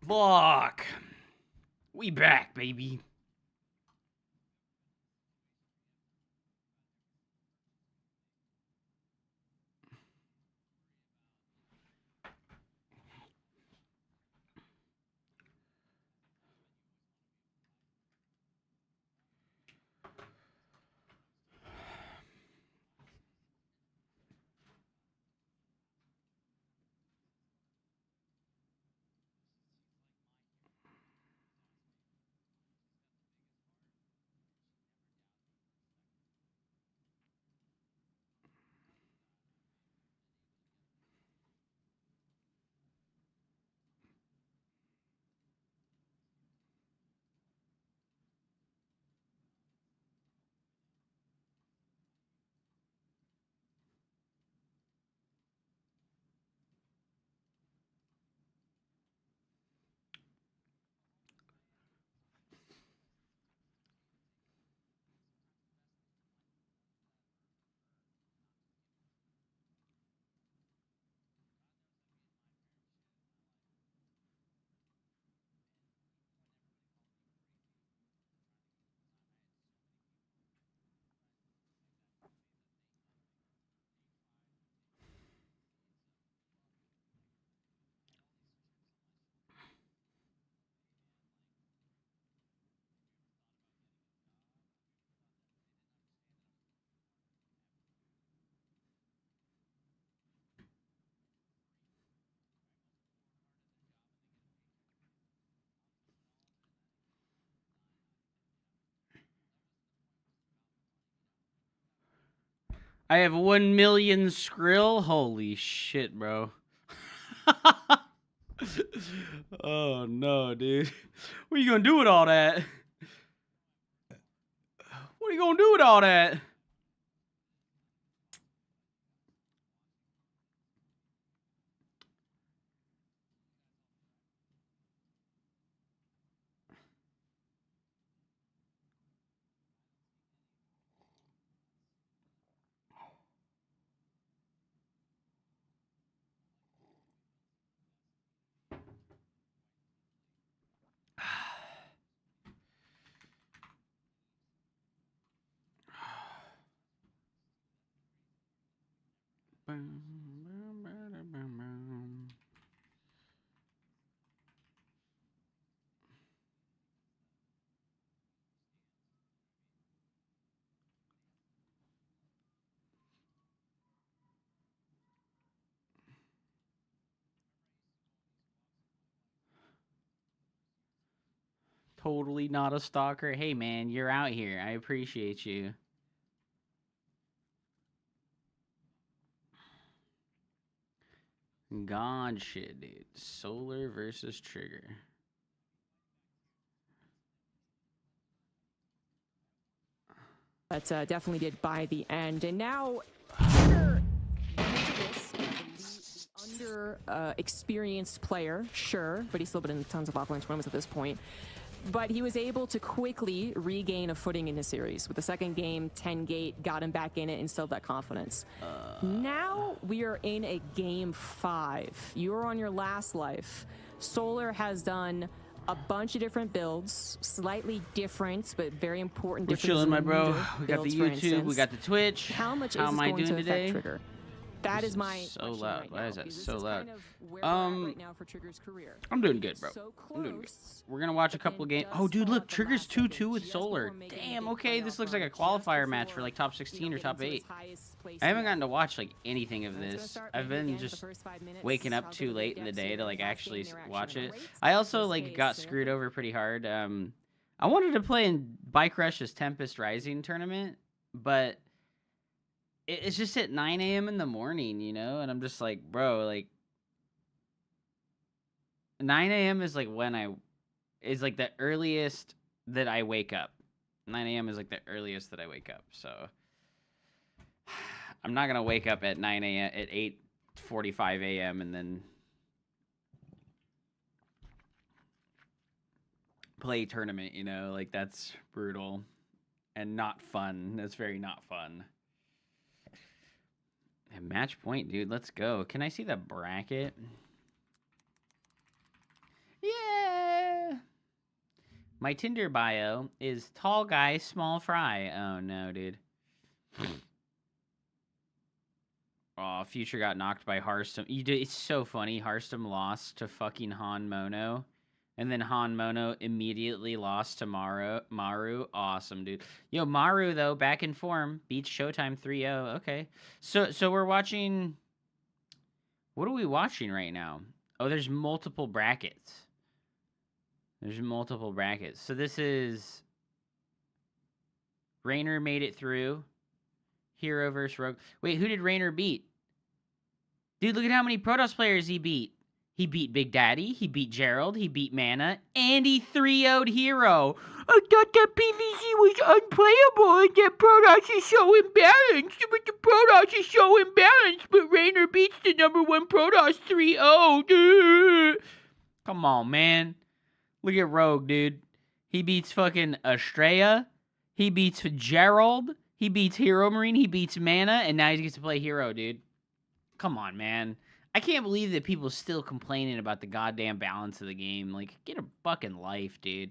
Fuck. We back, baby. I have 1 million skrill. Holy shit, bro. Oh no, dude. What are you gonna do with all that? What are you gonna do with all that? Totally not a stalker. Hey man, you're out here. I appreciate you. God shit, dude. Solar versus Trigger. But definitely did by the end. And now, Trigger under experienced player, sure, but he's still been in tons of offline tournaments at this point. But he was able to quickly regain a footing in his series. With the second game, 10 gate, got him back in it, instilled that confidence. Now we are in a game 5. You're on your last life. Solar has done a bunch of different builds, slightly different, but very important. We're chilling, my bro. We got the YouTube, we got the Twitch. How much How is am I doing today? Trigger? That is my so loud. right Why now, is that because so this is loud? kind of where we're at right now for Trigger's career. I'm doing good, bro. So I'm doing good. close, We're gonna watch a but couple then games. does Oh, dude, fall look, at the Trigger's last second, 2-2 with just Solar. before making Damn. the Okay, playoff this looks like a run, qualifier just match for before, like top 16 or top getting to 8. its highest place I haven't yet. gotten to watch like anything of And it's gonna this. start I've maybe been again for the just first 5 minutes. waking up How too good late in the Depths day in to like last actually game, they're watch actually it. great I also this like phase, got you know? screwed over pretty hard. I wanted to play in Bike Rush's Tempest Rising tournament, but it's just at 9 a.m. in the morning, you know? And I'm just like, bro, like 9 a.m. is like is like the earliest that I wake up. 9 a.m. is like the earliest that I wake up. So I'm not gonna wake up at 9 a.m. at 8:45 a.m. and then play tournament, you know? Like that's brutal and not fun. That's very not fun. And match point, dude. Let's go. Can I see the bracket? Yeah. My Tinder bio is tall guy, small fry. Oh no, dude. Oh, Future got knocked by Hearthstone. It's so funny. Hearthstone lost to fucking Han Mono. And then Han Mono immediately lost to Maru. Awesome, dude. Yo, Maru, though, back in form. Beats Showtime 3-0. Okay. So we're watching... What are we watching right now? Oh, there's multiple brackets. There's multiple brackets. So this is... Raynor made it through. Hero versus Rogue. Wait, who did Raynor beat? Dude, look at how many Protoss players he beat. He beat Big Daddy, he beat Gerald, he beat Mana, and he 3-0'd Hero. I thought that PvZ was unplayable and that Protoss is so imbalanced. But the Protoss is so imbalanced, but Raynor beats the #1 Protoss 3-0. Come on, man. Look at Rogue, dude. He beats fucking Estrella. He beats Gerald. He beats Hero Marine. He beats Mana, and now he gets to play Hero, dude. Come on, man. I can't believe that people still complaining about the goddamn balance of the game. Like, get a fucking life, dude.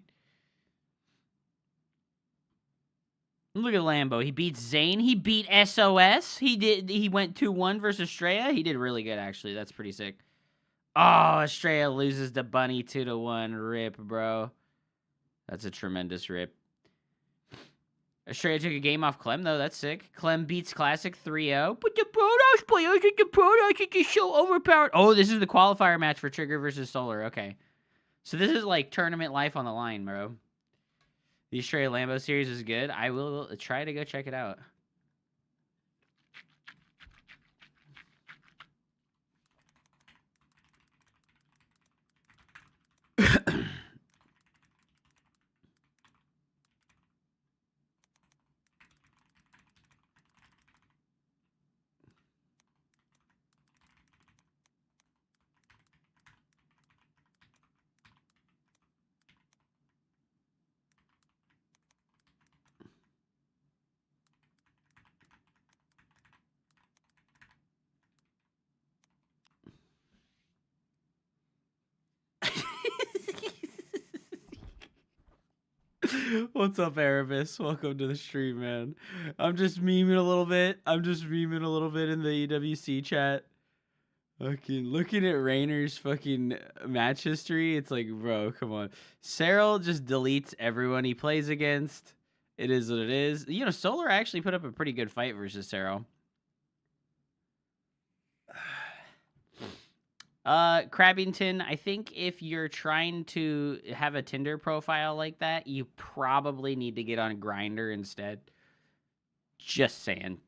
Look at Lambo. He beats Zane. He beat SOS. He went 2-1 versus Estrella. He did really good, actually. That's pretty sick. Oh, Estrella loses to Bunny 2-1. Rip, bro. That's a tremendous rip. Estrella took a game off Clem, though. That's sick. Clem beats Classic 3-0. But the Protoss players at the Protoss are just so overpowered. Oh, this is the qualifier match for Trigger versus Solar. Okay. So this is like tournament life on the line, bro. The Estrella Lambo series is good. I will try to go check it out. What's up, Erebus? Welcome to the stream, man. I'm just memeing a little bit. in the EWC chat. Fucking looking at Raynor's fucking match history, it's like, bro, come on. Cyril just deletes everyone he plays against. It is what it is. You know, Solar actually put up a pretty good fight versus Cyril. Crabbington, I think if you're trying to have a Tinder profile like that, you probably need to get on Grindr instead. Just saying.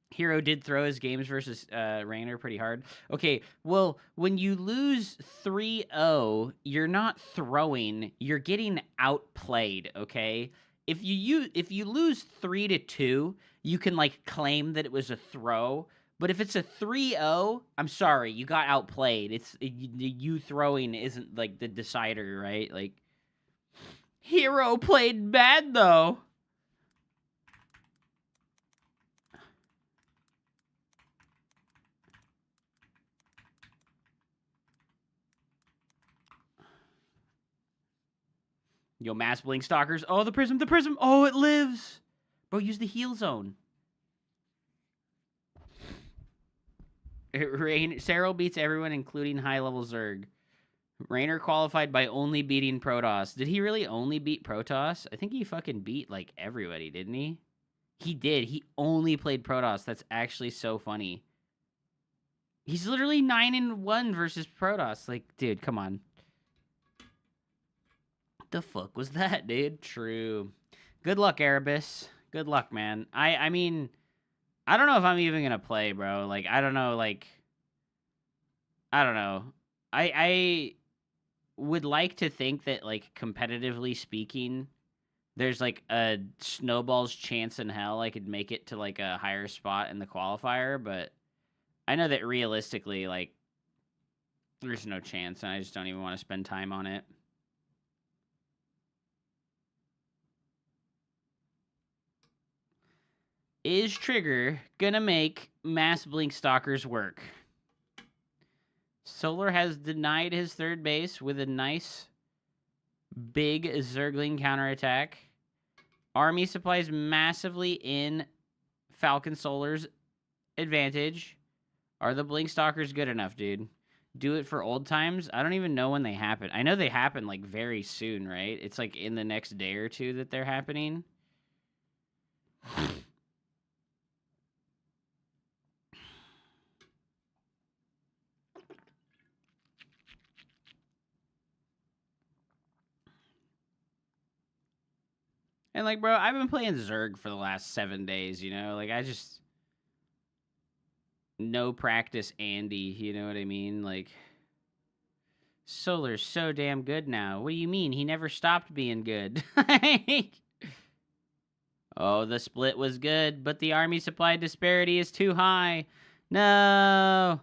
Hero did throw his games versus Raynor pretty hard. Okay, well, when you lose 3-0, you're not throwing, you're getting outplayed, okay? If you lose 3-2, you can like claim that it was a throw. But if it's a 3-0, I'm sorry, you got outplayed. You throwing isn't like the decider, right? Like Hero played bad though. Yo, mass blink stalkers. Oh, the prism. Oh, it lives. Bro, use the heal zone. Cyril beats everyone, including high-level Zerg. Raynor qualified by only beating Protoss. Did he really only beat Protoss? I think he fucking beat, like, everybody, didn't he? He did. He only played Protoss. That's actually so funny. He's literally 9-1 versus Protoss. Like, dude, come on. What the fuck was that, dude? True. Good luck, Erebus. Good luck, man. I mean... I don't know if I'm even gonna play, bro. Like, I don't know, like... I don't know. I would like to think that, like, competitively speaking, there's, like, a snowball's chance in hell I could make it to, like, a higher spot in the qualifier, but I know that realistically, like, there's no chance, and I just don't even want to spend time on it. Is Trigger gonna make mass blink stalkers work? Solar has denied his third base with a nice big Zergling counterattack. Army supplies massively in Falcon Solar's advantage. Are the Blink Stalkers good enough, dude? Do it for old times? I don't even know when they happen. I know they happen, like, very soon, right? It's, like, in the next day or two that they're happening. And, like, bro, I've been playing Zerg for the last 7 days, you know? Like, I just... No practice Andy, you know what I mean? Like... Solar's so damn good now. What do you mean? He never stopped being good. Oh, the split was good, but the army supply disparity is too high. No!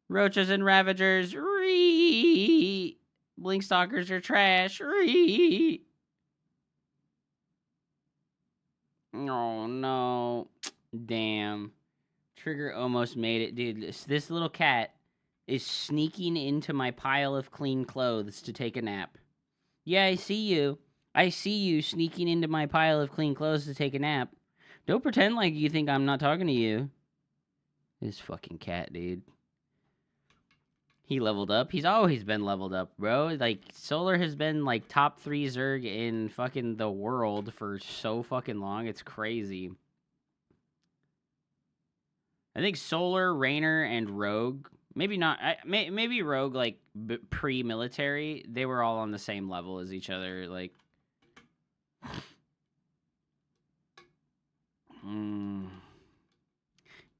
Roaches and Ravagers. Ree! Blinkstalkers are trash. Ree! Oh, no. Damn. Trigger almost made it. Dude, this little cat is sneaking into my pile of clean clothes to take a nap. Yeah, I see you. I see you sneaking into my pile of clean clothes to take a nap. Don't pretend like you think I'm not talking to you. This fucking cat, dude. He leveled up. He's always been leveled up, bro. Like, Solar has been, like, top 3 Zerg in fucking the world for so fucking long. It's crazy. I think Solar, Raynor, and Rogue... Maybe not. Maybe Rogue, like, pre-military, they were all on the same level as each other. Like...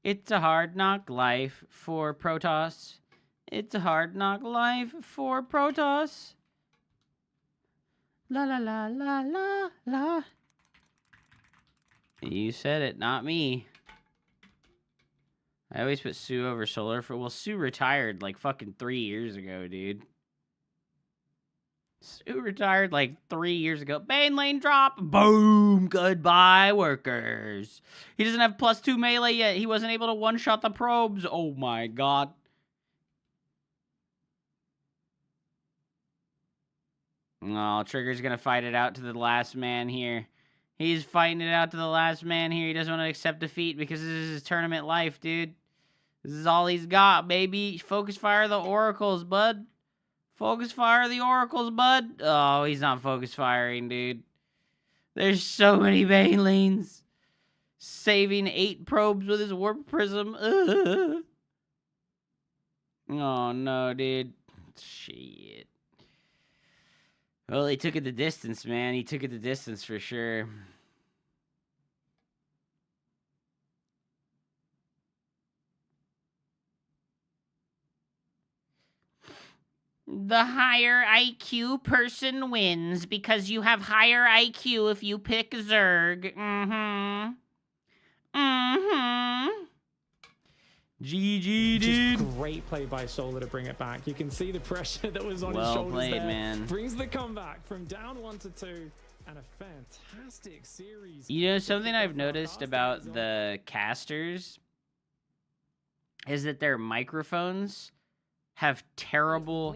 It's a hard knock life for Protoss. It's a hard knock life for Protoss. La la la la la la. You said it, not me. I always put Sue over Solar for... Well, Sue retired like fucking 3 years ago, dude. Sue retired like 3 years ago. Bane lane drop. Boom. Goodbye, workers. He doesn't have +2 melee yet. He wasn't able to one-shot the probes. Oh my god. Oh, Trigger's gonna fight it out to the last man here. He's fighting it out to the last man here. He doesn't want to accept defeat because this is his tournament life, dude. This is all he's got, baby. Focus fire the oracles, bud. Focus fire the oracles, bud. Oh, he's not focus firing, dude. There's so many Bane lanes. Saving 8 probes with his warp prism. Ugh. Oh, no, dude. Shit. Well, he took it the distance, man. He took it the distance for sure. The higher IQ person wins because you have higher IQ if you pick Zerg. Mm-hmm. Mm-hmm. GG, dude. Just great play by Solar to bring it back. You can see the pressure that was on his Well shoulders played, there. man. Brings the comeback from down 1-2 and a fantastic series. You know, something I've noticed about the casters is that their microphones have terrible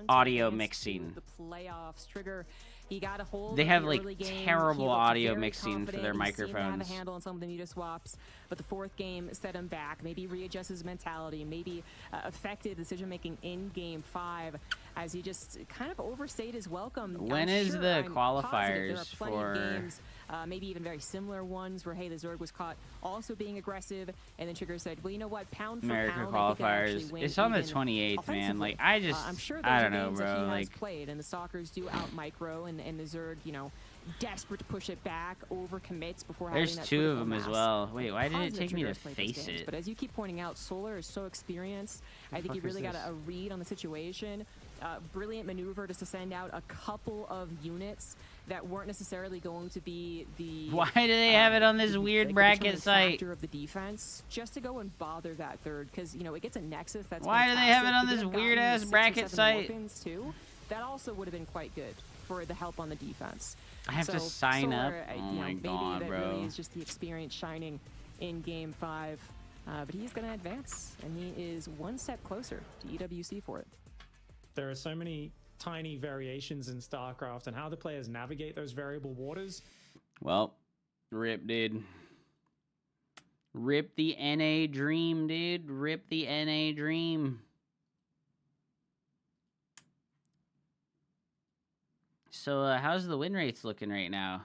audio mixing. The playoffs. Trigger, he got a hold They of have the like early game. terrible He looked audio very mixing for their confident. He seemed to have microphones. a handle on some of the meter swaps, but the 4th game set him back. Maybe readjust his mentality. Maybe affected decision making in game 5 as he just kind of overstayed his welcome. When is the qualifiers there are plenty for? of games, maybe even very similar ones where, hey, the Zerg was caught also being aggressive, and then Trigger said, well, you know what, pound for America pound, I think I actually qualifiers. win It's on the even 28th, man. Like, offensively. I I'm sure those I are don't know, games that bro. he Like, has played, and the Stalkers do out micro, and the Zerg, you know, desperate to push it back, over commits before there's having that 2 of critical them as mass. well. Wait, why did it Positive take me to Trigger's played those face games, it? But as you keep pointing out, Solar is so experienced. I think he fuck is really got this? a read on the situation. Brilliant maneuver just to send out a couple of units that weren't necessarily going to be the... Why do they have it on this weird like, bracket determining site? factor of the defense, just to go and bother that third, because, you know, it gets a nexus that's Why do they have it fantastic. on If they this had gotten weird-ass 6 or bracket 7 site? weapons, too, that also would have been quite good for the help on the defense. I have to So, sign up? Solar, Oh you know, my maybe god, that bro. really is just the experience shining in game 5. But he's going to advance, and he is one step closer to EWC for it. There are so many tiny variations in StarCraft, and how the players navigate those variable waters. Well, rip, dude. Rip the NA dream, dude. Rip the NA dream. So, how's the win rates looking right now?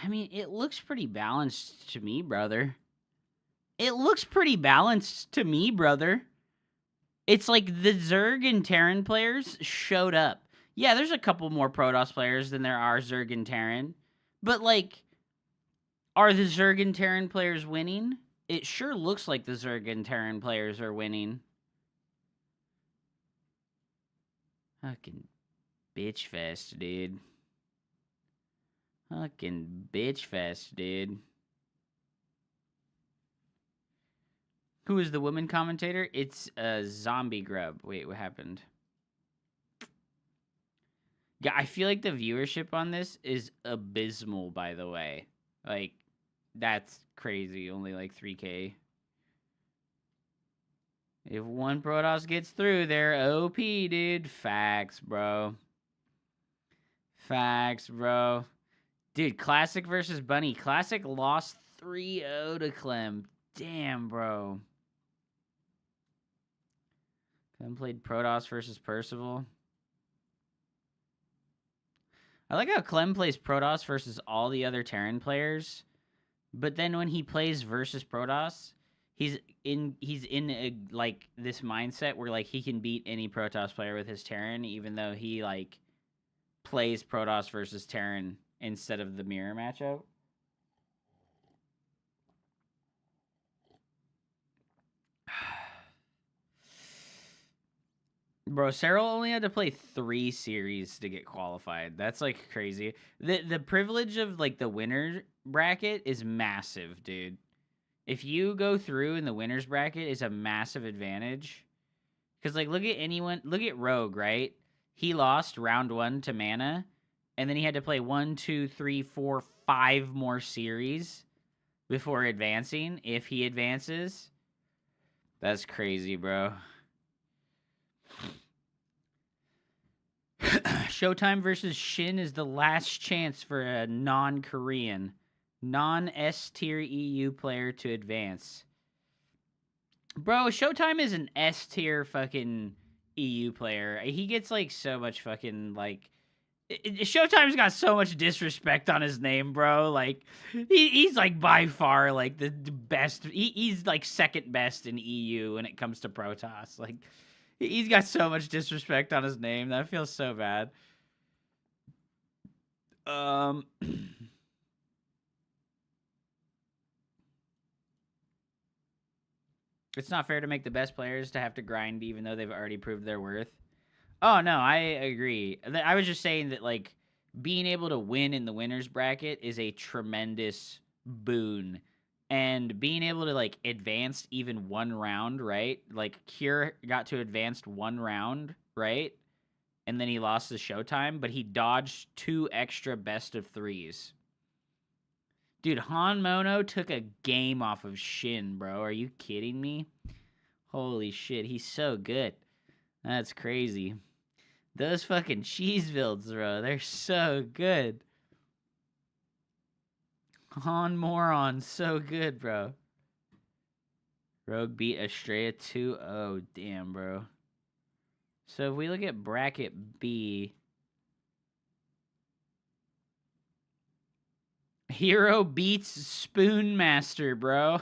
I mean, it looks pretty balanced to me, brother. It looks pretty balanced to me, brother. It's like the Zerg and Terran players showed up. Yeah, there's a couple more Protoss players than there are Zerg and Terran. But, like, are the Zerg and Terran players winning? It sure looks like the Zerg and Terran players are winning. Fucking bitch fest, dude. Fucking bitch fest, dude. Who is the woman commentator? It's a zombie grub. Wait, what happened? Yeah, I feel like the viewership on this is abysmal, by the way. Like, that's crazy. Only like 3K. If one Protoss gets through, they're OP, dude. Facts, bro. Facts, bro. Dude, Classic versus Bunny. Classic lost 3-0 to Clem. Damn, bro. Clem played Protoss versus Percival. I like how Clem plays Protoss versus all the other Terran players, but then when he plays versus Protoss, he's in a, like, this mindset where, like, he can beat any Protoss player with his Terran, even though he, like, plays Protoss versus Terran instead of the mirror matchup. Bro, Cyril only had to play 3 series to get qualified. That's, like, crazy. The privilege of, like, the winner bracket is massive, dude. If you go through in the winner's bracket, it's a massive advantage. Because, like, look at Rogue, right? He lost round 1 to Mana, and then he had to play 1, 2, 3, 4, 5 more series before advancing, if he advances. That's crazy, bro. Showtime versus Shin is the last chance for a non-Korean, non-S-tier EU player to advance. Bro, Showtime is an S-tier fucking EU player. He gets, like, so much fucking, like... Showtime's got so much disrespect on his name, bro. Like, he's, like, by far, like, the best. He's, like, second best in EU when it comes to Protoss. Like, he's got so much disrespect on his name. That feels so bad. It's not fair to make the best players to have to grind even though they've already proved their worth. Oh, no, I agree. I was just saying that, like, being able to win in the winner's bracket is a tremendous boon. And being able to, like, advance even one round, right? Like, Cure got to advance one round, right? And then he lost the Showtime, but he dodged 2 extra best of 3s. Dude, Han Mono took a game off of Shin, bro. Are you kidding me? Holy shit, he's so good. That's crazy. Those fucking cheese builds, bro. They're so good. Han Moron, so good, bro. Rogue beat Estrella 2-0. Damn, bro. So if we look at bracket B... Hero beats Spoonmaster, bro.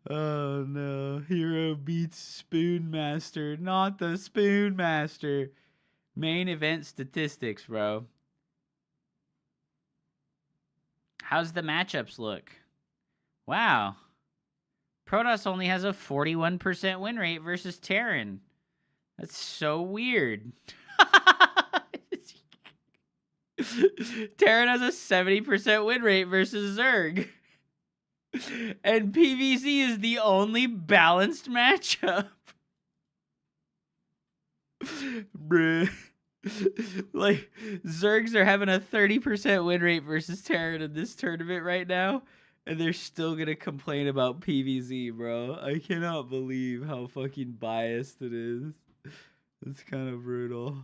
Oh no. Hero beats Spoonmaster. Not the Spoonmaster. Main event statistics, bro. How's the matchups look? Wow. Protoss only has a 41% win rate versus Terran. That's so weird. Terran has a 70% win rate versus Zerg. And PvZ is the only balanced matchup. Bruh. Like, Zergs are having a 30% win rate versus Terran in this tournament right now, and they're still gonna complain about PvZ, bro. I cannot believe how fucking biased it is. It's kind of brutal.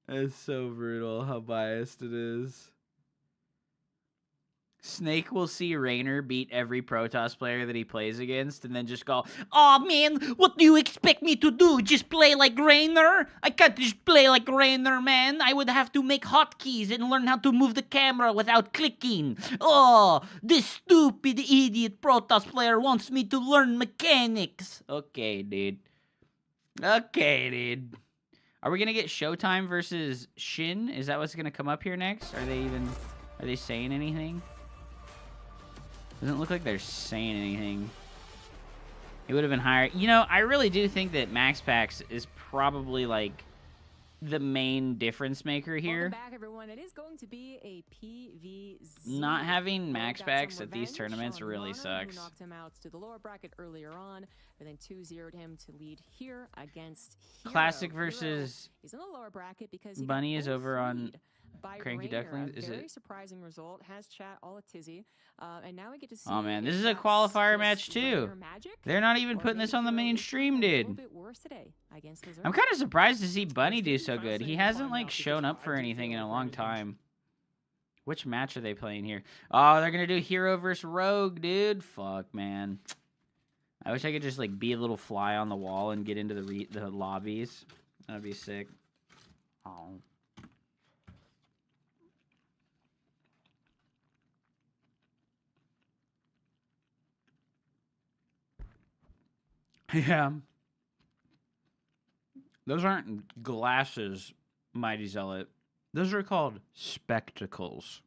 It's so brutal how biased it is. Snake will see Raynor beat every Protoss player that he plays against and then just go, "Oh man, what do you expect me to do? Just play like Raynor? I can't just play like Raynor, man. I would have to make hotkeys and learn how to move the camera without clicking. Oh, this stupid idiot Protoss player wants me to learn mechanics." Okay, dude. Okay, dude. Are we going to get Showtime versus Shin? Is that what's going to come up here next? Are they saying anything? Doesn't look like they're saying anything. It would have been higher. You know, I really do think that Max Packs is probably, like, the main difference maker here. Welcome back, everyone. It is going to be a PvZ. Not having Max Packs at these tournaments really sucks. Who knocked him out to the lower bracket earlier on, and then 2-0'd him to lead here against Hero. Classic versus He's in the lower bracket because he Bunny got is over on bullied by Cranky Raynor. Duckling. Is Very it? surprising result. Has chat all a tizzy. And now we get to see. Oh man, this if is a that's qualifier just match too. Raynor magic, They're not even or putting this maybe on the Hero main is stream, a dude. little bit worse today against the Zerg. I'm kind of surprised to see Bunny do It's so gonna be good. He fascinating to hasn't find like out shown because up for I do anything in feel a like long Raynor time. Which match are they playing here? Oh, they're gonna do Hero versus Rogue, dude. Fuck, man. I wish I could just like be a little fly on the wall and get into the lobbies. That'd be sick. Oh. Yeah. Those aren't glasses, Mighty Zealot. Those are called spectacles.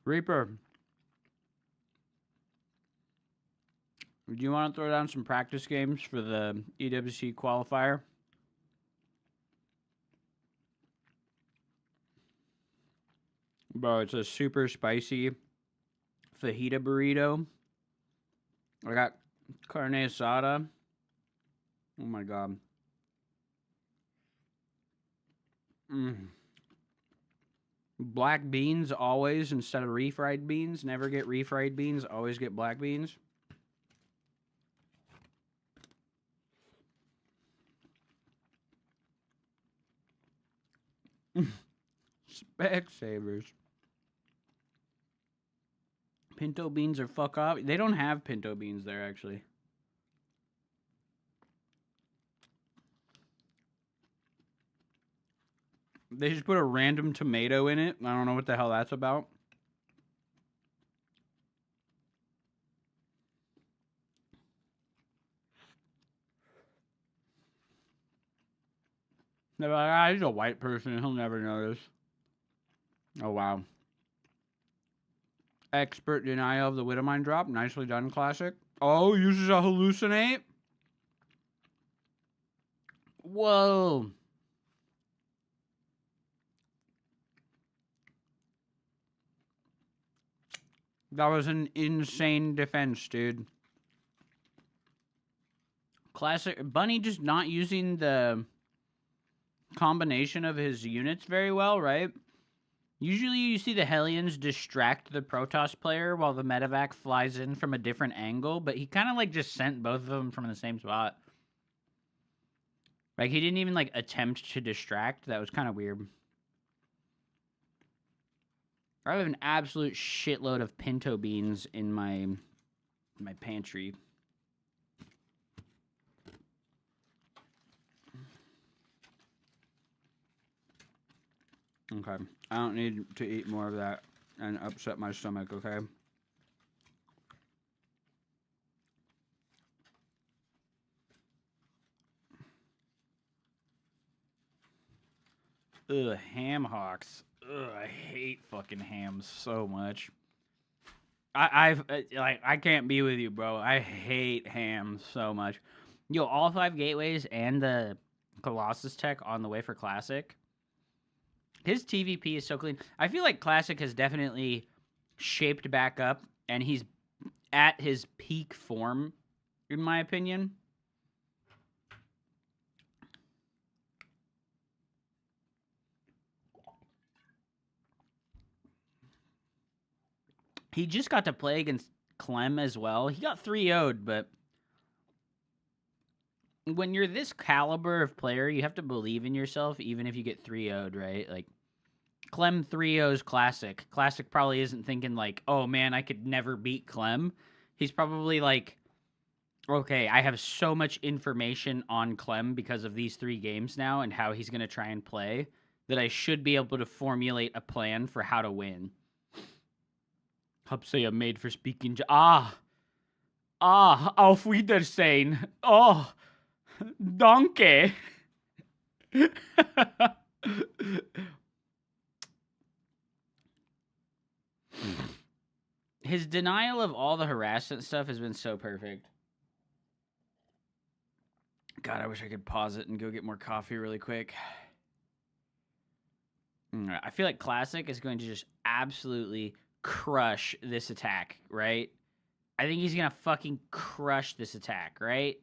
Reaper, do you want to throw down some practice games for the EWC qualifier? Bro, it's a super spicy fajita burrito. I got carne asada. Oh my god. Black beans always instead of refried beans. Never get refried beans. Always get black beans. Specsavers. Pinto beans are fuck off. They don't have pinto beans there, actually. They just put a random tomato in it. I don't know what the hell that's about. They're like, ah, he's a white person. He'll never notice. Oh, wow. Expert denial of the Widowmine drop. Nicely done, classic. Oh, uses a hallucinate. Whoa. That was an insane defense, dude. Classic. Bunny just not using the combination of his units very well, right? Usually you see the Hellions distract the Protoss player while the medevac flies in from a different angle, but he kind of like just sent both of them from the same spot. Like he didn't even like attempt to distract. That was kind of weird. I have an absolute shitload of pinto beans in my pantry. Okay. I don't need to eat more of that and upset my stomach, okay? Ugh, ham hocks. Ugh, I hate fucking hams so much. I can't be with you, bro. I hate ham so much. Yo, all 5 gateways and the Colossus tech on the way for Classic. His TVP is so clean. I feel like Classic has definitely shaped back up, and he's at his peak form, in my opinion. He just got to play against Clem as well. He got 3-0'd, but when you're this caliber of player, you have to believe in yourself, even if you get 3-0'd, right? Like, Clem 3-0's Classic. Classic probably isn't thinking like, oh man, I could never beat Clem. He's probably like, okay, I have so much information on Clem because of these 3 games now and how he's going to try and play that I should be able to formulate a plan for how to win. Hupsay, I'm made for speaking. Auf Wiedersehen. Oh, donkey. His denial of all the harassment stuff has been so perfect. God, I wish I could pause it and go get more coffee really quick. I feel like Classic is going to just absolutely crush this attack, right? I think he's going to fucking crush this attack, right?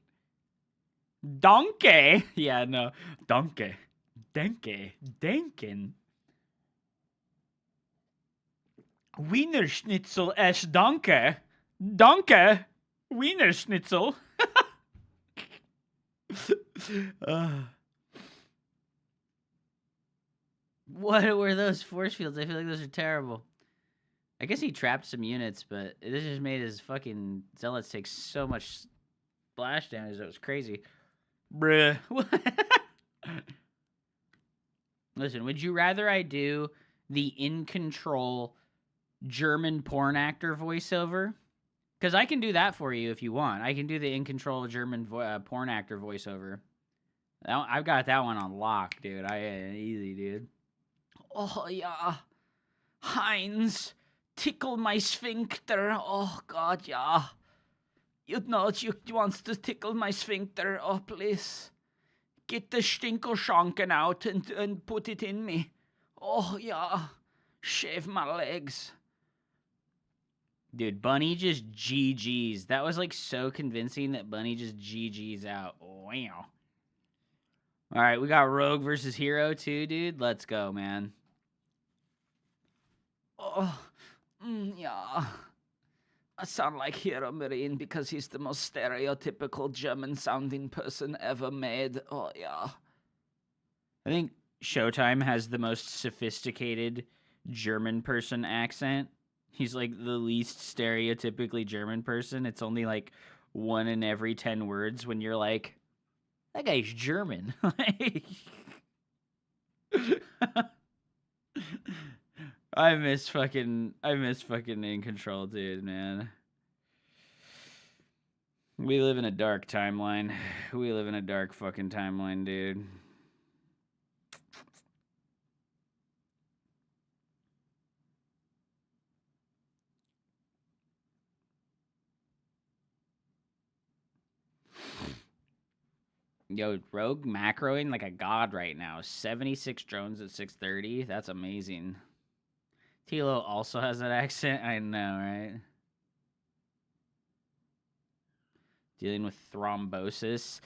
Donkey! Yeah, no. Donkey. Denken. Wiener Schnitzel es Danke. Danke. Wiener Schnitzel. What were those force fields? I feel like those are terrible. I guess he trapped some units, but this just made his fucking zealots take so much splash damage that was crazy. Bruh. Listen, would you rather I do the in control German porn actor voiceover? Because I can do that for you if you want. I can do the in control German porn actor voiceover. I've got that one on lock, dude. Easy, dude. Oh, yeah. Heinz, tickle my sphincter. Oh, God, yeah. You know, you wants to tickle my sphincter. Oh, please. Get the stinkelschanken out and put it in me. Oh, yeah. Shave my legs. Dude, Bunny just GG's. That was, like, so convincing that Bunny just GG's out. Wow. All right, we got Rogue versus Hero, too, dude. Let's go, man. Oh, yeah. I sound like Hero Marine because he's the most stereotypical German-sounding person ever made. Oh, yeah. I think Showtime has the most sophisticated German person accent. He's like the least stereotypically German person. It's only like 1 in every 10 words when you're like, that guy's German. I miss fucking In Control, dude, man. We live in a dark timeline. We live in a dark fucking timeline, dude. Yo, Rogue macroing like a god right now. 76 drones at 630. That's amazing. Tilo also has that accent. I know, right? Dealing with thrombosis.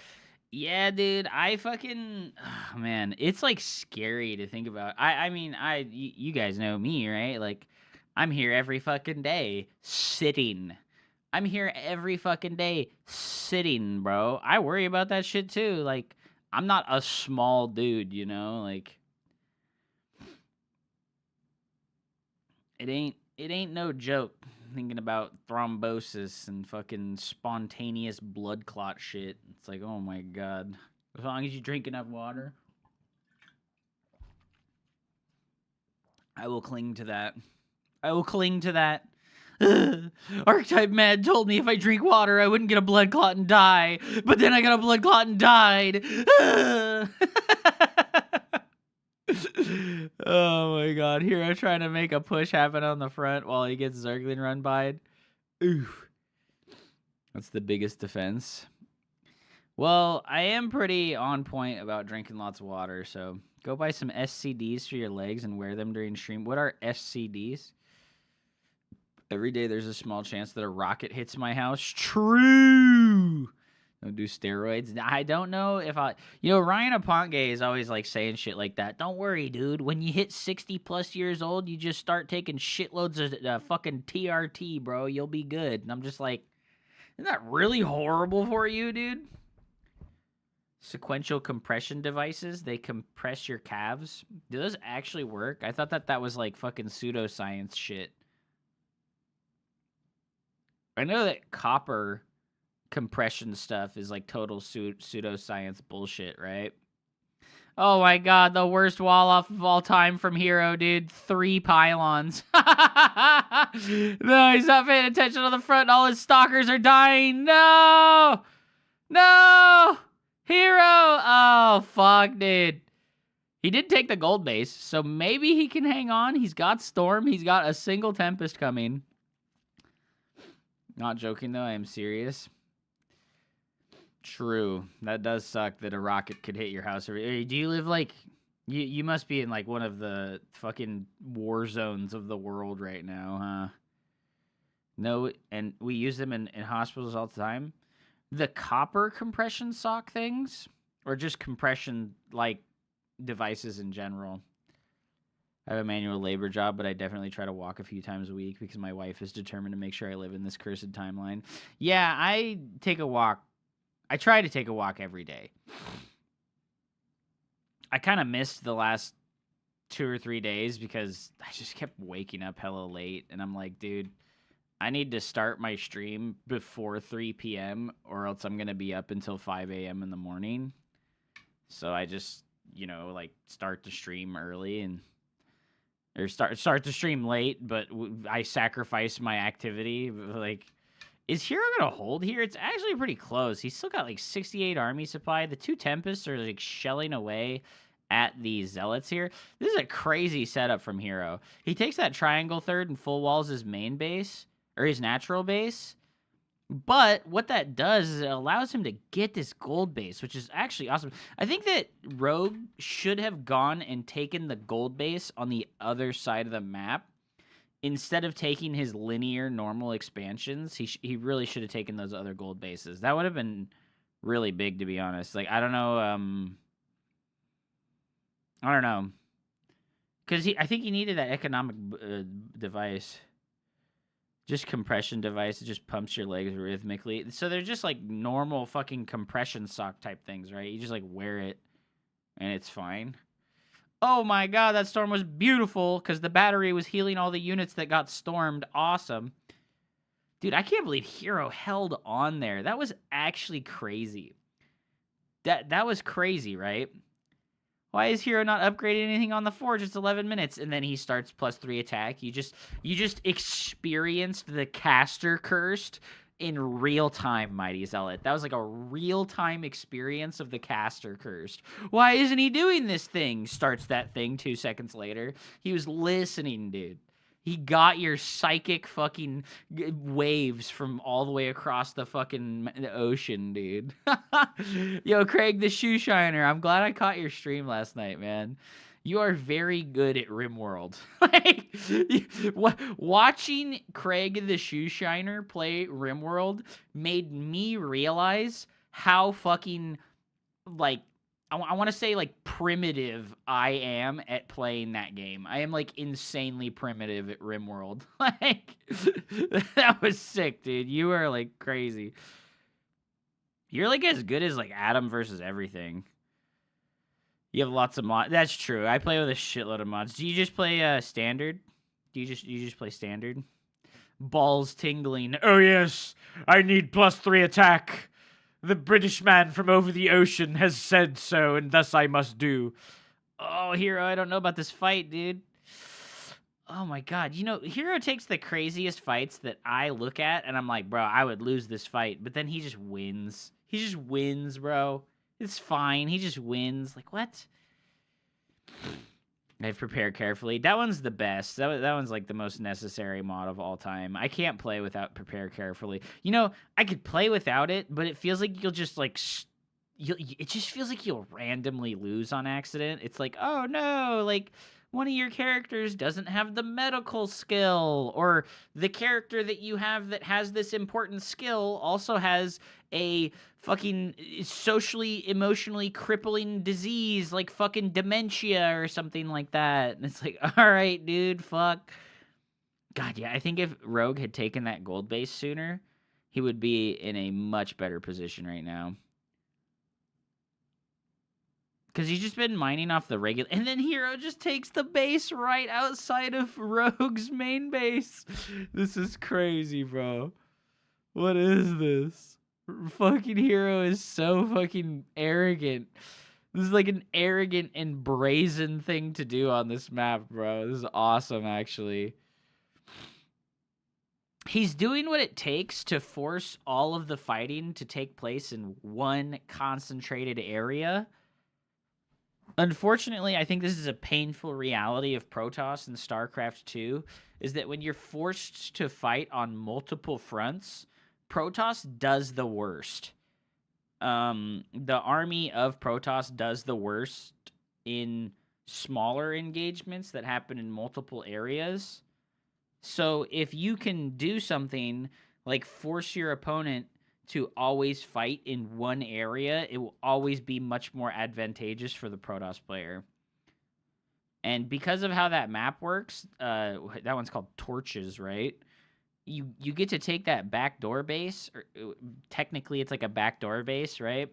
Yeah, dude. I fucking... Oh, man, it's like scary to think about. I mean, you guys know me, right? Like, I'm here every fucking day sitting. I'm here every fucking day sitting, bro. I worry about that shit too. Like, I'm not a small dude, you know? Like, it ain't no joke thinking about thrombosis and fucking spontaneous blood clot shit. It's like, oh my god. As long as you drink enough water, I will cling to that. I will cling to that. Archetype Mad told me if I drink water, I wouldn't get a blood clot and die. But then I got a blood clot and died. Oh my god. Hero trying to make a push happen on the front while he gets Zerglin run by. Oof. That's the biggest defense. Well, I am pretty on point about drinking lots of water, so go buy some SCDs for your legs and wear them during stream. What are SCDs? Every day there's a small chance that a rocket hits my house. True. Don't do steroids. I don't know if I... Ryan Aponte is always, like, saying shit like that. Don't worry, dude. When you hit 60-plus years old, you just start taking shitloads of fucking TRT, bro. You'll be good. And I'm just like, isn't that really horrible for you, dude? Sequential compression devices. They compress your calves. Do those actually work? I thought that was, like, fucking pseudoscience shit. I know that copper compression stuff is like total pseudoscience bullshit, right? Oh my god, the worst wall off of all time from Hero, dude. 3 pylons. No, he's not paying attention on the front. All his stalkers are dying. No! No! Hero! Oh, fuck, dude. He did take the gold base, so maybe he can hang on. He's got Storm. He's got a single Tempest coming. Not joking, though. I am serious. True. That does suck that a rocket could hit your house. Do you live, like... You must be in, like, one of the fucking war zones of the world right now, huh? No, and we use them in hospitals all the time. The copper compression sock things, or just compression, like, devices in general. I have a manual labor job, but I definitely try to walk a few times a week because my wife is determined to make sure I live in this cursed timeline. Yeah, I take a walk. I try to take a walk every day. I kind of missed the last 2 or 3 days because I just kept waking up hella late. And I'm like, dude, I need to start my stream before 3 p.m. or else I'm going to be up until 5 a.m. in the morning. So I just, like start the stream early and... Or start the stream late, but I sacrifice my activity. Like, is Hero gonna hold here? It's actually pretty close. He's still got like 68 army supply. The 2 Tempests are like shelling away at the Zealots here. This is a crazy setup from Hero. He takes that triangle third and full walls his main base, or his natural base. But what that does is it allows him to get this gold base, which is actually awesome. I think that Rogue should have gone and taken the gold base on the other side of the map instead of taking his linear normal expansions. He really should have taken those other gold bases. That would have been really big, to be honest. Like, I don't know. Because I think he needed that economic device. Just compression device. It just pumps your legs rhythmically. So they're just like normal fucking compression sock type things, right? You just like wear it and it's fine. Oh my god, that storm was beautiful because the battery was healing all the units that got stormed. Awesome. Dude, I can't believe Hero held on there. That was actually crazy. That was crazy, right? Why is Hero not upgrading anything on the forge? It's 11 minutes. And then he starts +3 attack. You just experienced the caster cursed in real time, Mighty Zealot. That was like a real-time experience of the caster cursed. Why isn't he doing this thing? Starts that thing 2 seconds later. He was listening, dude. He got your psychic fucking waves from all the way across the fucking ocean, dude. Yo, Craig the Shoe Shiner, I'm glad I caught your stream last night, man. You are very good at Rimworld. Like, watching Craig the Shoe Shiner play Rimworld made me realize how fucking, like, I want to say, like, primitive I am at playing that game. I am, like, insanely primitive at Rimworld. Like, that was sick, dude. You are, like, crazy. You're, like, as good as, like, Adam versus everything. You have lots of mods. That's true. I play with a shitload of mods. Do you just play standard? Do you just play standard? Balls tingling. Oh, yes. I need +3 attack. The British man from over the ocean has said so, and thus I must do. Oh, Hero, I don't know about this fight, dude. Oh my god. Hero takes the craziest fights that I look at, and I'm like, bro, I would lose this fight. But then he just wins. He just wins, bro. It's fine. He just wins. Like, what? I've prepared carefully. That one's the best. That one's like the most necessary mod of all time. I can't play without prepare carefully. I could play without it, but it feels like you'll just like it just feels like you'll randomly lose on accident. It's like, oh no, like one of your characters doesn't have the medical skill, or the character that you have that has this important skill also has a fucking socially, emotionally crippling disease like fucking dementia or something like that. And it's like, all right, dude, fuck. God, yeah, I think if Rogue had taken that gold base sooner, he would be in a much better position right now. Because he's just been mining off the regular... And then Hero just takes the base right outside of Rogue's main base. This is crazy, bro. What is this? Fucking Hero is so fucking arrogant. This is like an arrogant and brazen thing to do on this map, bro. This is awesome, actually. He's doing what it takes to force all of the fighting to take place in one concentrated area. Unfortunately, I think this is a painful reality of Protoss and StarCraft 2, is that when you're forced to fight on multiple fronts, Protoss does the worst. The army of Protoss does the worst in smaller engagements that happen in multiple areas. So if you can do something like force your opponent to always fight in one area, it will always be much more advantageous for the Protoss player. And because of how that map works, that one's called Torches, right? You get to take that backdoor base, or technically it's like a backdoor base, right?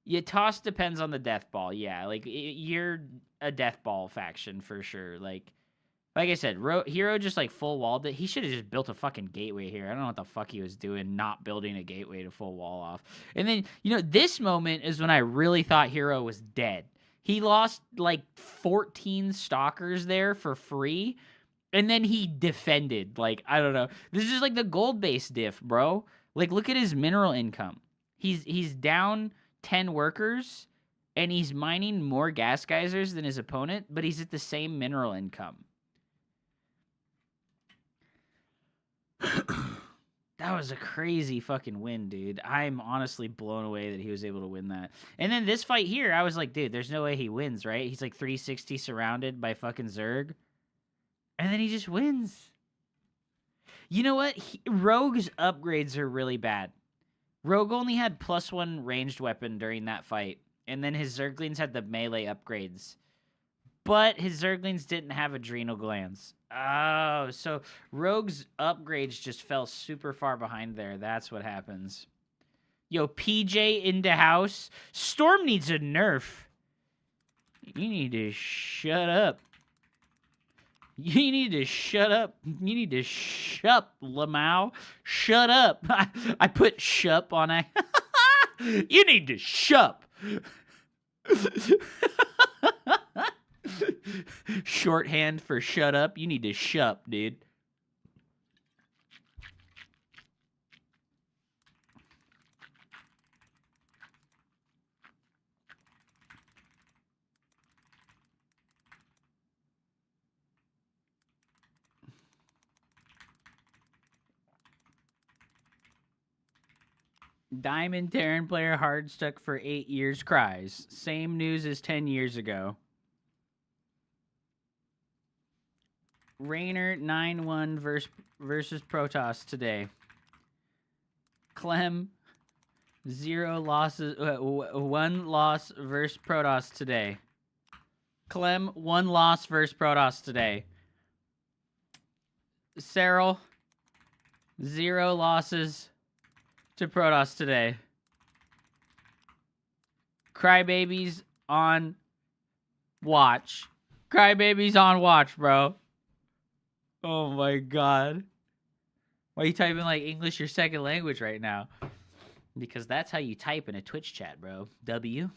Your toss depends on the death ball, yeah. Like, you're a death ball faction for sure. Like I said, Hero just like full walled it. He should have just built a fucking gateway here. I don't know what the fuck he was doing, not building a gateway to full wall off. And then, this moment is when I really thought Hero was dead. He lost like 14 stalkers there for free, and then he defended. Like, I don't know. This is just like the gold base diff, bro. Like, look at his mineral income. He's down 10 workers, and he's mining more gas geysers than his opponent, but he's at the same mineral income. That was a crazy fucking win, dude. I'm honestly blown away that he was able to win that. And then this fight here, I was like, dude, there's no way he wins, right? He's like 360 surrounded by fucking Zerg. And then he just wins. You know what? Rogue's upgrades are really bad. Rogue only had +1 ranged weapon during that fight. And then his Zerglings had the melee upgrades. But his Zerglings didn't have adrenal glands. Oh, so Rogue's upgrades just fell super far behind there. That's what happens. Yo, PJ into house. Storm needs a nerf. You need to shut up. You need to shut up. You need to shut, Lamau. Shut up. I put shup on a... You need to shup. Shorthand for shut up. You need to shup, dude. Diamond Terran player hard stuck for 8 years cries. Same news as 10 years ago. Raynor 9-1 versus Protoss today. Clem 0 losses, 1 loss versus Protoss today. Clem 1 loss versus Protoss today. Cyril 0 losses to Protoss today. Crybabies on watch. Crybabies on watch, bro. Oh my god. Why are you typing like English your second language right now? Because that's how you type in a Twitch chat, bro. W.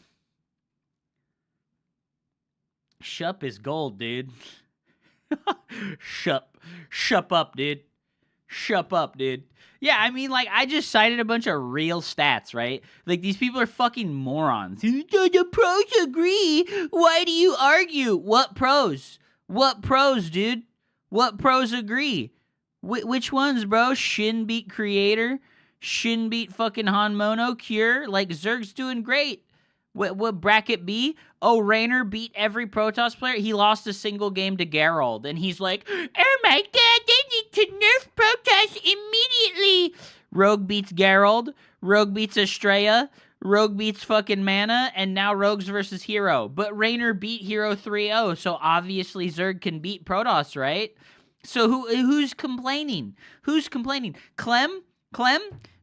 Shup is gold, dude. Shup up, dude. Shup up, dude. Yeah, I mean, like, I just cited a bunch of real stats, right? Like, these people are fucking morons. The pros agree. Why do you argue? What pros? What pros, dude? What pros agree? Which ones, bro? Shin beat creator? Shin beat fucking Han Mono. Cure. Like, Zerg's doing great. What bracket B? Oh, Raynor beat every Protoss player. He lost a single game to Geralt, and he's like, oh my god, they need to nerf Protoss immediately. Rogue beats Geralt. Rogue beats Estrella. Rogue beats fucking Mana, and now Rogues versus Hero. But Raynor beat Hero 3-0, so obviously Zerg can beat Protoss, right? So who's complaining? Who's complaining? Clem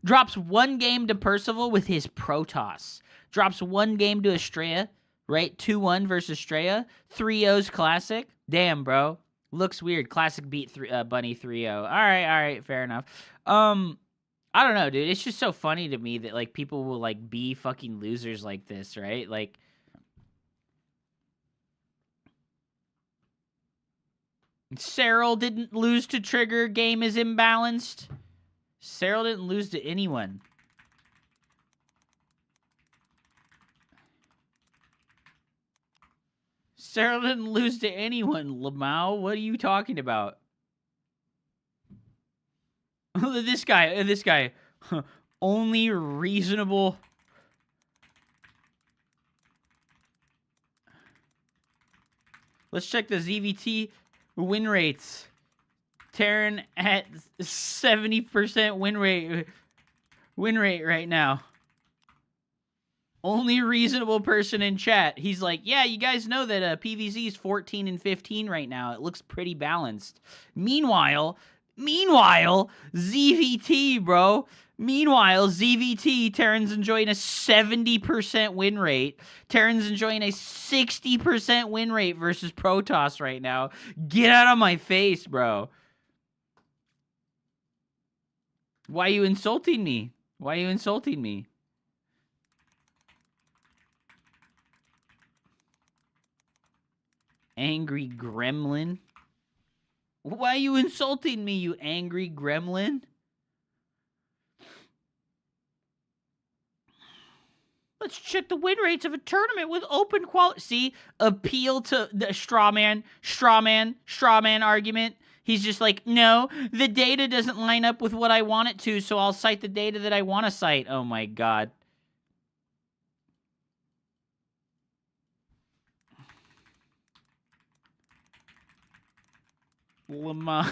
drops one game to Percival with his Protoss. Drops one game to Estrella, right? 2-1 versus Estrella. 3-0's Classic. Damn, bro. Looks weird. Classic beat Bunny 3-0. All right, fair enough. I don't know, dude. It's just so funny to me that, like, people will, like, be fucking losers like this, right? Like, Cyril didn't lose to Trigger. Game is imbalanced. Cyril didn't lose to anyone. Cyril didn't lose to anyone, Lamau. What are you talking about? This guy. Only reasonable. Let's check the ZVT win rates. Terran at 70% win rate right now. Only reasonable person in chat. He's like, yeah, you guys know that PVZ is 14 and 15 right now. It looks pretty balanced. Meanwhile, ZVT, bro. Meanwhile, ZVT, Terran's enjoying a 70% win rate. Terran's enjoying a 60% win rate versus Protoss right now. Get out of my face, bro. Why are you insulting me? Why are you insulting me? Angry gremlin. Why are you insulting me, you angry gremlin? Let's check the win rates of a tournament with open quality. See, appeal to the straw man argument. He's just like, no, the data doesn't line up with what I want it to, so I'll cite the data that I want to cite. Oh my god. Lamar.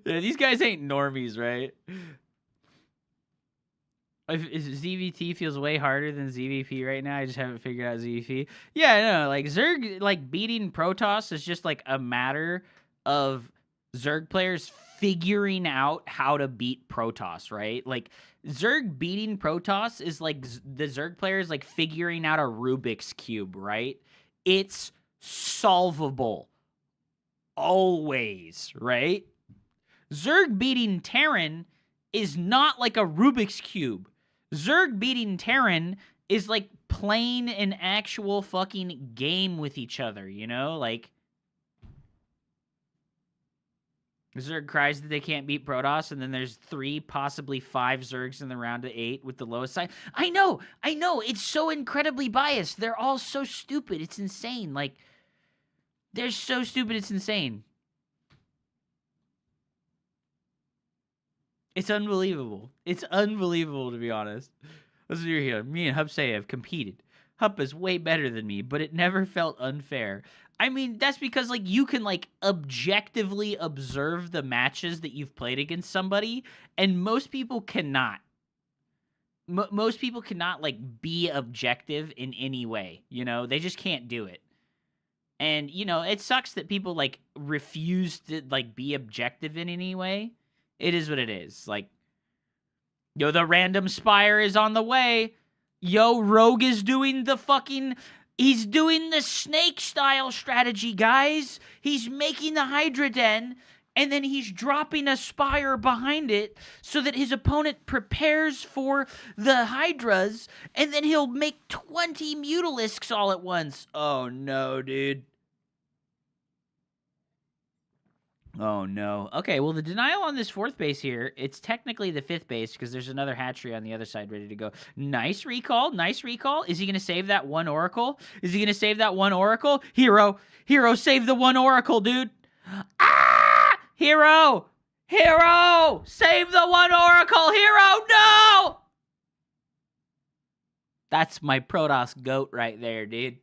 Yeah, these guys ain't normies, right? If ZVT feels way harder than ZVP right now. I just haven't figured out ZVP. Yeah, I know. Like, Zerg, like, beating Protoss is just, like, a matter of Zerg players figuring out how to beat Protoss, right? Like, Zerg beating Protoss is, like, the Zerg players, like, figuring out a Rubik's Cube, right? It's solvable. Always, right? Zerg beating Terran is not like a Rubik's Cube. Zerg beating Terran is like playing an actual fucking game with each other, you know? Like, Zerg cries that they can't beat Protoss, and then there's 3, possibly 5 Zergs in the round of 8 with the lowest side. I know, it's so incredibly biased. They're all so stupid, it's insane. Like, they're so stupid, it's insane. It's unbelievable. It's unbelievable, to be honest. Listen here. Me and Hupsay have competed. Hup is way better than me, but it never felt unfair. I mean, that's because, like, you can, like, objectively observe the matches that you've played against somebody, and most people cannot. Most people cannot, like, be objective in any way, you know? They just can't do it. And, you know, it sucks that people, like, refuse to, like, be objective in any way. It is what it is. Like, yo, the random Spire is on the way. Yo, Rogue is doing the fucking... He's doing the snake-style strategy, guys. He's making the Hydra Den, and then he's dropping a Spire behind it so that his opponent prepares for the Hydras, and then he'll make 20 Mutalisks all at once. Oh, no, dude. Oh, no. Okay, well, the denial on this 4th base here, it's technically the 5th base because there's another hatchery on the other side ready to go. Nice recall. Nice recall. Is he going to save that one Oracle? Is he going to save that one Oracle? Hero, save the one Oracle, dude. Ah! Hero! Hero! Save the one Oracle! Hero, no! That's my Protoss goat right there, dude.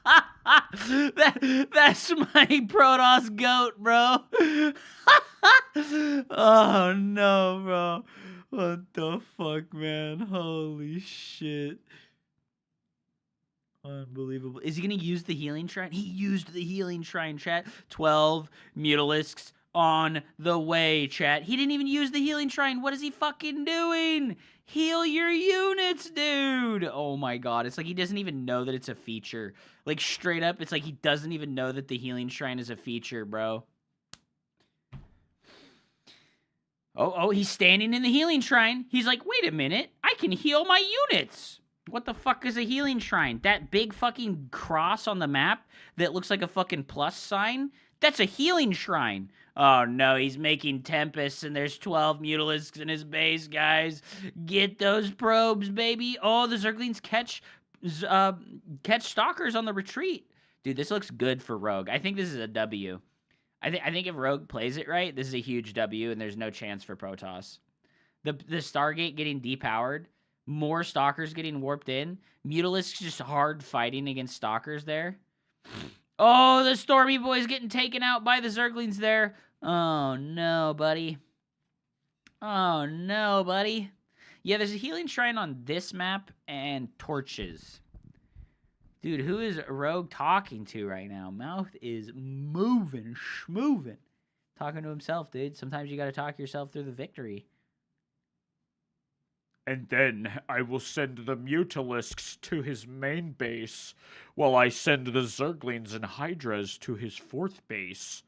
That's my Protoss goat, bro. Oh, no, bro. What the fuck, man? Holy shit. Unbelievable. Is he going to use the healing shrine? He used the healing shrine, chat. 12 Mutalisks on the way, chat. He didn't even use the healing shrine. What is he fucking doing? Heal your units, dude. Oh my god. It's like he doesn't even know that it's a feature. Like, straight up, it's like he doesn't even know that the healing shrine is a feature, bro. Oh, he's standing in the healing shrine. He's like, wait a minute. I can heal my units. What the fuck is a healing shrine? That big fucking cross on the map that looks like a fucking plus sign? That's a healing shrine. Oh no, he's making Tempests and there's 12 Mutalisks in his base, guys. Get those probes, baby. Oh, the Zerglings catch Stalkers on the retreat. Dude, this looks good for Rogue. I think this is a W. I think if Rogue plays it right, this is a huge W and there's no chance for Protoss. The Stargate getting depowered, more Stalkers getting warped in, Mutalisks just hard fighting against Stalkers there. Oh, the Stormy Boy's getting taken out by the Zerglings there. Oh, no, buddy. Oh, no, buddy. Yeah, there's a healing shrine on this map and torches. Dude, who is Rogue talking to right now? Mouth is moving, schmoving. Talking to himself, dude. Sometimes you gotta talk yourself through the victory. And then I will send the Mutalisks to his main base, while I send the Zerglings and Hydras to his fourth base.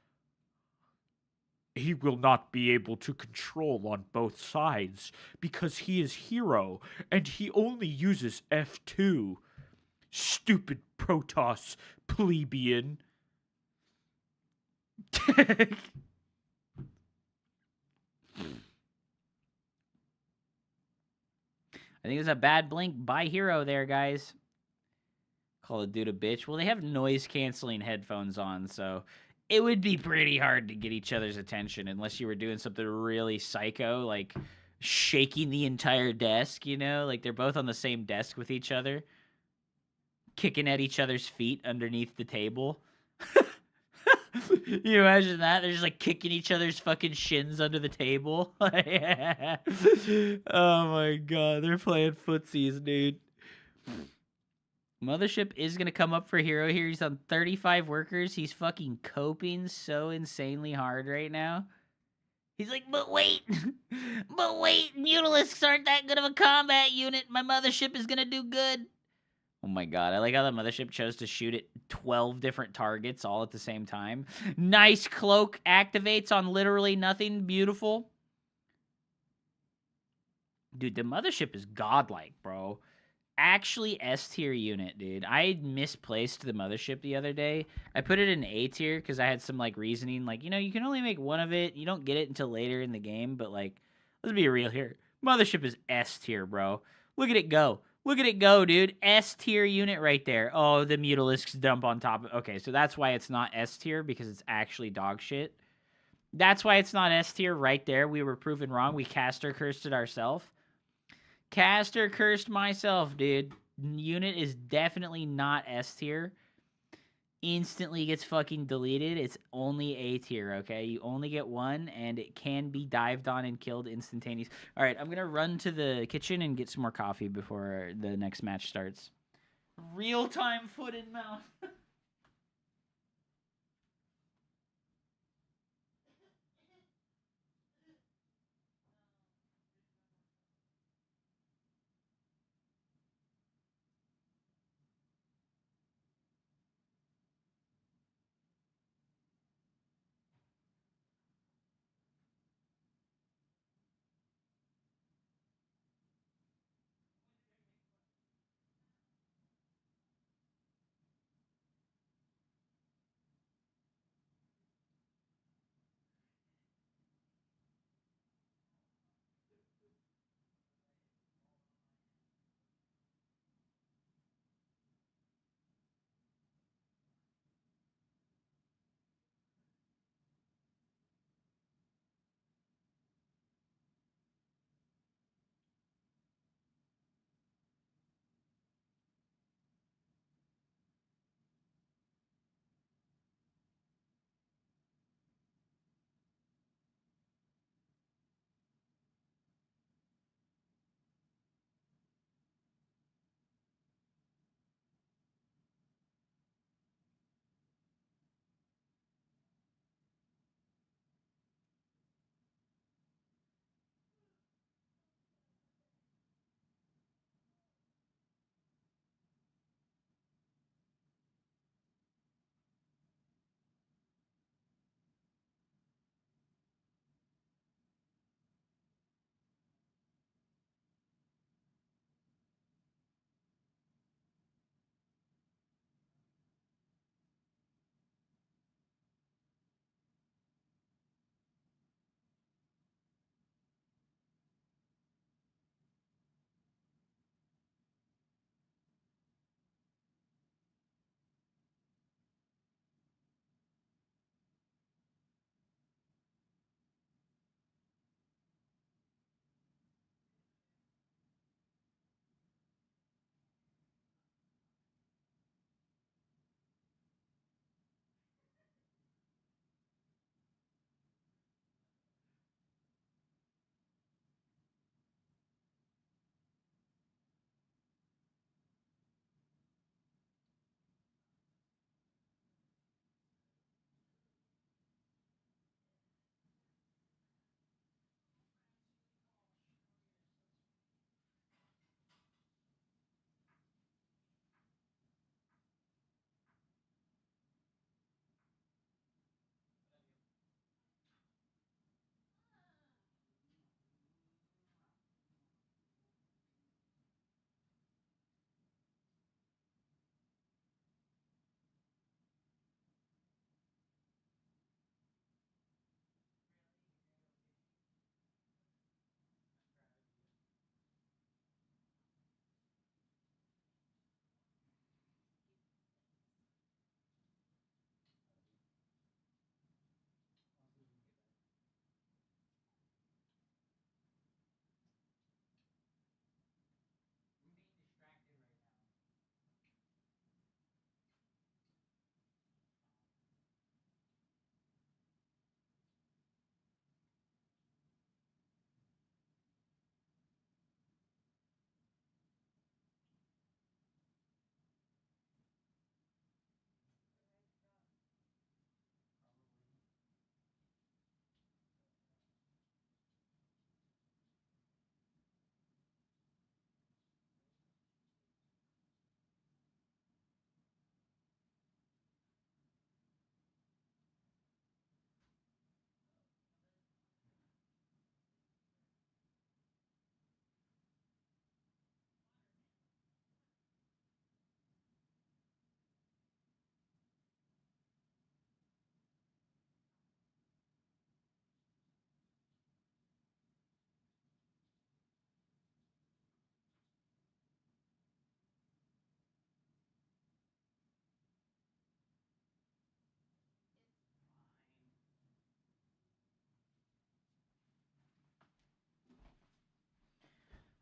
He will not be able to control on both sides, because he is hero, and he only uses F2. Stupid Protoss plebeian. I think there's a bad blink by Hero there, guys. Call a dude a bitch. Well, they have noise-canceling headphones on, so it would be pretty hard to get each other's attention unless you were doing something really psycho, like shaking the entire desk, you know? Like, they're both on the same desk with each other, kicking at each other's feet underneath the table. You imagine that? They're just like kicking each other's fucking shins under the table. Oh my god, they're playing footsies, dude. Mothership is gonna come up for Hero here. He's on 35 workers. He's fucking coping so insanely hard right now. He's like, but wait, Mutalisks aren't that good of a combat unit. My mothership is gonna do good. Oh my god, I like how the mothership chose to shoot at 12 different targets all at the same time. Nice cloak activates on literally nothing. Beautiful. Dude, the mothership is godlike, bro. Actually S tier unit, dude. I misplaced the mothership the other day. I put it in A tier because I had some like reasoning, like, you know, you can only make one of it. You don't get it until later in the game, but like, let's be real here. Mothership is S tier, bro. Look at it go. Look at it go, dude. S tier unit right there. Oh, the Mutalisks dump on top of... Okay, so that's why it's not S tier, because it's actually dog shit. That's why it's not S tier right there. We were proven wrong. We caster cursed it ourselves. Caster cursed myself, dude. Unit is definitely not S tier. Instantly gets fucking deleted. It's only A tier, okay? You only get one, and it can be dived on and killed instantaneously. All right, I'm going to run to the kitchen and get some more coffee before the next match starts. Real-time foot and mouth.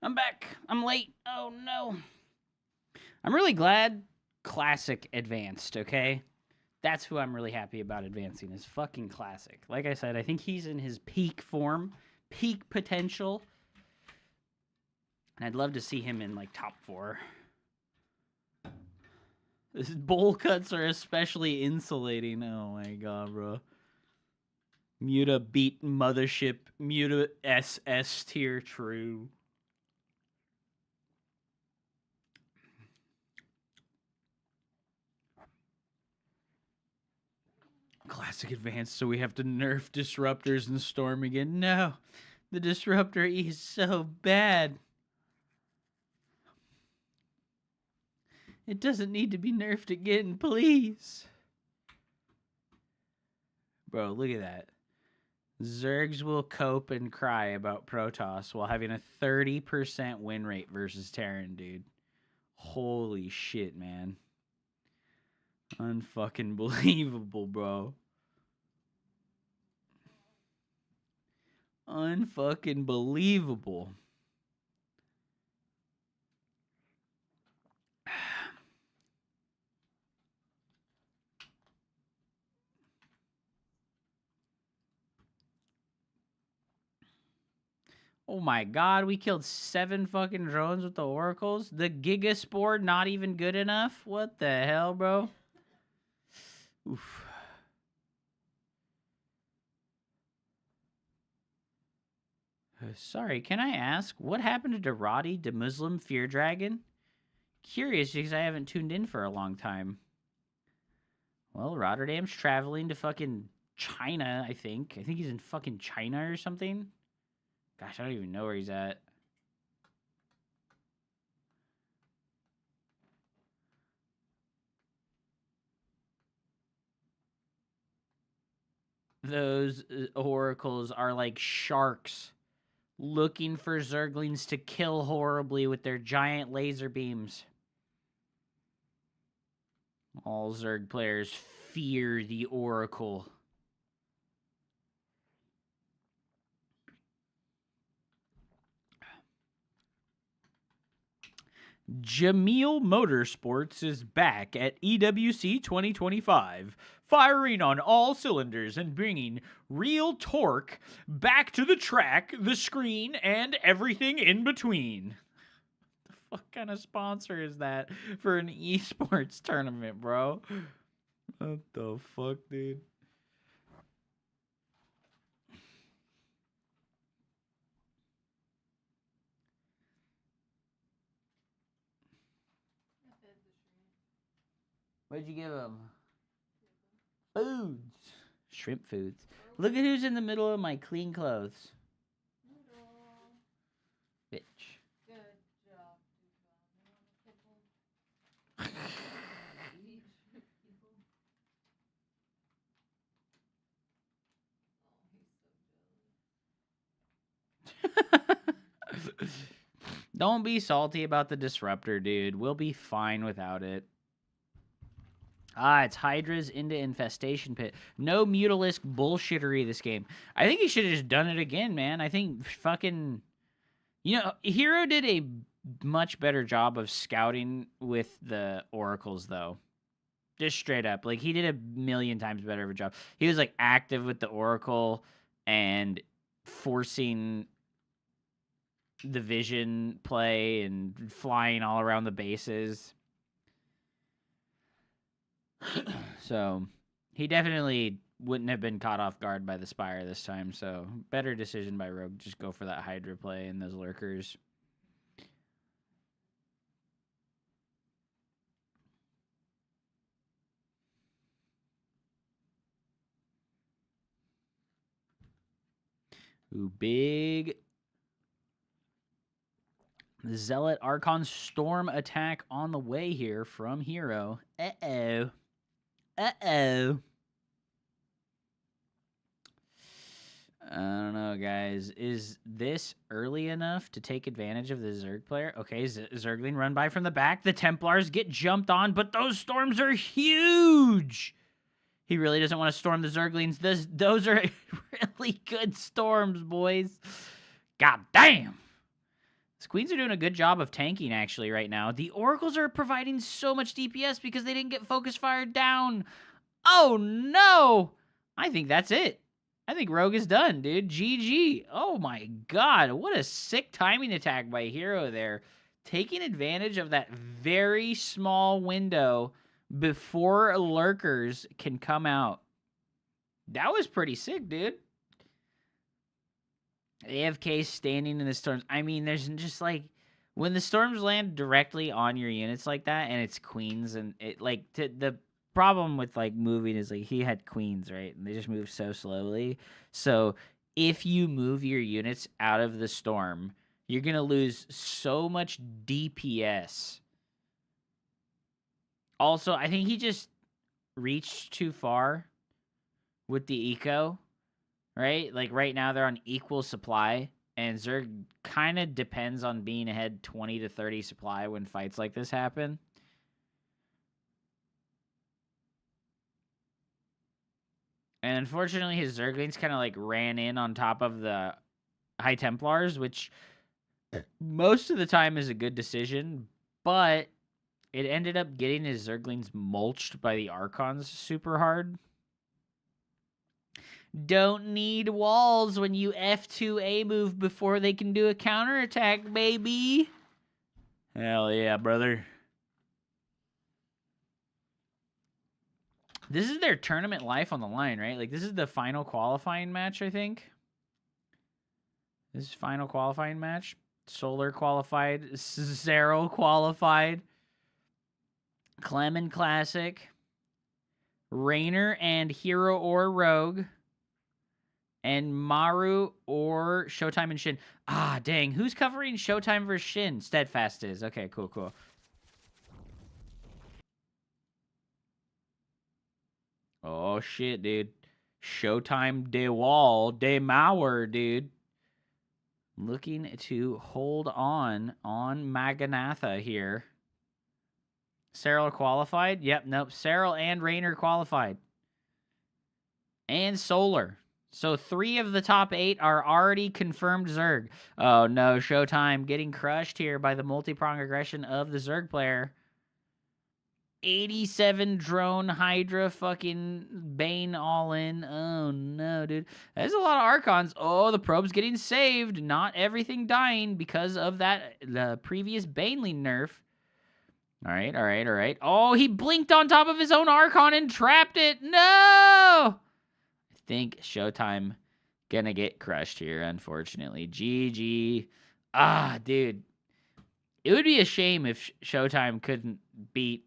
I'm back. I'm late. Oh, no. I'm really glad Classic advanced, okay? That's who I'm really happy about advancing is fucking Classic. Like I said, I think he's in his peak form, peak potential. And I'd love to see him in, like, top 4. This bowl cuts are especially insulating. Oh, my God, bro. Muta beat Mothership. Muta SS tier true. Classic advanced, so we have to nerf disruptors and storm again. No, the disruptor E is so bad. It doesn't need to be nerfed again, please. Bro, look at that. Zergs will cope and cry about Protoss while having a 30% win rate versus Terran, dude. Holy shit, man. Unfucking believable, bro. Unfucking believable. Oh my god, we killed 7 fucking drones with the oracles? The Giga Spore not even good enough? What the hell, bro? Oof. Sorry, can I ask, what happened to Roddy, the Muslim Fear Dragon? Curious, because I haven't tuned in for a long time. Well, Rotterdam's traveling to fucking China, I think. I think he's in fucking China or something. Gosh, I don't even know where he's at. Those oracles are like sharks looking for Zerglings to kill horribly with their giant laser beams. All Zerg players fear the oracle. Jameel Motorsports is back at EWC 2025, firing on all cylinders and bringing real torque back to the track, the screen, and everything in between. What kind of sponsor is that for an esports tournament, bro? What the fuck, dude? What'd you give him? Foods. Shrimp foods. Look at who's in the middle of my clean clothes. Bitch. Good job, Don't be salty about the disruptor, dude. We'll be fine without it. Ah, it's Hydra's into Infestation Pit. No Mutalisk bullshittery this game. I think he should have just done it again, man. I think fucking... You know, Hero did a much better job of scouting with the oracles, though. Just straight up. Like, he did a million times better of a job. He was, like, active with the oracle and forcing the vision play and flying all around the bases. So, he definitely wouldn't have been caught off guard by the Spire this time. So, better decision by Rogue. Just go for that Hydra play and those lurkers. Ooh, big Zealot Archon Storm attack on the way here from Hero. Uh-oh. Uh-oh. I don't know, guys. Is this early enough to take advantage of the Zerg player? Okay, Zergling run by from the back. The Templars get jumped on, but those storms are huge. He really doesn't want to storm the Zerglings. Those are really good storms, boys. God damn. Queens are doing a good job of tanking, actually, right now. The Oracles are providing so much DPS because they didn't get focus fired down. Oh, no! I think that's it. I think Rogue is done, dude. GG. Oh, my God. What a sick timing attack by Hero there. Taking advantage of that very small window before lurkers can come out. That was pretty sick, dude. AFK standing in the storms. I mean, there's just like when the storms land directly on your units like that, and it's queens, and it like the problem with like moving is like he had queens, right, and they just move so slowly. So if you move your units out of the storm, you're gonna lose so much DPS. Also, I think he just reached too far with the eco. Right? Like, right now, they're on equal supply, and Zerg kind of depends on being ahead 20 to 30 supply when fights like this happen. And unfortunately, his Zerglings kind of, like, ran in on top of the High Templars, which most of the time is a good decision, but it ended up getting his Zerglings mulched by the Archons super hard. Don't need walls when you F2A move before they can do a counterattack, baby. Hell yeah, brother. This is their tournament life on the line, right? Like, this is the final qualifying match, I think. This is final qualifying match. Solar qualified. Zero qualified. Clemen Classic. Rainer and Hero or Rogue. And Maru or Showtime and Shin. Ah, dang. Who's covering Showtime versus Shin? Steadfast is. Okay, cool, cool. Oh, shit, dude. Showtime de Wall, de Mauer, dude. Looking to hold on Maganatha here. Cyril qualified? Yep, nope. Cyril and Rainer qualified. And Solar. So 3 of the top 8 are already confirmed Zerg. Oh no, Showtime getting crushed here by the multi-prong aggression of the Zerg player. 87 drone Hydra fucking Bane all in. Oh no, dude. There's a lot of Archons. Oh, the probe's getting saved. Not everything dying because of the previous Baneling nerf. Alright, alright, alright. Oh, he blinked on top of his own Archon and trapped it. No! I think Showtime gonna get crushed here, unfortunately. GG. Ah, dude. It would be a shame if Showtime couldn't beat...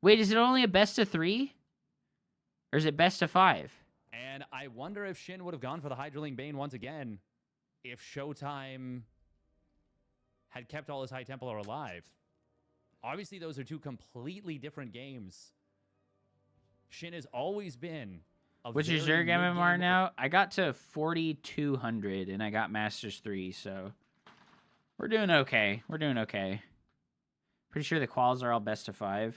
Wait, is it only a best of 3? Or is it best of 5? And I wonder if Shin would have gone for the Hydraling Bane once again if Showtime had kept all his High Templar alive. Obviously, those are 2 completely different games. Shin has always been... What's your Zerg MMR now? I got to 4,200 and I got Masters 3, so we're doing okay. We're doing okay. Pretty sure the quals are all best of 5.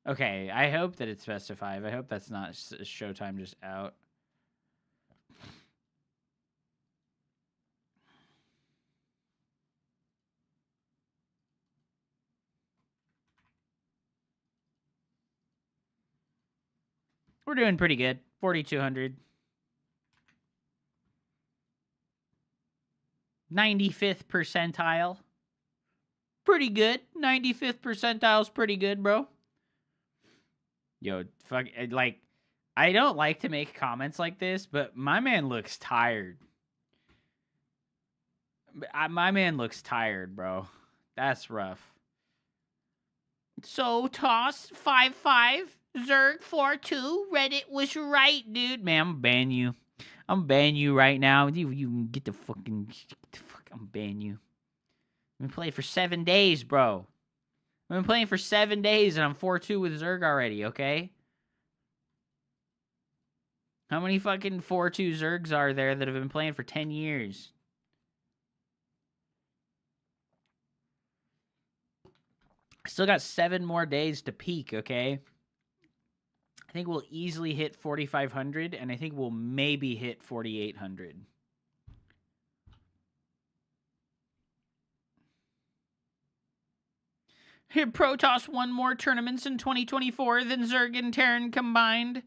Okay, I hope that it's best of 5. I hope that's not Showtime just out. We're doing pretty good. 4,200. 95th percentile. Pretty good. 95th percentile's pretty good, bro. Yo, fuck, like, I don't like to make comments like this, but my man looks tired. My man looks tired, bro. That's rough. So, Toss 5-5. Zerg 4-2. Reddit was right, dude. Man, I'm ban you. I'm ban you right now. You get the fucking... I'm ban you. I've been playing for 7 days, bro. I've been playing for 7 days, and I'm 4-2 with Zerg already, okay? How many fucking 4-2 Zergs are there that have been playing for 10 years? Still got 7 more days to peak, okay? I think we'll easily hit 4,500, and I think we'll maybe hit 4,800. Protoss won more tournaments in 2024 than Zerg and Terran combined.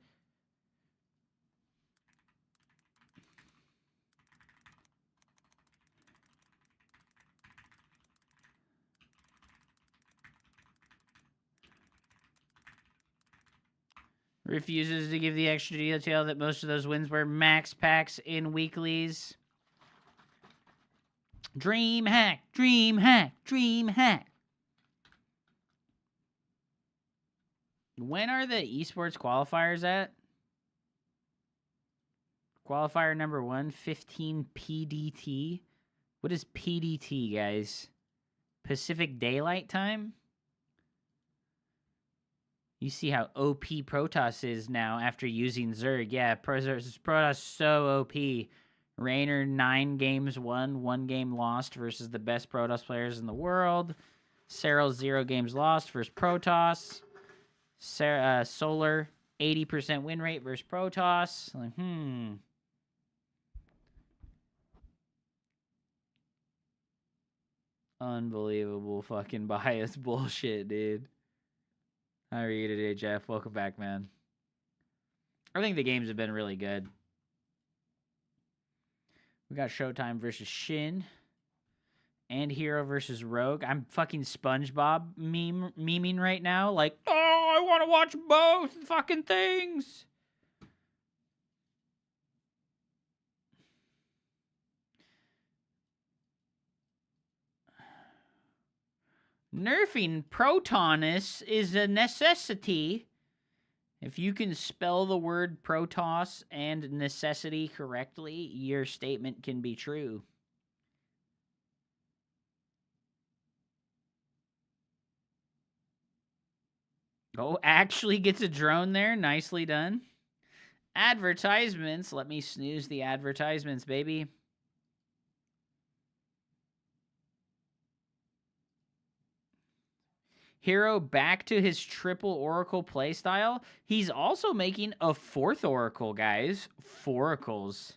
Refuses to give the extra detail that most of those wins were max packs in weeklies. Dream hack, dream hack, dream hack. When are the esports qualifiers at? Qualifier number 1, 15 PDT. What is PDT, guys? Pacific Daylight Time? You see how OP Protoss is now after using Zerg. Yeah, Protoss so OP. Raynor 9 games won, 1 game lost versus the best Protoss players in the world. Serral 0 games lost versus Protoss. Solar 80% win rate versus Protoss. Like, Unbelievable fucking bias bullshit, dude. How are you today, Jeff? Welcome back, man. I think the games have been really good. We got Showtime versus Shin. And Hero versus Rogue. I'm fucking SpongeBob memeing right now. Like, oh, I want to watch both fucking things. Nerfing Protonus is a necessity. If you can spell the word Protoss and necessity correctly, your statement can be true. Oh, actually gets a drone there. Nicely done. Advertisements. Let me snooze the advertisements, baby. Hero back to his triple Oracle playstyle. He's also making a 4th Oracle, guys. 4 oracles.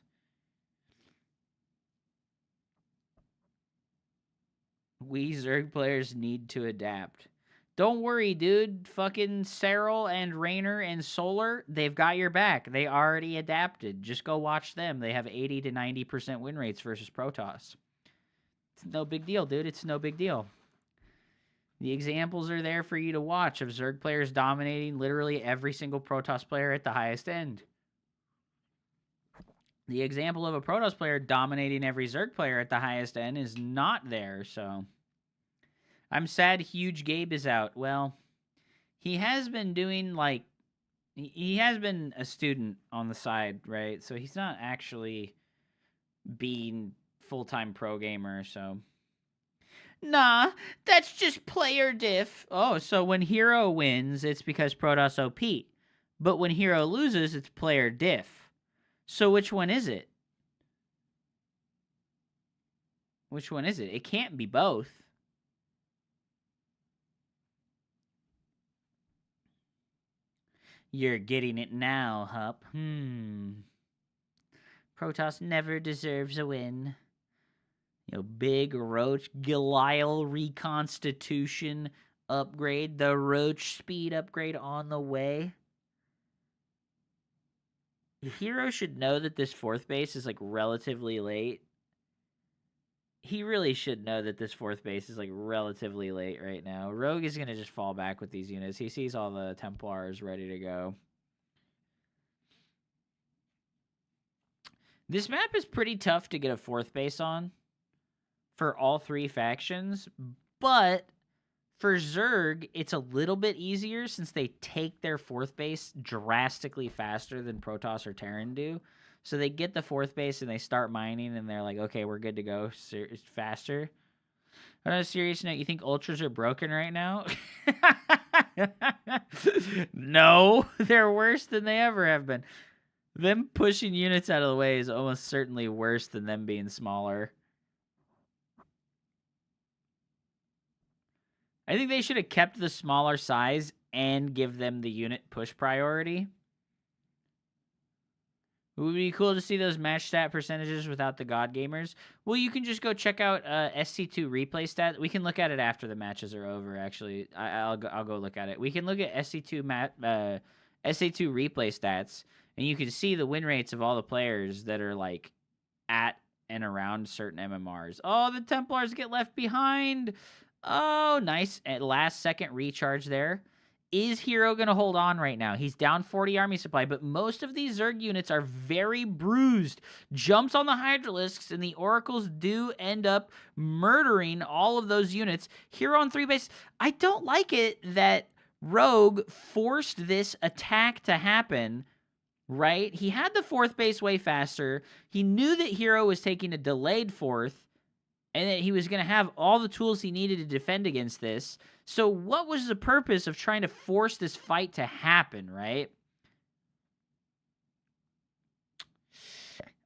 We Zerg players need to adapt. Don't worry, dude. Fucking Serral and Raynor and Solar, they've got your back. They already adapted. Just go watch them. They have 80 to 90% win rates versus Protoss. It's no big deal, dude. It's no big deal. The examples are there for you to watch of Zerg players dominating literally every single Protoss player at the highest end. The example of a Protoss player dominating every Zerg player at the highest end is not there, so... I'm sad Huge Gabe is out. Well, he has been doing, like... He has been a student on the side, right? So he's not actually being full-time pro gamer, so... Nah, that's just player diff. Oh, so when Hero wins, it's because Protoss OP. But when Hero loses, it's player diff. So which one is it? Which one is it? It can't be both. You're getting it now, Hup. Protoss never deserves a win. You know, big Roach Goliath reconstitution upgrade. The Roach speed upgrade on the way. The Hero should know that this 4th base is, like, relatively late. He really should know that this 4th base is, like, relatively late right now. Rogue is going to just fall back with these units. He sees all the Templars ready to go. This map is pretty tough to get a 4th base on for all 3 factions, but for Zerg, it's a little bit easier since they take their 4th base drastically faster than Protoss or Terran do. So they get the 4th base and they start mining and they're like, okay, we're good to go faster. On a serious note, you think Ultras are broken right now? No, they're worse than they ever have been. Them pushing units out of the way is almost certainly worse than them being smaller. I think they should have kept the smaller size and give them the unit push priority. It would be cool to see those match stat percentages without the God Gamers. Well, you can just go check out SC2 replay stat. We can look at it after the matches are over, actually. I'll go look at it. We can look at SC2 SC2 replay stats, and you can see the win rates of all the players that are, like, at and around certain MMRs. Oh, the Templars get left behind. Oh, nice. At last second recharge there. Is Hero going to hold on right now? He's down 40 army supply, but most of these Zerg units are very bruised. Jumps on the Hydralisks, and the Oracles do end up murdering all of those units. Hero on 3 base. I don't like it that Rogue forced this attack to happen, right? He had the 4th base way faster. He knew that Hero was taking a delayed 4th, and that he was going to have all the tools he needed to defend against this. So what was the purpose of trying to force this fight to happen, right?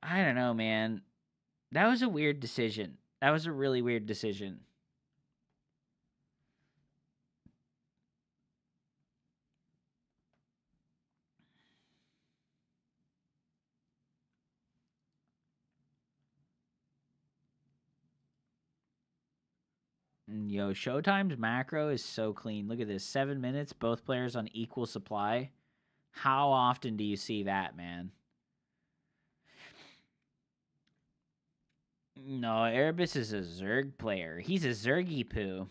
I don't know, man. That was a weird decision. That was a really weird decision. Yo, Showtime's macro is so clean. Look at this. 7 minutes, both players on equal supply. How often do you see that, man? No, Erebus is a Zerg player. He's a Zergy poo.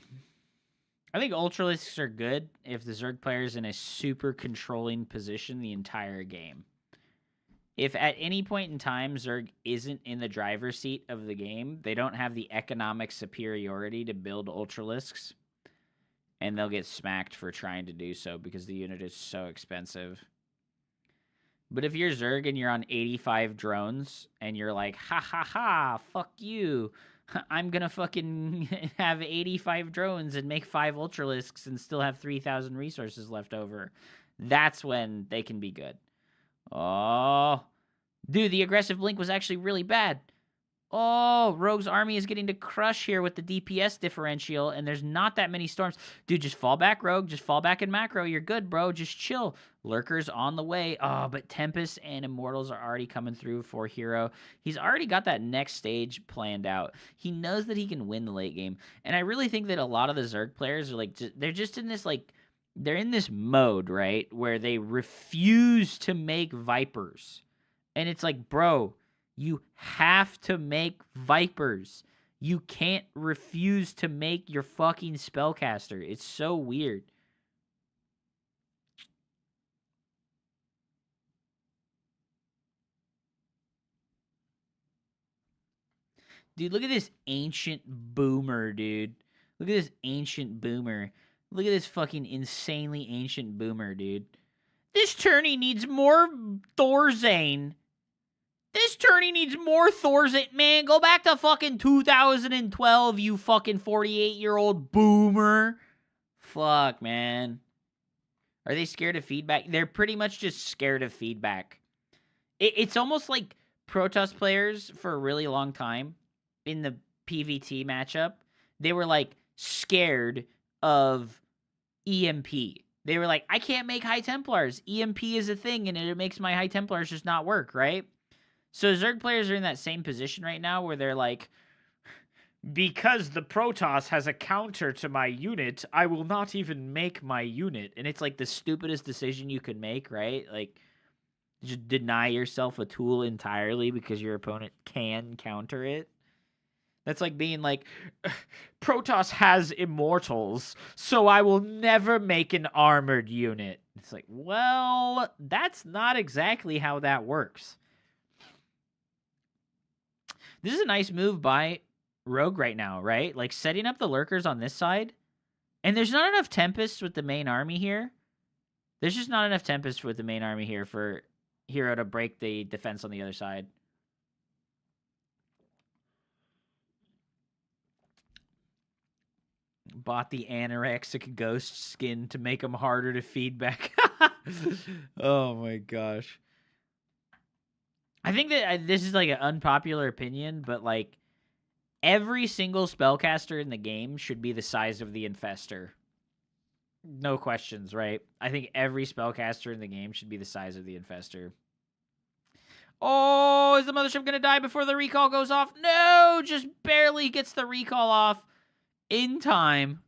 I think Ultralisks are good if the Zerg player is in a super controlling position the entire game. If at any point in time Zerg isn't in the driver's seat of the game, they don't have the economic superiority to build Ultralisks, and they'll get smacked for trying to do so because the unit is so expensive. But if you're Zerg and you're on 85 drones, and you're like, ha ha ha, fuck you, I'm gonna fucking have 85 drones and make 5 Ultralisks and still have 3,000 resources left over, that's when they can be good. Oh, dude, the aggressive blink was actually really bad. Oh, Rogue's army is getting to crush here with the DPS differential, and there's not that many storms. Dude, just fall back, Rogue. Just fall back in macro. You're good, bro. Just chill. Lurkers on the way. Oh, but Tempest and Immortals are already coming through for Hero. He's already got that next stage planned out. He knows that he can win the late game. And I really think that a lot of the Zerg players are like, they're just in this, like, they're in this mode, right, where they refuse to make Vipers. And it's like, bro, you have to make Vipers. You can't refuse to make your fucking Spellcaster. It's so weird. Dude, look at this ancient boomer, dude. Look at this ancient boomer. Look at this fucking insanely ancient boomer, dude. This tourney needs more Thorzane. This tourney needs more Thorzane. Man, go back to fucking 2012, you fucking 48-year-old boomer. Fuck, man. Are they scared of feedback? They're pretty much just scared of feedback. It's almost like Protoss players for a really long time in the PvT matchup, they were like scared of EMP. They were like, I can't make High Templars. EMP is a thing, and it makes my High Templars just not work, right? So Zerg players are in that same position right now where they're like, because the Protoss has a counter to my unit, I will not even make my unit. And it's like the stupidest decision you could make, right? Like, just deny yourself a tool entirely because your opponent can counter it. That's like being like, Protoss has Immortals, so I will never make an armored unit. It's like, well, that's not exactly how that works. This is a nice move by Rogue right now, right? Like, setting up the Lurkers on this side. And there's not enough Tempests with the main army here. There's just not enough Tempests with the main army here for Hero to break the defense on the other side. Bought the anorexic ghost skin to make them harder to feed back. Oh my gosh. I think that this is like an unpopular opinion, but like every single spellcaster in the game should be the size of the Infestor. No questions, right? I think every spellcaster in the game should be the size of the Infestor. Oh, is the mothership going to die before the recall goes off? No, just barely gets the recall off in time.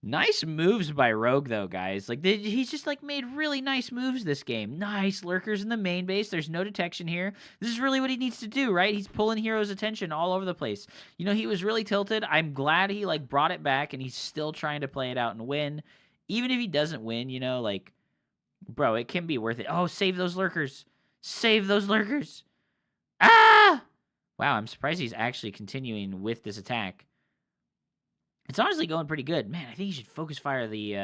Nice moves by Rogue, though, guys. Like, he's just, like, made really nice moves this game. Nice lurkers in the main base. There's no detection here. This is really what he needs to do, right? He's pulling Hero's attention all over the place. You know, he was really tilted. I'm glad he, like, brought it back, and he's still trying to play it out and win. Even if he doesn't win, you know, like, bro, it can be worth it. Oh, save those lurkers. Save those lurkers. Ah! Wow, I'm surprised he's actually continuing with this attack. It's honestly going pretty good. Man, I think he should focus fire the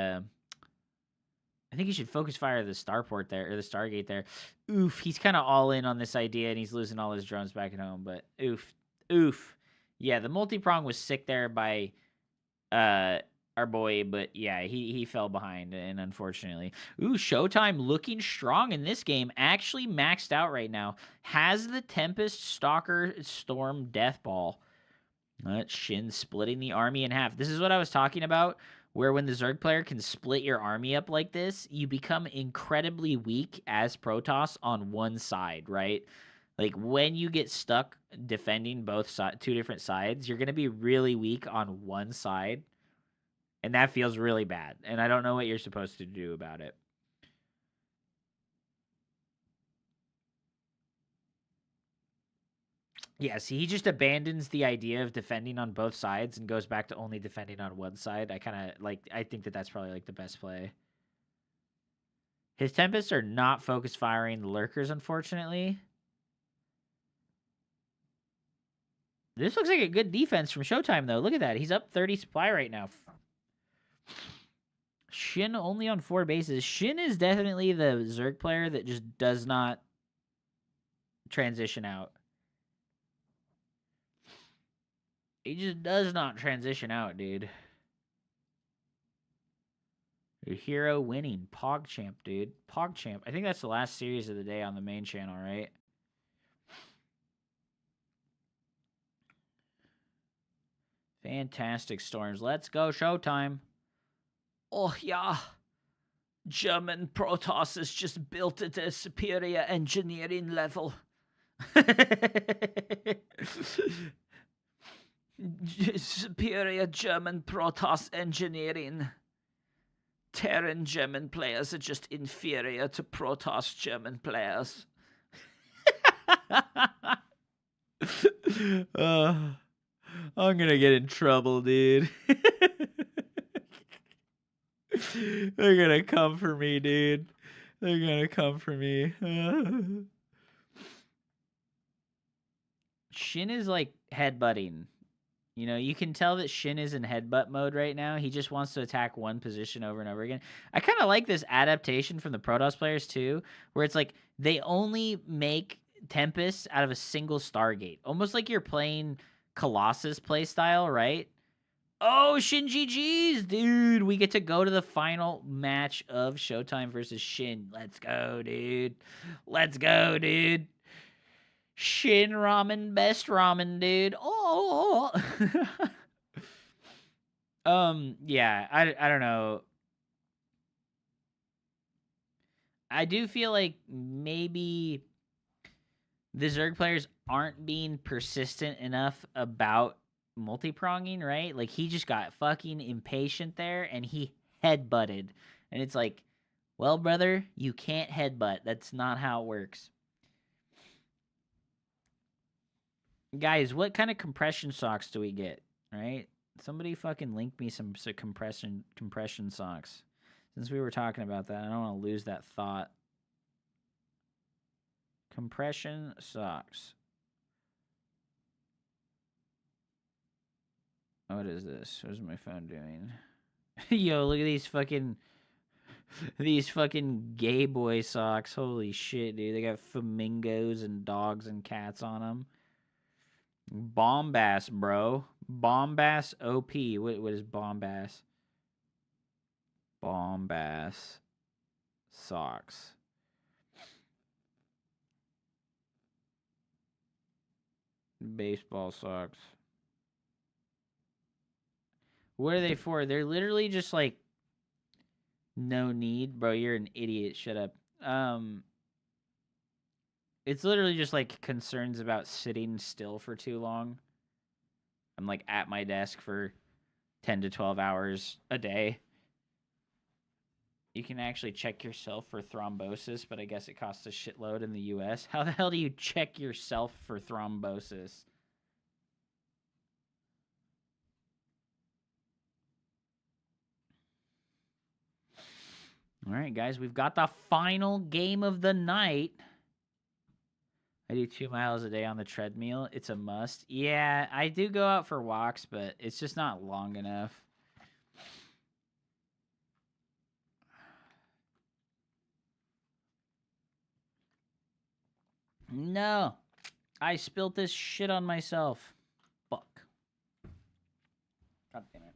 starport there, or the Stargate there. Oof, he's kind of all in on this idea, and he's losing all his drones back at home, but oof. Yeah, the multi-prong was sick there by our boy, but yeah, he fell behind, and unfortunately. Ooh, Showtime looking strong in this game. Actually maxed out right now. Has the Tempest, Stalker, Storm, Death Ball. Shin splitting the army in half. This is what I was talking about, where when the Zerg player can split your army up like this, you become incredibly weak as Protoss on one side, right? Like, when you get stuck defending two different sides, you're going to be really weak on one side, and that feels really bad, and I don't know what you're supposed to do about it. Yeah, see, he just abandons the idea of defending on both sides and goes back to only defending on one side. I think that that's probably, like, the best play. His Tempests are not focus firing the lurkers, unfortunately. This looks like a good defense from Showtime, though. Look at that. He's up 30 supply right now. Shin only on 4 bases. Shin is definitely the Zerg player that just does not transition out. He just does not transition out, dude. Your hero winning. PogChamp, dude. PogChamp. I think that's the last series of the day on the main channel, right? Fantastic Storms. Let's go, Showtime. Oh, yeah. German Protoss is just built at a superior engineering level. Superior German Protoss engineering. Terran German players are just inferior to Protoss German players. I'm gonna get in trouble, dude. They're gonna come for me, dude. They're gonna come for me. Shin is like headbutting. You know, you can tell that Shin is in headbutt mode right now. He just wants to attack one position over and over again. I kind of like this adaptation from the Protoss players, too, where it's like they only make Tempests out of a single Stargate. Almost like you're playing Colossus playstyle, right? Oh, Shin GG's, dude. We get to go to the final match of Showtime versus Shin. Let's go, dude. Let's go, dude. Shin ramen, best ramen, dude. Oh. Yeah, I don't know. I do feel like maybe the Zerg players aren't being persistent enough about multi-pronging, right? Like, he just got fucking impatient there, and he headbutted. And it's like, well, brother, you can't headbutt. That's not how it works. Guys, what kind of compression socks do we get, right? Somebody fucking link me some compression socks. Since we were talking about that, I don't want to lose that thought. Compression socks. What is this? What is my phone doing? Yo, look at these fucking gay boy socks. Holy shit, dude. They got flamingos and dogs and cats on them. Bombast, bro. Bombast OP. What is Bombast? Bombast socks. Baseball socks. What are they for? They're literally just like no need, bro. You're an idiot. Shut up. It's literally just like concerns about sitting still for too long. I'm like at my desk for 10 to 12 hours a day. You can actually check yourself for thrombosis, but I guess it costs a shitload in the US. How the hell do you check yourself for thrombosis? All right, guys, we've got the final game of the night. I do 2 miles a day on the treadmill. It's a must. Yeah, I do go out for walks, but it's just not long enough. No. I spilt this shit on myself. Fuck. God damn it.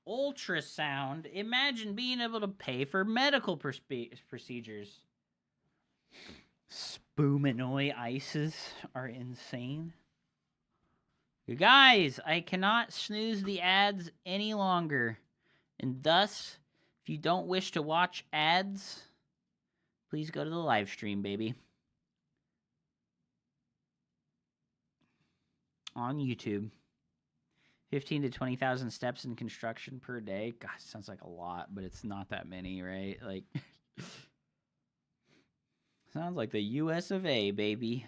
Ultrasound. Imagine being able to pay for medical procedures. Spoominoi ices are insane. You guys, I cannot snooze the ads any longer. And thus, if you don't wish to watch ads, please go to the live stream, baby. On YouTube. 15 to 20,000 steps in construction per day. Gosh, sounds like a lot, but it's not that many, right? Like, sounds like the US of A, baby.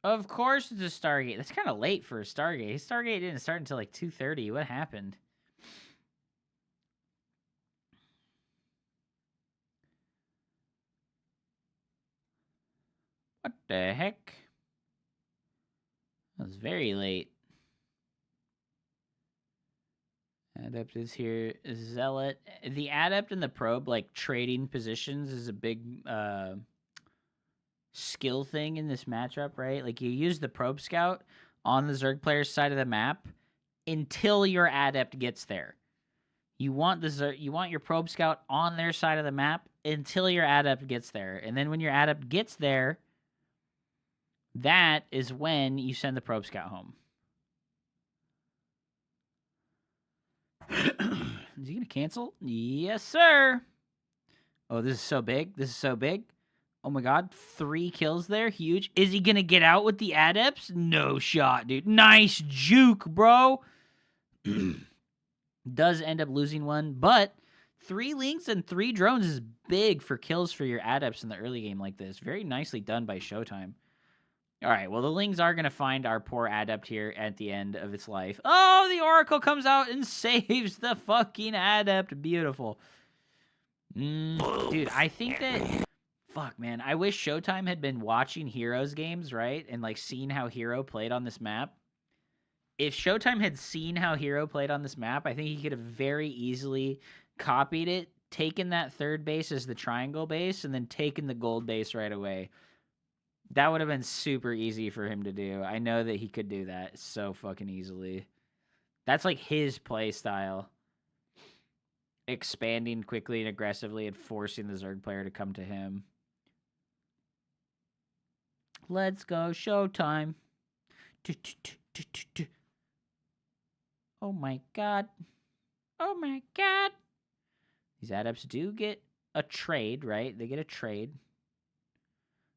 Of course it's a Stargate. That's kind of late for a Stargate. Stargate didn't start until like 2:30. What happened? What the heck? That was very late. Adept is here. Zealot. The Adept and the Probe, like, trading positions is a big skill thing in this matchup, right? Like, you use the Probe Scout on the Zerg player's side of the map until your Adept gets there. You want your Probe Scout on their side of the map until your Adept gets there. And then when your Adept gets there, that is when you send the Probe Scout home. Is he going to cancel? Yes, sir. Oh, this is so big. This is so big. Oh, my God. 3 kills there. Huge. Is he going to get out with the Adepts? No shot, dude. Nice juke, bro. Does end up losing one, but 3 links and 3 drones is big for kills for your Adepts in the early game like this. Very nicely done by Showtime. All right, well, the Lings are going to find our poor Adept here at the end of its life. Oh, the Oracle comes out and saves the fucking Adept. Beautiful. Dude, I think that... Fuck, man. I wish Showtime had been watching Heroes games, right? And, like, seen how Hero played on this map. If Showtime had seen how Hero played on this map, I think he could have very easily copied it, taken that third base as the triangle base, and then taken the gold base right away. That would have been super easy for him to do. I know that he could do that so fucking easily. That's like his play style. Expanding quickly and aggressively and forcing the Zerg player to come to him. Let's go, Showtime. Oh my God. Oh my God. These Adepts do get a trade, right? They get a trade.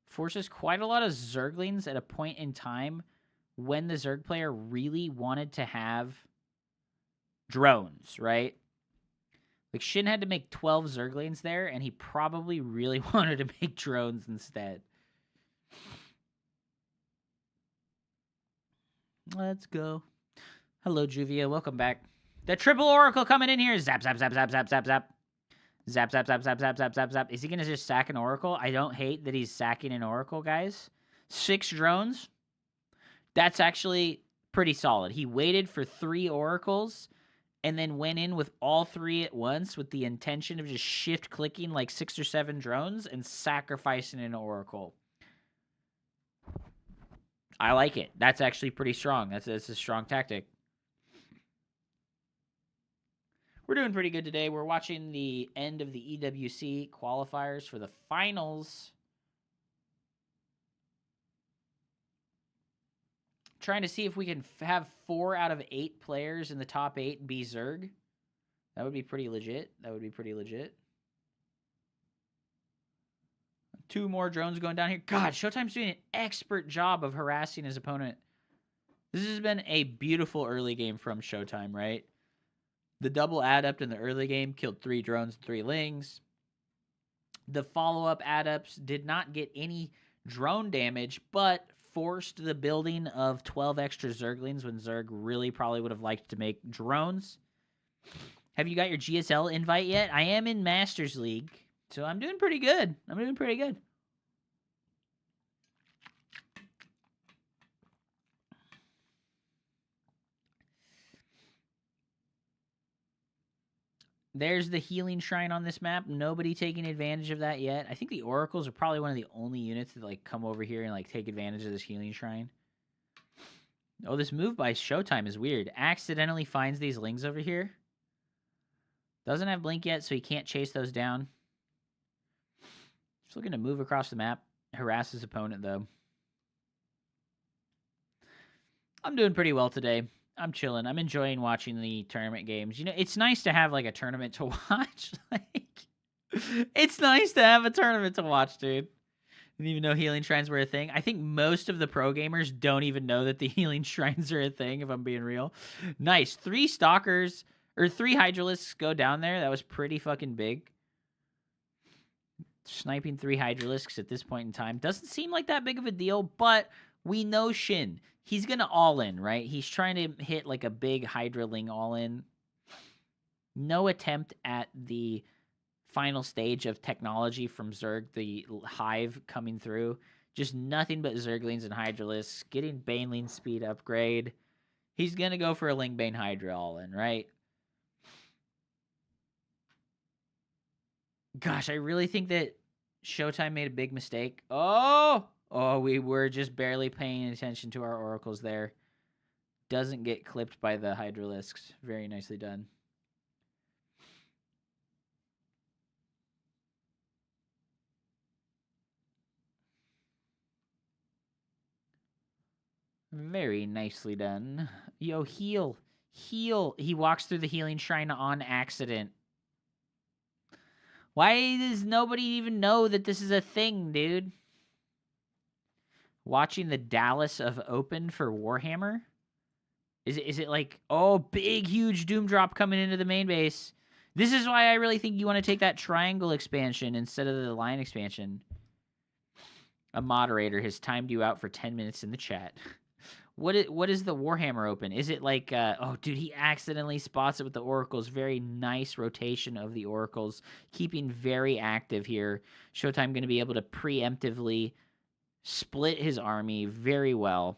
Forces quite a lot of Zerglings at a point in time when the Zerg player really wanted to have drones, right? Like, Shin had to make 12 Zerglings there, and he probably really wanted to make drones instead. Let's go. Hello, Juvia. Welcome back. The triple Oracle coming in here. Zap, zap, zap, zap, zap, zap, zap. Zap, zap, zap, zap, zap, zap, zap, zap. Is he going to just sack an Oracle? I don't hate that he's sacking an Oracle, guys. 6 drones. That's actually pretty solid. He waited for 3 Oracles and then went in with all 3 at once with the intention of just shift-clicking like 6 or 7 drones and sacrificing an Oracle. I like it. That's actually pretty strong. That's a strong tactic. We're doing pretty good today. We're watching the end of the EWC qualifiers for the finals. Trying to see if we can have 4 out of 8 players in the top 8 be Zerg. That would be pretty legit. 2 more drones going down here. God, Showtime's doing an expert job of harassing his opponent. This has been a beautiful early game from Showtime, right? The double adept in the early game killed 3 drones and 3 lings. The follow-up adepts did not get any drone damage, but forced the building of 12 extra Zerglings when Zerg really probably would have liked to make drones. Have you got your GSL invite yet? I am in Masters League, so I'm doing pretty good. There's the healing shrine on this map. Nobody taking advantage of that yet. I think the oracles are probably one of the only units that like come over here and like take advantage of this healing shrine. Oh, this move by Showtime is weird. Accidentally finds these lings over here. Doesn't have blink yet, so he can't chase those down. Just looking to move across the map. Harass his opponent, though. I'm doing pretty well today. I'm chilling. I'm enjoying watching the tournament games. You know, it's nice to have, like, a tournament to watch. It's nice to have a tournament to watch, dude. Didn't even know healing shrines were a thing. I think most of the pro gamers don't even know that the healing shrines are a thing, if I'm being real. Nice. 3 stalkers, or 3 hydralisks go down there. That was pretty fucking big. Sniping 3 hydralisks at this point in time doesn't seem like that big of a deal, but we know Shin. He's going to all-in, right? He's trying to hit like a big hydraling all-in. No attempt at the final stage of technology from Zerg, the hive coming through. Just nothing but Zerglings and hydralisks. Getting Baneling speed upgrade. He's going to go for a Lingbane Hydra all-in, right? Gosh, I really think that Showtime made a big mistake. Oh, we were just barely paying attention to our oracles there. Doesn't get clipped by the hydralisks. Very nicely done. Very nicely done. Yo, heal. Heal. He walks through the healing shrine on accident. Why does nobody even know that this is a thing, dude? Watching the Dallas of Open for Warhammer? Is it like, oh, big, huge Doom Drop coming into the main base? This is why I really think you want to take that Triangle expansion instead of the Line expansion. A moderator has timed you out for 10 minutes in the chat. What is the Warhammer Open? Is it like, oh, dude, he accidentally spots it with the Oracles. Very nice rotation of the Oracles. Keeping very active here. Showtime going to be able to preemptively split his army very well.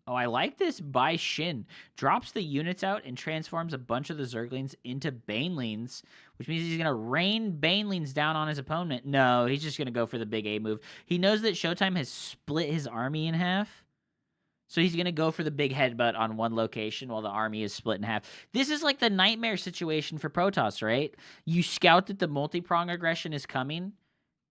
Oh, I like this by Shin. Drops the units out and transforms a bunch of the Zerglings into Banelings, which means he's going to rain Banelings down on his opponent. No, he's just going to go for the big A move. He knows that Showtime has split his army in half, so he's going to go for the big headbutt on one location while the army is split in half. This is like the nightmare situation for Protoss, right? You scout that the multi-prong aggression is coming,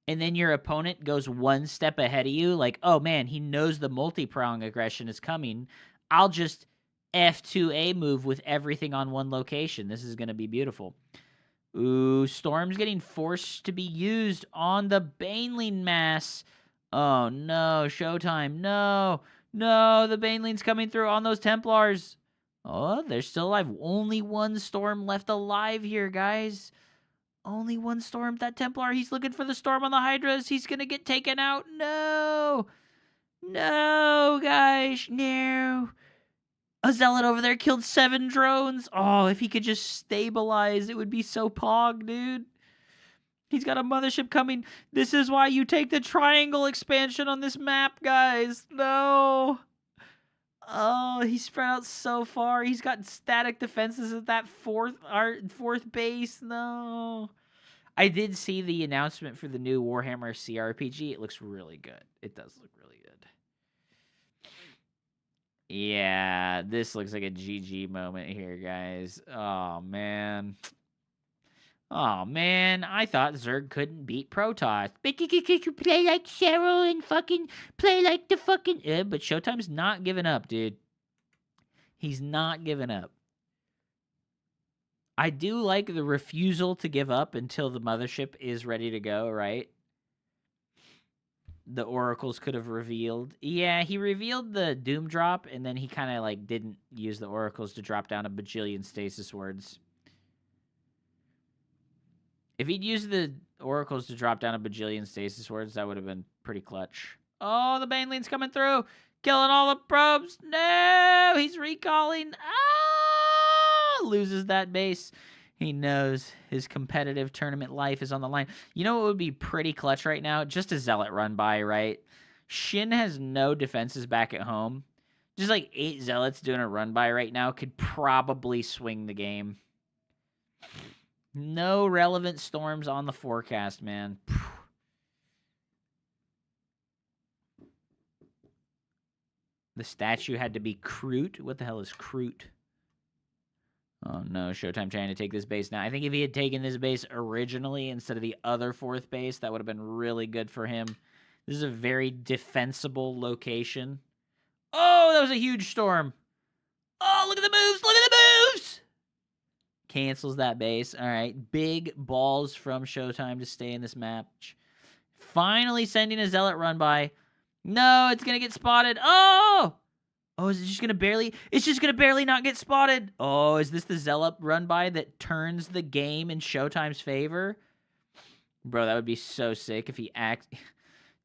and then your opponent goes one step ahead of you, like, oh man, he knows the multi-prong aggression is coming. I'll just F2A move with everything on one location. This is going to be beautiful. Ooh, Storm's getting forced to be used on the Baneling mass. Oh no, Showtime, no, the Baneling's coming through on those Templars. Oh, they're still alive. Only one Storm left alive here, guys. Only one Storm. That Templar, he's looking for the Storm on the Hydras. He's going to get taken out. No, guys, no. A Zealot over there killed 7 drones. Oh, if he could just stabilize, it would be so pog, dude. He's got a mothership coming. This is why you take the Triangle expansion on this map, guys. No. Oh, he's spread out so far. He's got static defenses at that fourth base. No. I did see the announcement for the new Warhammer CRPG. It looks really good. It does look really good. Yeah, this looks like a GG moment here, guys. Oh, man. Oh, man. I thought Zerg couldn't beat Protoss. But you could play like Cheryl and fucking play like the fucking... but Showtime's not giving up, dude. He's not giving up. I do like the refusal to give up until the mothership is ready to go, right? The oracles could have revealed. Yeah, he revealed the doom drop, and then he kind of like didn't use the oracles to drop down a bajillion stasis wards. If he'd used the oracles to drop down a bajillion stasis wards, that would have been pretty clutch. Oh, the Baneling's coming through, killing all the probes. No, he's recalling. Ah, loses that base. He knows his competitive tournament life is on the line. You know what would be pretty clutch right now? Just a Zealot run by, right? Shin has no defenses back at home. Just like 8 Zealots doing a run by right now could probably swing the game. No relevant storms on the forecast, man. The statue had to be Kroot. What the hell is Kroot? Oh no, Showtime trying to take this base now. I think if he had taken this base originally instead of the other 4th base, that would have been really good for him. This is a very defensible location. Oh, that was a huge storm. Oh, look at the moves! Look at the moves! Cancels that base. All right, big balls from Showtime to stay in this match. Finally sending a Zealot run by. No, it's going to get spotted. Oh! Oh, is it just going to barely... It's just going to barely not get spotted. Oh, is this the Zealot run by that turns the game in Showtime's favor? Bro, that would be so sick if he acts...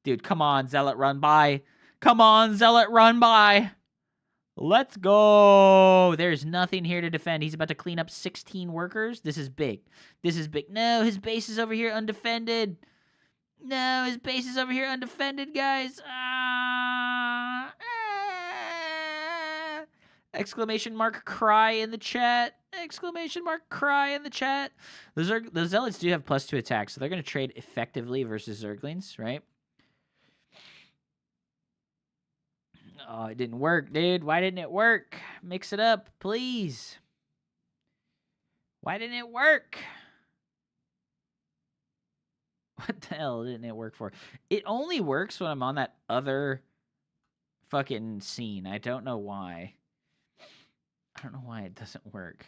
Dude, come on, Zealot run by. Come on, Zealot run by. Let's go. There's nothing here to defend. He's about to clean up 16 workers. This is big. This is big. No, his base is over here undefended. No, his base is over here undefended, guys. Exclamation mark cry in the chat. Exclamation mark cry in the chat. The Zealots do have +2 attack, so they're going to trade effectively versus Zerglings, right? Oh, it didn't work, dude. Why didn't it work? Mix it up, please. Why didn't it work? What the hell didn't it work for? It only works when I'm on that other fucking scene. I don't know why. I don't know why it doesn't work.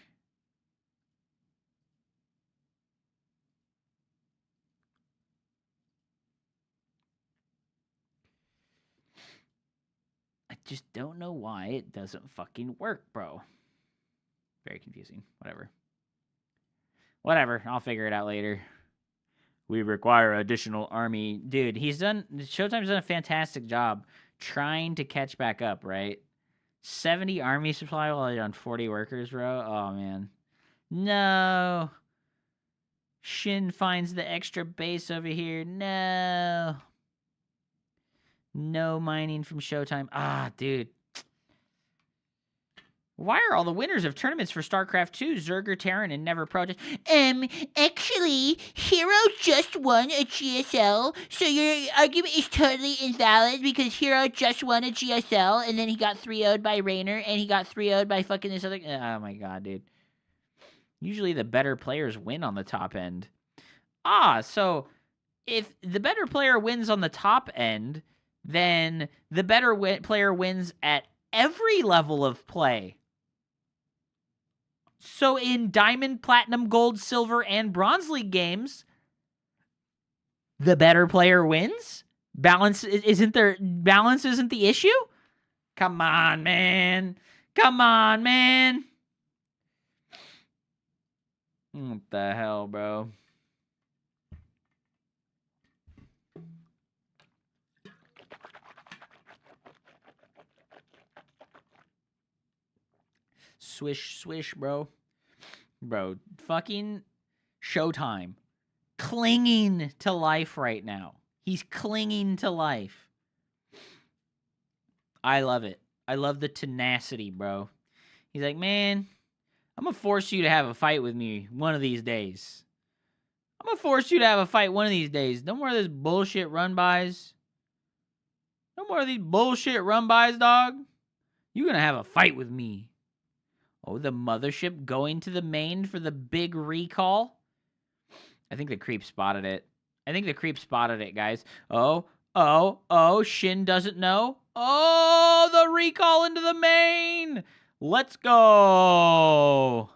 I just don't know why it doesn't fucking work, bro. Very confusing. Whatever. Whatever. I'll figure it out later. We require additional army. Dude, Showtime's done a fantastic job trying to catch back up, right? 70 army supply while they're on 40 workers, bro. Oh, man. No. Shin finds the extra base over here. No. No mining from Showtime. Ah, dude. Why are all the winners of tournaments for StarCraft 2 Zerg, Terran, and Never Protest? Actually, Hero just won a GSL, so your argument is totally invalid because Hero just won a GSL, and then he got 3-0'd by Raynor, and he got 3-0'd by fucking this other... Oh my god, dude. Usually the better players win on the top end. Ah, so if the better player wins on the top end, then the better player wins at every level of play. So in Diamond, Platinum, Gold, Silver, and Bronze League games, the better player wins? Balance isn't the issue? Come on, man. Come on, man. What the hell, bro? Swish, swish, bro. Bro, fucking Showtime. Clinging to life right now. He's clinging to life. I love it. I love the tenacity, bro. He's like, man, I'm going to force you to have a fight with me one of these days. I'm going to force you to have a fight one of these days. No more of this bullshit run-bys. No more of these bullshit run-bys, dog. You gonna have a fight with me. Oh, the mothership going to the main for the big recall? I think the creep spotted it. Guys. Oh, Shin doesn't know. Oh, the recall into the main. Let's go.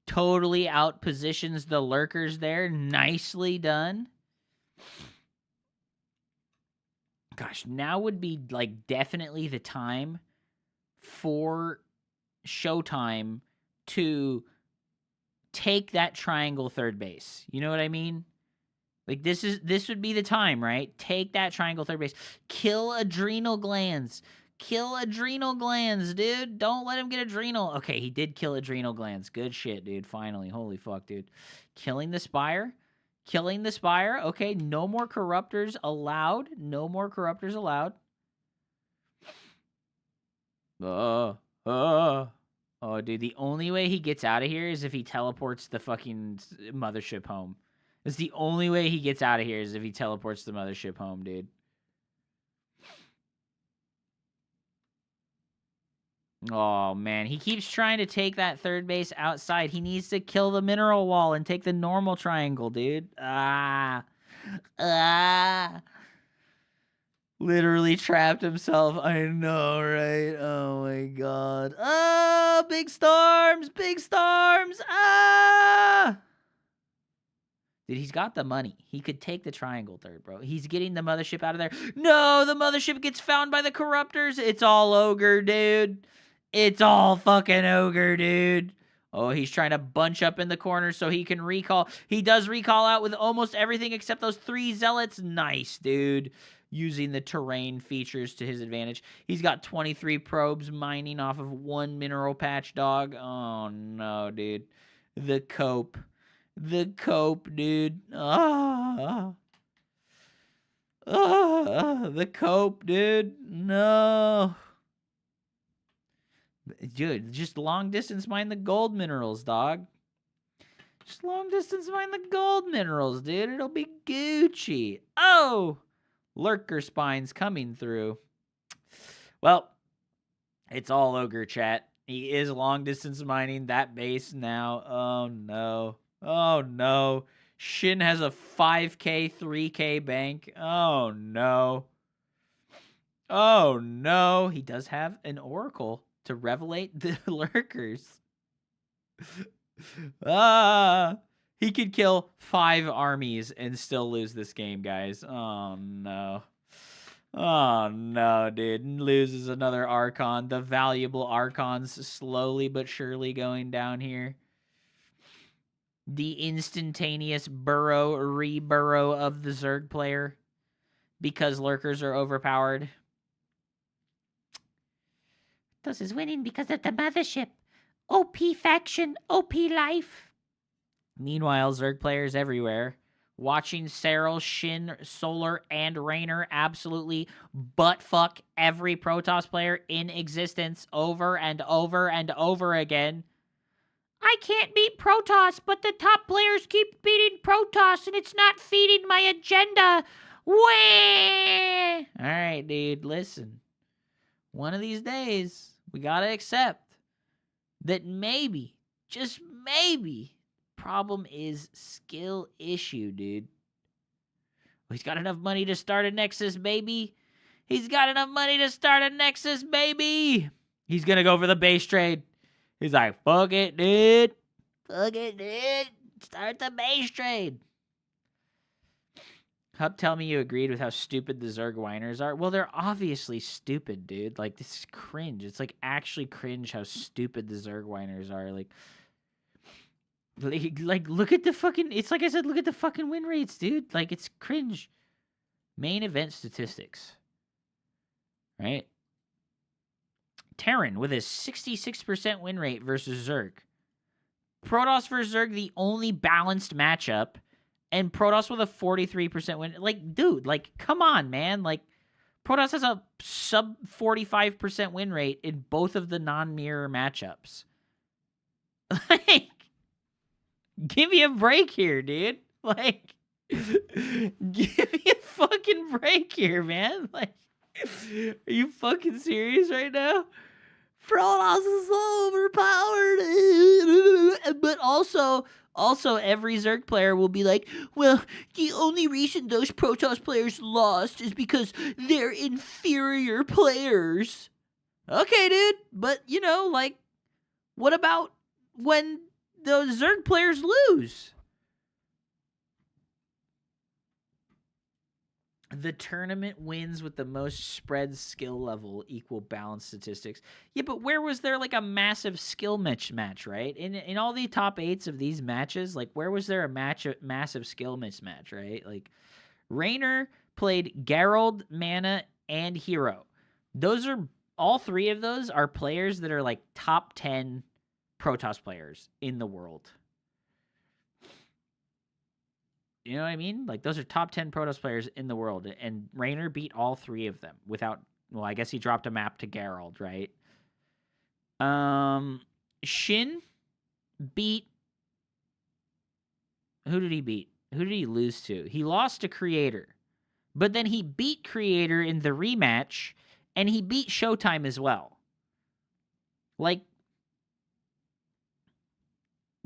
Totally outpositions the lurkers there. Nicely done. Gosh, now would be like definitely the time for Showtime to take that triangle third base. You know what I mean? Like this would be the time, right? Take that triangle third base. Kill adrenal glands. Dude. Don't let him get adrenal. Okay, he did kill adrenal glands. Good shit, dude. Finally. Holy fuck, dude. Killing the Spire. Okay, no more corruptors allowed. Oh, dude, the only way he gets out of here is if he teleports the fucking mothership home. It's the only way he gets out of here is if he teleports the mothership home, dude. Oh, man. He keeps trying to take that third base outside. He needs to kill the mineral wall and take the normal triangle, dude. Literally trapped himself. I know, right? Oh, my God. Ah, big storms. Ah! Dude, he's got the money. He could take the triangle third, bro. He's getting the mothership out of there. No, the mothership gets found by the corruptors. It's all ogre, dude. It's all fucking ogre, dude. Oh, he's trying to bunch up in the corner so he can recall. He does recall out with almost everything except those 3 zealots. Nice, dude. Using the terrain features to his advantage. He's got 23 probes mining off of 1 mineral patch, dog. Oh, no, dude. The cope, dude. The cope, dude. No. Dude, just long distance mine the gold minerals, dog. Just long distance mine the gold minerals, dude. It'll be Gucci. Oh! Lurker spines coming through. Well, it's all ogre, chat. He is long distance mining that base now. Oh, no. Oh, no. Shin has a 5K, 3K bank. Oh, no. Oh, no. He does have an oracle to revelate the lurkers. He could kill 5 armies and still lose this game, guys. Oh, no. Oh, no, dude. Loses another Archon. The valuable Archons slowly but surely going down here. The instantaneous re-burrow of the Zerg player. Because lurkers are overpowered. This is winning because of the mothership. OP faction, OP life. Meanwhile, Zerg players everywhere watching Serral, Shin, Solar, and Raynor absolutely buttfuck every Protoss player in existence over and over and over again. I can't beat Protoss, but the top players keep beating Protoss, and it's not feeding my agenda. Wah! Alright, dude, listen. One of these days, we gotta accept that maybe, just maybe, problem is skill issue, dude. He's got enough money to start a Nexus, baby. He's got enough money to start a Nexus, baby. He's gonna go for the base trade. He's like, fuck it, dude. Fuck it, dude. Start the base trade. Hub, tell me you agreed with how stupid the Zerg whiners are. Well, they're obviously stupid, dude. Like, this is cringe. It's, like, actually cringe how stupid the Zerg whiners are. Like, look at the fucking... It's like I said, look at the fucking win rates, dude. Like, it's cringe. Main event statistics. Right? Terran with a 66% win rate versus Zerg. Protoss versus Zerg, the only balanced matchup. And Protoss with a 43% win. Like, dude, like, come on, man. Like, Protoss has a sub 45% win rate in both of the non-mirror matchups. Like, give me a break here, dude. Like, give me a fucking break here, man. Like, are you fucking serious right now? Protoss is so overpowered. But also every Zerg player will be like, well, the only reason those Protoss players lost is because they're inferior players. Okay, dude, but like, what about when the Zerg players lose? The tournament wins with the most spread skill level equal balance statistics. Yeah, but where was there like a massive skill mismatch, right? In all the top 8s of these matches, like where was there a massive skill mismatch, right? Like Raynor played Geralt, Mana, and Hero. Those are all 3 of those are players that are like top 10 Protoss players in the world. You know what I mean? Like, those are top 10 Protoss players in the world, and Raynor beat all 3 of them without... Well, I guess he dropped a map to Geralt, right? Shin beat... Who did he beat? Who did he lose to? He lost to Creator. But then he beat Creator in the rematch, and he beat Showtime as well. Like...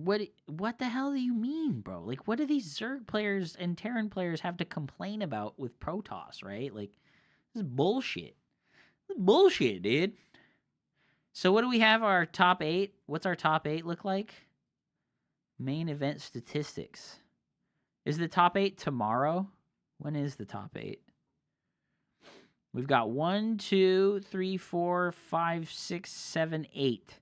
What the hell do you mean, bro? Like, what do these Zerg players and Terran players have to complain about with Protoss, right? Like, this is bullshit. This is bullshit, dude. So what do we have our top 8? What's our top 8 look like? Main event statistics. Is the top 8 tomorrow? When is the top 8? We've got 1, 2, 3, 4, 5, 6, 7, 8.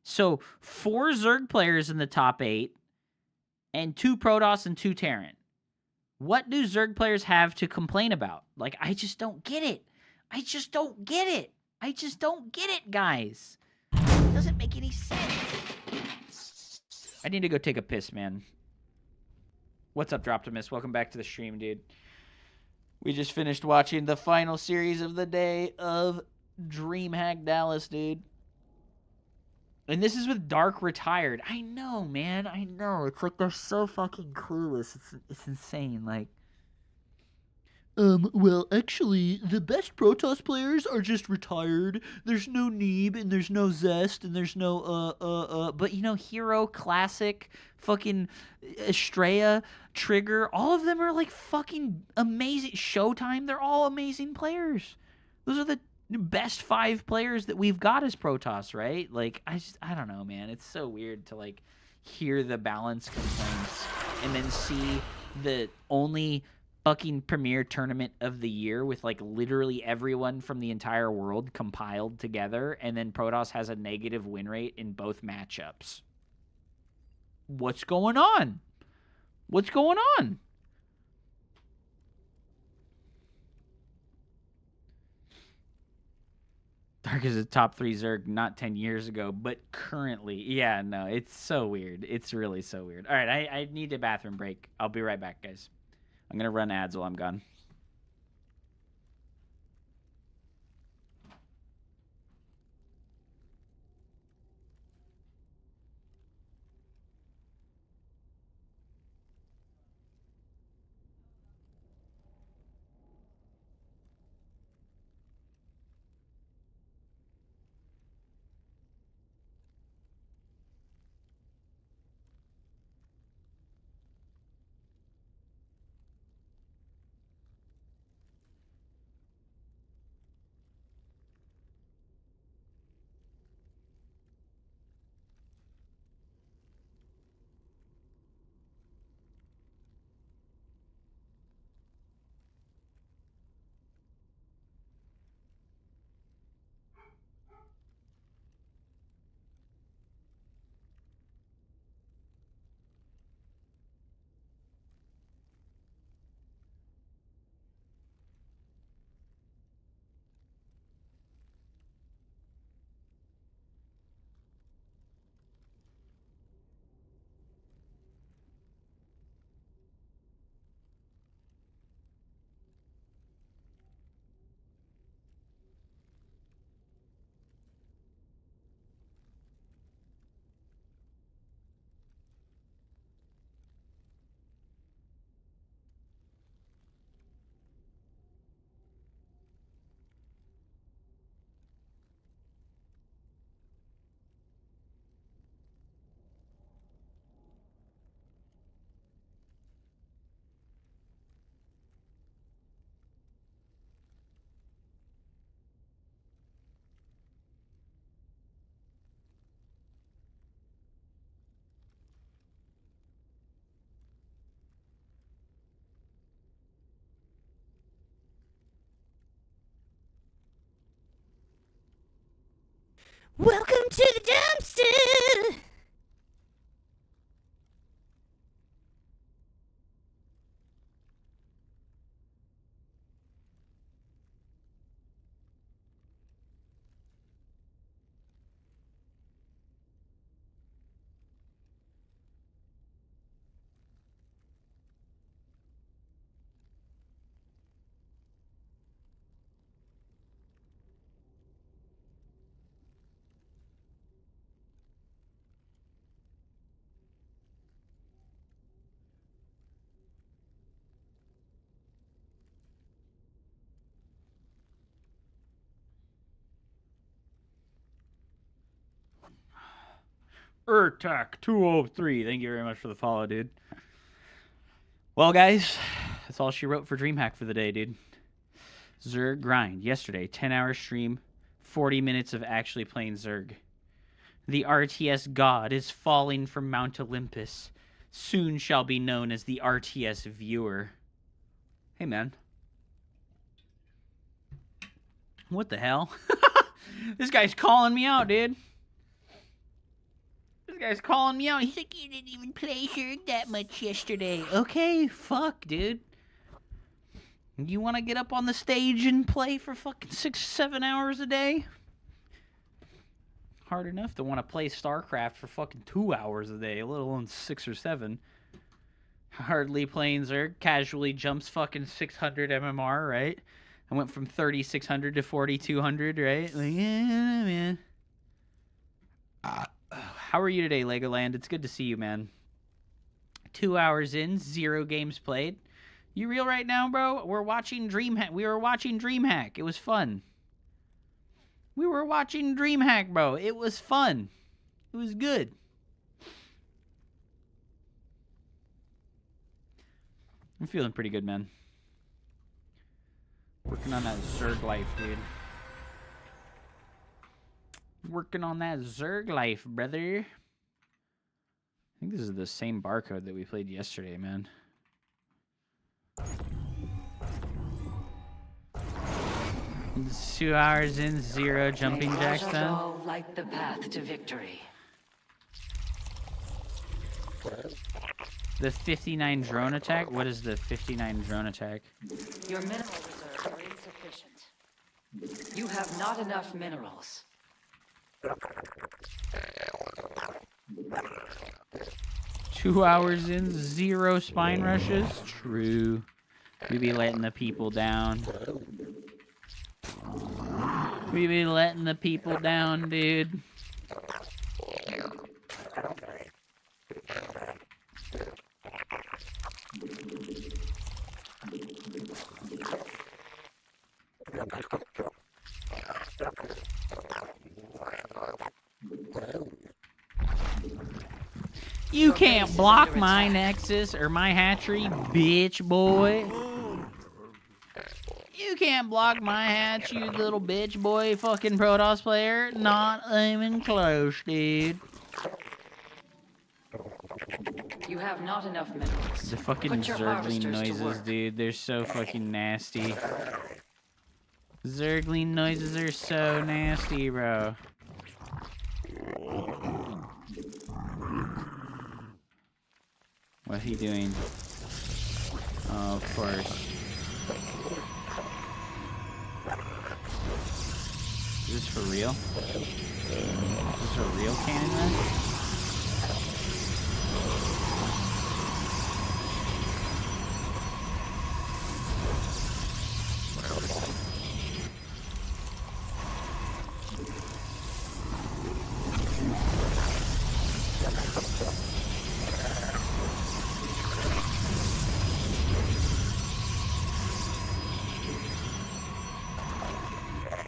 So 4 Zerg players in the top 8 and 2 Protoss and 2 Terran. What do Zerg players have to complain about? Like, I just don't get it. I just don't get it. I just don't get it, guys. It doesn't make any sense. I need to go take a piss, man. What's up, Droptimus? Welcome back to the stream, dude. We just finished watching the final series of the day of DreamHack Dallas, dude. And this is with Dark retired. I know, man. I know. It's like they're so fucking clueless. It's insane. Like, well, actually, the best Protoss players are just retired. There's no Neeb, and there's no Zest, and there's no, but, Hero, Classic, fucking Estrella, Trigger, all of them are, like, fucking amazing. Showtime, they're all amazing players. Those are the best 5 players that we've got as Protoss, right? Like, I don't know, man. It's so weird to, like, hear the balance complaints and then see the only fucking premier tournament of the year with, like, literally everyone from the entire world compiled together, and then Protoss has a negative win rate in both matchups. What's going on? What's going on? Dark is a top 3 Zerg not 10 years ago, but currently. Yeah, no, it's so weird. It's really so weird. All right, I need a bathroom break. I'll be right back, guys. I'm going to run ads while I'm gone. Urtak 203. Thank you very much for the follow, dude. Well, guys, that's all she wrote for DreamHack for the day, dude. Zerg grind yesterday, 10-hour stream, 40 minutes of actually playing Zerg. The RTS god is falling from Mount Olympus. Soon shall be known as the RTS viewer. Hey, man. What the hell? This guy's calling me out, dude. This guy's calling me out. He's like, you didn't even play Zerg that much yesterday. Okay, fuck, dude. You want to get up on the stage and play for fucking 6-7 hours a day? Hard enough to want to play StarCraft for fucking 2 hours a day, let alone 6 or 7. Hardly playing Zerg, casually jumps fucking 600 MMR, right? I went from 3,600 to 4,200, right? Like, yeah, man. How are you today, Legoland? It's good to see you, man. 2 hours in, 0 games played. You real right now, bro? We're watching DreamHack. We were watching DreamHack. It was fun. We were watching DreamHack, bro. It was fun. It was good. I'm feeling pretty good, man. Working on that Zerg life, dude. Working on that Zerg life, brother. I think this is the same barcode that we played yesterday, man. It's 2 hours in, 0 jumping jacks done. Light the path to victory. The 59 drone attack? What is the 59 drone attack? Your mineral reserves are insufficient. You have not enough minerals. 2 hours in, 0 spine rushes? True. We be letting the people down. We be letting the people down, dude. You can't block my nexus or my hatchery, bitch boy. You can't block my hatch, you little bitch boy fucking Protoss player. Not even close, dude. You have not enough minerals. The fucking Put your Zergling harvesters to noises, work. dude. They're so fucking nasty. Zergling noises are so nasty, bro. What's he doing? Oh, of course. Is this for real? Is this a real cannon run?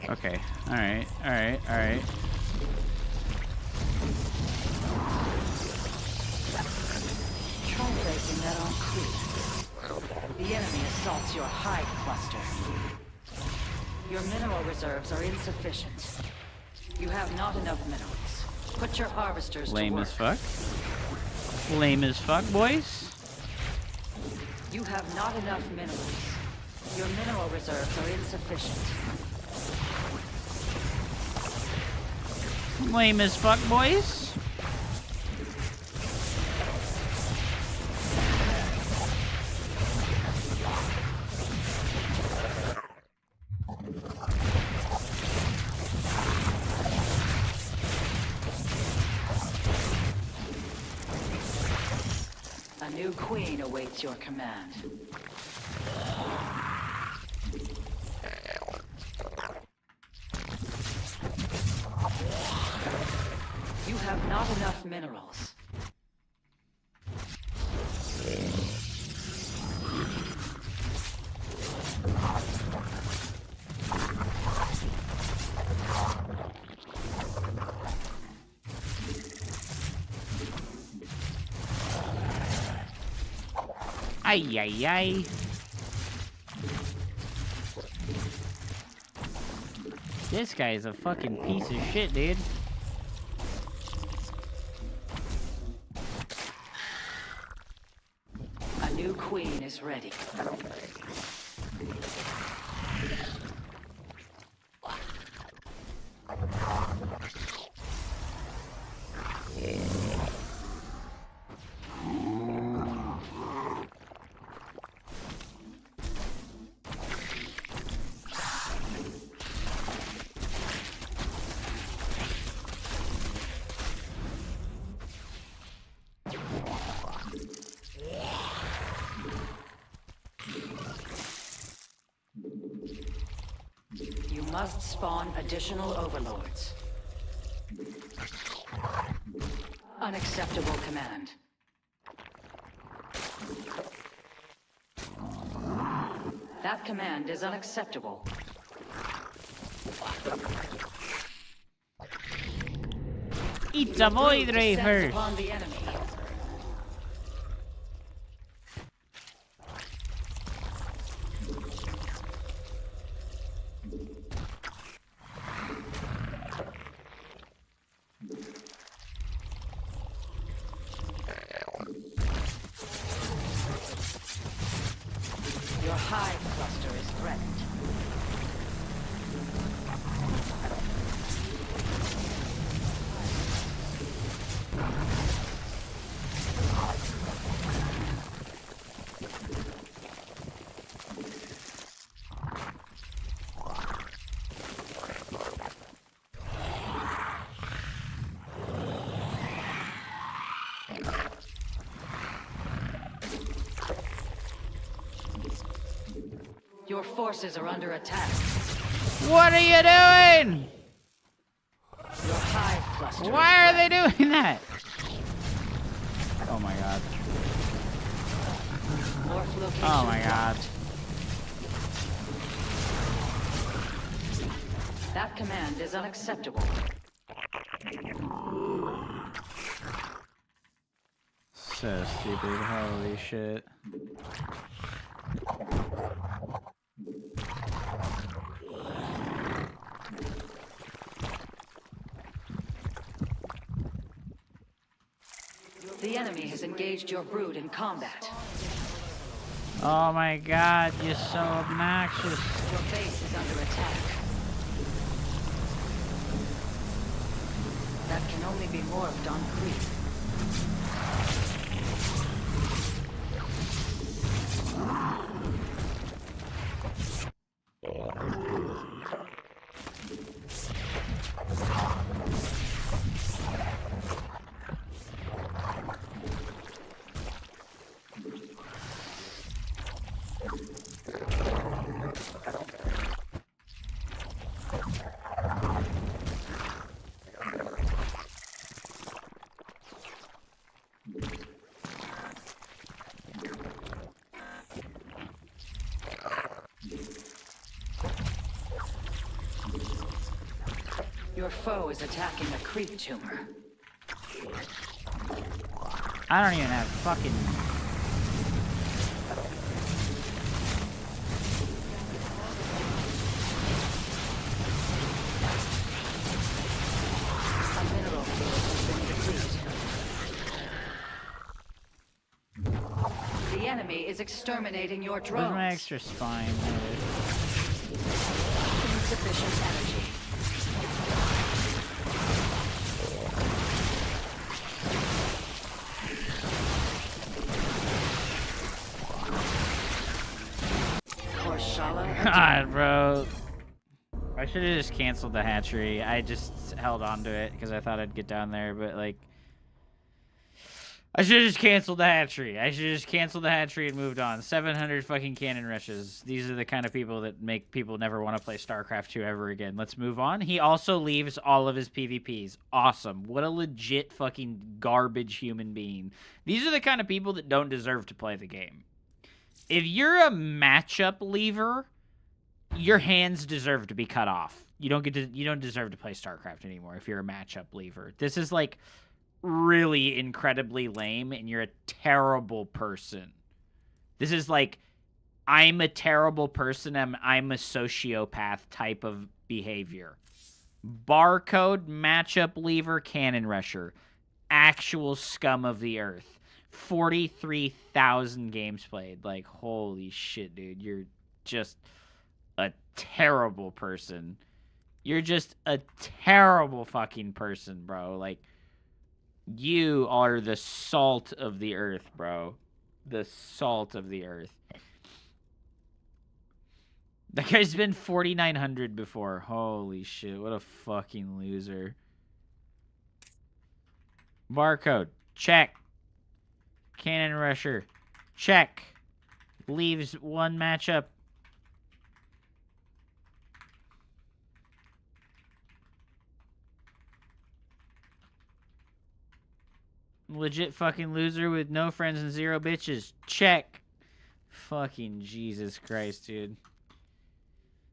Okay, alright. Try placing that on creep. The enemy assaults your hide cluster. Your mineral reserves are insufficient. You have not enough minerals. Put your harvesters Lame to work. as fuck. Lame as fuck, boys. You have not enough minerals. Your mineral reserves are insufficient. Lame as fuck, boys. A new queen awaits your command. You have not enough minerals. Ay, ay, ay. This guy is a fucking piece of shit, dude. A new queen is ready. You must spawn additional overlords. Unacceptable command. That command is unacceptable. It's a void ray Descends first. upon the enemy. Your hive cluster is threatened. Your forces are under attack. What are you doing? Your hive cluster. Why are they doing that? Oh my god. Morph location. Oh my god. That command is unacceptable. So stupid. Holy shit. The enemy has engaged your brood in combat. Oh my god, you're so obnoxious. Your base is under attack. That can only be morphed on creep. Your foe is attacking a creep tumor. I don't even have fucking... A mineral field has been depleted. The enemy is exterminating your drones. Where's my extra spine? Insufficient energy. God, bro. I should have just canceled the hatchery. I just held on to it because I thought I'd get down there, but like... I should have just canceled the hatchery. I should have just canceled the hatchery and moved on. 700 fucking cannon rushes. These are the kind of people that make people never want to play StarCraft 2 ever again. Let's move on. He also leaves all of his PvPs. Awesome. What a legit fucking garbage human being. These are the kind of people that don't deserve to play the game. If you're a matchup leaver, your hands deserve to be cut off. You don't deserve to play StarCraft anymore if you're a matchup leaver. This is like really incredibly lame and you're a terrible person. This is like, I'm a terrible person, I'm a sociopath type of behavior. Barcode, matchup lever, cannon rusher. Actual scum of the earth. 43,000 games played. Like, holy shit, dude. You're just a terrible person. You're just a terrible fucking person, bro. Like, you are the salt of the earth, bro. The salt of the earth. That guy's been 4,900 before. Holy shit, what a fucking loser. Barcode, check. Cannon rusher, check. Leaves one matchup. Legit fucking loser with no friends and 0 bitches. Check. Fucking Jesus Christ, dude.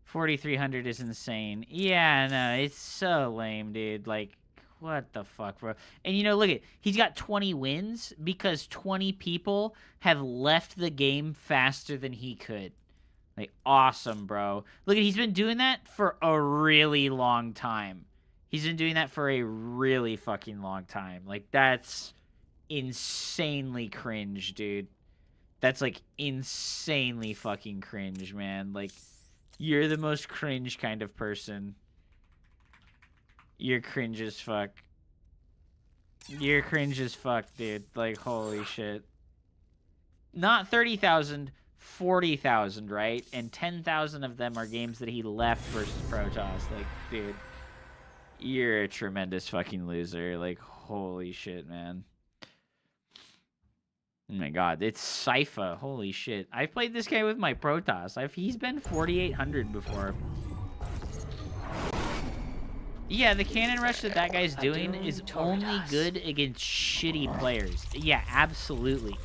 4,300 is insane. Yeah, no, it's so lame, dude. Like, what the fuck, bro? And, you know, look at, he's got 20 wins because 20 people have left the game faster than he could. Like, awesome, bro. Look at, he's been doing that for a really long time. He's been doing that for a really fucking long time. Like, that's insanely cringe, dude. That's, like, insanely fucking cringe, man. Like, you're the most cringe kind of person. You're cringe as fuck. You're cringe as fuck, dude. Like, holy shit. Not 30,000, 40,000, right? And 10,000 of them are games that he left versus Protoss. Like, dude, you're a tremendous fucking loser. Like, holy shit, man. Oh my god, it's Sypha. Holy shit. I've played this guy with my Protoss. He's been 4,800 before. Yeah, the cannon rush that guy's doing is only good against shitty players. Yeah, absolutely.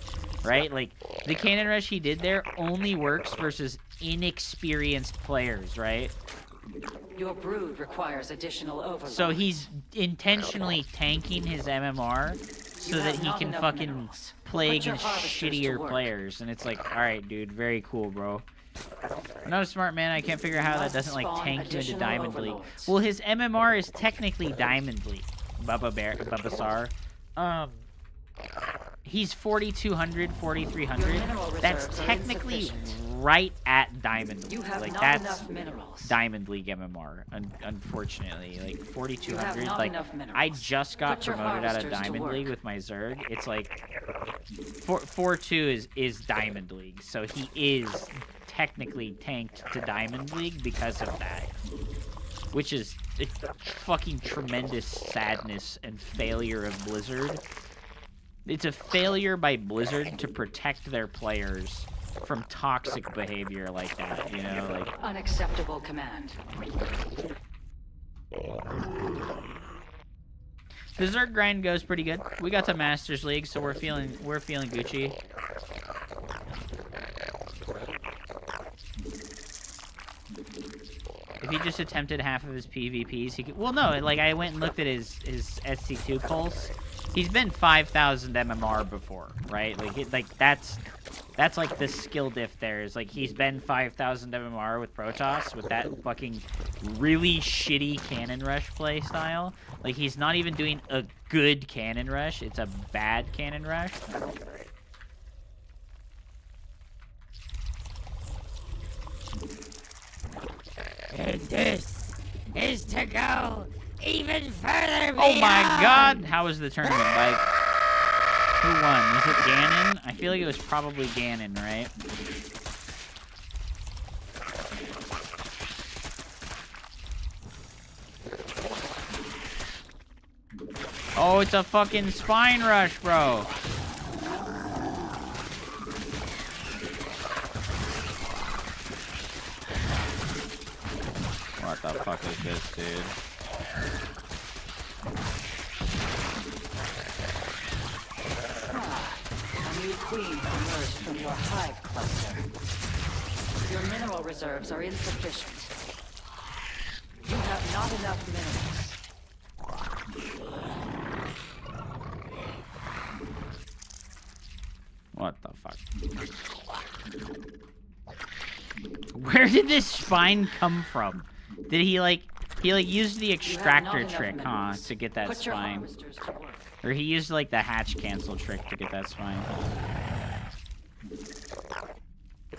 Right? Like, the cannon rush he did there only works versus inexperienced players, right? Your brood requires additional overload. So he's intentionally tanking his MMR so that he can fucking play against shittier players. And it's like, alright, dude, very cool, bro. I'm not a smart man. I can't figure out how that doesn't, like, tank you into Diamond League. Well, his MMR is technically Diamond League. Bubba Sar. He's 4,200, 4,300. That's technically right at Diamond League. Like, that's Diamond League MMR, unfortunately. Like, 4,200. Like, I just got promoted out of Diamond League with my Zerg. It's like, 4-2 is Diamond League. So he is technically tanked to Diamond League because of that. Which is a fucking tremendous sadness and failure of Blizzard. It's a failure by Blizzard to protect their players from toxic behavior like that, you know, like unacceptable command. The Zerg grind goes pretty good. We got to Masters League, so we're feeling Gucci. If he just attempted half of his PvPs, he could... Well, no, like, I went and looked at his SC2 pulse. He's been 5,000 MMR before, right? Like, that's like the skill diff there. Is like, he's been 5,000 MMR with Protoss with that fucking really shitty cannon rush play style. Like, he's not even doing a good cannon rush. It's a bad cannon rush. And this is to go even further beyond. Oh my god! How was the tournament, like? Who won? Was it Ganon? I feel like it was probably Ganon, right? Oh, it's a fucking spine rush, bro. What the fuck is this, dude? A new queen emerged from your hive cluster. Your mineral reserves are insufficient. You have not enough minerals. What the fuck? Where did this spine come from? Did he like used the extractor trick, huh, to get that Put your spine? harvesters to work. Or he used like the hatch cancel trick to get that spine.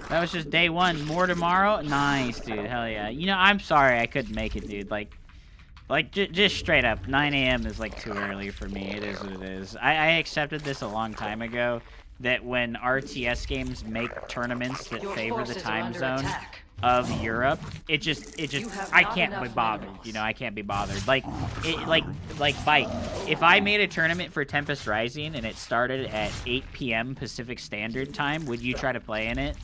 That was just day 1. More tomorrow? Nice, dude. Hell yeah. You know, I'm sorry I couldn't make it, dude. Like just straight up, 9 a.m. is like too early for me. It is what it is. I accepted this a long time ago, that when RTS games make tournaments that Your favor the forces are time under zone attack. of Europe, it just have I not can't be enough bothered. minerals. You know, I can't be bothered. Like Bike. If I made a tournament for Tempest Rising and it started at 8 p.m. Pacific Standard Time, would you try to play in it?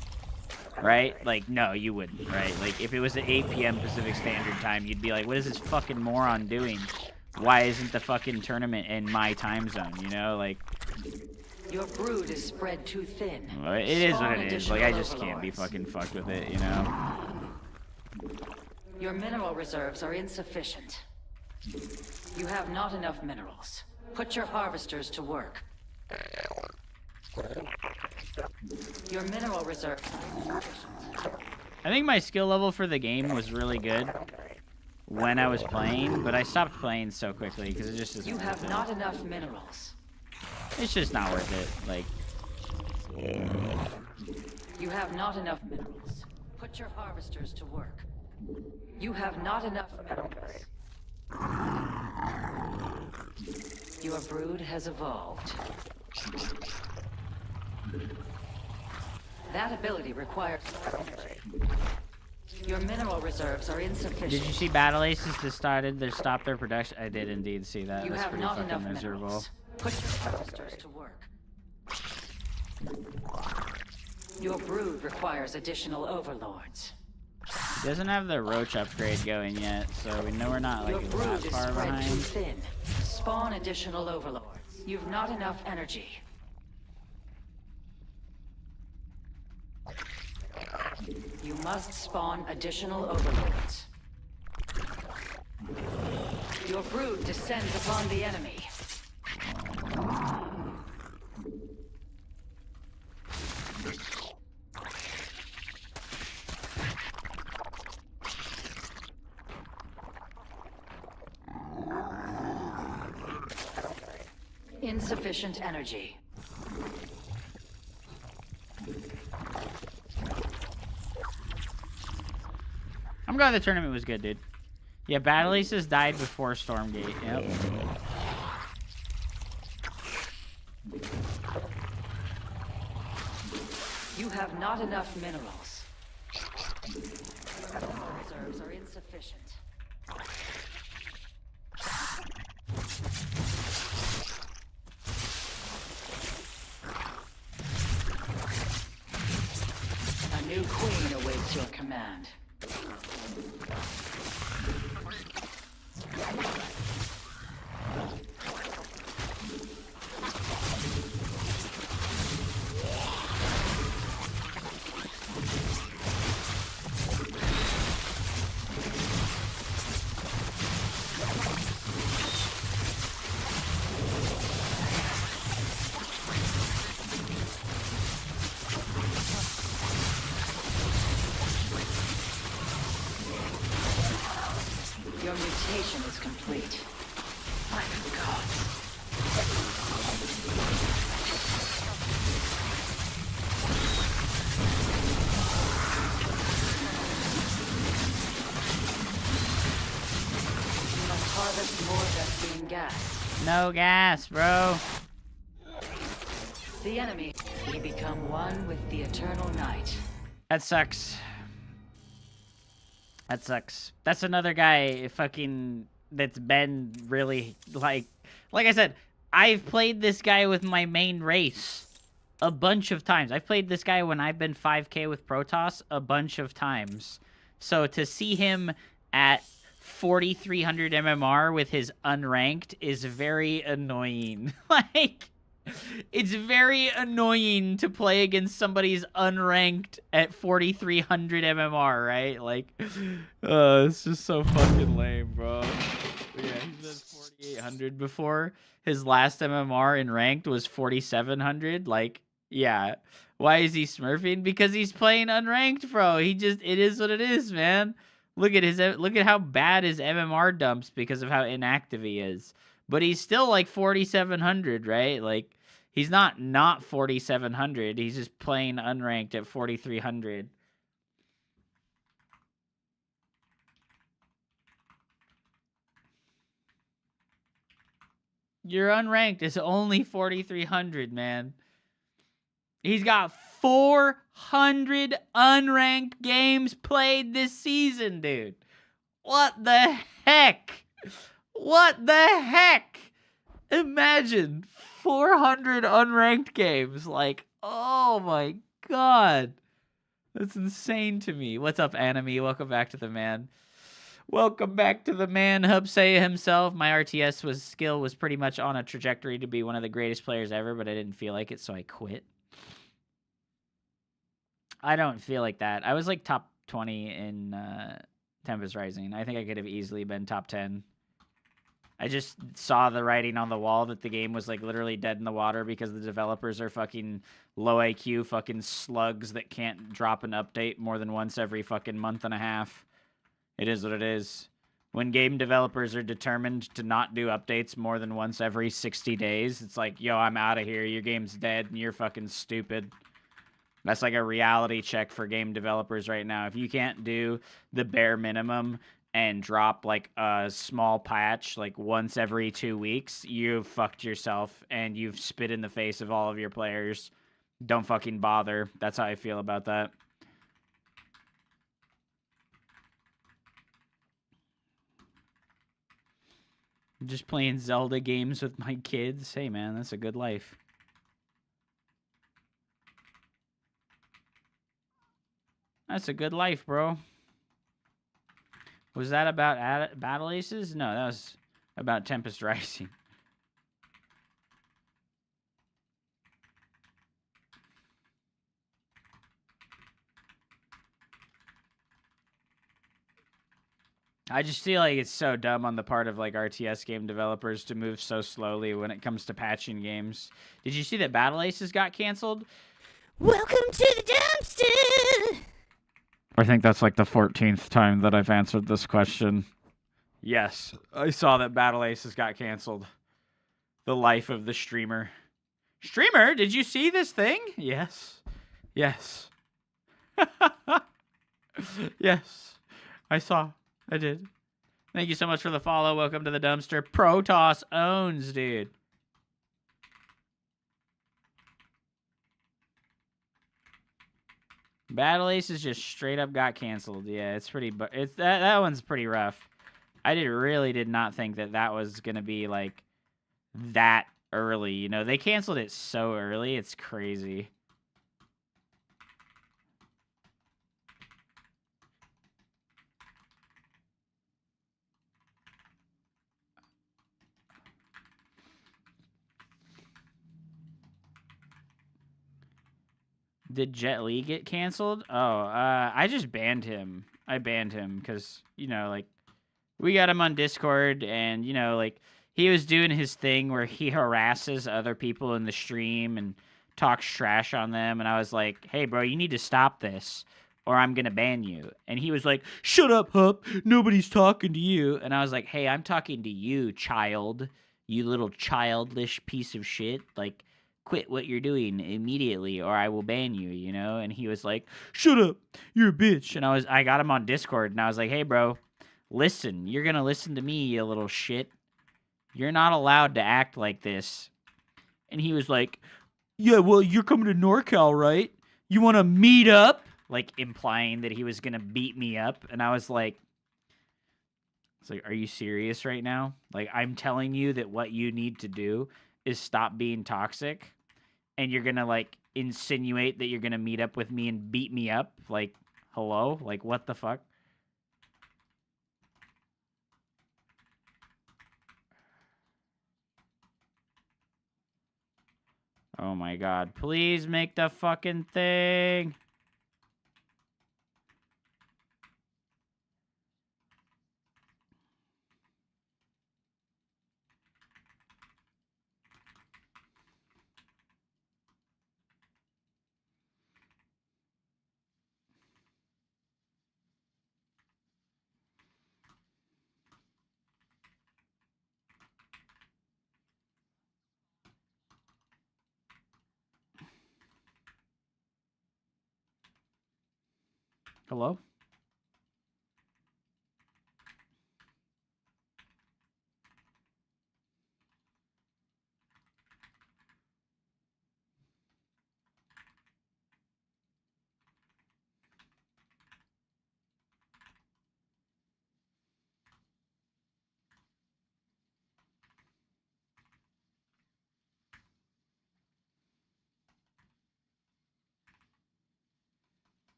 Right? Like, no, you wouldn't, right? Like, if it was at 8 p.m. Pacific Standard Time, you'd be like, what is this fucking moron doing? Why isn't the fucking tournament in my time zone, you know? Like, Your brood is spread too thin. well, it is Spawn what it is. Like, I just can't be overlords. fucking fucked with it, you know? Your mineral reserves are insufficient. You have not enough minerals. Put your harvesters to work. Your mineral reserves are insufficient. I think my skill level for the game was really good when I was playing, but I stopped playing so quickly because it just isn't You worth have it. not enough minerals. It's just not worth it. Like, You have not enough minerals. Put your harvesters to work. You have not enough minerals. Your brood has evolved. That ability requires energy. Your mineral reserves are insufficient. did you see Battle Aces that stopped their production? I did indeed see that. You That's have pretty not fucking enough miserable. minerals. Put your harvesters to work. Your brood requires additional overlords. He doesn't have the roach upgrade going yet, so we know we're not Your like brood that is far spread too behind. thin. Spawn additional overlords. You've not enough energy. You must spawn additional overlords. Your brood descends upon the enemy. Insufficient energy. I'm glad the tournament was good, dude. Yeah, Battle Aces died before Stormgate. Yep. You have not enough minerals. Your reserves are insufficient. A new queen awaits your command. Your mutation is complete. My God. You must harvest more Vespene gas. No gas, bro. The enemy. We become one with the eternal night. That sucks. That sucks. That's another guy fucking that's been really like I said, I've played this guy with my main race a bunch of times. I've played this guy when I've been 5k with Protoss a bunch of times. So to see him at 4300 MMR with his unranked is very annoying. Like, it's very annoying to play against somebody's unranked at 4300 MMR, right? Like, it's just so fucking lame, bro. But yeah, he's at 4800 before. His last MMR in ranked was 4700. Like, yeah, Why is he smurfing? Because he's playing unranked, bro. It is what it is, man. Look at how bad his MMR dumps because of how inactive he is. But he's still like 4,700, right? Like, he's not 4,700. He's just playing unranked at 4,300. Your unranked is only 4,300, man. He's got 400 unranked games played this season, dude. What the heck? What the heck? Imagine 400 unranked games. Like, oh my god. That's insane to me. What's up, Anime? Welcome back to the man. Welcome back to the man, Hubsay himself. My RTS skill was pretty much on a trajectory to be one of the greatest players ever, but I didn't feel like it, so I quit. I don't feel like that. I was like top 20 in Tempest Rising. I think I could have easily been top 10. I just saw the writing on the wall that the game was like literally dead in the water because the developers are fucking low IQ fucking slugs that can't drop an update more than once every fucking month and a half. It is what it is. When game developers are determined to not do updates more than once every 60 days, it's like, yo, I'm out of here. Your game's dead and you're fucking stupid. That's like a reality check for game developers right now. If you can't do the bare minimum and drop like a small patch like once every 2 weeks, you've fucked yourself and you've spit in the face of all of your players. Don't fucking bother. That's how I feel about that. I'm just playing Zelda games with my kids. Hey man, that's a good life. That's a good life, bro. Was that about Battle Aces? No, that was about Tempest Rising. I just feel like it's so dumb on the part of like RTS game developers to move so slowly when it comes to patching games. Did you see that Battle Aces got canceled? Welcome to the dumpster! I think that's like the 14th time that I've answered this question. Yes, I saw that Battle Aces got canceled. The life of the streamer. Streamer, did you see this thing? Yes. Yes. Yes. I saw. I did. Thank you so much for the follow. Welcome to the dumpster. Protoss owns, dude. Battle Aces just straight up got canceled. Yeah, it's pretty. That one's pretty rough. I really did not think that was gonna be like that early. You know, they canceled it so early. It's crazy. Did Jet Li get canceled? Oh, I just banned him. I banned him because, you know, like, we got him on Discord, and, you know, like, he was doing his thing where he harasses other people in the stream and talks trash on them, and I was like, hey, bro, you need to stop this, or I'm gonna ban you. And he was like, shut up, Hup, nobody's talking to you. And I was like, hey, I'm talking to you, child, you little childish piece of shit. Like, quit what you're doing immediately or I will ban you, you know? And he was like, shut up, you're a bitch. And I got him on Discord, and I was like, hey, bro, listen, you're gonna listen to me, you little shit. You're not allowed to act like this. And he was like, yeah, well, you're coming to NorCal, right? You want to meet up? Like, implying that he was gonna beat me up. And I was like, are you serious right now? Like, I'm telling you that what you need to do is stop being toxic, and you're gonna like insinuate that you're gonna meet up with me and beat me up. Like, hello? Like, what the fuck? Oh my god. Please make the fucking thing. Hello?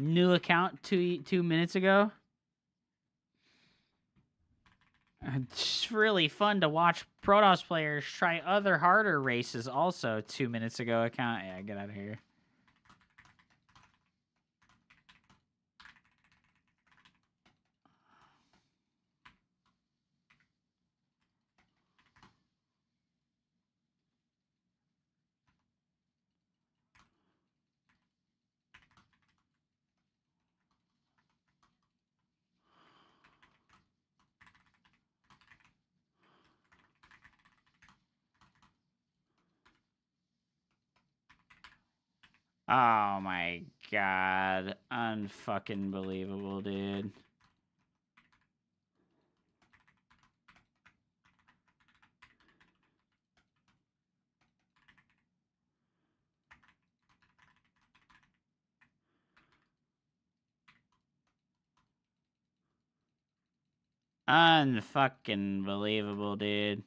New account 2 minutes ago. It's really fun to watch Protoss players try other harder races also 2 minutes ago account. Yeah, get out of here. Oh my god. Unfucking believable, dude. Unfucking believable, dude.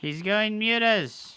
He's going mutas.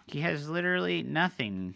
He has literally nothing.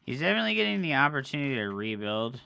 He's definitely getting the opportunity to rebuild.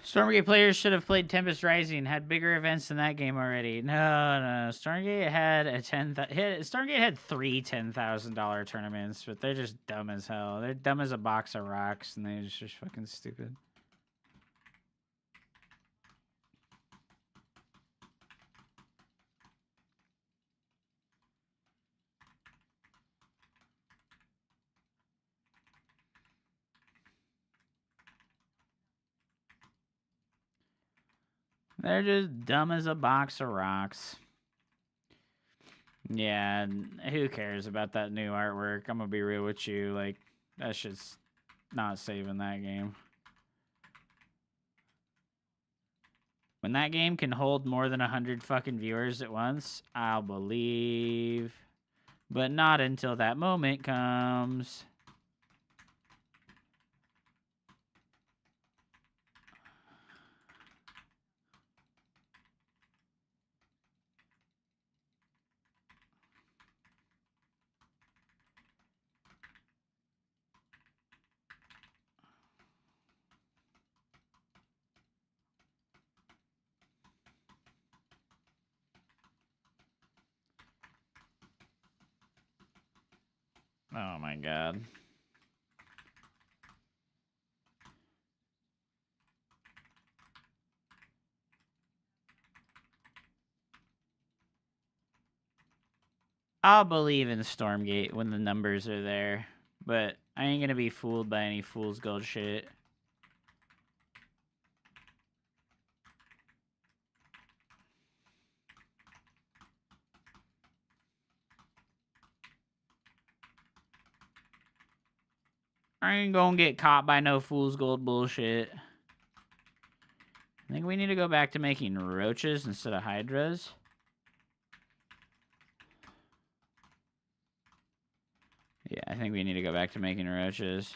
Stormgate players should have played Tempest Rising. Had bigger events than that game already. No. Stormgate had Stormgate had three $10,000 tournaments, but they're just dumb as hell. They're dumb as a box of rocks, and they're just fucking stupid. They're just dumb as a box of rocks. Yeah, who cares about that new artwork? I'm gonna be real with you. Like, that shit's not saving that game. When that game can hold more than 100 fucking viewers at once, I'll believe. But not until that moment comes. Oh my god. I'll believe in Stormgate when the numbers are there, but I ain't gonna be fooled by any fool's gold shit. I ain't gonna get caught by no fool's gold bullshit. I think we need to go back to making roaches instead of hydras. Yeah, I think we need to go back to making roaches.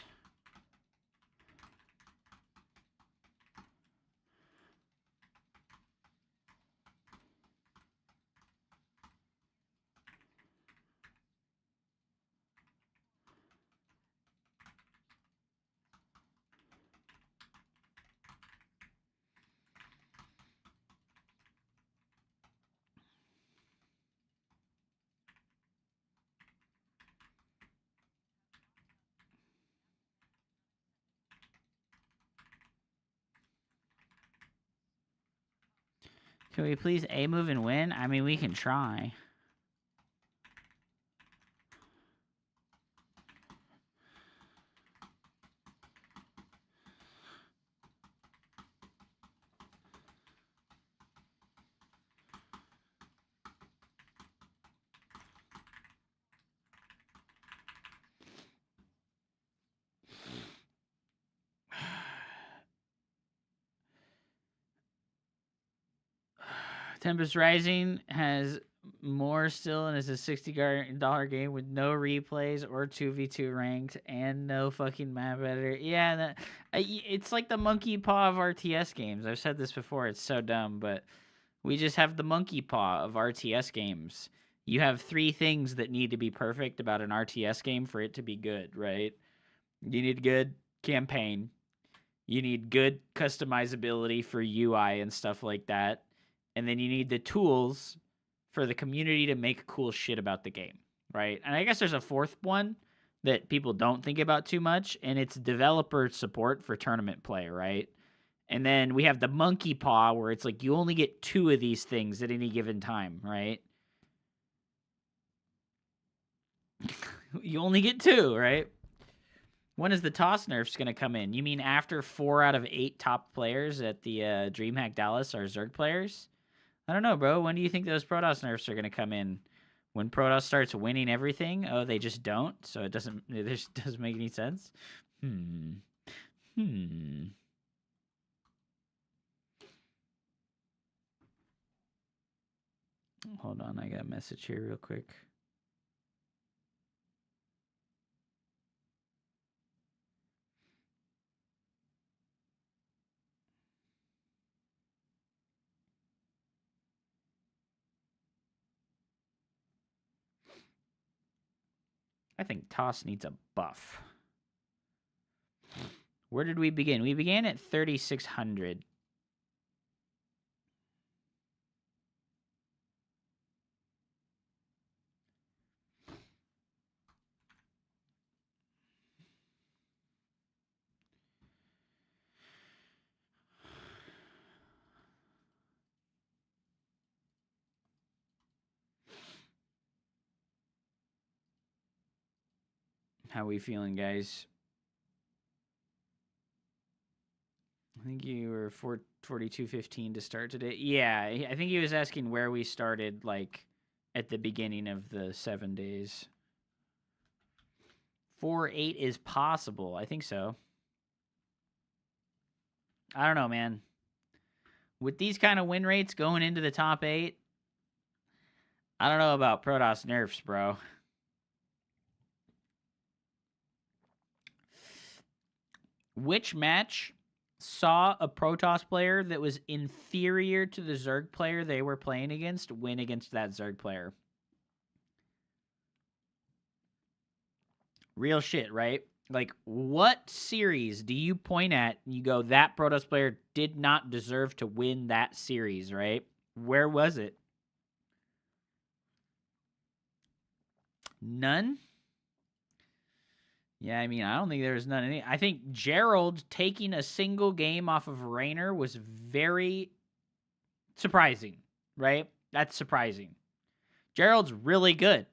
Can we please A-move and win? I mean, we can try. Tempest Rising has more still, and it's a $60 game with no replays or 2v2 ranked and no fucking map editor. Yeah, it's like the monkey paw of RTS games. I've said this before. It's so dumb, but we just have the monkey paw of RTS games. You have three things that need to be perfect about an RTS game for it to be good, right? You need good campaign. You need good customizability for UI and stuff like that. And then you need the tools for the community to make cool shit about the game, right? And I guess there's a fourth one that people don't think about too much, and it's developer support for tournament play, right? And then we have the monkey paw, where it's like you only get 2 of these things at any given time, right? You only get 2, right? When is the toss nerfs going to come in? You mean after 4 out of 8 top players at the DreamHack Dallas are Zerg players? I don't know, bro. When do you think those Protoss nerfs are going to come in? When Protoss starts winning everything? Oh, they just don't? So it just doesn't make any sense? Hold on, I got a message here real quick. I think Toss needs a buff. Where did we begin? We began at 3,600. How we feeling, guys? I think you were 42.15 to start today. Yeah, I think he was asking where we started, like, at the beginning of the 7 days. 4-8 is possible. I think so. I don't know, man. With these kind of win rates going into the top 8, I don't know about Protoss nerfs, bro. Which match saw a Protoss player that was inferior to the Zerg player they were playing against win against that Zerg player? Real shit, right? Like, what series do you point at and you go, that Protoss player did not deserve to win that series, right? Where was it? None? Yeah, I mean, I don't think there was none. I think Gerald taking a single game off of Raynor was very surprising, right? That's surprising. Gerald's really good.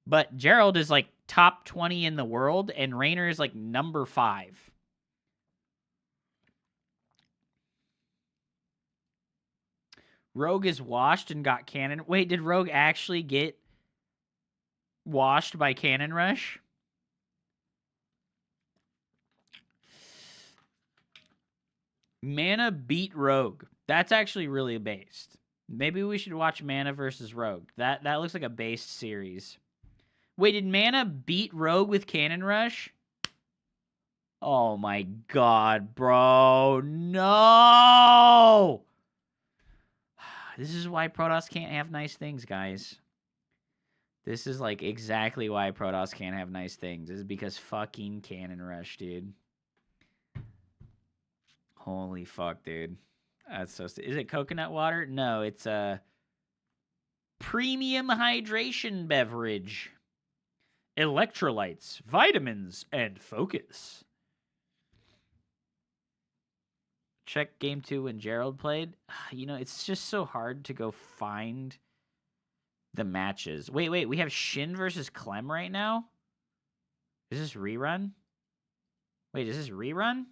But Gerald is like top 20 in the world, and Raynor is like number 5. Rogue is washed and got cannon. Wait, did Rogue actually get washed by Cannon Rush? Mana beat Rogue. That's actually really based. Maybe we should watch Mana versus Rogue. That looks like a based series. Wait, did Mana beat Rogue with Cannon Rush? Oh my god, bro. No! This is why Protoss can't have nice things, guys. This is like exactly why Protoss can't have nice things. This is because fucking Cannon Rush, dude. Holy fuck, dude. That's so... Is it coconut water? No, it's a premium hydration beverage. Electrolytes, vitamins, and focus. Check game 2 when Gerald played. You know, it's just so hard to go find the matches. Wait, we have Shin versus Clem right now? Is this rerun? Wait, is this rerun?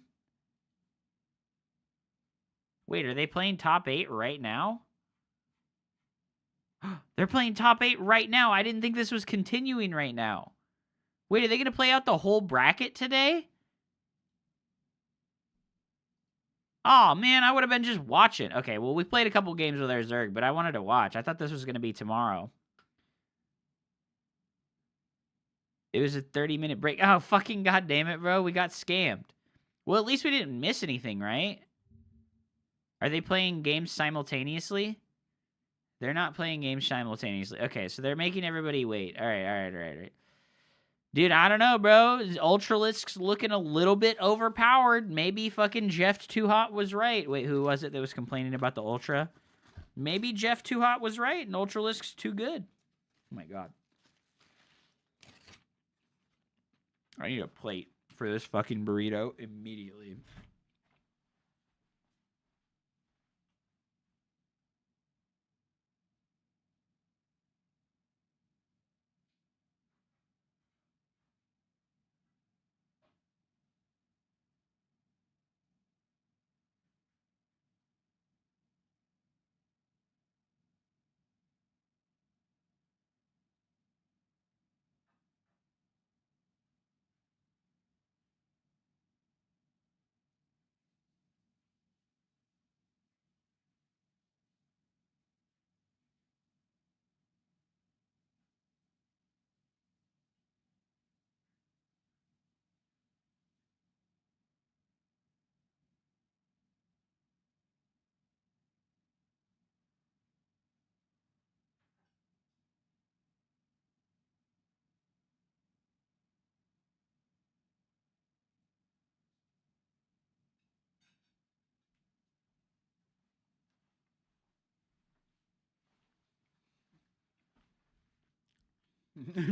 Wait, are they playing top 8 right now? They're playing top 8 right now. I didn't think this was continuing right now. Wait, are they going to play out the whole bracket today? Oh, man, I would have been just watching. Okay, well, we played a couple games with our Zerg, but I wanted to watch. I thought this was going to be tomorrow. It was a 30-minute break. Oh, fucking goddamn it, bro. We got scammed. Well, at least we didn't miss anything, right? Are they playing games simultaneously? They're not playing games simultaneously. Okay, so they're making everybody wait. All right. Dude, I don't know, bro. Ultralisk's looking a little bit overpowered. Maybe fucking Jeff Too Hot was right. Wait, who was it that was complaining about the Ultra? Maybe Jeff Too Hot was right and Ultralisk's too good. Oh my god. I need a plate for this fucking burrito immediately.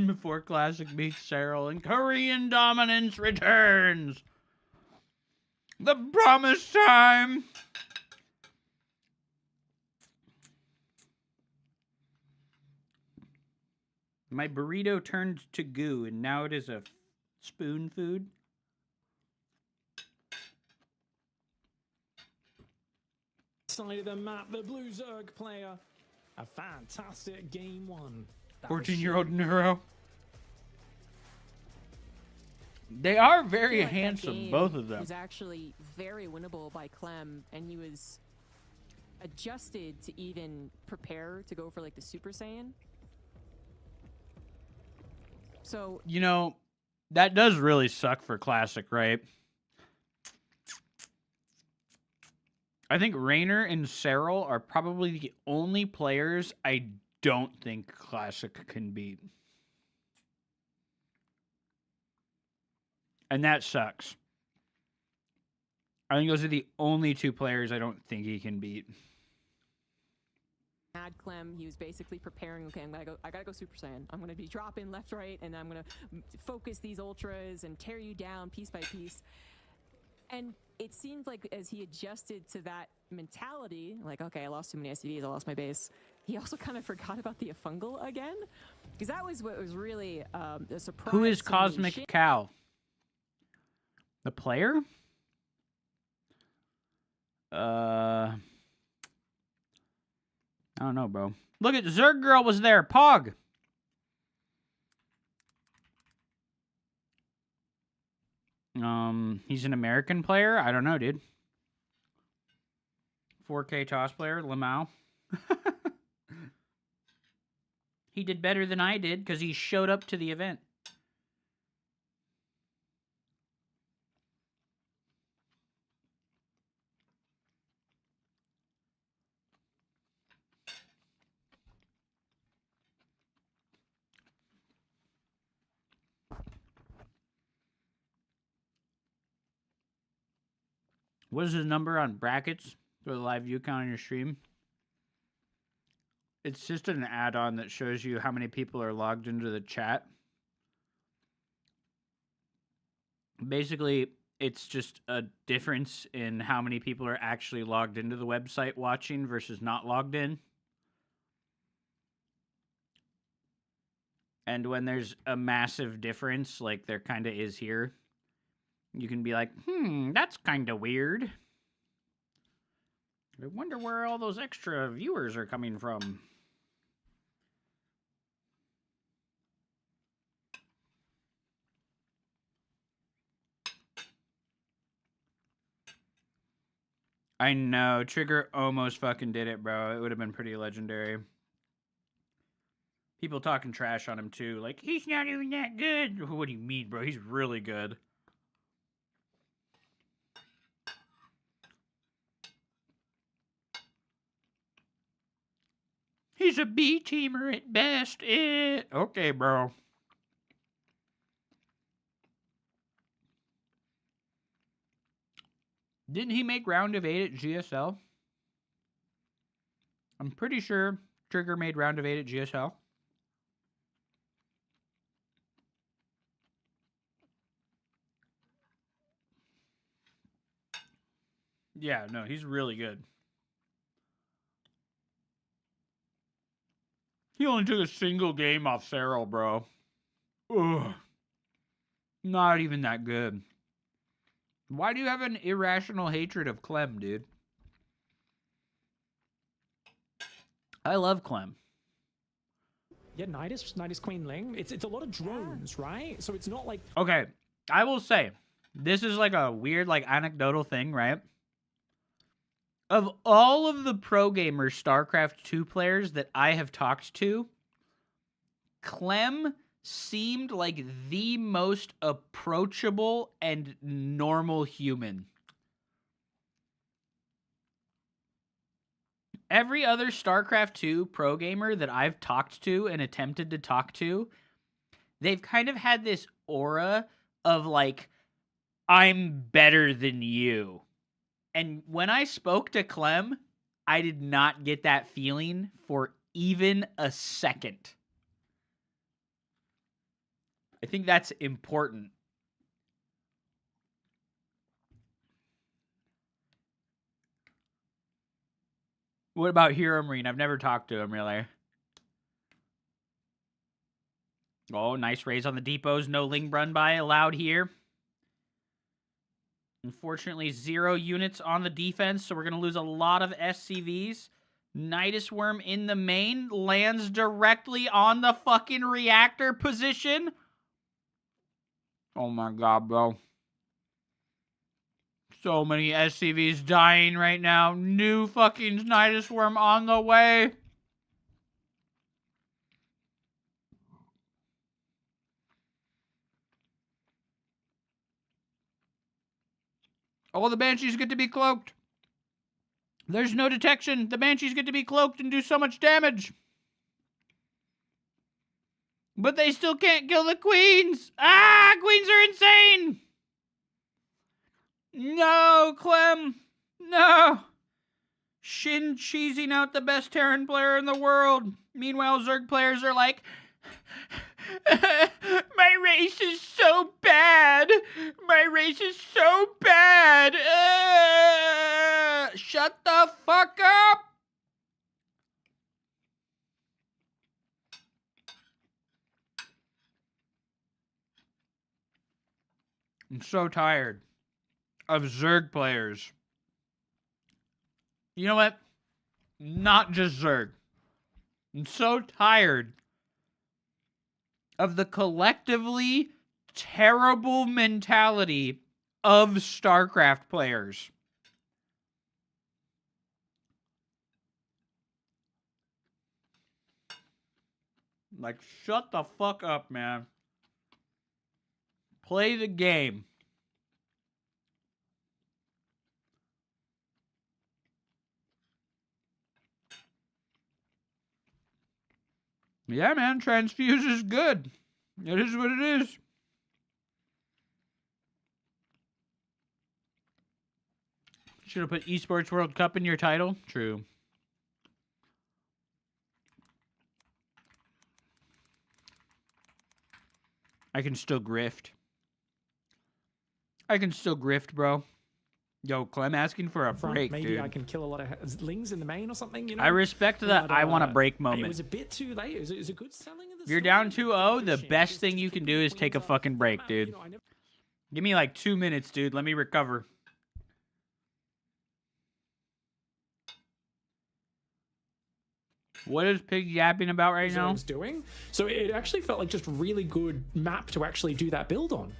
Before Classic beats Cyril and Korean dominance returns. The promised time. My burrito turned to goo, and now it is a spoon food. Side of the map, the blue Zerg player. A fantastic game one. 14-year-old Neuro. They are very feel like that handsome, game both of them. was actually very winnable by Clem, and he was adjusted to even prepare to go for like the Super Saiyan. So You know, that does really suck for Classic, right? I think Raynor and Cyril are probably the only players I don't think Classic can beat. And that sucks. I think those are the only two players I don't think he can beat. had Clem, he was basically preparing, okay, I gotta go Super Saiyan. I'm gonna be dropping left, right, and I'm gonna focus these ultras and tear you down piece by piece. And it seemed like as he adjusted to that mentality, like, okay, I lost too many SCVs, I lost my base, he also kind of forgot about the fungal again. Because that was what was really a surprise. Who is to me. Cosmic Cow? The player? I don't know, bro. Look at Zerg Girl was there. Pog. He's an American player? I don't know, dude. 4K toss player, Lamau. He did better than I did because he showed up to the event. What is his number on brackets for the live view count on your stream? It's just an add-on that shows you how many people are logged into the chat. Basically, it's just a difference in how many people are actually logged into the website watching versus not logged in. And when there's a massive difference, like there kind of is here, you can be like, that's kind of weird. I wonder where all those extra viewers are coming from. I know. Trigger almost fucking did it, bro. It would have been pretty legendary. People talking trash on him, too. Like, he's not even that good. What do you mean, bro? He's really good. He's a B-teamer at best. Okay, bro. Didn't he make round of 8 at GSL? I'm pretty sure Trigger made round of 8 at GSL. Yeah, no, he's really good. He only took a single game off Serral, bro. Ugh. Not even that good. Why do you have an irrational hatred of Clem, dude? I love Clem. Yeah, Nidus Queen Ling. It's a lot of drones, right? So it's not like Okay, I will say, this is like a weird, like, anecdotal thing, right? Of all of the pro gamer StarCraft 2 players that I have talked to, Clem seemed like the most approachable and normal human. Every other StarCraft 2 pro gamer that I've talked to and attempted to talk to, they've kind of had this aura of like, I'm better than you. And when I spoke to Clem, I did not get that feeling for even a second. I think that's important. What about Hero Marine? I've never talked to him, really. Oh, nice raise on the depots. No Ling Brun by allowed here. Unfortunately, 0 units on the defense, so we're going to lose a lot of SCVs. Nidus Worm in the main lands directly on the fucking reactor position. Oh my god, bro. So many SCVs dying right now. New fucking Nidus Worm on the way. All the Banshees get to be cloaked. There's no detection. The Banshees get to be cloaked and do so much damage. But they still can't kill the Queens. Ah, Queens are insane. No, Clem. No. Shin cheesing out the best Terran player in the world. Meanwhile, Zerg players are like, my race is so bad. My race is so bad. Shut the fuck up. I'm so tired of Zerg players. You know what? Not just Zerg. I'm so tired of the collectively terrible mentality of StarCraft players. Like, shut the fuck up, man. Play the game. Yeah, man, transfuse is good. It is what it is. Should have put Esports World Cup in your title. True. I can still grift. I can still grift, bro. Yo, Clem asking for a front, break, maybe dude. I can kill a lot of Lings in the main or something, you know? I respect the But, I want a break moment. It was a bit too late. It was a good selling of the If you're story, down but 2-0, the Shin best just thing you can do keeping is take a Queens fucking up. break, You dude. know, I never- Give me like 2 minutes, dude. Let me recover. What is Pig yapping about right now? was doing. So it actually felt like just really good map to actually do that build on.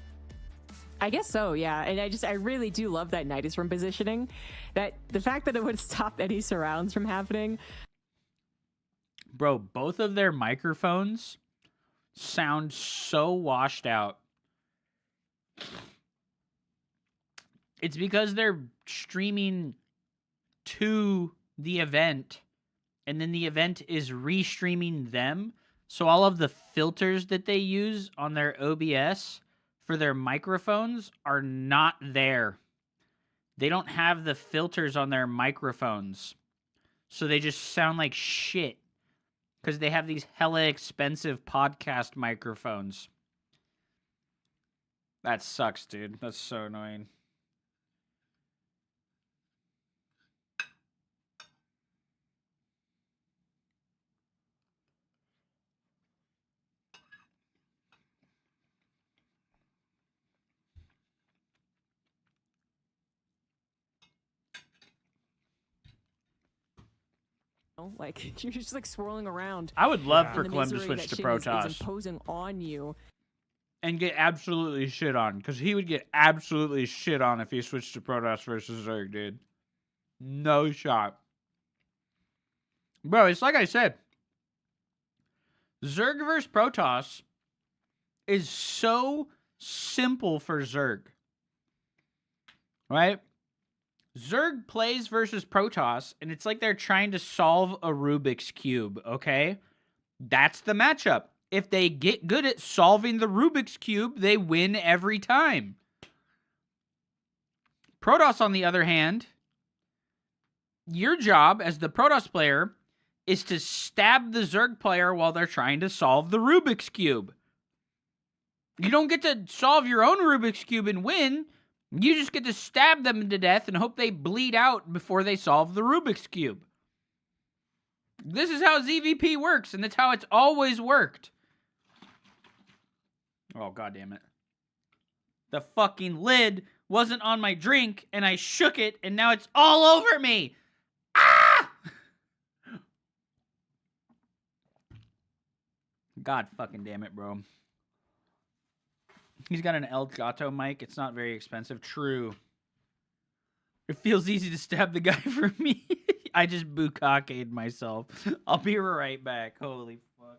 I guess so, yeah. And I really do love that Nidus Worm positioning. That the fact that it would stop any surrounds from happening. Bro, both of their microphones sound so washed out. It's because they're streaming to the event, and then the event is restreaming them. So all of the filters that they use on their OBS for their microphones are not there. They don't have the filters on their microphones. So they just sound like shit. Because they have these hella expensive podcast microphones. That sucks, dude. That's so annoying. Like, you're just like swirling around. I would love Yeah. for and the Clem to misery switch that to Shin is Protoss imposing on you. and get absolutely shit on, because he would get absolutely shit on if he switched to Protoss versus Zerg, dude. No shot. Bro, it's like I said. Zerg versus Protoss is so simple for Zerg. Right? Zerg plays versus Protoss, and it's like they're trying to solve a Rubik's Cube, okay? That's the matchup. If they get good at solving the Rubik's Cube, they win every time. Protoss, on the other hand, your job as the Protoss player is to stab the Zerg player while they're trying to solve the Rubik's Cube. You don't get to solve your own Rubik's Cube and win. You just get to stab them to death and hope they bleed out before they solve the Rubik's Cube. This is how ZVP works, and that's how it's always worked. Oh, God damn it. The fucking lid wasn't on my drink, and I shook it, and now it's all over me. Ah! God fucking damn it, bro. He's got an Elgato mic. It's not very expensive. True. It feels easy to stab the guy for me. I just bukkake myself. I'll be right back. Holy fuck.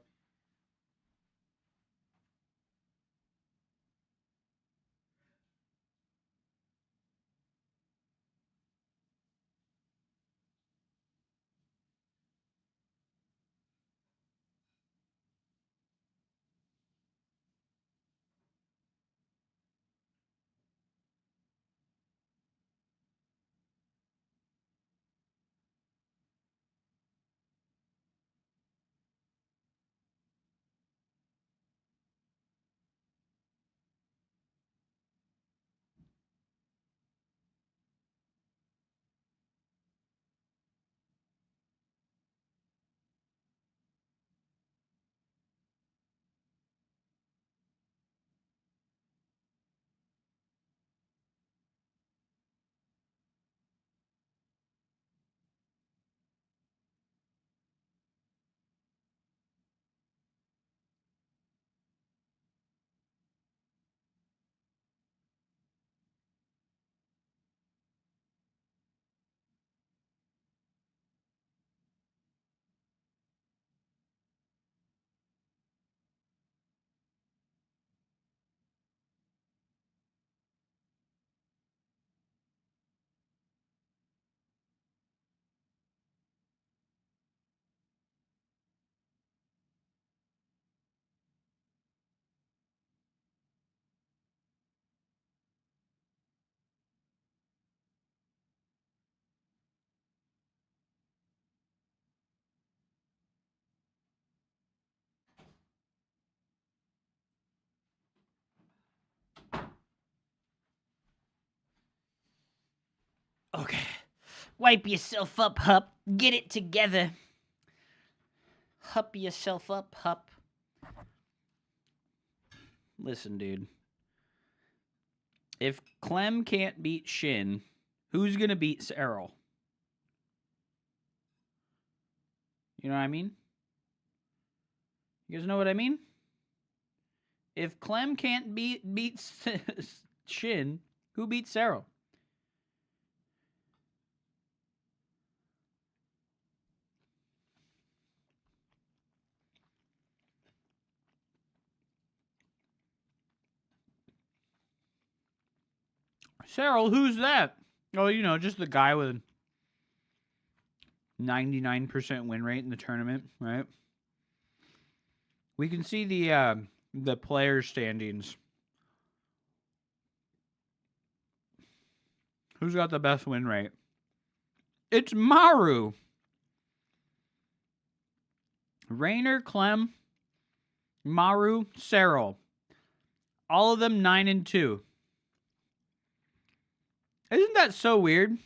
Okay. Wipe yourself up, Hup. Get it together. Hup yourself up, Hup. Listen, dude. If Clem can't beat Shin, who's going to beat Serral? You know what I mean? You guys know what I mean? If Clem can't beat Shin, who beats Serral? Serral, who's that? Oh, you know, just the guy with 99% win rate in the tournament, right? We can see the player standings. Who's got the best win rate? It's Maru. Raynor, Clem, Maru, Serral. All of them 9-2. Isn't that so weird?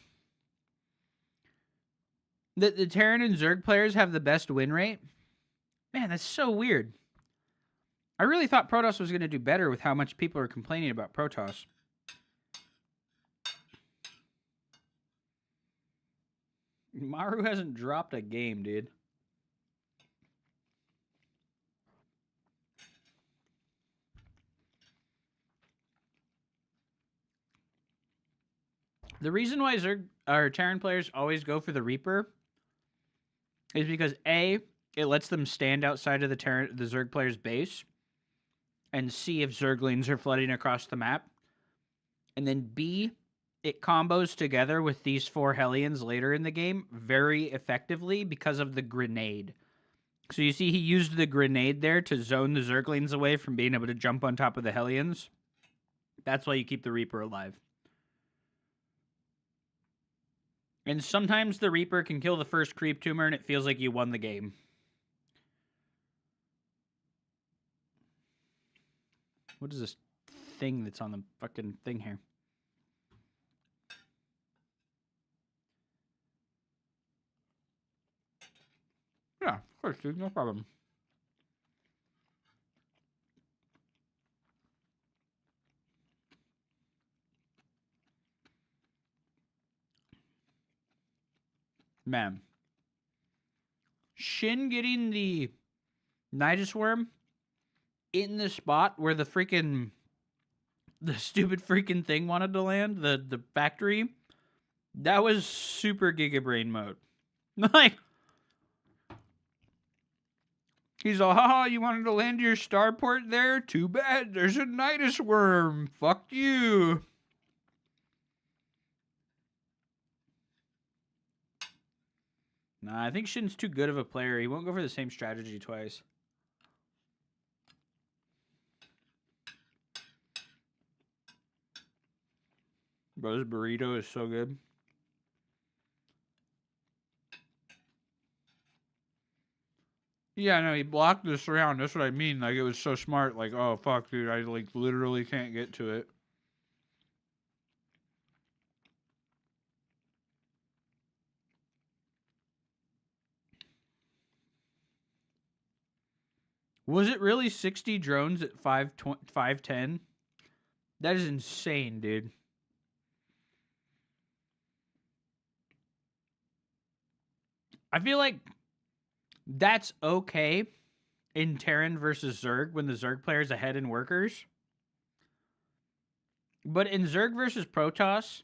That the Terran and Zerg players have the best win rate? Man, that's so weird. I really thought Protoss was going to do better with how much people are complaining about Protoss. Maru hasn't dropped a game, dude. The reason why Zerg or Terran players always go for the Reaper is because A, it lets them stand outside of the Zerg player's base and see if Zerglings are flooding across the map. And then B, it combos together with these 4 Hellions later in the game very effectively because of the grenade. So you see he used the grenade there to zone the Zerglings away from being able to jump on top of the Hellions. That's why you keep the Reaper alive. And sometimes the Reaper can kill the first creep tumor and it feels like you won the game. What is this thing that's on the fucking thing here? Yeah, of course, dude. No problem. Man. Shin getting the Nidus Worm in the spot where the stupid freaking thing wanted to land, the factory, that was super Giga Brain mode. Like, he's all, haha, you wanted to land your starport there? Too bad, there's a Nidus Worm. Fuck you. Nah, I think Shin's too good of a player. He won't go for the same strategy twice. Bro, this burrito is so good. Yeah, no, he blocked this round. That's what I mean. Like, it was so smart. Like, oh, fuck, dude. I, like, literally can't get to it. Was it really 60 drones at 510? That is insane, dude. I feel like that's okay in Terran versus Zerg when the Zerg player's ahead in workers. But in Zerg versus Protoss,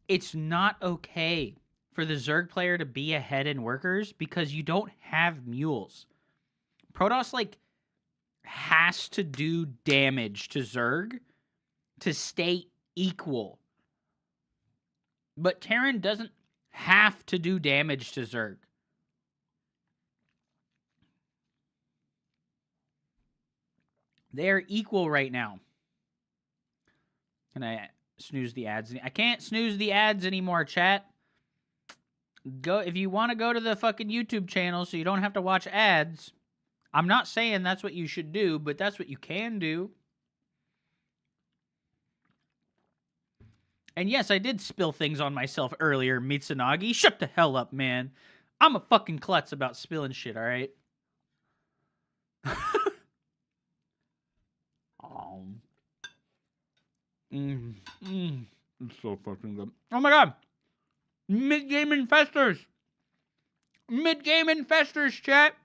it's not okay for the Zerg player to be ahead in workers because you don't have mules. Protoss, like, has to do damage to Zerg to stay equal. But Terran doesn't have to do damage to Zerg. They're equal right now. Can I snooze the ads? I can't snooze the ads anymore, chat. Go if you want to go to the fucking YouTube channel so you don't have to watch ads. I'm not saying that's what you should do, but that's what you can do. And yes, I did spill things on myself earlier, Mitsunagi. Shut the hell up, man. I'm a fucking klutz about spilling shit, alright? It's so fucking good. Oh my god! Mid-game infestors! Mid-game infestors, chat!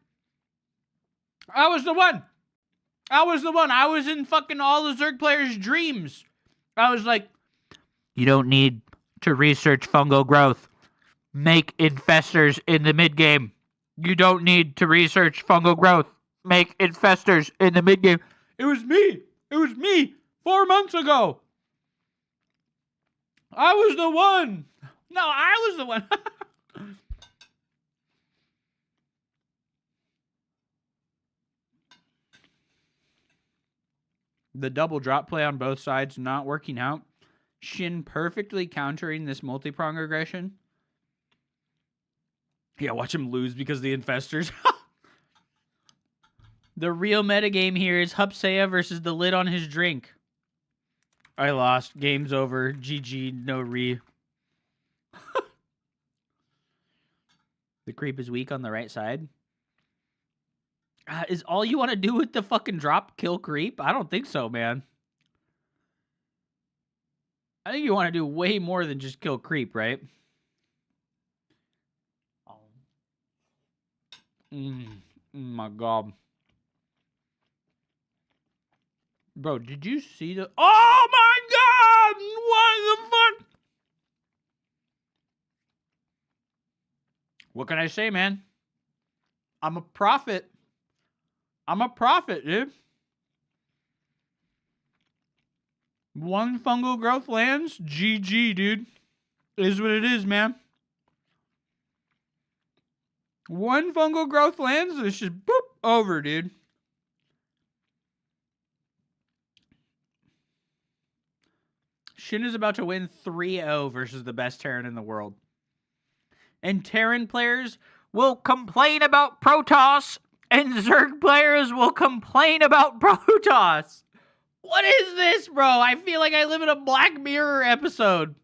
I was the one! I was in fucking all the Zerg players' dreams. I was like, you don't need to research fungal growth. Make infestors in the mid-game. You don't need to research fungal growth. Make infestors in the mid-game. It was me. It was me 4 months ago. I was the one. No, I was the one. The double drop play on both sides not working out. Shin perfectly countering this multi-prong aggression. Yeah, watch him lose because of the infestors. The real metagame here is Hupsea versus the lid on his drink. I lost. Game's over. GG. No re. The creep is weak on the right side. Is all you want to do with the fucking drop kill creep? I don't think so, man. I think you want to do way more than just kill creep, right? My God. Bro, did you see the... Oh my God! What the fuck? What can I say, man? I'm a prophet. I'm a prophet, dude. One fungal growth lands. GG, dude. Is what it is, man. One fungal growth lands. It's just boop over, dude. Shin is about to win 3-0 versus the best Terran in the world. And Terran players will complain about Protoss, and Zerg players will complain about Protoss. What is this, bro? I feel like I live in a Black Mirror episode.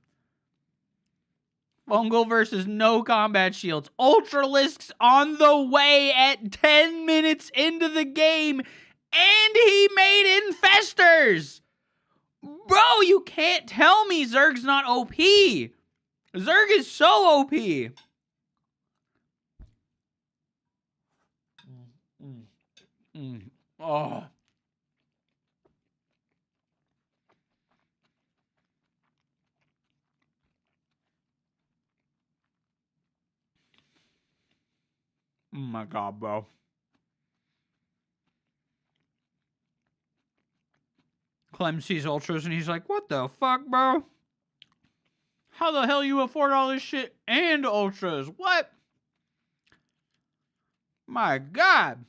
Fungal versus no combat shields. Ultralisks on the way at 10 minutes into the game, and he made infestors. Bro, you can't tell me Zerg's not OP. Zerg is so OP. Oh. Oh my God, bro. Clem sees Ultras and he's like, what the fuck, bro? How the hell you afford all this shit and Ultras? What? My God.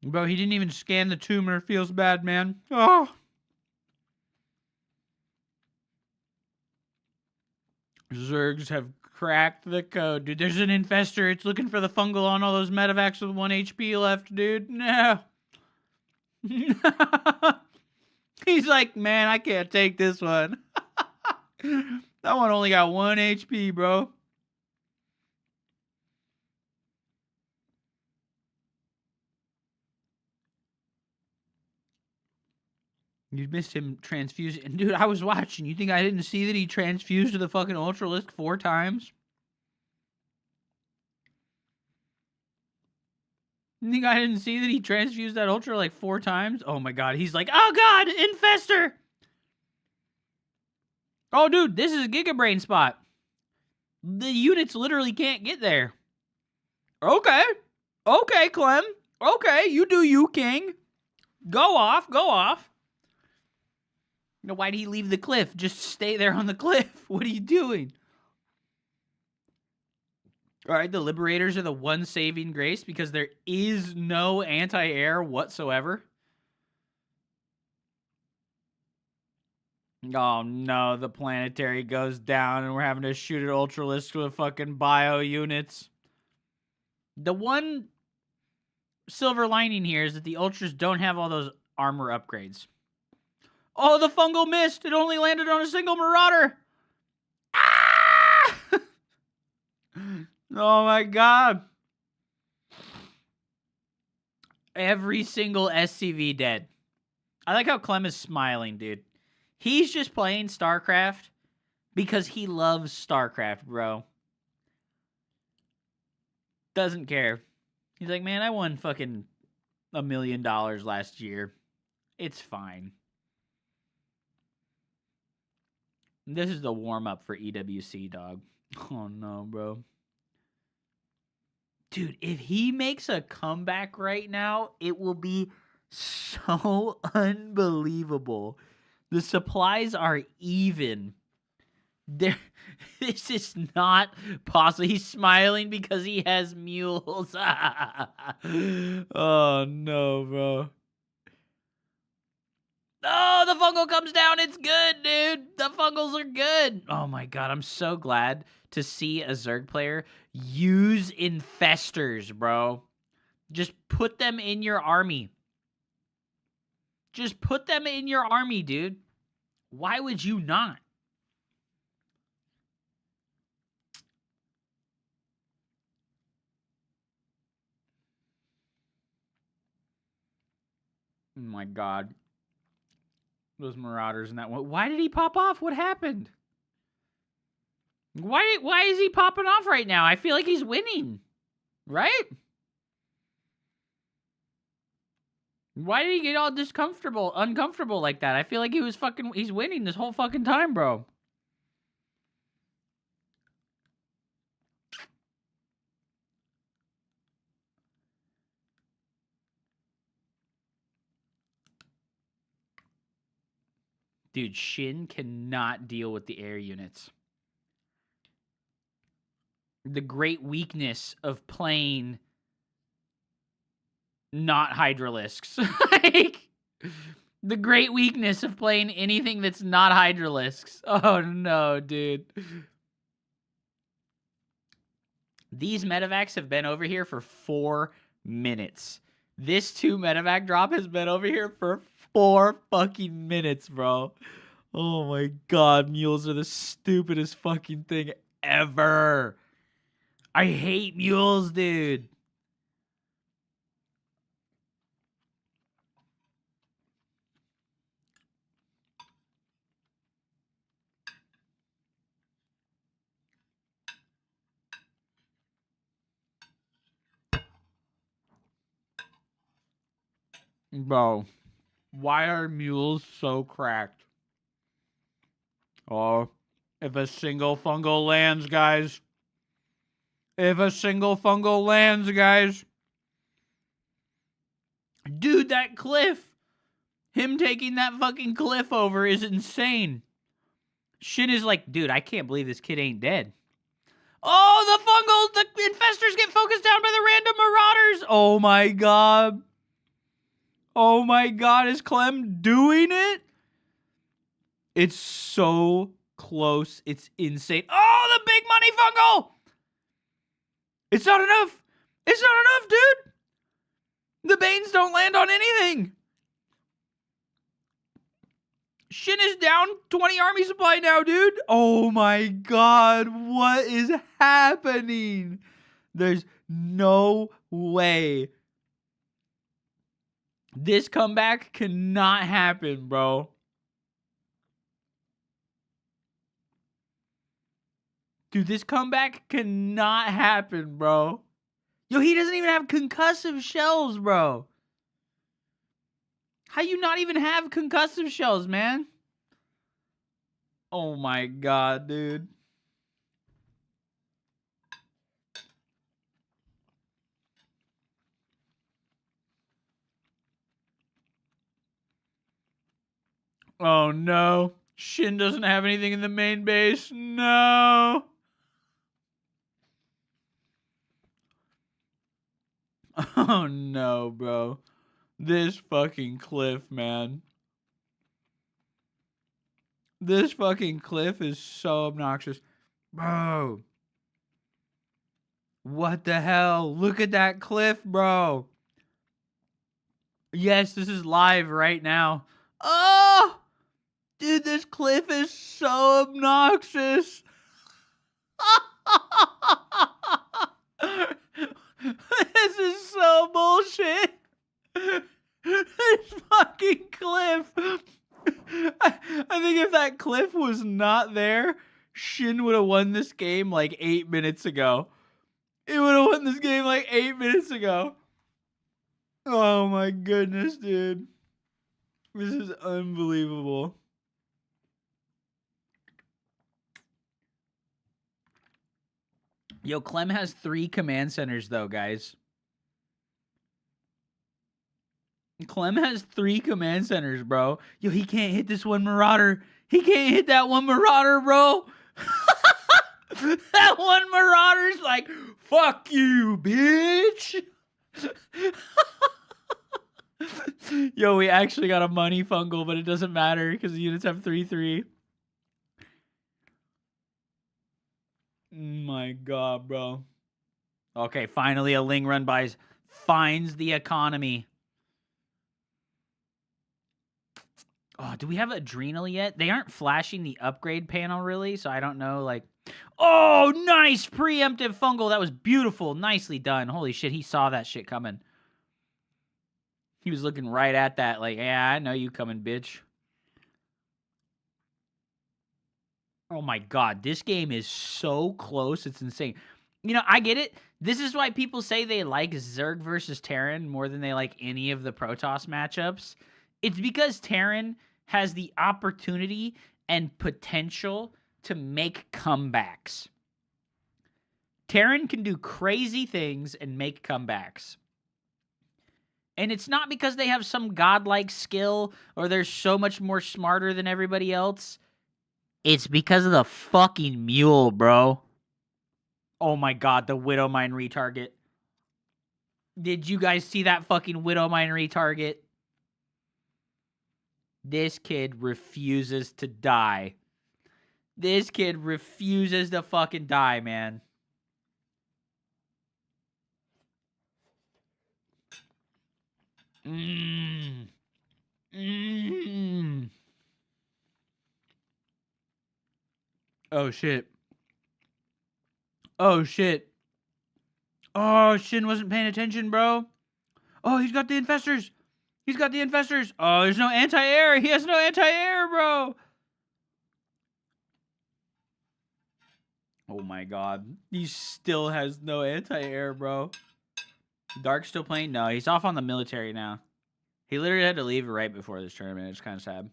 Bro, he didn't even scan the tumor. Feels bad, man. Oh. Zergs have cracked the code. Dude, there's an infestor. It's looking for the fungal on all those medevacs with 1 HP left, dude. No. He's like, man, I can't take this one. That one only got 1 HP, bro. You missed him transfusing. Dude, I was watching. You think I didn't see that he transfused to the fucking Ultralisk 4 times? You think I didn't see that he transfused that Ultra like 4 times? Oh my God. He's like, oh God, Infestor! Oh, dude, this is a Gigabrain spot. The units literally can't get there. Okay. Okay, Clem. Okay, you do you, King. Go off, go off. You know, why did he leave the cliff? Just stay there on the cliff. What are you doing? All right, the Liberators are the one saving grace because there is no anti-air whatsoever. Oh no, the planetary goes down and we're having to shoot at Ultralisk with fucking bio units. The one silver lining here is that the Ultras don't have all those armor upgrades. Oh, the fungal missed. It only landed on a single Marauder. Ah! Oh my God. Every single SCV dead. I like how Clem is smiling, dude. He's just playing StarCraft because he loves StarCraft, bro. Doesn't care. He's like, man, I won fucking $1 million last year. It's fine. This is the warm-up for EWC, dog. Oh, no, bro. Dude, if he makes a comeback right now, it will be so unbelievable. The supplies are even. This is not possible. He's smiling because he has mules. Oh, no, bro. Oh, the fungal comes down. It's good, dude. The fungals are good. Oh, my God. I'm so glad to see a Zerg player use infestors, bro. Just put them in your army. Just put them in your army, dude. Why would you not? Oh, my God. Those Marauders and that one. Why did he pop off? What happened? Why is he popping off right now? I feel like he's winning. Right? Why did he get all uncomfortable like that? I feel like he's winning this whole fucking time, bro. Dude, Shin cannot deal with the air units. The great weakness of playing not Hydralisks. Like, the great weakness of playing anything that's not Hydralisks. Oh no, dude. These medevacs have been over here for 4 minutes. This 2 medevac drop has been over here for 4 fucking minutes, bro. Oh my god, mules are the stupidest fucking thing ever. I hate mules, dude. Bro, why are mules so cracked? Oh, if a single fungal lands, guys. If a single fungal lands, guys. Dude, that cliff. Him taking that fucking cliff over is insane. Shin is like, dude, I can't believe this kid ain't dead. Oh, the infestors get focused down by the random marauders. Oh my god. Oh my god, is Clem doing it? It's so close. It's insane. Oh, the big money fungal! It's not enough. It's not enough, dude. The Banes don't land on anything. Shin is down 20 army supply now, dude. Oh my god, what is happening? There's no way. This comeback cannot happen, bro. Dude, this comeback cannot happen, bro. Yo, he doesn't even have concussive shells, bro. How you not even have concussive shells, man? Oh my god, dude. Oh no. Shin doesn't have anything in the main base. No. Oh no, bro. This fucking cliff, man. This fucking cliff is so obnoxious. Bro. What the hell? Look at that cliff, bro. Yes, this is live right now. Oh! Dude, this cliff is so obnoxious. This is so bullshit. This fucking cliff. I think if that cliff was not there, Shin would have won this game like 8 minutes ago. It would have won this game like 8 minutes ago. Oh my goodness, dude. This is unbelievable. Yo, Clem has 3 command centers, though, guys. Clem has 3 command centers, bro. Yo, he can't hit this one Marauder. He can't hit that one Marauder, bro. That one Marauder's like, fuck you, bitch. Yo, we actually got a money fungal, but it doesn't matter because the units have 3-3. My god, bro. Okay, finally a Ling run buys finds the economy. Oh, do we have Adrenal yet? They aren't flashing the upgrade panel really, so I don't know, like... Oh, nice! Preemptive fungal. That was beautiful. Nicely done. Holy shit, he saw that shit coming. He was looking right at that like, yeah, I know you coming, bitch. Oh my god, this game is so close. It's insane. You know, I get it. This is why people say they like Zerg versus Terran more than they like any of the Protoss matchups. It's because Terran has the opportunity and potential to make comebacks. Terran can do crazy things and make comebacks. And it's not because they have some godlike skill or they're so much more smarter than everybody else. It's because of the fucking mule, bro. Oh my god, the Widowmine retarget. Did you guys see that fucking Widowmine retarget? This kid refuses to die. This kid refuses to fucking die, man. Oh, shit. Oh, shit. Oh, Shin wasn't paying attention, bro. Oh, he's got the infestors. He's got the infestors. Oh, there's no anti-air. He has no anti-air, bro. Oh, my God. He still has no anti-air, bro. Dark's still playing? No, he's off on the military now. He literally had to leave right before this tournament. It's kind of sad.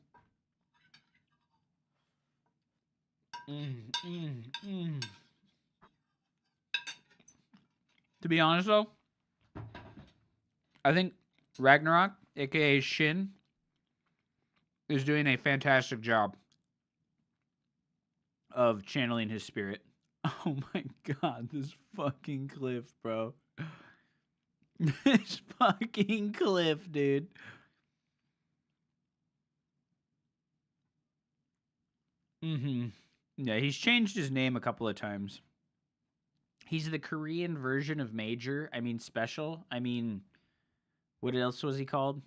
To be honest, though, I think Ragnarok, a.k.a. Shin, is doing a fantastic job of channeling his spirit. Oh my god, this fucking cliff, bro. This fucking cliff, dude. Yeah, he's changed his name a couple of times. He's the Korean version of Major. I mean, Special. I mean, what else was he called?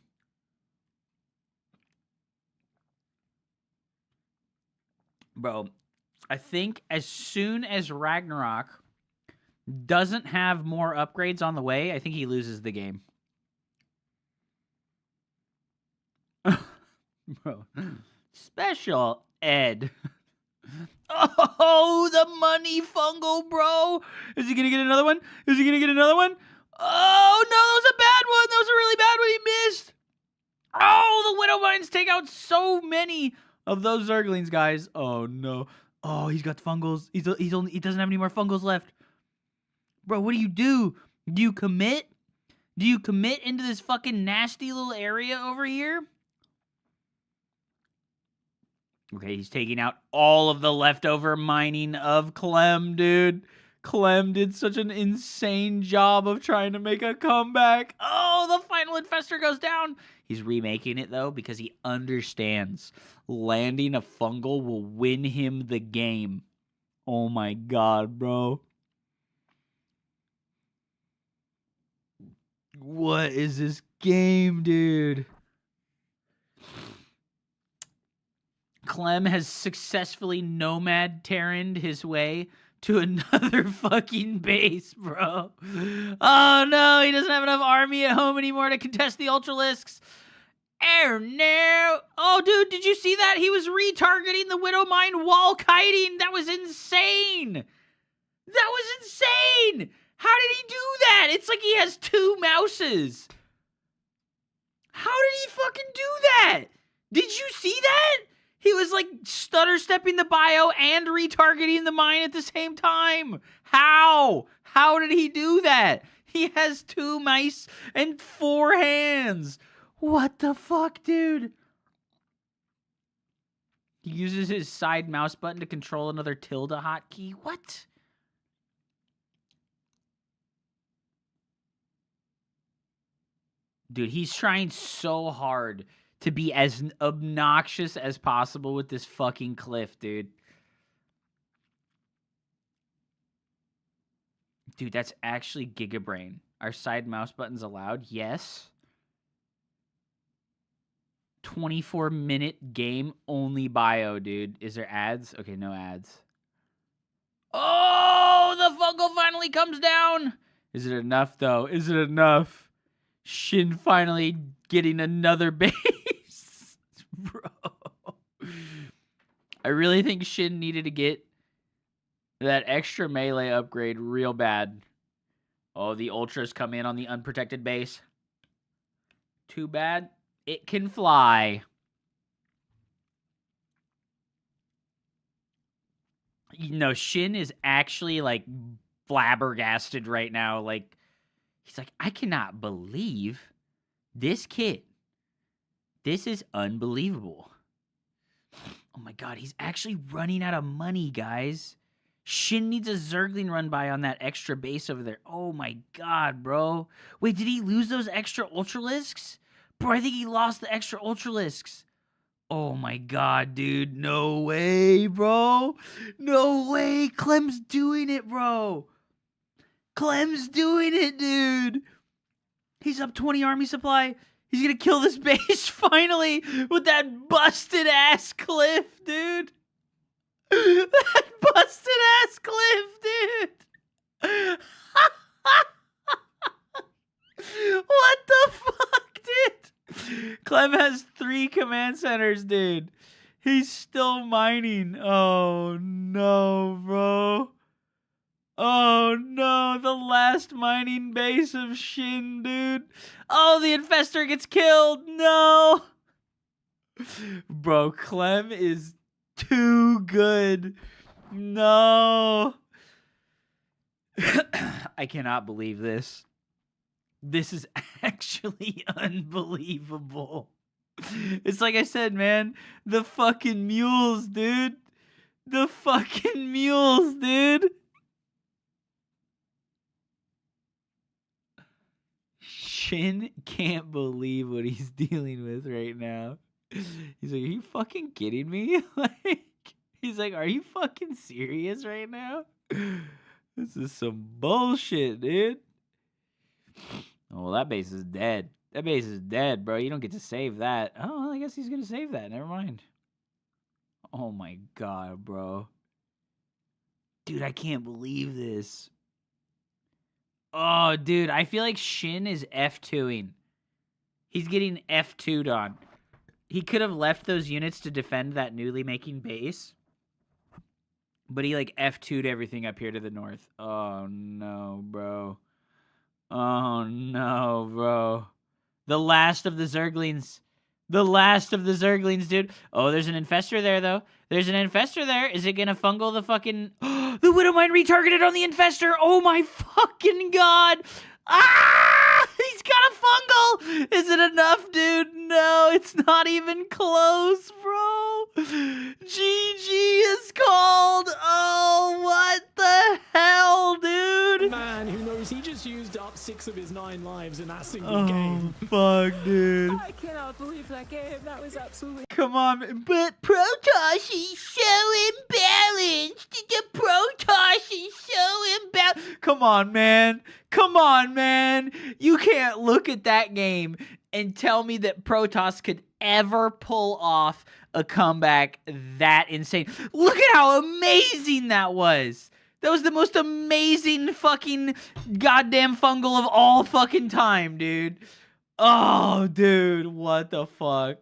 Bro, I think as soon as Ragnarok doesn't have more upgrades on the way, I think he loses the game. Bro, Special Ed. Oh, the money fungal, bro. Is he going to get another one? Is he going to get another one? Oh, no, that was a bad one. That was a really bad one. He missed. Oh, the Widowmines take out so many of those Zerglings, guys. Oh, no. Oh, he's got fungals. He doesn't have any more fungals left. Bro, what do you do? Do you commit? Do you commit into this fucking nasty little area over here? Okay, he's taking out all of the leftover mining of Clem, dude. Clem did such an insane job of trying to make a comeback. Oh, the final infestor goes down. He's remaking it, though, because he understands landing a fungal will win him the game. Oh, my God, bro. What is this game, dude? Clem has successfully nomad Terraned his way to another fucking base, bro. Oh no, he doesn't have enough army at home anymore to contest the Ultralisks. Oh no. Oh dude, did you see that? He was retargeting the Widowmine while kiting. That was insane. That was insane. How did he do that? It's like he has two mouses. How did he fucking do that? Did you see that? He was like stutter stepping the bio and retargeting the mine at the same time. How? How did he do that? He has two mice and four hands. What the fuck, dude? He uses his side mouse button to control another tilde hotkey. What? Dude, he's trying so hard to be as obnoxious as possible with this fucking cliff, dude. Dude, that's actually Gigabrain. Are side mouse buttons allowed? Yes. 24-minute game only bio, dude. Is there ads? Okay, no ads. Oh, the fungal finally comes down. Is it enough, though? Is it enough? Shin finally getting another base. Bro. I really think Shin needed to get That extra melee upgrade real bad. Oh, the ultras come in on the unprotected base. Too bad. It can fly. You know, Shin is actually, like, flabbergasted right now. Like, he's like, I cannot believe this kid. This is unbelievable. Oh my god, he's actually running out of money, guys. Shin needs a Zergling run by on that extra base over there. Oh my god, bro. Wait, did he lose those extra Ultralisks? Bro, I think he lost the extra Ultralisks. Oh my god, dude. No way, bro. No way. Clem's doing it, bro. Clem's doing it, dude. He's up 20 army supply. He's gonna kill this base finally with that busted ass cliff, dude. That busted ass cliff, dude. What the fuck, dude? Clem has 3 command centers, dude. He's still mining. Oh no, bro. Oh no, the last mining base of Shin, dude. Oh, the infestor gets killed. No. Bro, Clem is too good. No. I cannot believe this. This is actually unbelievable. It's like I said, man. The fucking mules, dude. The fucking mules, dude. Shin can't believe what he's dealing with right now. He's like, are you fucking kidding me? Like, he's like, are you fucking serious right now? This is some bullshit, dude. Oh, well, that base is dead. That base is dead, bro. You don't get to save that. Oh, well, I guess he's gonna save that. Never mind. Oh my god, bro. Dude, I can't believe this. Oh, dude, I feel like Shin is F2ing. He's getting F2'd on. He could have left those units to defend that newly making base. But he, like, F2'd everything up here to the north. Oh, no, bro. Oh, no, bro. The last of the Zerglings. The last of the Zerglings, dude. Oh, there's an infestor there, though. There's an infestor there. Is it gonna fungal the fucking... The Widowmine retargeted on the infestor. Oh, my fucking god. Ah! He's got a fungal. Is it enough, dude? No, it's not even close, bro. GG is called. Oh, what the hell, dude? Man, who knows? He just used up 6 of his 9 lives in that single game. Fuck, dude. I cannot believe that game. That was absolutely... Come on, but Protoss is so imbalanced. The Protoss is so imbalanced. Come on, man. Come on, man. You can't look at that game and tell me that Protoss could ever pull off a comeback that insane. Look at how amazing that was. That was the most amazing fucking goddamn fungal of all fucking time, dude. Oh, dude, what the fuck?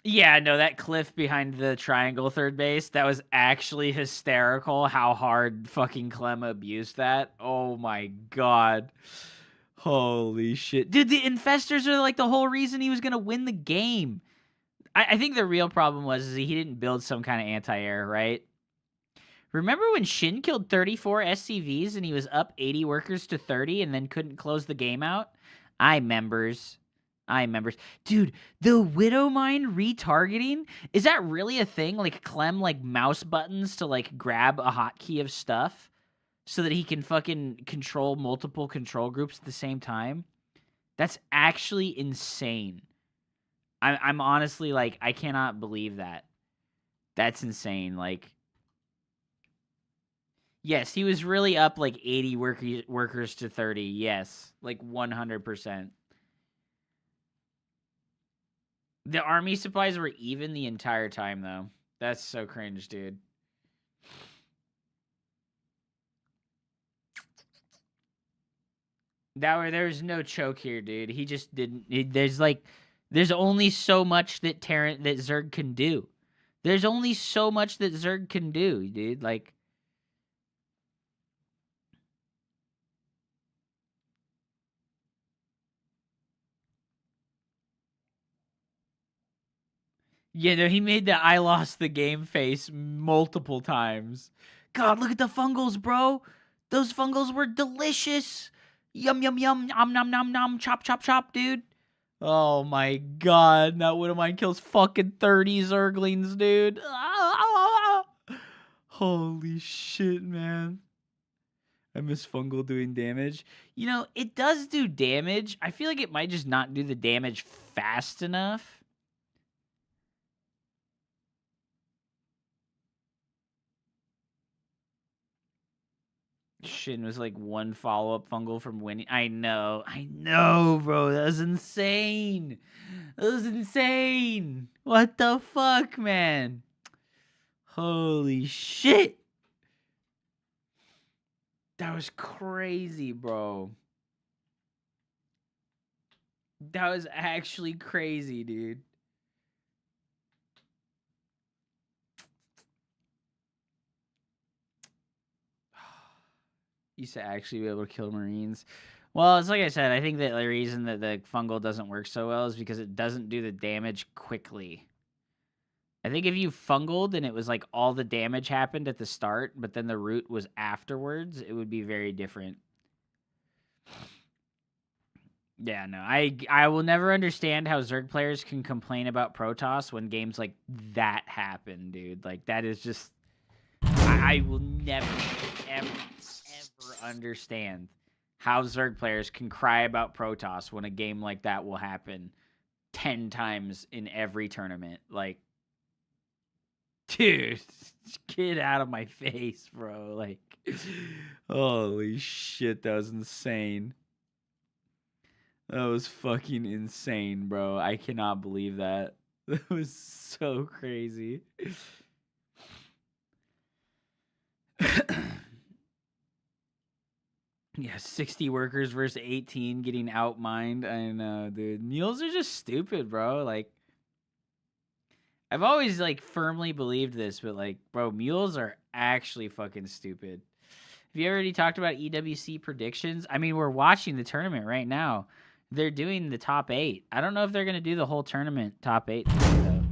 Yeah, no, that cliff behind the triangle third base, that was actually hysterical how hard fucking Clem abused that. Oh my god. Holy shit. Dude, the infestors are like the whole reason he was going to win the game. I think the real problem was is he didn't build some kind of anti-air, right? Remember when Shin killed 34 SCVs and he was up 80 workers to 30 and then couldn't close the game out? I members. Dude, the Widowmine retargeting, is that really a thing? Like Clem like mouse buttons to like grab a hotkey of stuff so that he can fucking control multiple control groups at the same time? That's actually insane. I'm honestly like, I cannot believe that. That's insane. Like, yes, he was really up like 80 workers to 30. Yes, like 100%. The army supplies were even the entire time, though. That's so cringe, dude. There's no choke here, dude. He just didn't. There's only so much that Zerg can do. There's only so much that Zerg can do, dude. Like, yeah, no, he made the I lost the game face multiple times. God, look at the fungals, bro. Those fungals were delicious. Yum, yum, yum. Nom, nom, nom, nom. Chop, chop, chop, dude. Oh my god. That one of mine kills fucking 30 Zerglings, dude. Holy shit, man. I miss fungal doing damage. You know, it does do damage. I feel like it might just not do the damage fast enough. Shin was like one follow-up fungal from winning. I know, bro. That was insane. That was insane. What the fuck, man? Holy shit. That was crazy, bro. That was actually crazy, dude. Used to actually be able to kill Marines. Well, it's like I said, I think that the reason that the fungal doesn't work so well is because it doesn't do the damage quickly. I think if you fungled and it was like all the damage happened at the start, but then the root was afterwards, it would be very different. Yeah, no, I will never understand how Zerg players can complain about Protoss when games like that happen, dude. Like, that is just... I will never, ever understand how Zerg players can cry about Protoss when a game like that will happen 10 times in every tournament. Like, dude, get out of my face, bro. Like, holy shit, that was insane. That was fucking insane, bro. I cannot believe that. That was so crazy. Yeah, 60 workers versus 18 getting outmined. I know, dude. Mules are just stupid, bro. Like, I've always, like, firmly believed this, but, like, bro, mules are actually fucking stupid. Have you already talked about EWC predictions? I mean, we're watching the tournament right now. They're doing the top 8. I don't know if they're going to do the whole tournament top 8 thing, though.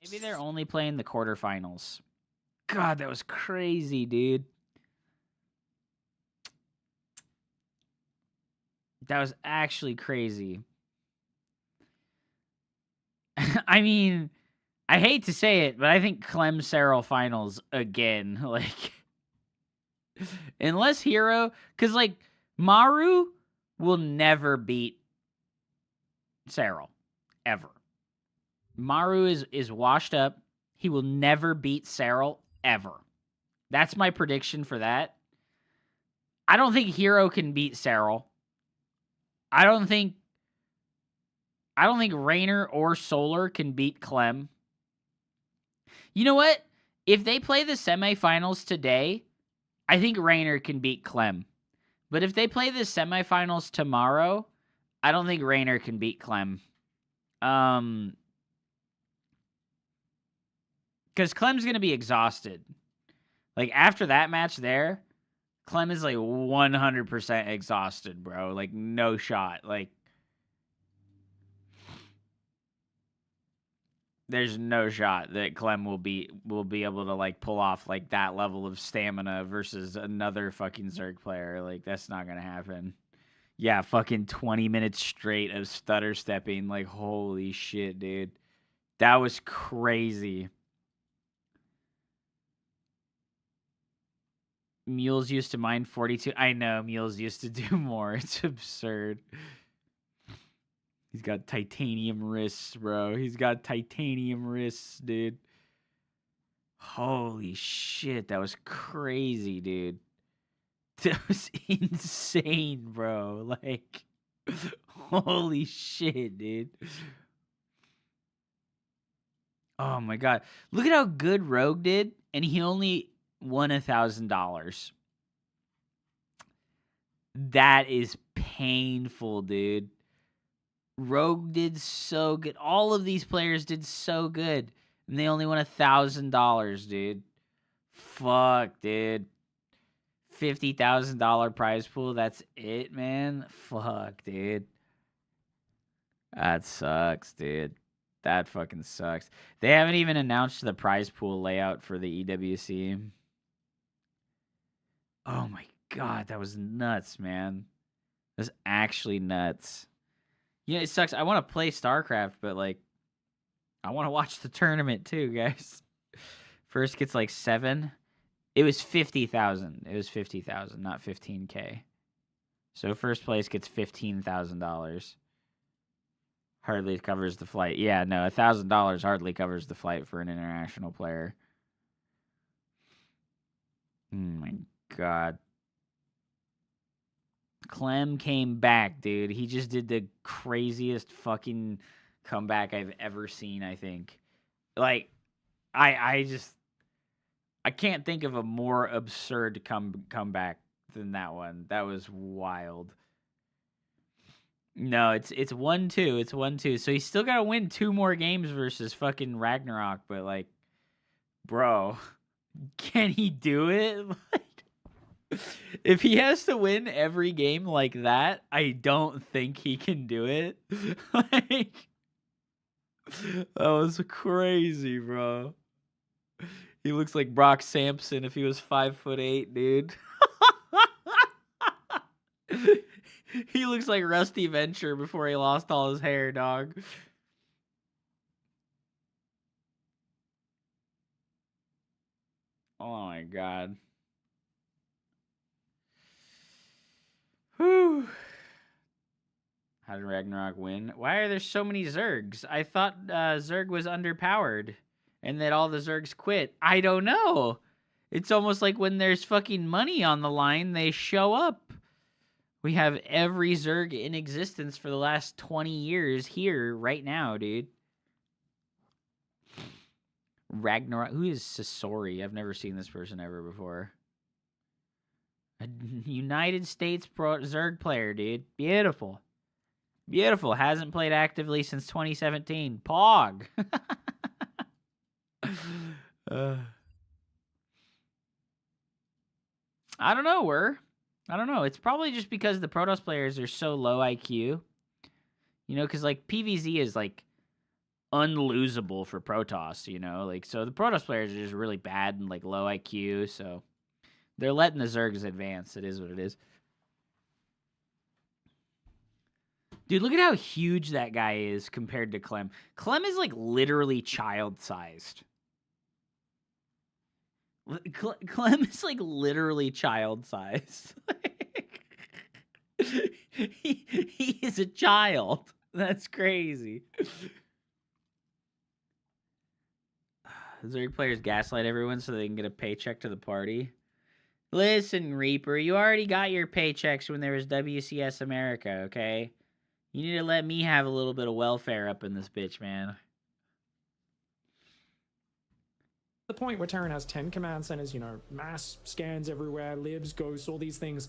Maybe they're only playing the quarterfinals. God, that was crazy, dude. That was actually crazy. I mean, I hate to say it, but I think Clem Serral finals again. Like, unless Hero, because, like, Maru will never beat Serral. Ever. Maru is washed up. He will never beat Serral, ever. That's my prediction for that. I don't think Hero can beat Serral. I don't think Raynor or Solar can beat Clem. You know what? If they play the semifinals today, I think Raynor can beat Clem. But if they play the semifinals tomorrow, I don't think Raynor can beat Clem. Because Clem's going to be exhausted. Like, after that match there, Clem is, like, 100% exhausted, bro. Like, no shot. Like, there's no shot that Clem will be able to, like, pull off, like, that level of stamina versus another fucking Zerg player. Like, that's not gonna happen. Yeah, fucking 20 minutes straight of stutter stepping. Like, holy shit, dude. That was crazy. Mules used to mine 42. I know, Mules used to do more. It's absurd. He's got titanium wrists, bro. He's got titanium wrists, dude. Holy shit, that was crazy, dude. That was insane, bro. Like, holy shit, dude. Oh my god. Look at how good Rogue did, and he only won $1,000. That is painful, dude. Rogue did so good. All of these players did so good. And they only won $1,000, dude. Fuck, dude. $50,000 prize pool. That's it, man. Fuck, dude. That sucks, dude. That fucking sucks. They haven't even announced the prize pool layout for the EWC. Oh my god, that was nuts, man. That was actually nuts. Yeah, it sucks. I want to play StarCraft, but like, I want to watch the tournament too, guys. First gets like 7. It was 50,000. It was 50,000, not 15K. So first place gets $15,000. Hardly covers the flight. Yeah, no, $1,000 hardly covers the flight for an international player. Oh my god. Clem came back, dude. He just did the craziest fucking comeback I've ever seen, I think. Like, I can't think of a more absurd comeback than that one. That was wild. No, it's 1-2. It's 1-2. So he's still got to win 2 more games versus fucking Ragnarok, but like, bro, can he do it? Like, if he has to win every game like that, I don't think he can do it. Like, that was crazy, bro. He looks like Brock Sampson if he was 5'8", dude. He looks like Rusty Venture before he lost all his hair, dog. Oh my god. Whew. How did Ragnarok win? Why are there so many Zergs? I thought Zerg was underpowered and that all the Zergs quit. I don't know. It's almost like when there's fucking money on the line, they show up. We have every Zerg in existence for the last 20 years here right now, dude. Ragnarok. Who is Sasori? I've never seen this person ever before. A United States Zerg player, dude. Beautiful. Beautiful. Hasn't played actively since 2017. Pog. I don't know, I don't know. It's probably just because the Protoss players are so low IQ. You know, because, like, PvZ is, like, unlosable for Protoss, you know? Like, so the Protoss players are just really bad and, like, low IQ, so they're letting the Zergs advance. It is what it is. Dude, look at how huge that guy is compared to Clem. Clem is, like, literally child-sized. Clem is, like, literally child-sized. He is a child. That's crazy. Zerg players gaslight everyone so they can get a paycheck to the party. Listen, Reaper, you already got your paychecks when there was WCS America, okay? You need to let me have a little bit of welfare up in this bitch, man. The point where Terran has 10 command centers, you know, mass scans everywhere, libs, ghosts, all these things,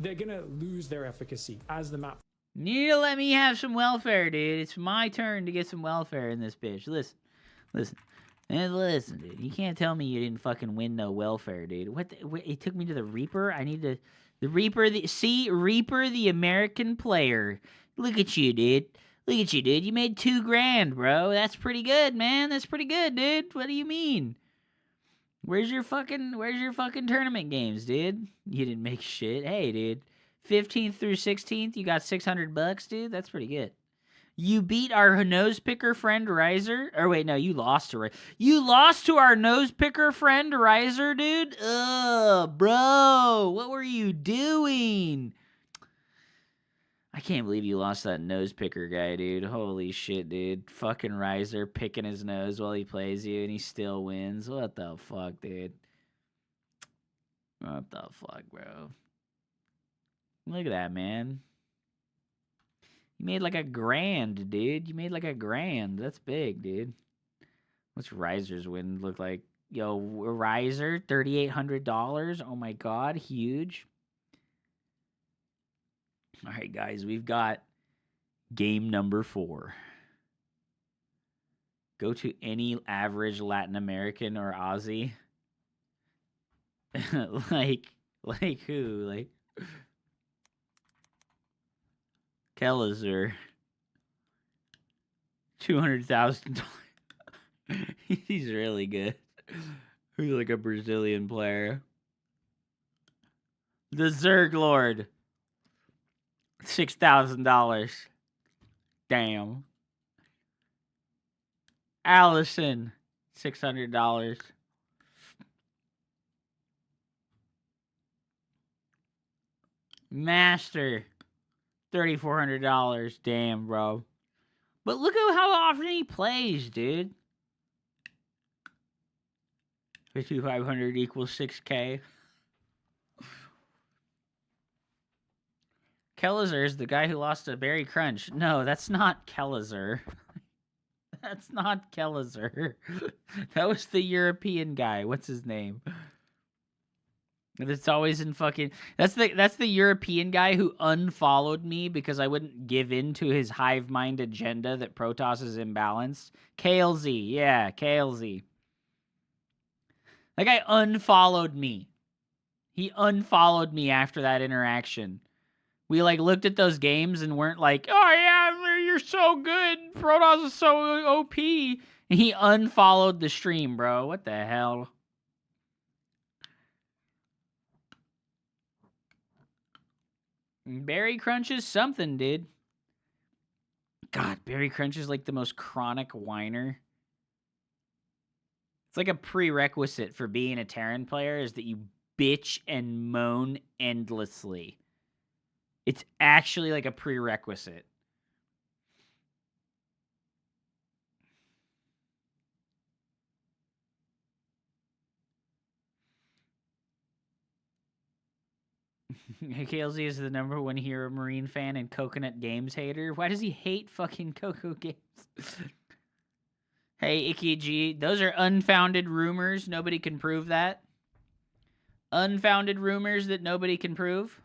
they're gonna lose their efficacy as the map. You need to let me have some welfare, dude. It's my turn to get some welfare in this bitch. Listen, dude. You can't tell me you didn't fucking win no welfare, dude. It took me to the Reaper. I need to... The Reaper, Reaper, the American player. Look at you, dude. Look at you, dude. You made $2,000, bro. That's pretty good, man. That's pretty good, dude. What do you mean? Where's your fucking tournament games, dude? You didn't make shit. Hey, dude. 15th through 16th, you got $600, dude. That's pretty good. You beat our nose picker friend Riser. Or wait, no, you lost to our nose picker friend Riser, dude. Ugh, bro, what were you doing? I can't believe you lost that nose picker guy, dude. Holy shit, dude. Fucking Riser picking his nose while he plays you and he still wins. What the fuck, dude? What the fuck, bro? Look at that, man. You made like $1,000, dude. You made like $1,000. That's big, dude. What's Riser's win look like? Yo, Riser, $3,800. Oh my god, huge. All right, guys, we've got Game number 4. Go to any average Latin American or Aussie. like who? Like Kellezer. $200,000. He's really good. He's like a Brazilian player. The Zerg Lord. $6,000. Damn. Allison. $600. Master. $3,400. Damn, bro. But look at how often he plays, dude. 5,500 equals 6K. Kellezer is the guy who lost to Barry Crunch. No, that's not Kellezer. That's not Kellezer. That was the European guy. What's his name? It's always in fucking... That's the European guy who unfollowed me because I wouldn't give in to his hive mind agenda that Protoss is imbalanced. KLZ. Yeah, KLZ. That guy unfollowed me. He unfollowed me after that interaction. We like looked at those games and weren't like, oh yeah, you're so good. Protoss is so OP. And he unfollowed the stream, bro. What the hell? Berry Crunch is something, dude. God, Berry Crunch is like the most chronic whiner. It's like a prerequisite for being a Terran player is that you bitch and moan endlessly. It's actually like a prerequisite. KLZ is the #1 Hero Marine fan and Coconut Games hater. Why does he hate fucking Coco Games? Hey, Icky G, those are unfounded rumors. Nobody can prove that. Unfounded rumors that nobody can prove.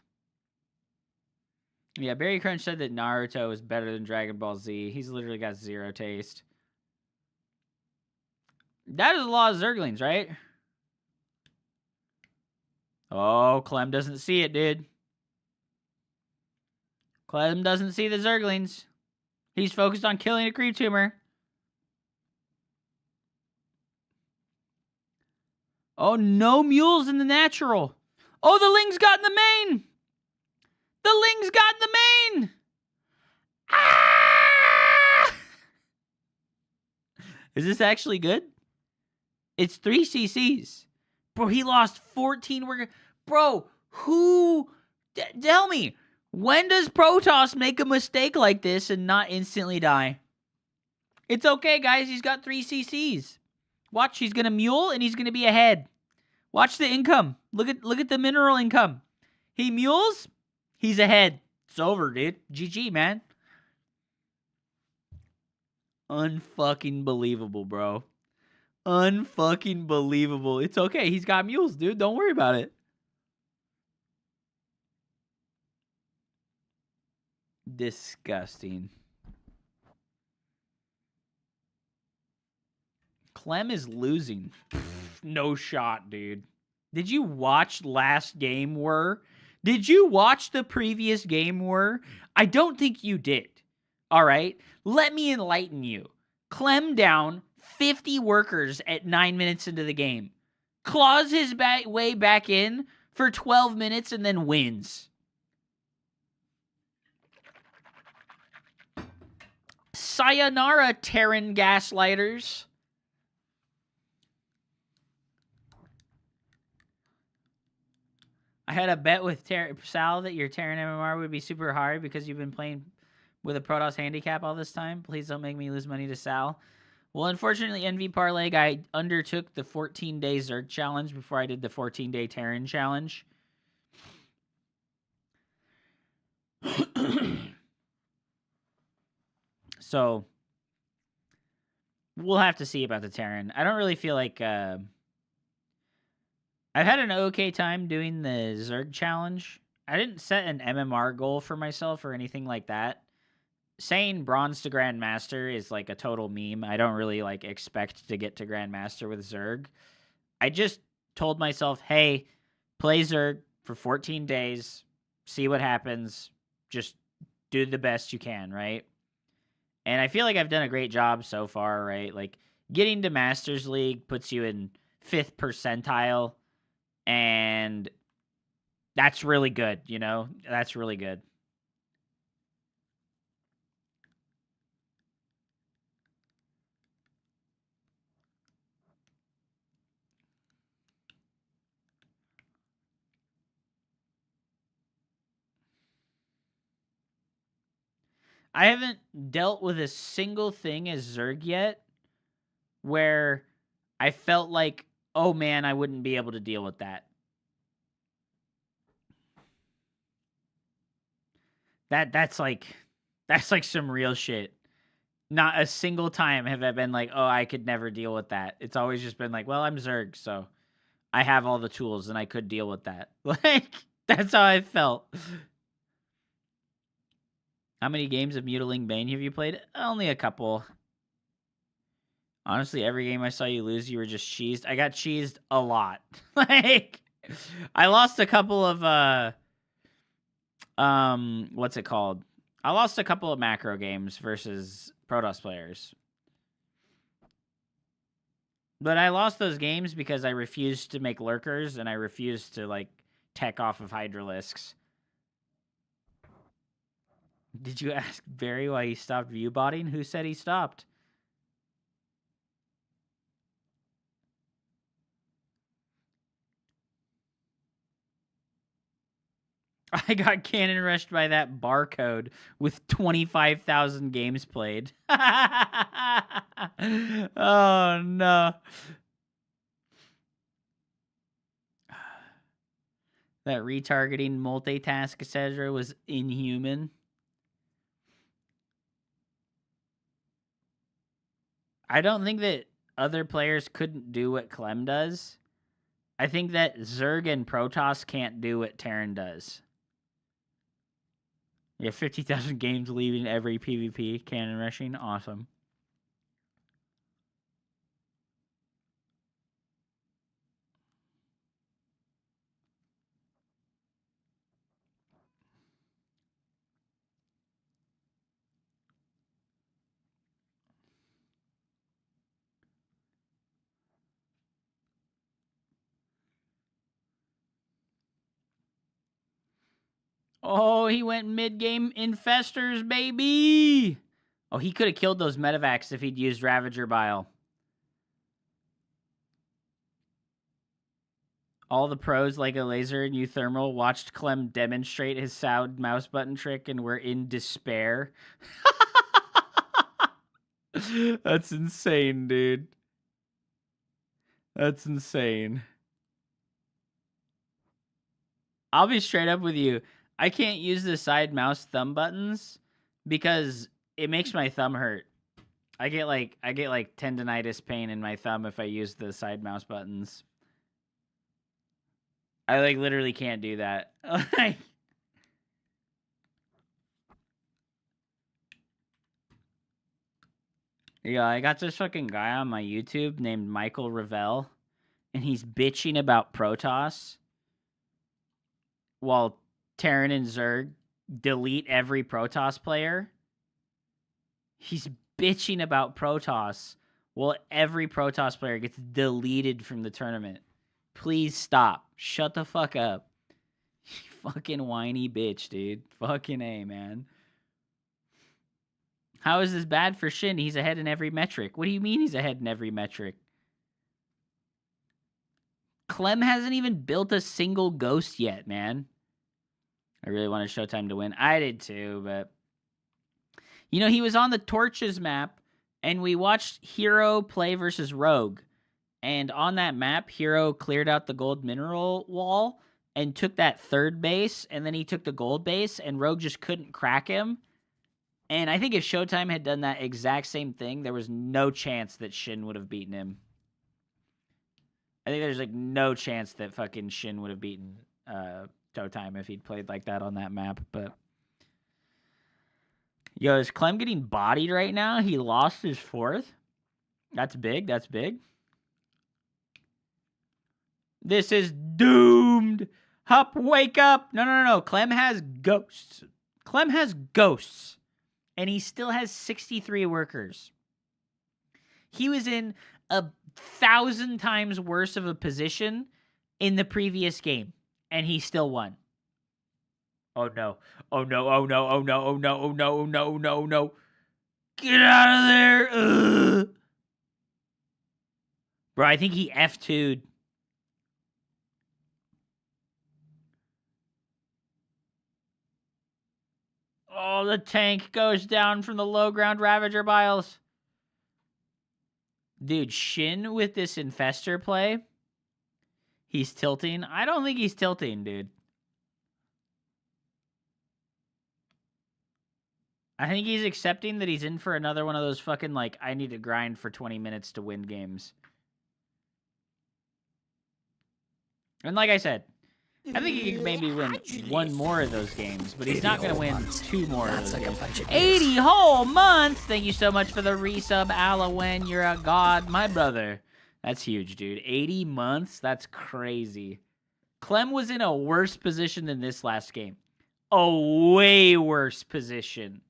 Yeah, Barry Crunch said that Naruto is better than Dragon Ball Z. He's literally got zero taste. That is a lot of Zerglings, right? Oh, Clem doesn't see it, dude. Clem doesn't see the Zerglings. He's focused on killing a creep tumor. Oh, no mules in the natural. Oh, the Ling's got in the main. The Ling's got in the main. Ah! Is this actually good? It's 3 CCs. Bro, he lost 14 workers. Bro, who... Tell me, when does Protoss make a mistake like this and not instantly die? It's okay, guys. He's got 3 CCs. Watch, he's going to mule and he's going to be ahead. Watch the income. Look at the mineral income. He mules, he's ahead. It's over, dude. GG, man. Unfucking believable, bro. Unfucking believable. It's okay. He's got mules, dude. Don't worry about it. Disgusting. Clem is losing. No shot, dude. Did you watch last game were? Did you watch the previous game were? I don't think you did. All right? Let me enlighten you. Clem down 50 workers at 9 minutes into the game. Claws his way back in for 12 minutes and then wins. Sayonara, Terran gaslighters. I had a bet with Sal that your Terran MMR would be super hard because you've been playing with a Protoss handicap all this time. Please don't make me lose money to Sal. Well, unfortunately, NV Parlay, I undertook the 14-day Zerg challenge before I did the 14-day Terran challenge. So, we'll have to see about the Terran. I don't really feel like... I've had an okay time doing the Zerg challenge. I didn't set an MMR goal for myself or anything like that. saying bronze to Grandmaster is like a total meme. I don't really like expect to get to Grandmaster with Zerg. I just told myself, hey, play Zerg for 14 days, see what happens, just do the best you can, right? And I feel like I've done a great job so far, right? Like, getting to Masters League puts you in 5th percentile, and that's really good, you know? That's really good. I haven't dealt with a single thing as Zerg yet where I felt like, oh man, I wouldn't be able to deal with that. That's like some real shit. Not a single time have I been like, oh, I could never deal with that. It's always just been like, well, I'm Zerg, so I have all the tools and I could deal with that. Like, that's how I felt. How many games of Mutiling Bane have you played? Only a couple. Honestly, every game I saw you lose, you were just cheesed. I got cheesed a lot. Like, I lost a couple of what's it called? I lost a couple of macro games versus Protoss players. But I lost those games because I refused to make lurkers and I refused to, like, tech off of Hydralisks. Did you ask Barry why he stopped viewbotting? Who said he stopped? I got cannon rushed by that barcode with 25,000 games played. Oh, no. That retargeting multitask, etc. was inhuman. I don't think that other players couldn't do what Clem does. I think that Zerg and Protoss can't do what Terran does. Yeah, 50,000 games leaving every PvP, cannon rushing, awesome. Oh, he went mid-game infestors, baby! Oh, he could have killed those medevacs if he'd used Ravager Bile. All the pros like a laser and Euthermal watched Clem demonstrate his sound mouse button trick and were in despair. That's insane, dude. That's insane. I'll be straight up with you. I can't use the side mouse thumb buttons because it makes my thumb hurt. I get like tendonitis pain in my thumb if I use the side mouse buttons. I like literally can't do that. Yeah, I got this fucking guy on my YouTube named Michael Ravel, and he's bitching about Protoss while Terran and Zerg delete every Protoss player. He's bitching about Protoss while every Protoss player gets deleted from the tournament. Please stop. Shut the fuck up. You fucking whiny bitch, dude. Fucking A, man. How is this bad for Shin? He's ahead in every metric. What do you mean he's ahead in every metric? Clem hasn't even built a single ghost yet, man. I really wanted Showtime to win. I did too, but... You know, he was on the Torches map, and we watched Hero play versus Rogue. And on that map, Hero cleared out the gold mineral wall and took that third base, and then he took the gold base, and Rogue just couldn't crack him. And I think if Showtime had done that exact same thing, there was no chance that Shin would have beaten him. I think there's like no chance that fucking Shin would have beaten Showtime if he'd played like that on that map. But Yo, is Clem getting bodied right now? He lost his 4th. That's big. That's big. This is doomed. Hup, wake up. No. Clem has ghosts. Clem has ghosts. And he still has 63 workers. He was in 1,000 times worse of a position in the previous game. And he still won. Oh no. Oh no. Oh no. Oh no. Oh no. Oh no. Oh no. Oh no. Oh no. Get out of there. Ugh. Bro, I think he F2'd. Oh, the tank goes down from the low ground Ravager Biles. Dude, Shin with this Infestor play. He's tilting. I don't think he's tilting, dude. I think he's accepting that he's in for another one of those fucking, like, I need to grind for 20 minutes to win games. And like I said, I think he could maybe win one more of those games, but he's not going to win 2 more of those games. 80 whole months! Thank you so much for the resub, Alawen. You're a god, my brother. That's huge, dude. 80 months? That's crazy. Clem was in a worse position than this last game. A way worse position.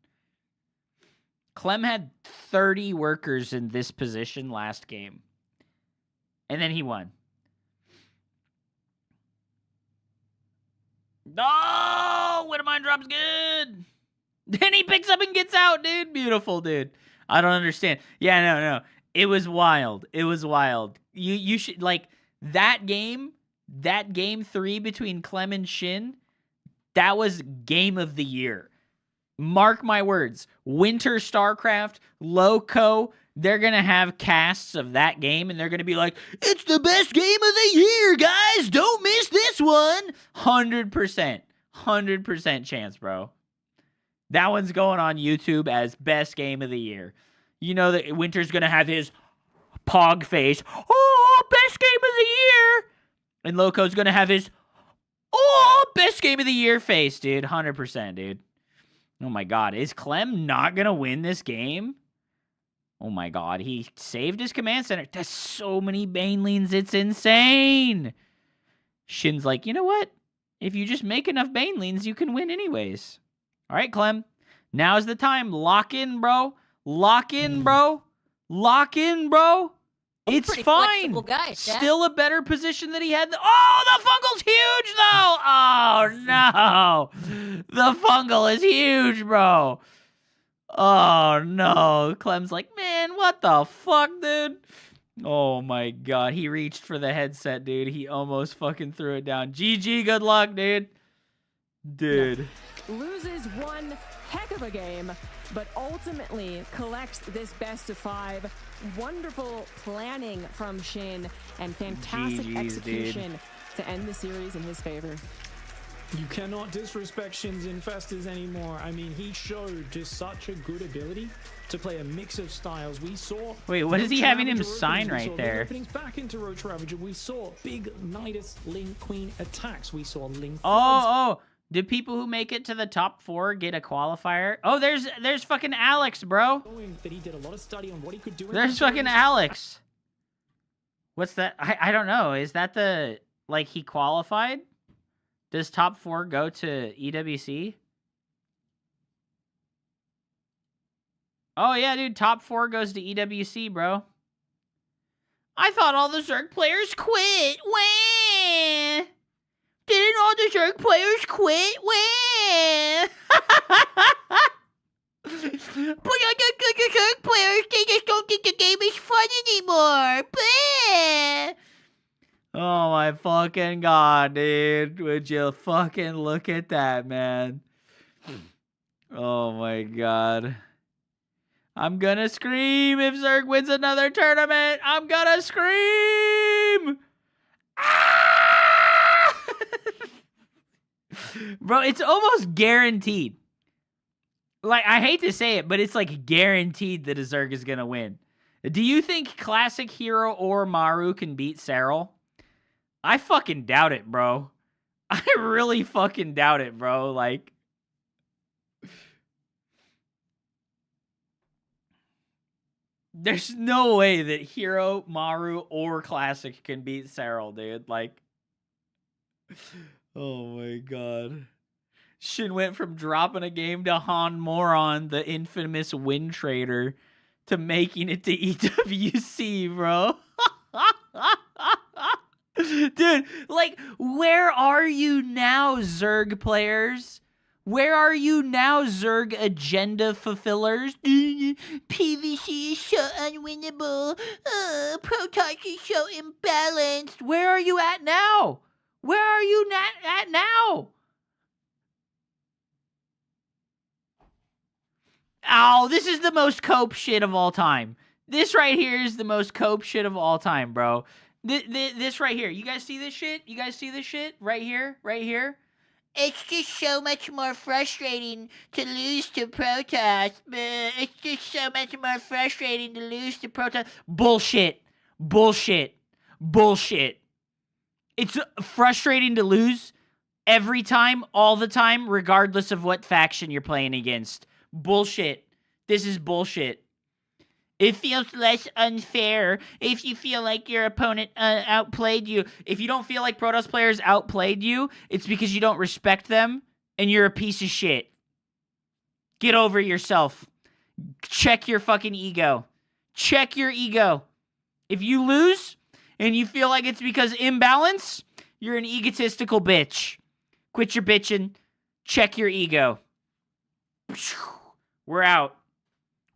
Clem had 30 workers in this position last game. And then he won. Oh, when a mine drop's good. Then he picks up and gets out, dude. Beautiful, dude. I don't understand. Yeah, no. It was wild. It was wild. You should, like, that game 3 between Clem and Shin, that was game of the year. Mark my words. Winter StarCraft, Loco, they're going to have casts of that game, and they're going to be like, it's the best game of the year, guys. Don't miss this one. 100%. 100% chance, bro. That one's going on YouTube as best game of the year. You know that Winter's going to have his pog face. Oh, best game of the year. And Loco's going to have his, oh, best game of the year face, dude. 100%, dude. Oh, my God. Is Clem not going to win this game? Oh, my God. He saved his command center. There's so many Banelings. It's insane. Shin's like, you know what? If you just make enough Banelings, you can win anyways. All right, Clem. Now's the time. Lock in, bro. Lock in, bro. Lock in, bro. It's fine. Guy, still a better position than he had. Oh, the Fungal's huge, though. Oh, no. The Fungal is huge, bro. Oh, no. Clem's like, man, what the fuck, dude? Oh, my God. He reached for the headset, dude. He almost fucking threw it down. GG, good luck, dude. Dude. Loses one heck of a game, but ultimately collects this best of 5. Wonderful planning from Shin and fantastic GG's, execution to end the series in his favor. You cannot disrespect Shin's Infestors anymore. I mean, he showed just such a good ability to play a mix of styles. We saw... Wait, what is he having him Ravager sign openings. right there? Openings back into Roach Ravager. We saw big Nidus Link Queen attacks. We saw Link... Oh. Did people who make it to the top 4 get a qualifier? Oh, there's fucking Alex, bro. That he did a lot of study on what he could do. There's fucking Alex. What's that? I don't know. Is that the, like, he qualified? Does top 4 go to EWC? Oh, yeah, dude. Top 4 goes to EWC, bro. I thought all the Zerg players quit. Wah! Didn't all the Zerg players quit? Wah! But all the Zerg players, they just don't think the game is fun anymore. Blah! Oh my fucking God, dude. Would you fucking look at that, man? Oh my God. I'm gonna scream if Zerg wins another tournament. I'm gonna scream! Ah! Bro, it's almost guaranteed. Like, I hate to say it, but it's like guaranteed that a Zerg is gonna win. Do you think Classic Hero or Maru can beat Serral? I fucking doubt it, bro. I really fucking doubt it, bro. Like, There's no way that Hero, Maru, or Classic can beat Serral, dude. Like, oh my god. Shin went from dropping a game to Han Moron, the infamous win trader, to making it to EWC, bro. Dude, like, where are you now, Zerg players? Where are you now, Zerg agenda fulfillers? PvC is so unwinnable. Protoss is so imbalanced. Where are you at now? Where are you at now? Oh, this is the most cope shit of all time. This right here is the most cope shit of all time, bro. This right here. You guys see this shit? You guys see this shit? Right here? Right here? It's just so much more frustrating to lose to Protoss. It's just so much more frustrating to lose to Protoss. Bullshit. Bullshit. Bullshit. It's frustrating to lose every time, all the time, regardless of what faction you're playing against. Bullshit. This is bullshit. It feels less unfair if you feel like your opponent outplayed you. If you don't feel like Protoss players outplayed you, it's because you don't respect them and you're a piece of shit. Get over yourself. Check your fucking ego. Check your ego. If you lose and you feel like it's because imbalance, you're an egotistical bitch. Quit your bitching. Check your ego. We're out.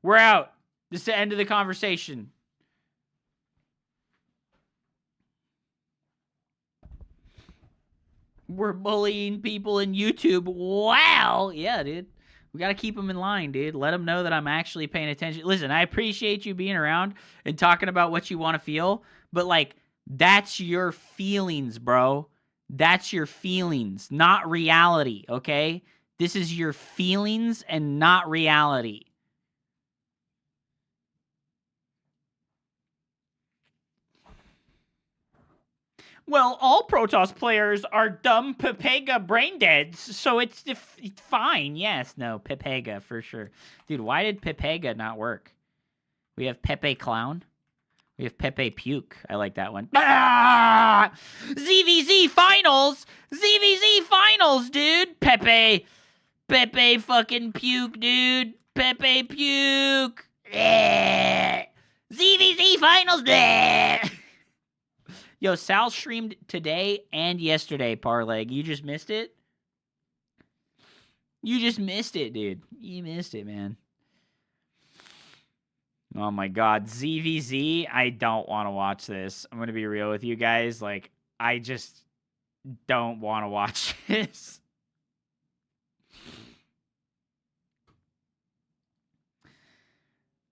We're out. This is the end of the conversation. We're bullying people in YouTube. Wow. Yeah, dude. We got to keep them in line, dude. Let them know that I'm actually paying attention. Listen, I appreciate you being around and talking about what you want to feel, but, like, that's your feelings, bro. That's your feelings, not reality, okay? This is your feelings and not reality. Well, all Protoss players are dumb Pepega braindeads, so it's fine. Yes, no, Pepega for sure. Dude, why did Pepega not work? We have Pepe Clown. We have Pepe Puke. I like that one. Ah! ZVZ Finals! ZVZ Finals, dude! Pepe fucking Puke, dude! Pepe Puke! ZVZ Finals! Yo, Sal streamed today and yesterday, Parleg. You just missed it? You just missed it, dude. You missed it, man. Oh my god. ZVZ, I don't want to watch this. I'm going to be real with you guys. Like, I just don't want to watch this.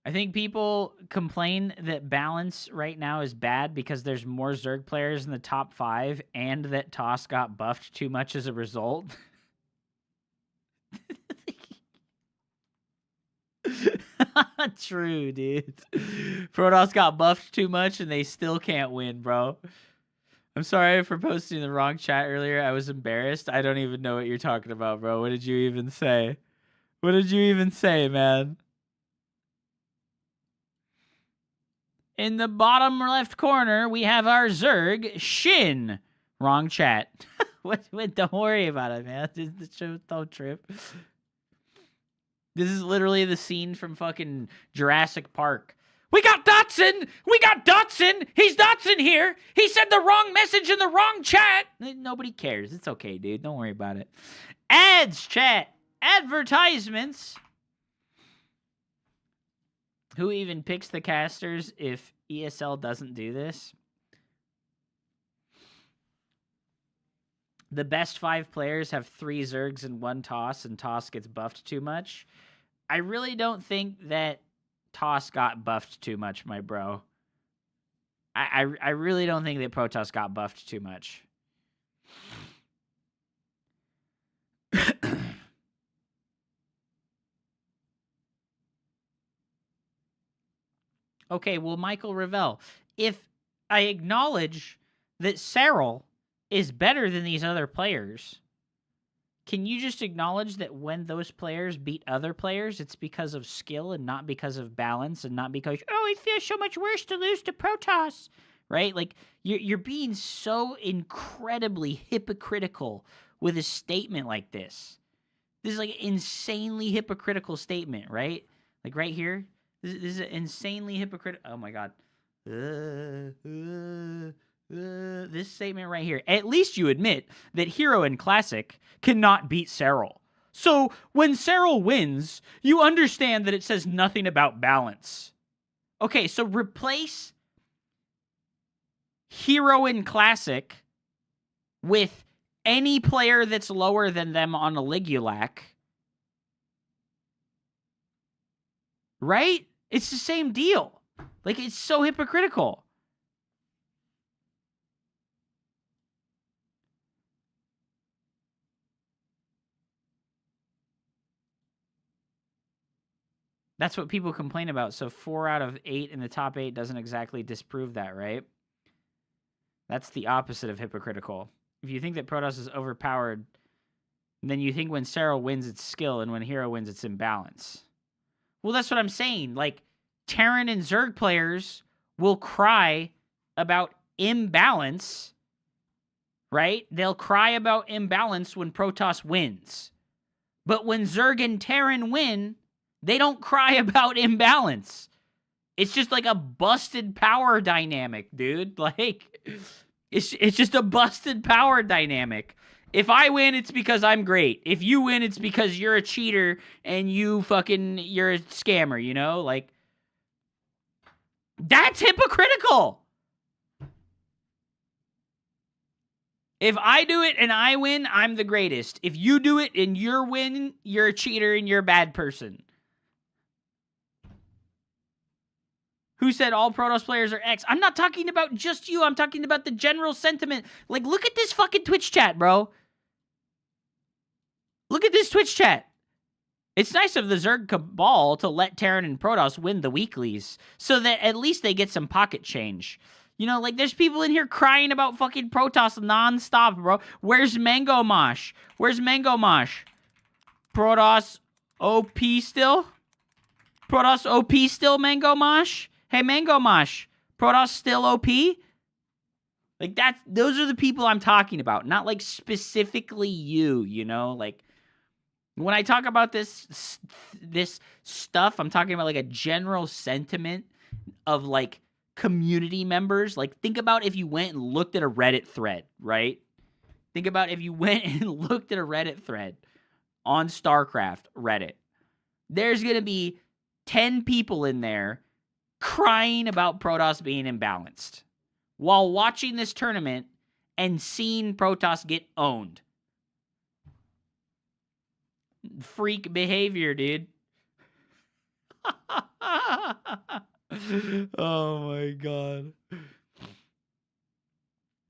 I think people complain that balance right now is bad because there's more Zerg players in the top 5 and that Toss got buffed too much as a result. True, dude. Protoss got buffed too much and they still can't win, bro. I'm sorry for posting the wrong chat earlier. I was embarrassed. I don't even know what you're talking about, bro. What did you even say? What did you even say, man? In the bottom left corner, we have our Zerg, Shin. Wrong chat. What? Don't worry about it, man. The show, don't trip. This is literally the scene from fucking Jurassic Park. We got Dotson! We got Dotson! He's Dotson here! He said the wrong message in the wrong chat! Nobody cares. It's okay, dude. Don't worry about it. Ads, chat. Advertisements. Who even picks the casters if ESL doesn't do this? The best 5 players have 3 Zergs and 1 Toss, and Toss gets buffed too much. I really don't think that Toss got buffed too much, my bro. I really don't think that Protoss got buffed too much. Okay, well, Michael Revell, if I acknowledge that Serral is better than these other players, can you just acknowledge that when those players beat other players, it's because of skill and not because of balance and not because, oh, it feels so much worse to lose to Protoss, right? Like, you're being so incredibly hypocritical with a statement like this. This is like an insanely hypocritical statement, right? Like right here, this is an insanely hypocritical. Oh my god. This statement right here. At least you admit that Hero in Classic cannot beat Serral. So when Serral wins, you understand that it says nothing about balance. Okay, so replace Hero in Classic with any player that's lower than them on a Ligulac. Right? It's the same deal. Like, it's so hypocritical. That's what people complain about. So 4 out of 8 in the top 8 doesn't exactly disprove that, right? That's the opposite of hypocritical. If you think that Protoss is overpowered, then you think when Serral wins, it's skill, and when Hero wins, it's imbalance. Well, that's what I'm saying. Like, Terran and Zerg players will cry about imbalance, right? They'll cry about imbalance when Protoss wins. But when Zerg and Terran win, they don't cry about imbalance. It's just like a busted power dynamic, dude. Like, it's just a busted power dynamic. If I win, it's because I'm great. If you win, it's because you're a cheater and you're a scammer, you know? Like, that's hypocritical. If I do it and I win, I'm the greatest. If you do it and you're winning, you're a cheater and you're a bad person. Who said all Protoss players are X? I'm not talking about just you. I'm talking about the general sentiment. Like, look at this fucking Twitch chat, bro. Look at this Twitch chat. It's nice of the Zerg Cabal to let Terran and Protoss win the weeklies so that at least they get some pocket change. You know, like, there's people in here crying about fucking Protoss nonstop, bro. Where's Mango Mosh? Where's Mango Mosh? Protoss OP still? Protoss OP still, Mango Mosh? Hey, Mango Mosh. Protoss still OP? Like, those are the people I'm talking about. Not, like, specifically you know? Like, when I talk about this stuff, I'm talking about, like, a general sentiment of, like, community members. Like, think about if you went and looked at a Reddit thread, right? Think about if you went and looked at a Reddit thread on StarCraft Reddit. There's going to be 10 people in there crying about Protoss being imbalanced while watching this tournament and seeing Protoss get owned. Freak behavior, dude. Oh my god.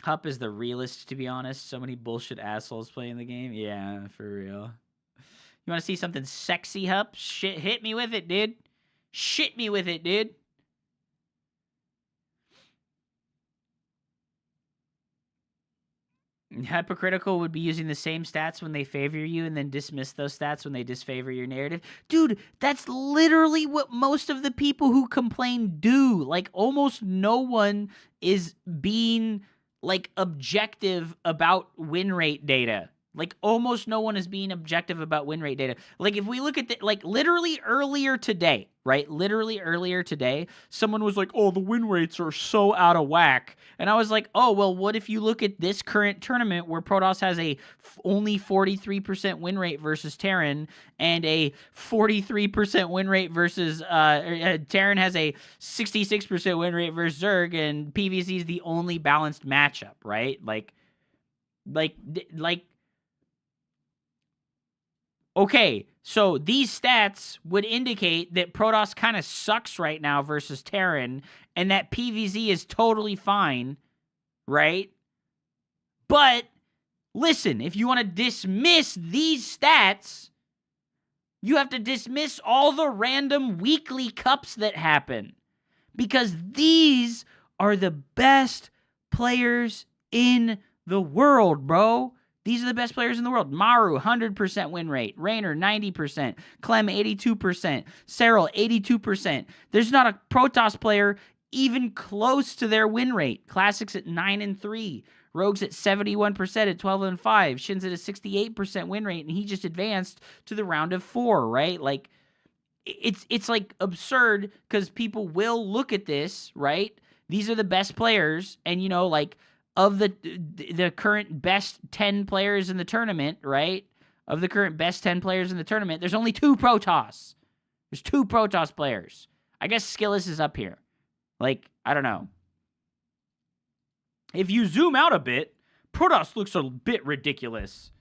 Hup is the realest, to be honest. So many bullshit assholes playing the game. Yeah, for real. You want to see something sexy, Hup? Shit, hit me with it, dude. Shit me with it, dude. Hypocritical would be using the same stats when they favor you and then dismiss those stats when they disfavor your narrative. Dude, that's literally what most of the people who complain do. Like, almost no one is being, like, objective about win rate data. Like, almost no one is being objective about win rate data. Like, if we look at like, literally earlier today, right? Literally earlier today, someone was like, oh, the win rates are so out of whack. And I was like, oh, well, what if you look at this current tournament where Protoss has a only 43% win rate versus Terran and a 43% win rate versus, Terran has a 66% win rate versus Zerg, and PVC is the only balanced matchup, right? Okay, so these stats would indicate that Protoss kind of sucks right now versus Terran, and that PvZ is totally fine, right? But, listen, if you want to dismiss these stats, you have to dismiss all the random weekly cups that happen. Because these are the best players in the world, bro. These are the best players in the world. Maru, 100% win rate. Raynor, 90%. Clem, 82%. Serral, 82%. There's not a Protoss player even close to their win rate. Classics at 9-3. Rogues at 71% at 12-5. Shin's at a 68% win rate, and he just advanced to the round of 4, right? Like, it's like absurd because people will look at this, right? These are the best players, and you know, like, of the current best 10 players in the tournament, right? Of the current best 10 players in the tournament, there's only 2 Protoss. There's 2 Protoss players. I guess Skillus is up here. Like, I don't know. If you zoom out a bit, Protoss looks a bit ridiculous.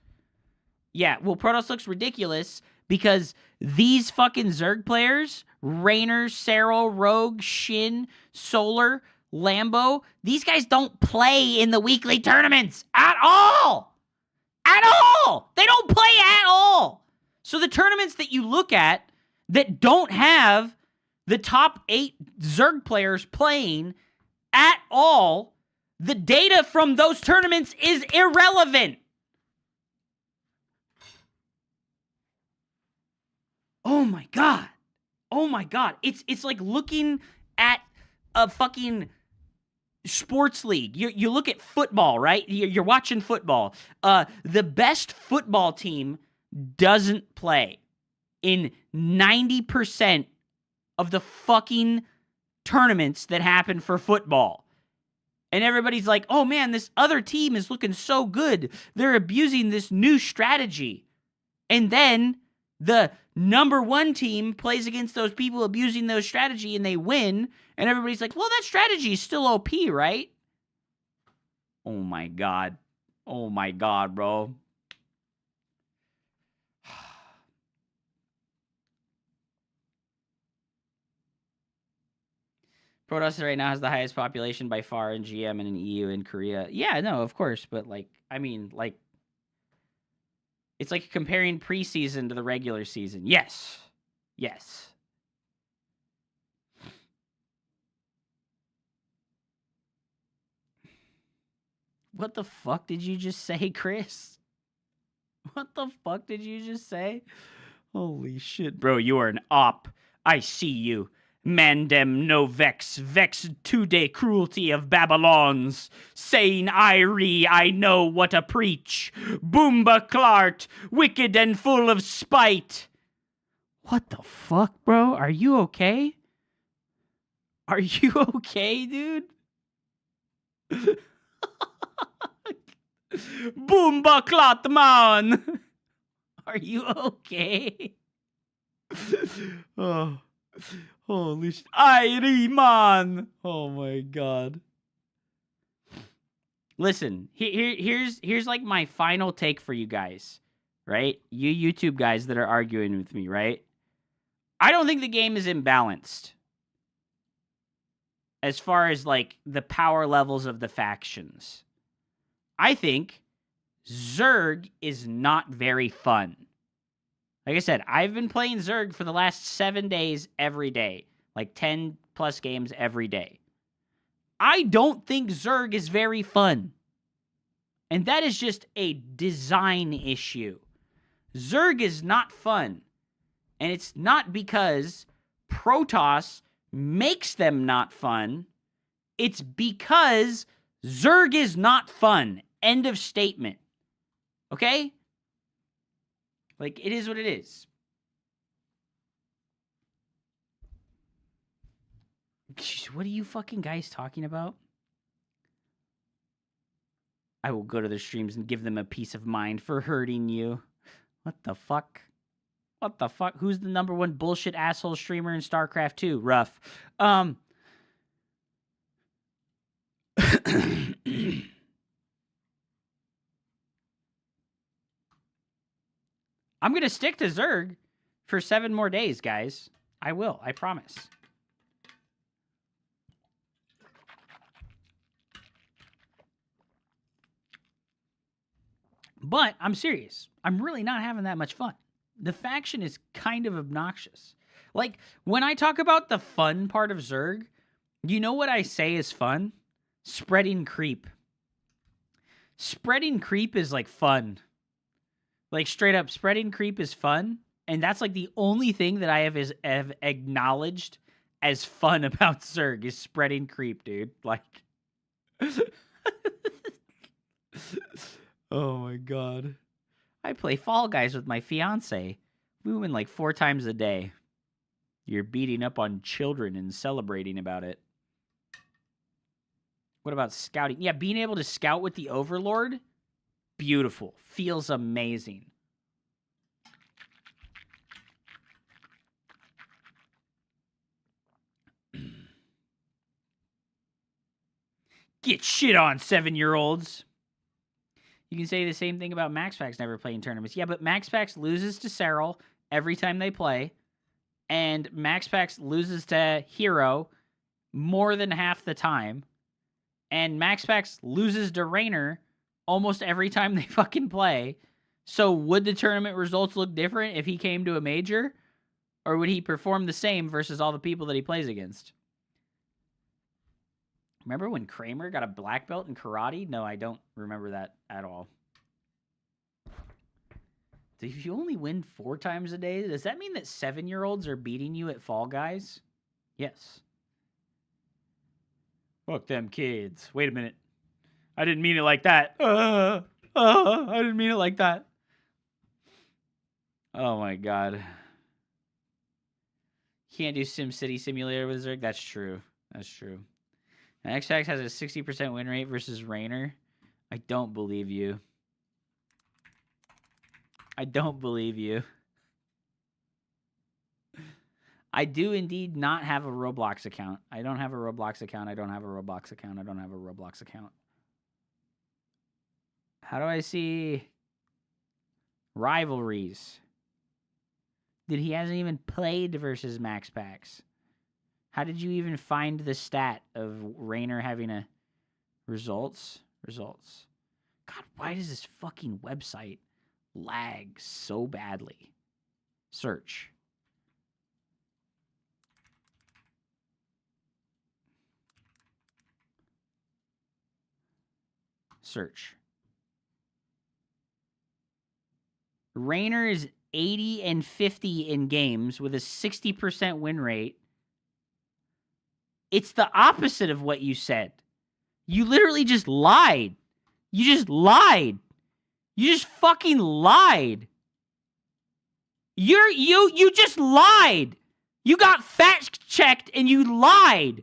Yeah, well, Protoss looks ridiculous because these fucking Zerg players, Raynor, Serral, Rogue, Shin, Solar, Lambo, these guys don't play in the weekly tournaments at all. At all. They don't play at all. So the tournaments that you look at that don't have the top 8 Zerg players playing at all, the data from those tournaments is irrelevant. Oh my god. Oh my god. It's like looking at a fucking sports league. You look at football, right? You're watching football. The best football team doesn't play in 90% of the fucking tournaments that happen for football. And everybody's like, oh man, this other team is looking so good. They're abusing this new strategy. And then the number 1 team plays against those people abusing those strategy and they win. And everybody's like, well, that strategy is still OP, right? Oh my god. Oh my god, bro. Protoss right now has the highest population by far in GM and in EU and Korea. Yeah, no, of course. But, like, I mean, like, it's like comparing preseason to the regular season. Yes. Yes. What the fuck did you just say, Chris? What the fuck did you just say? Holy shit. Bro, you are an op. I see you. Mandem no vex, vex two-day cruelty of Babylons, saying I know what to preach. Boomba Clart, wicked and full of spite. What the fuck, bro? Are you okay? Are you okay, dude? Boomba Clot man! Are you okay? Oh. Holy shit. Man! Oh my god. Listen, here's like my final take for you guys, right? You YouTube guys that are arguing with me, right? I don't think the game is imbalanced. As far as like the power levels of the factions. I think Zerg is not very fun. Like I said, I've been playing Zerg for the last 7 days every day. Like 10 plus games every day. I don't think Zerg is very fun. And that is just a design issue. Zerg is not fun. And it's not because Protoss makes them not fun. It's because Zerg is not fun. End of statement. Okay? Like, it is what it is. Jeez, what are you fucking guys talking about? I will go to their streams and give them a peace of mind for hurting you. What the fuck? What the fuck? Who's the number 1 bullshit asshole streamer in StarCraft 2? Rough. I'm going to stick to Zerg for 7 more days, guys. I will. I promise. But I'm serious. I'm really not having that much fun. The faction is kind of obnoxious. Like, when I talk about the fun part of Zerg, you know what I say is fun? Spreading creep. Spreading creep is like fun. Like straight up, spreading creep is fun. And that's like the only thing that I have acknowledged as fun about Zerg is spreading creep, dude. Like, oh my god. I play Fall Guys with my fiance. We win like 4 times a day. You're beating up on children and celebrating about it. What about scouting? Yeah, being able to scout with the Overlord, beautiful. Feels amazing. Get shit on, 7-year-olds. You can say the same thing about MaxPax never playing tournaments. Yeah, but MaxPax loses to Serral every time they play. And MaxPax loses to Hero more than half the time. And MaxPax loses to Raynor almost every time they fucking play. So would the tournament results look different if he came to a major? Or would he perform the same versus all the people that he plays against? Remember when Kramer got a black belt in karate? No, I don't remember that at all. So if you only win 4 times a day, does that mean that 7-year-olds are beating you at Fall Guys? Yes. Fuck them kids. Wait a minute. I didn't mean it like that. I didn't mean it like that. Oh my god. Can't do SimCity Simulator with Zerg? That's true. That's true. And XFAX has a 60% win rate versus Raynor. I don't believe you. I don't believe you. I do indeed not have a Roblox account. I don't have a Roblox account. I don't have a Roblox account. I don't have a Roblox account. How do I see rivalries? Dude, he hasn't even played versus MaxPax. How did you even find the stat of Raynor having a results? Results. God, why does this fucking website lag so badly? Search. Search. Raynor is 80 and 50 in games with a 60% win rate. It's the opposite of what you said. You literally just lied. You just lied. You just fucking lied. You just lied. You got fact checked and you lied.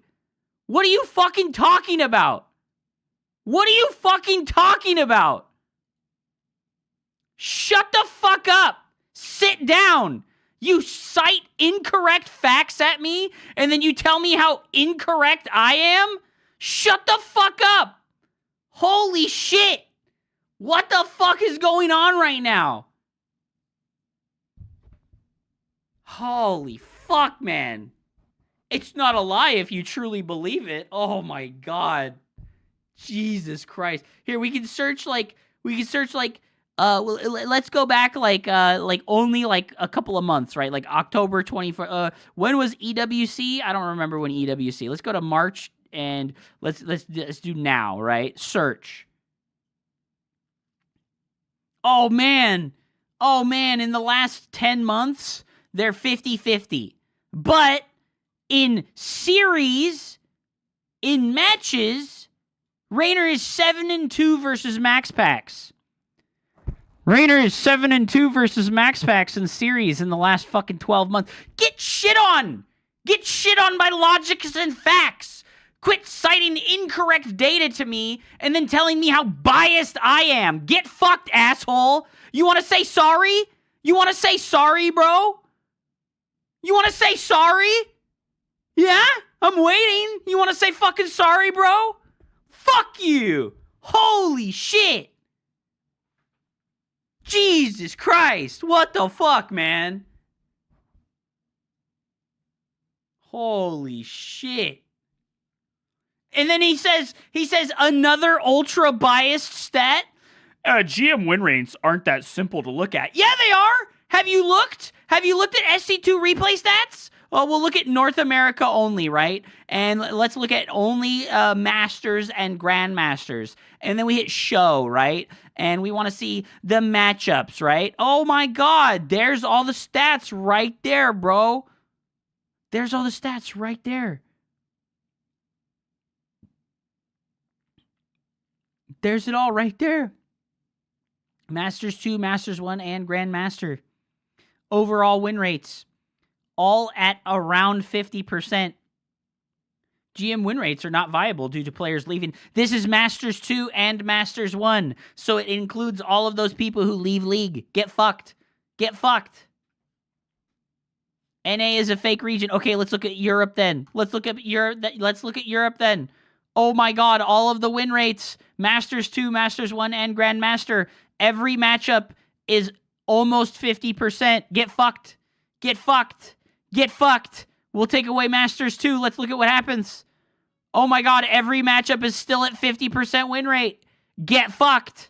What are you fucking talking about? What are you fucking talking about? Shut the fuck up. Sit down. You cite incorrect facts at me, and then you tell me how incorrect I am? Shut the fuck up. Holy shit. What the fuck is going on right now? Holy fuck, man. It's not a lie if you truly believe it. Oh my god. Jesus Christ. Here, we can search like, let's go back like only like a couple of months, right? Like October 24th. When was EWC? I don't remember when EWC. Let's go to March and let's do now, right? Search. Oh man. In the last 10 months, they're 50-50. But in series, in matches, Raynor is 7-2 versus MaxPax. Raynor is 7-2 versus MaxPax in series in the last fucking 12 months. Get shit on! Get shit on by logics and facts! Quit citing incorrect data to me and then telling me how biased I am. Get fucked, asshole! You wanna say sorry? You wanna say sorry, bro? You wanna say sorry? Yeah? I'm waiting. You wanna say fucking sorry, bro? Fuck you! Holy shit! Jesus Christ! What the fuck, man? Holy shit. And then he says another ultra biased stat. GM win rates aren't that simple to look at. Yeah, they are. Have you looked? Have you looked at SC2 replay stats? Well, we'll look at North America only, right? And let's look at only Masters and Grandmasters. And then we hit show, right? And we want to see the matchups, right? Oh my God, there's all the stats right there, bro. There's all the stats right there. There's it all right there. Masters 2, Masters 1, and Grandmaster. Overall win rates, all at around 50%. GM win rates are not viable due to players leaving. This is Masters 2 and Masters 1, so it includes all of those people who leave League. Get fucked. Get fucked. NA is a fake region. Okay, let's look at Europe then. Let's look at Europe then. Oh my God, all of the win rates. Masters 2, Masters 1, and Grandmaster. Every matchup is almost 50%. Get fucked. Get fucked. Get fucked. We'll take away Masters 2. Let's look at what happens. Oh my God, every matchup is still at 50% win rate. Get fucked.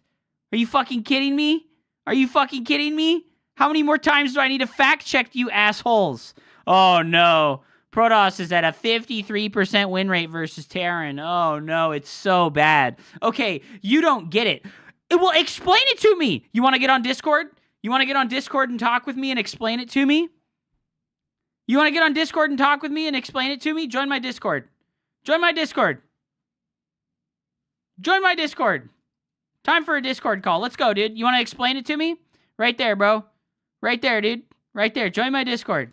Are you fucking kidding me? Are you fucking kidding me? How many more times do I need to fact check you assholes? Oh no. Protoss is at a 53% win rate versus Terran. Oh no, it's so bad. Okay, you don't get it. Well, explain it to me. You want to get on Discord? You want to get on Discord and talk with me and explain it to me? You want to get on Discord and talk with me and explain it to me? Join my Discord. Join my Discord. Join my Discord. Time for a Discord call. Let's go, dude. You want to explain it to me? Right there, bro. Right there, dude. Right there. Join my Discord.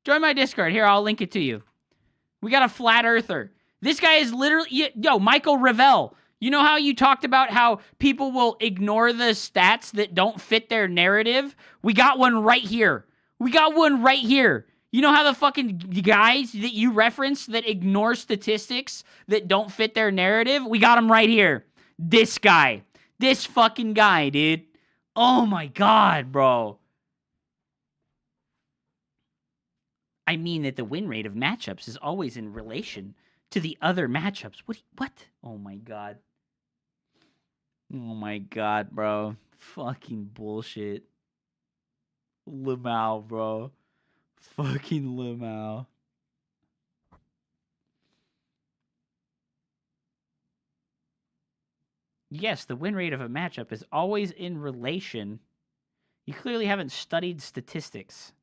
Join my Discord. Here, I'll link it to you. We got a flat earther. This guy is literally... Yo, Michael Revell. You know how you talked about how people will ignore the stats that don't fit their narrative? We got one right here. We got one right here. You know how the fucking guys that you reference that ignore statistics that don't fit their narrative? We got him right here. This guy. This fucking guy, dude. Oh my God, bro. I mean that the win rate of matchups is always in relation to the other matchups. What? Oh my God. Oh my God, bro. Fucking bullshit. Lamau, bro. Fucking Lamau. Yes, the win rate of a matchup is always in relation. You clearly haven't studied statistics.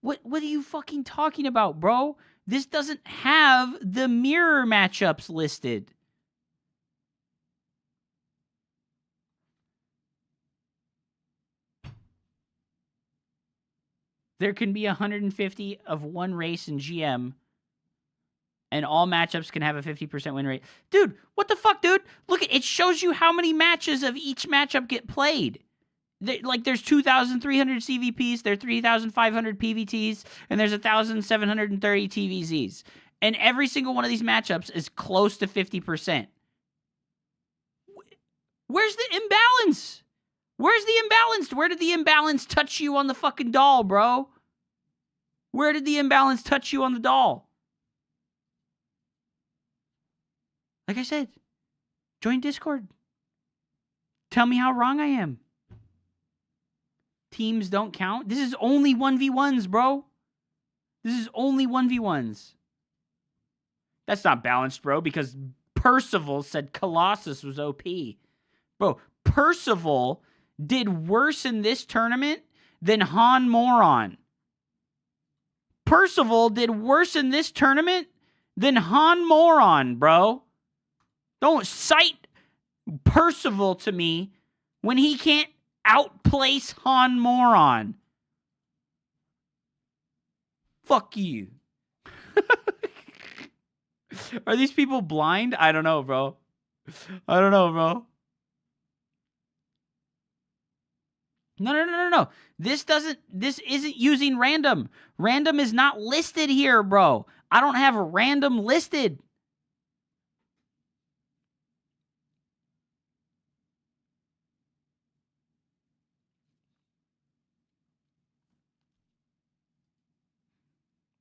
What are you fucking talking about, bro? This doesn't have the mirror matchups listed. There can be 150 of one race in GM, and all matchups can have a 50% win rate. Dude, what the fuck, dude? Look, it shows you how many matches of each matchup get played. There's 2,300 CVPs, there are 3,500 PVTs, and there's 1,730 TVZs. And every single one of these matchups is close to 50%. Where's the imbalance? Where's the imbalance? Where did the imbalance touch you on the fucking doll, bro? Where did the imbalance touch you on the doll? Like I said, join Discord. Tell me how wrong I am. Teams don't count. This is only 1v1s, bro. This is only 1v1s. That's not balanced, bro, because Percival said Colossus was OP. Bro, Percival did worse in this tournament than Han Moron. Percival did worse in this tournament than Han Moron, bro. Don't cite Percival to me when he can't outplace Han Moron. Fuck you. Are these people blind? I don't know, bro. I don't know, bro. No. This isn't using random. Random is not listed here, bro. I don't have a random listed.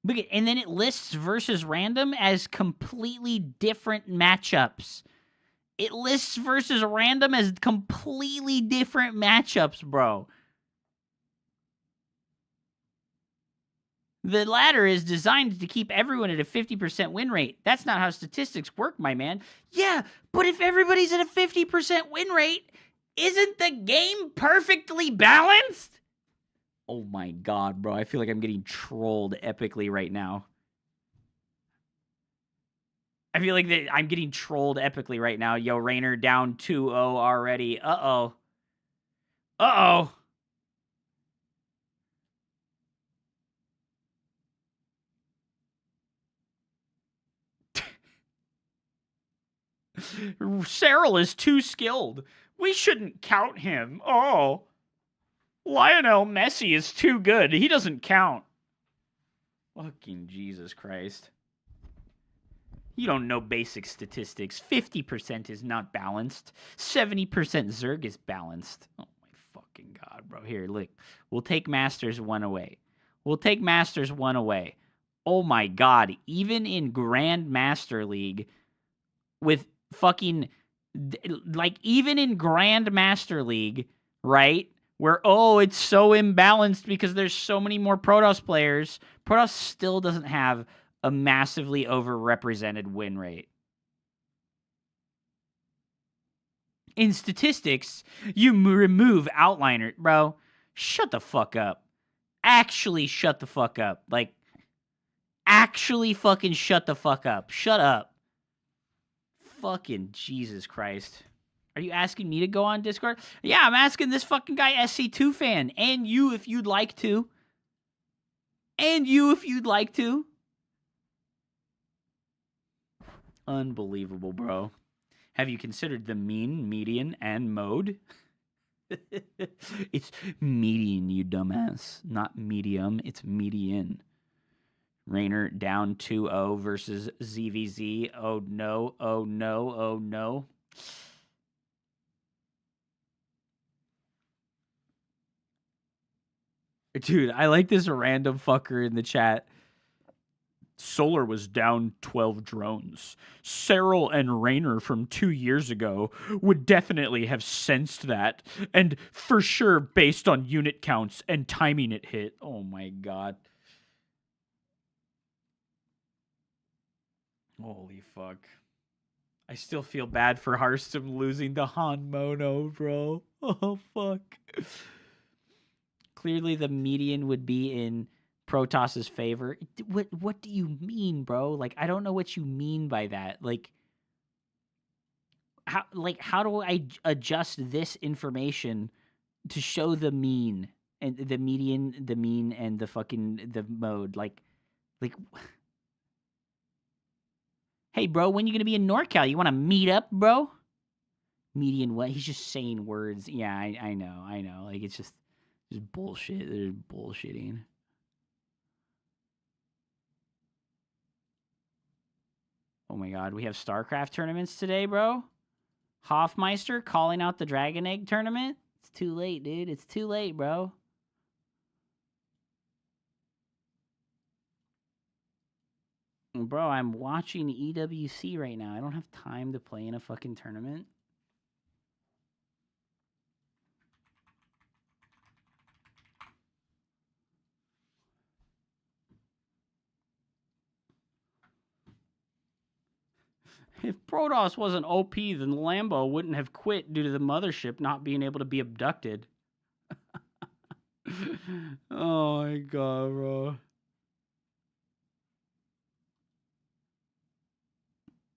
Look at, and then it lists versus random as completely different matchups. It lists versus random as completely different matchups, bro. The ladder is designed to keep everyone at a 50% win rate. That's not how statistics work, my man. Yeah, but if everybody's at a 50% win rate, isn't the game perfectly balanced? Oh my god, bro. I feel like I'm getting trolled epically right now. I feel like I'm getting trolled epically right now. Yo, Rainer down 2-0 already. Uh-oh. Uh-oh. Cyril is too skilled. We shouldn't count him. Oh. Lionel Messi is too good. He doesn't count. Fucking Jesus Christ. You don't know basic statistics. 50% is not balanced. 70% Zerg is balanced. Oh my fucking god, bro. Here, look. We'll take Masters 1 away. We'll take Masters 1 away. Oh my god. Even in Grand Master League, with fucking... Like, even in Grand Master League, right? Where, oh, it's so imbalanced because there's so many more Protoss players. Protoss still doesn't have a massively overrepresented win rate. In statistics, you remove Outliner. Bro, shut the fuck up. Actually shut the fuck up. Like, actually fucking shut the fuck up. Shut up. Fucking Jesus Christ. Are you asking me to go on Discord? Yeah, I'm asking this fucking guy SC2 fan. And you if you'd like to. And you if you'd like to. Unbelievable, bro. Have you considered the mean, median, and mode? It's median, you dumbass. Not medium, it's median. Rainer down 2-0 versus ZVZ. Oh no, oh no, oh no. Dude, I like this random fucker in the chat. Solar was down 12 drones. Cyril and Rainer from 2 years ago would definitely have sensed that, and for sure based on unit counts and timing it hit. Oh my god. Holy fuck. I still feel bad for Hearthstone losing to Han Mono, bro. Oh fuck. Clearly the median would be in Protoss's favor. What do you mean, bro? Like, I don't know what you mean by that. Like how do I adjust this information to show the mean and the median, the mean, and the fucking the mode? Like hey, bro, when you gonna be in NorCal? You want to meet up, bro? Median what? He's just saying words. Yeah, I know. Like, it's just bullshit. They're bullshitting. Oh my god, we have StarCraft tournaments today, bro. Hoffmeister calling out the Dragon Egg tournament. It's too late, dude. It's too late, bro. Bro, I'm watching EWC right now. I don't have time to play in a fucking tournament. If Protoss wasn't OP, then Lambo wouldn't have quit due to the mothership not being able to be abducted. Oh my god, bro.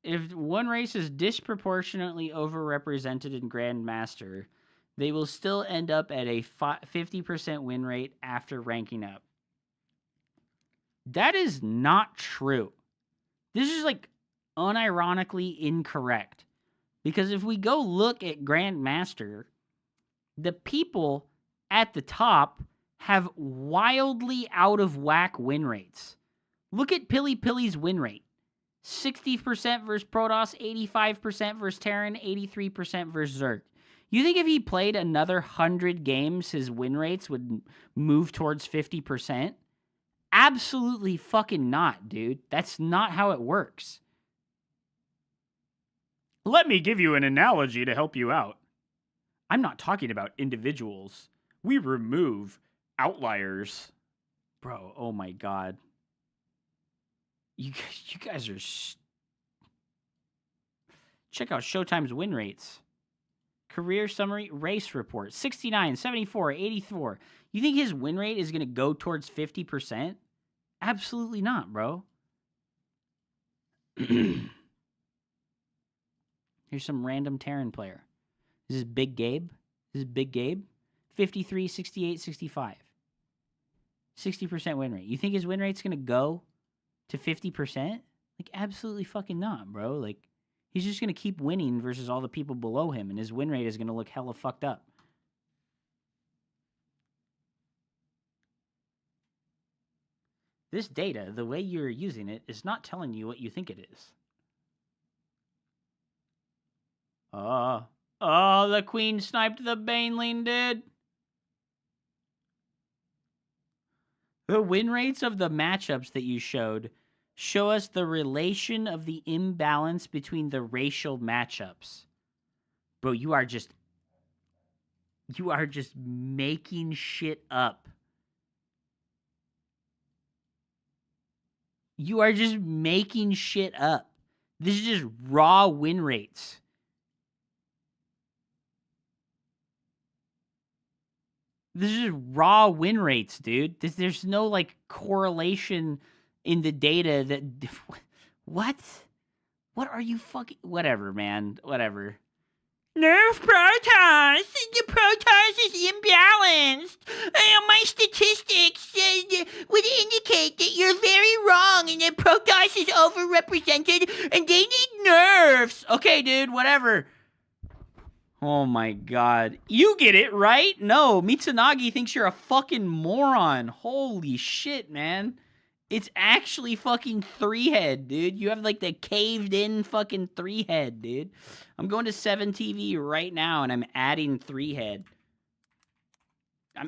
If one race is disproportionately overrepresented in Grandmaster, they will still end up at a 50% win rate after ranking up. That is not true. This is like unironically incorrect. Because if we go look at Grandmaster, the people at the top have wildly out of whack win rates. Look at Pilly Pilly's win rate. 60% versus Protoss, 85% versus Terran, 83% versus Zerg. You think if he played another 100 games, his win rates would move towards 50%? Absolutely fucking not, dude. That's not how it works. Let me give you an analogy to help you out. I'm not talking about individuals. We remove outliers. Bro, oh my god. You guys are... Check out Showtime's win rates. Career summary, race report. 69, 74, 84. You think his win rate is going to go towards 50%? Absolutely not, bro. Here's some random Terran player. This is Big Gabe. 53, 68, 65. 60% win rate. You think his win rate's going to go to 50%? Like, absolutely fucking not, bro. Like, he's just going to keep winning versus all the people below him, and his win rate is going to look hella fucked up. This data, the way you're using it, is not telling you what you think it is. Oh, the queen sniped the Baneling, dude. The win rates of the matchups that you showed show us the relation of the imbalance between the racial matchups. Bro, you are just making shit up. You are just making shit up. This is just raw win rates. This is raw win rates, dude. There's no, like, correlation in the data that... What? What are you fucking... Whatever, man. Whatever. Nerf Protoss! The Protoss is imbalanced! My statistics would indicate that you're very wrong and that Protoss is overrepresented and they need nerfs! Okay, dude, whatever. Oh my god. You get it, right? No, Mitsunagi thinks you're a fucking moron. Holy shit, man. It's actually fucking 3-head, dude. You have, like, the caved-in fucking 3-head, dude. I'm going to 7TV right now, and I'm adding 3-head.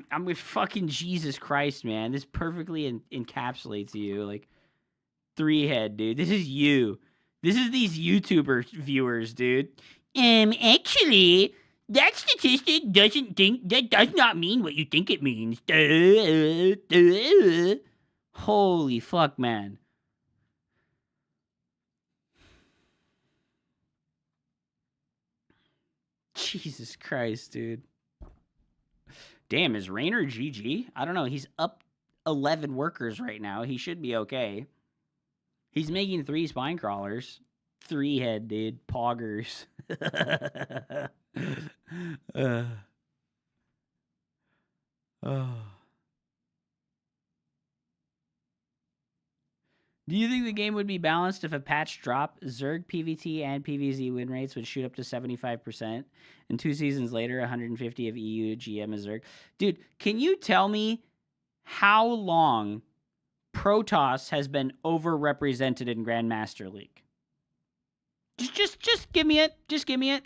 I'm with fucking Jesus Christ, man. This perfectly encapsulates you. Like, 3-head, dude. This is you. This is these YouTuber viewers, dude. Actually, that statistic that does not mean what you think it means. Holy fuck, man. Jesus Christ, dude. Damn, is Raynor GG? I don't know. He's up 11 workers right now. He should be okay. He's making 3 spine crawlers. 3-head, dude. Poggers. Do you think the game would be balanced if a patch dropped? Zerg, PvT, and PvZ win rates would shoot up to 75%, and 2 seasons later, 150 of EU GM is Zerg. Dude, can you tell me how long Protoss has been overrepresented in Grandmaster League? Just give me it. Just give me it.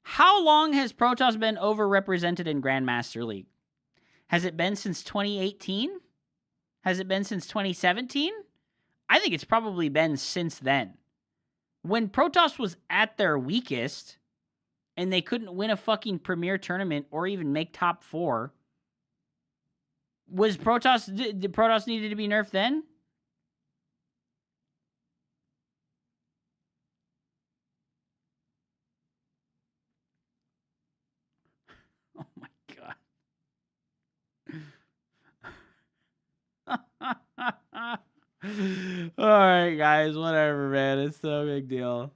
How long has Protoss been overrepresented in Grandmaster League? Has it been since 2018? Has it been since 2017? I think it's probably been since then. When Protoss was at their weakest and they couldn't win a fucking premier tournament or even make top 4, did Protoss needed to be nerfed then? Oh my god. Alright, guys, whatever, man. It's no big deal.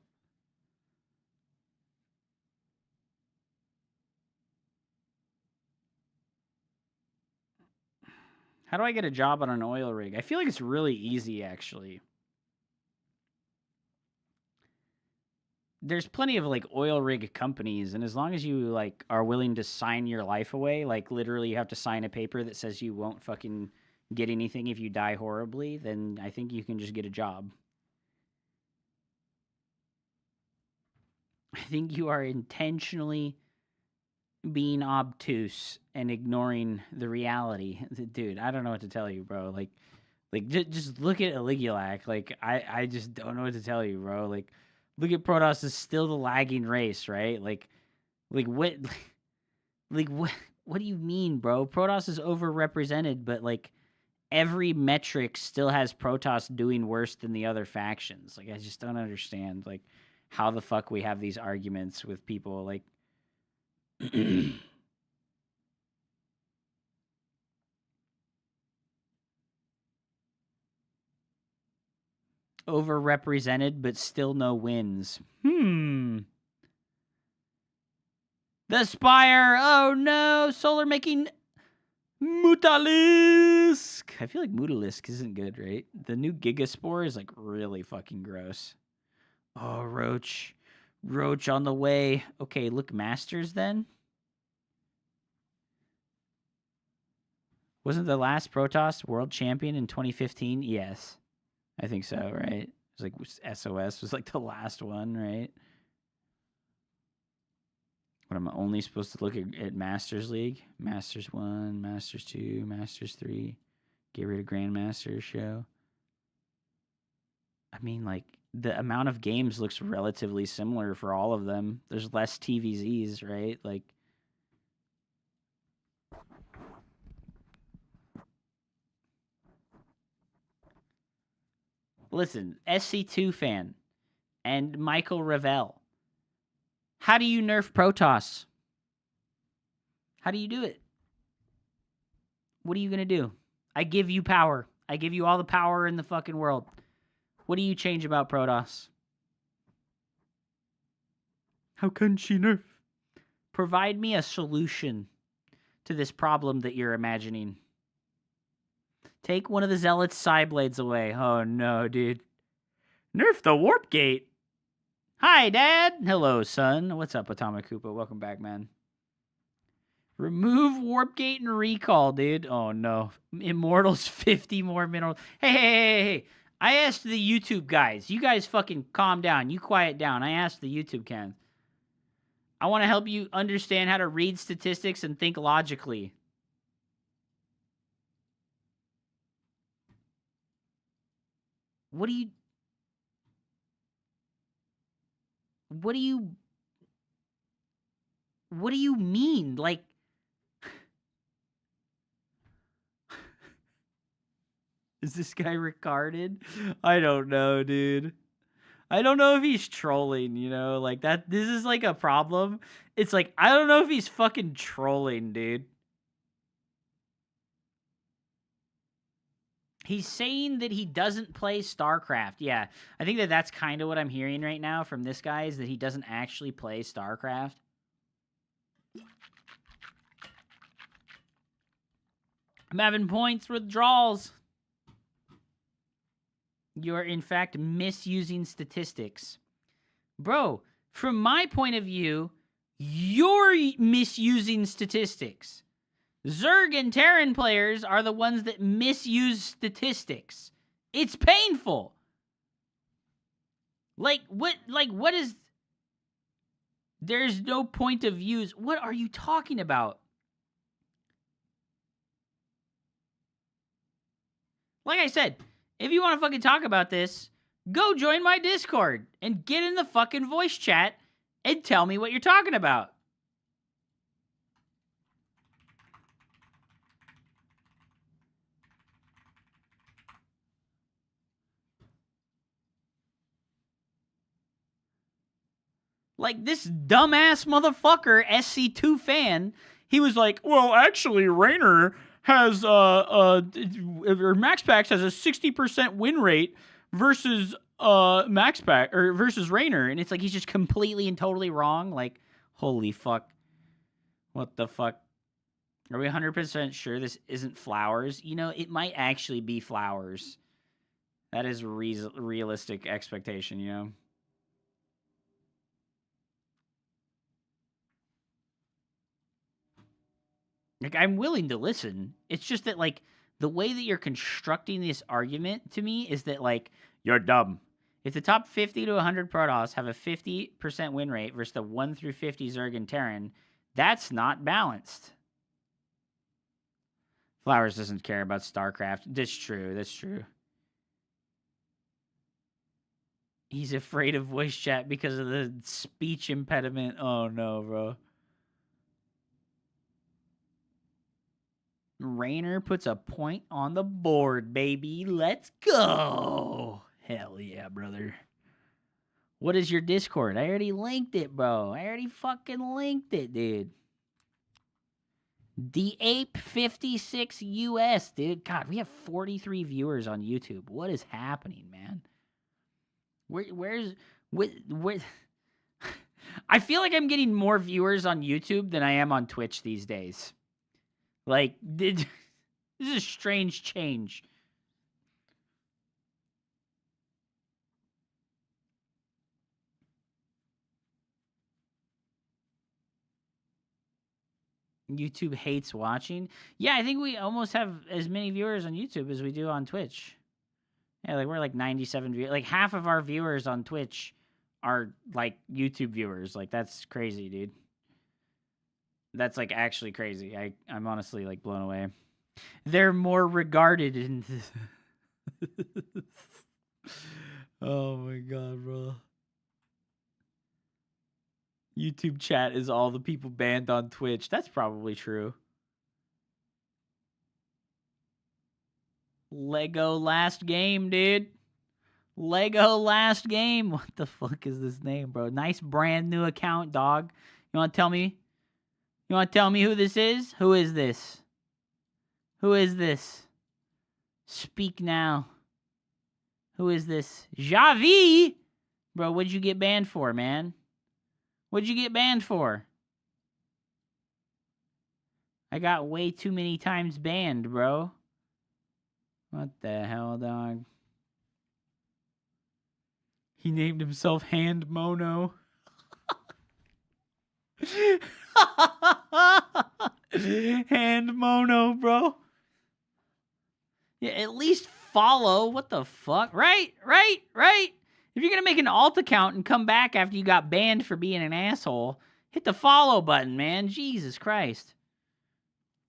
How do I get a job on an oil rig? I feel like it's really easy, actually. There's plenty of, like, oil rig companies, and as long as you, like, are willing to sign your life away, like, literally you have to sign a paper that says you won't fucking get anything if you die horribly, then I think you can just get a job. I think you are intentionally being obtuse and ignoring the reality. Dude, I don't know what to tell you, bro. Like just look at Aligulac. Like, I just don't know what to tell you, bro. Like, look at Protoss is still the lagging race, right? Like what do you mean, bro? Protoss is overrepresented, but, like, every metric still has Protoss doing worse than the other factions. Like, I just don't understand, like, how the fuck we have these arguments with people, like... Overrepresented, but still no wins. The Spire! Oh no! Solar making... Mutalisk! I feel like Mutalisk isn't good, right? The new Gigaspore is, like, really fucking gross. Oh, Roach. Roach on the way. Okay, look, Masters, then? Wasn't the last Protoss world champion in 2015? Yes. I think so, right? It was like SOS was, like, the last one, right? What, am I only supposed to look at Masters League? Masters 1, Masters 2, Masters 3. Get rid of Grandmasters show. I mean, like, the amount of games looks relatively similar for all of them. There's less TVZs, right? Like... Listen, SC2 fan and Michael Revell. How do you nerf Protoss? How do you do it? What are you going to do? I give you power. I give you all the power in the fucking world. What do you change about Protoss? How can she nerf? Provide me a solution to this problem that you're imagining. Take one of the Zealot's side blades away. Oh no, dude. Nerf the Warp Gate. Hi, Dad. Hello, son. What's up, Atomic Koopa? Welcome back, man. Remove Warp Gate and Recall, dude. Oh, no. Immortals 50 more minerals. Hey. I asked the YouTube guys. You guys fucking calm down. You quiet down. I asked the YouTube cans. I want to help you understand how to read statistics and think logically. What do you mean? Like, is this guy retarded? I don't know, dude. I don't know if he's trolling, you know? Like, this is, like, a problem. It's like, I don't know if he's fucking trolling, dude. He's saying that he doesn't play StarCraft. Yeah, I think that's kind of what I'm hearing right now from this guy, is that he doesn't actually play StarCraft. I'm having points withdrawals. You're, in fact, misusing statistics. Bro, from my point of view, you're misusing statistics. Zerg and Terran players are the ones that misuse statistics. It's painful. Like, what is... There's no point of use. What are you talking about? Like I said, if you want to fucking talk about this, go join my Discord and get in the fucking voice chat and tell me what you're talking about. Like, this dumbass motherfucker, SC2 fan, he was like, well, actually, Raynor has, or Max Pax has a 60% win rate versus, Max Pax, or versus Raynor. And it's like, he's just completely and totally wrong. Like, holy fuck. What the fuck? Are we 100% sure this isn't Flowers? You know, it might actually be Flowers. That is realistic expectation, you know? Like, I'm willing to listen. It's just that, like, the way that you're constructing this argument to me is that, like, you're dumb. If the top 50 to 100 Protoss have a 50% win rate versus the 1 through 50 Zerg and Terran, that's not balanced. Flowers doesn't care about StarCraft. That's true. He's afraid of voice chat because of the speech impediment. Oh, no, bro. Rainer puts a point on the board, baby. Let's go. Hell yeah, brother. What is your Discord? I already linked it, bro. I already fucking linked it, dude. The Ape 56 US, dude. God, we have 43 viewers on YouTube. What is happening, man? Where I feel like I'm getting more viewers on YouTube than I am on Twitch these days. Like, this is a strange change. YouTube hates watching. Yeah, I think we almost have as many viewers on YouTube as we do on Twitch. Yeah, like we're like 97 viewers. Like half of our viewers on Twitch are like YouTube viewers. Like that's crazy, dude. That's like actually crazy. I'm honestly like blown away. They're more regarded in Oh my god, bro. YouTube chat is all the people banned on Twitch. That's probably true. Lego last game, dude. Lego last game. What the fuck is this name, bro? Nice brand new account, dog. You want to tell me? You want to tell me who this is? Who is this? Who is this? Speak now. Who is this? Javi? Bro, what'd you get banned for, man? What'd you get banned for? I got way too many times banned, bro. What the hell, dog? He named himself Hand Mono. Hand Mono, bro. Yeah, at least follow. What the fuck? Right. If you're going to make an alt account and come back after you got banned for being an asshole, hit the follow button, man. Jesus Christ.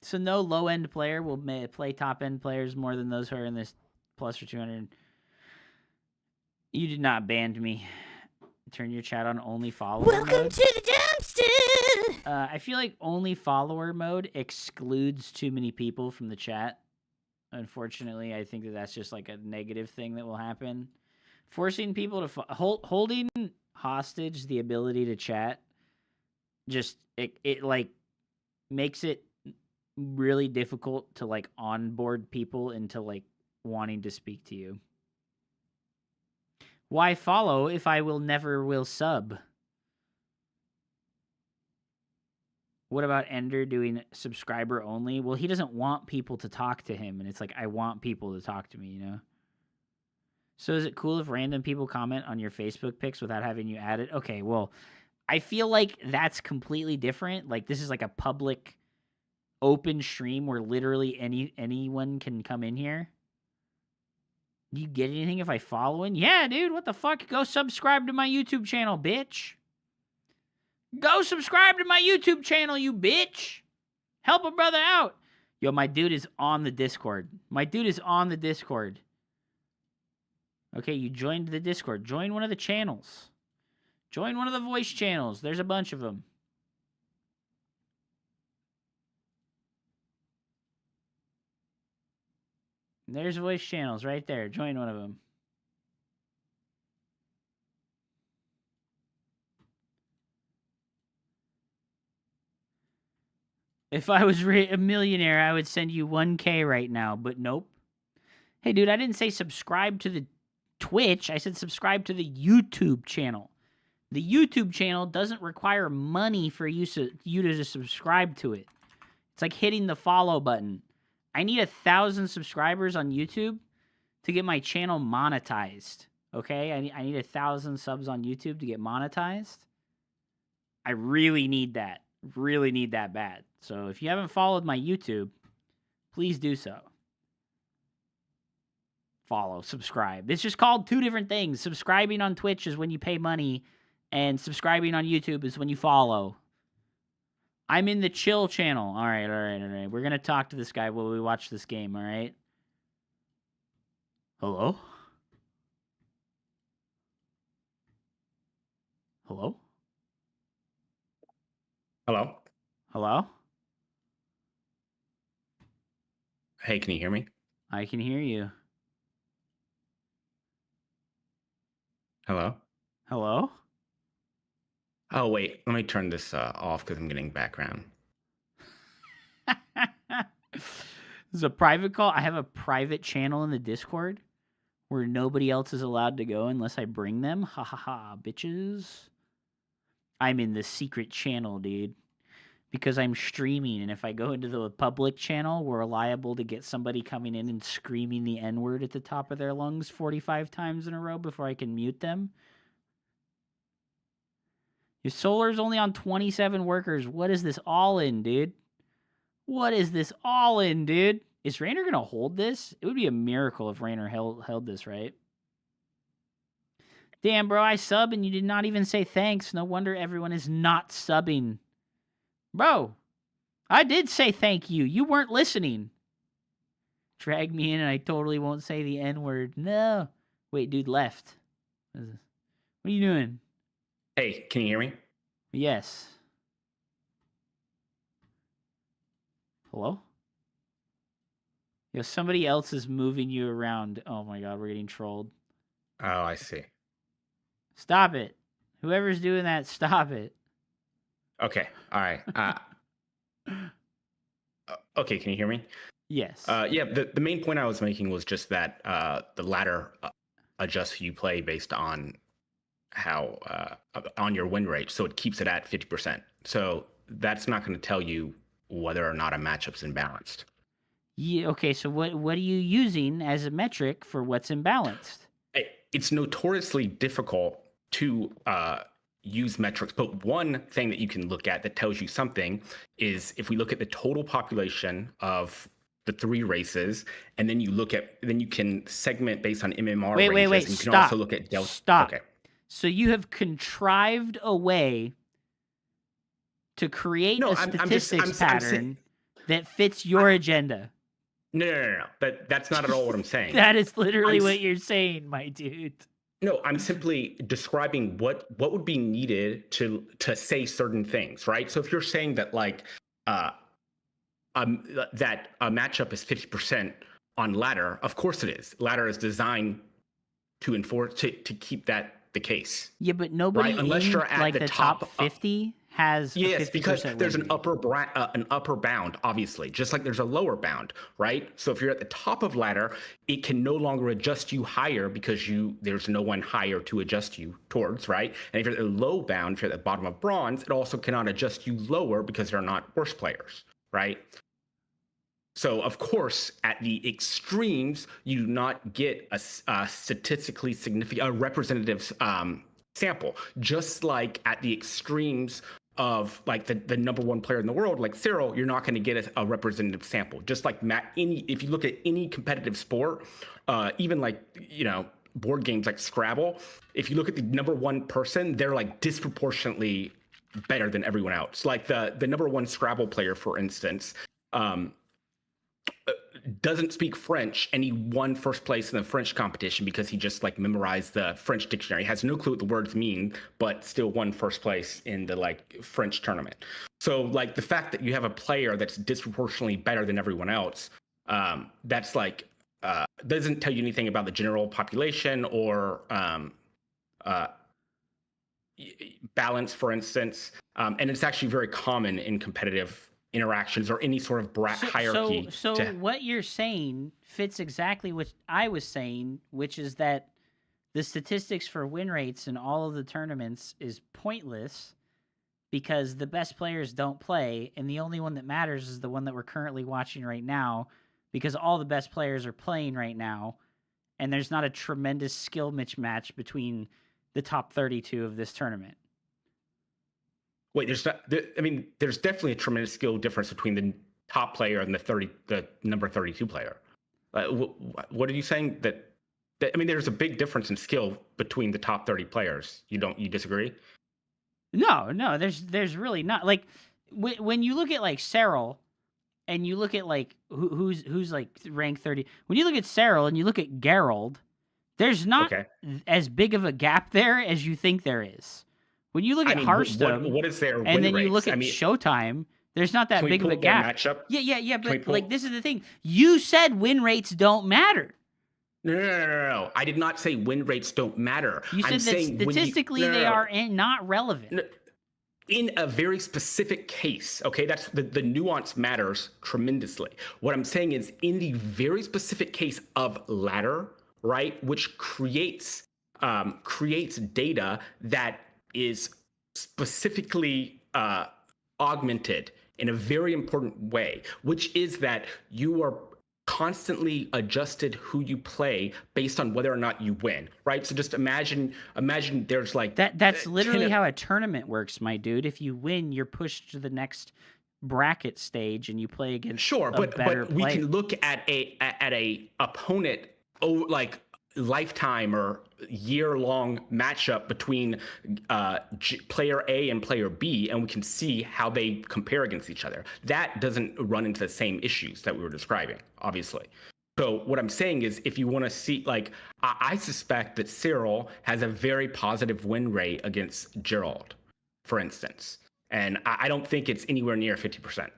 So no low-end player will play top-end players more than those who are in this plus or 200. You did not ban me. Turn your chat on only follower Welcome mode. to the dumpster. I feel like only follower mode excludes too many people from the chat. Unfortunately, I think that's just like a negative thing that will happen. Forcing people to holding hostage the ability to chat, just it like makes it really difficult to like onboard people into like wanting to speak to you. Why follow if I will never sub? What about Ender doing subscriber only? Well, he doesn't want people to talk to him, and it's like, I want people to talk to me, you know? So is it cool if random people comment on your Facebook pics without having you added? Okay, well, I feel like that's completely different. Like, this is like a public, open stream where literally anyone can come in here. Do you get anything if I follow in? Yeah, dude, what the fuck? Go subscribe to my YouTube channel, bitch. Go subscribe to my YouTube channel, you bitch. Help a brother out. Yo, my dude is on the Discord. Okay, you joined the Discord. Join one of the channels. Join one of the voice channels. There's a bunch of them. There's voice channels right there. Join one of them. If I was a millionaire, I would send you 1K right now, but nope. Hey, dude, I didn't say subscribe to the Twitch. I said subscribe to the YouTube channel. The YouTube channel doesn't require money for you to subscribe to it. It's like hitting the follow button. I need 1,000 subscribers on YouTube to get my channel monetized. Okay? I need 1,000 subs on YouTube to get monetized. I really need that. Really need that bad. So if you haven't followed my YouTube, please do so. Follow, subscribe. It's just called two different things. Subscribing on Twitch is when you pay money, and subscribing on YouTube is when you follow. I'm in the chill channel. All right. We're going to talk to this guy while we watch this game, all right? Hello? Hello? Hello. Hello? Hey, can you hear me? I can hear you. Hello? Hello? Oh, wait. Let me turn this off because I'm getting background. This is a private call. I have a private channel in the Discord where nobody else is allowed to go unless I bring them. Ha ha ha, bitches. I'm in the secret channel, dude. Because I'm streaming, and if I go into the public channel, we're liable to get somebody coming in and screaming the N-word at the top of their lungs 45 times in a row before I can mute them. Your solar's only on 27 workers. What is this all in, dude? What is this all in, dude? Is Rainer going to hold this? It would be a miracle if Rainer held this, right? Damn, bro, I sub and you did not even say thanks. No wonder everyone is not subbing. Bro, I did say thank you. You weren't listening. Drag me in and I totally won't say the N-word. No. Wait, dude left. What are you doing? Hey, can you hear me? Yes. Hello? Yo, somebody else is moving you around. Oh my god, we're getting trolled. Oh, I see. Stop it. Whoever's doing that, stop it. Okay. All right. Okay, can you hear me? Yes. Yeah, the main point I was making was just that the ladder adjusts who you play based on how on your win rate, so it keeps it at 50%. So that's not going to tell you whether or not a matchup's imbalanced. Yeah, okay, so what are you using as a metric for what's imbalanced? It's notoriously difficult to use metrics, but one thing that you can look at that tells you something is if we look at the total population of the three races, and then you can segment based on MMR ranges. Wait, and you can stop. also look at delta. Stop. Okay. So you have contrived a way to create a statistics pattern that fits your agenda. No. That's not at all what I'm saying. That is literally what you're saying, my dude. No, I'm simply describing what would be needed to say certain things, right? So if you're saying that that a matchup is 50% on ladder, of course it is. Ladder is designed to enforce to keep that the case. Yeah, but nobody right? Unless you're at the top 50 has yes, because there's an rate. upper bound, obviously, just like there's a lower bound, right? So if you're at the top of ladder, it can no longer adjust you higher because there's no one higher to adjust you towards, right? And if you're at the low bound, if you're at the bottom of bronze, it also cannot adjust you lower because they're not worse players, right? So, of course, at the extremes, you do not get a statistically significant, a representative sample. Just like at the extremes of like the number one player in the world, like Cyril, you're not going to get a representative sample. Just like if you look at any competitive sport, even like, board games like Scrabble, if you look at the number one person, they're like disproportionately better than everyone else. Like the number one Scrabble player, for instance, doesn't speak French, and he won first place in the French competition because he just like memorized the French dictionary. He has no clue what the words mean, but still won first place in the French tournament. So like the fact that you have a player that's disproportionately better than everyone else, that's doesn't tell you anything about the general population or balance, for instance. And it's actually very common in competitive interactions or any sort of hierarchy. So what you're saying fits exactly what I was saying, which is that the statistics for win rates in all of the tournaments is pointless because the best players don't play, and the only one that matters is the one that we're currently watching right now because all the best players are playing right now, and there's not a tremendous skill mismatch between the top 32 of this tournament. Wait, there's definitely a tremendous skill difference between the top player and the number 32 player. What are you saying? There's a big difference in skill between the top 30 players. You disagree? No, there's really not. Like when you look at like Cyril, and you look at like who's like rank 30. When you look at Cyril and you look at Gerald, there's not as big of a gap there as you think there is. When you look at Hearthstone, what is their and then rates? you look at Showtime, There's not that Can we big of pull a up that gap. matchup? Yeah. Can we But pull- like, this is the thing. You said win rates don't matter. No. I did not say win rates don't matter. You said I'm that saying when statistically no. they are not relevant. No. In a very specific case, okay, that's the nuance matters tremendously. What I'm saying is in the very specific case of ladder, right, which creates data that is specifically augmented in a very important way, which is that you are constantly adjusted who you play based on whether or not you win, right? So just imagine there's like That's literally how a tournament works, my dude. If you win, you're pushed to the next bracket stage and you play against a better we player. can look at a opponent like lifetime or year-long matchup between player A and player B, and we can see how they compare against each other. That doesn't run into the same issues that we were describing, obviously. So what I'm saying is, if you want to see, like, I suspect that Cyril has a very positive win rate against Gerald, for instance, and I don't think it's anywhere near 50%.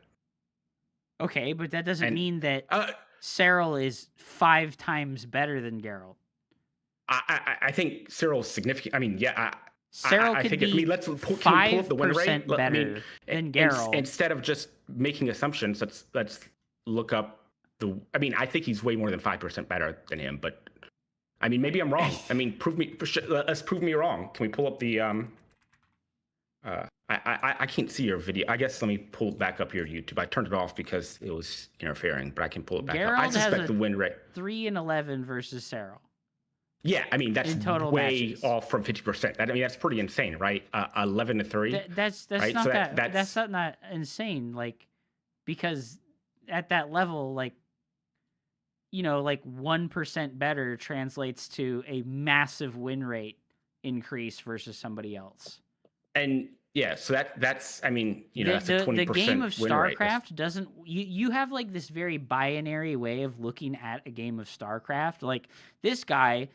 Okay, but that doesn't mean that Cyril is 5 times better than Gerald. I think Cyril's significant. I mean, yeah. Cyril I could think, be can we pull up the win rate? better than Gerald. Instead of just making assumptions, let's look up the. I mean, I think he's way more than 5% better than him, but I mean, maybe I'm wrong. I mean, let's prove me wrong. Can we pull up the I can't see your video. I guess let me pull back up your YouTube. I turned it off because it was interfering, but I can pull it back up. I suspect the win rate 3-11 versus Cyril. Yeah, I mean that's way matches. off from 50%. I mean that's pretty insane, right? 11-3. That's right? not so that's not insane. Like, because at that level, like, you know, like 1% better translates to a massive win rate increase versus somebody else. And yeah, so that's I mean, you know, that's a 20% the game of win rate. StarCraft doesn't you have like this very binary way of looking at a game of StarCraft. Like, this guy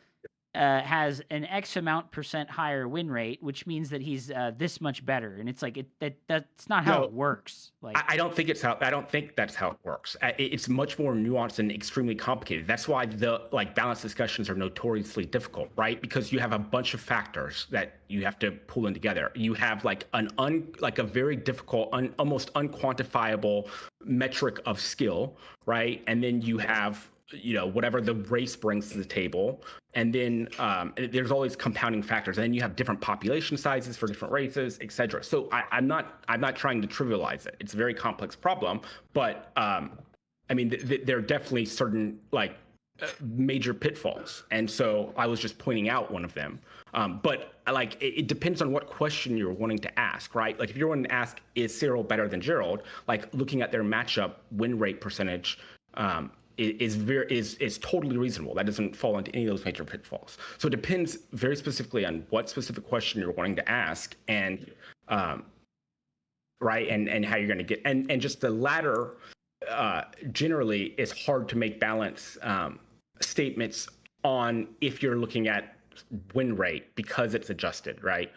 has an X amount % higher win rate, which means that he's this much better, and it's like that's not how it works. Like, I don't think that's how it works. It's much more nuanced and extremely complicated. That's why the balance discussions are notoriously difficult, right? Because you have a bunch of factors that you have to pull in together. You have a very difficult, almost unquantifiable metric of skill, right? And then you have, you know, whatever the race brings to the table, and then there's all these compounding factors, and then you have different population sizes for different races, etc. So I'm not trying to trivialize it. It's a very complex problem, but I mean there are definitely certain major pitfalls, and so I was just pointing out one of them. But it depends on what question you're wanting to ask, right? Like, if you're wanting to ask, is Cyril better than Gerald? Like, looking at their matchup win rate percentage is totally reasonable. That doesn't fall into any of those major pitfalls. So it depends very specifically on what specific question you're wanting to ask, and right, and how you're going to get, and just the latter generally is hard to make balance statements on if you're looking at win rate, because it's adjusted, right?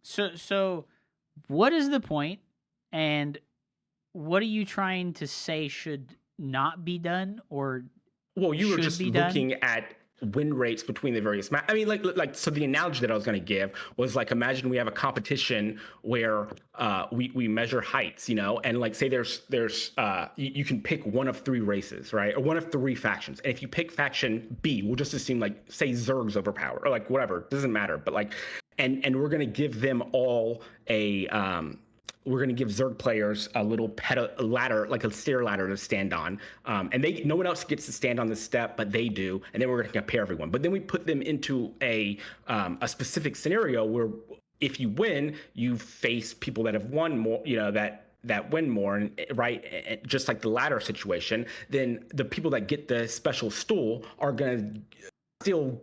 So what is the point, and what are you trying to say should not be done, or you were just looking done? at win rates between the various I mean, so the analogy that I was going to give was, like, imagine we have a competition where we measure heights, you know, and say there's you can pick one of 3 races, right, or one of 3 factions, and if you pick faction B, we'll just assume, say Zerg's overpowered, or whatever, doesn't matter, but and we're going to give them all a we're going to give Zerg players a little ladder, like a stair ladder to stand on. And no one else gets to stand on the step, but they do. And then we're going to compare everyone. But then we put them into a specific scenario where if you win, you face people that have won more, you know, that win more, and right, just like the ladder situation. Then the people that get the special stool are going to still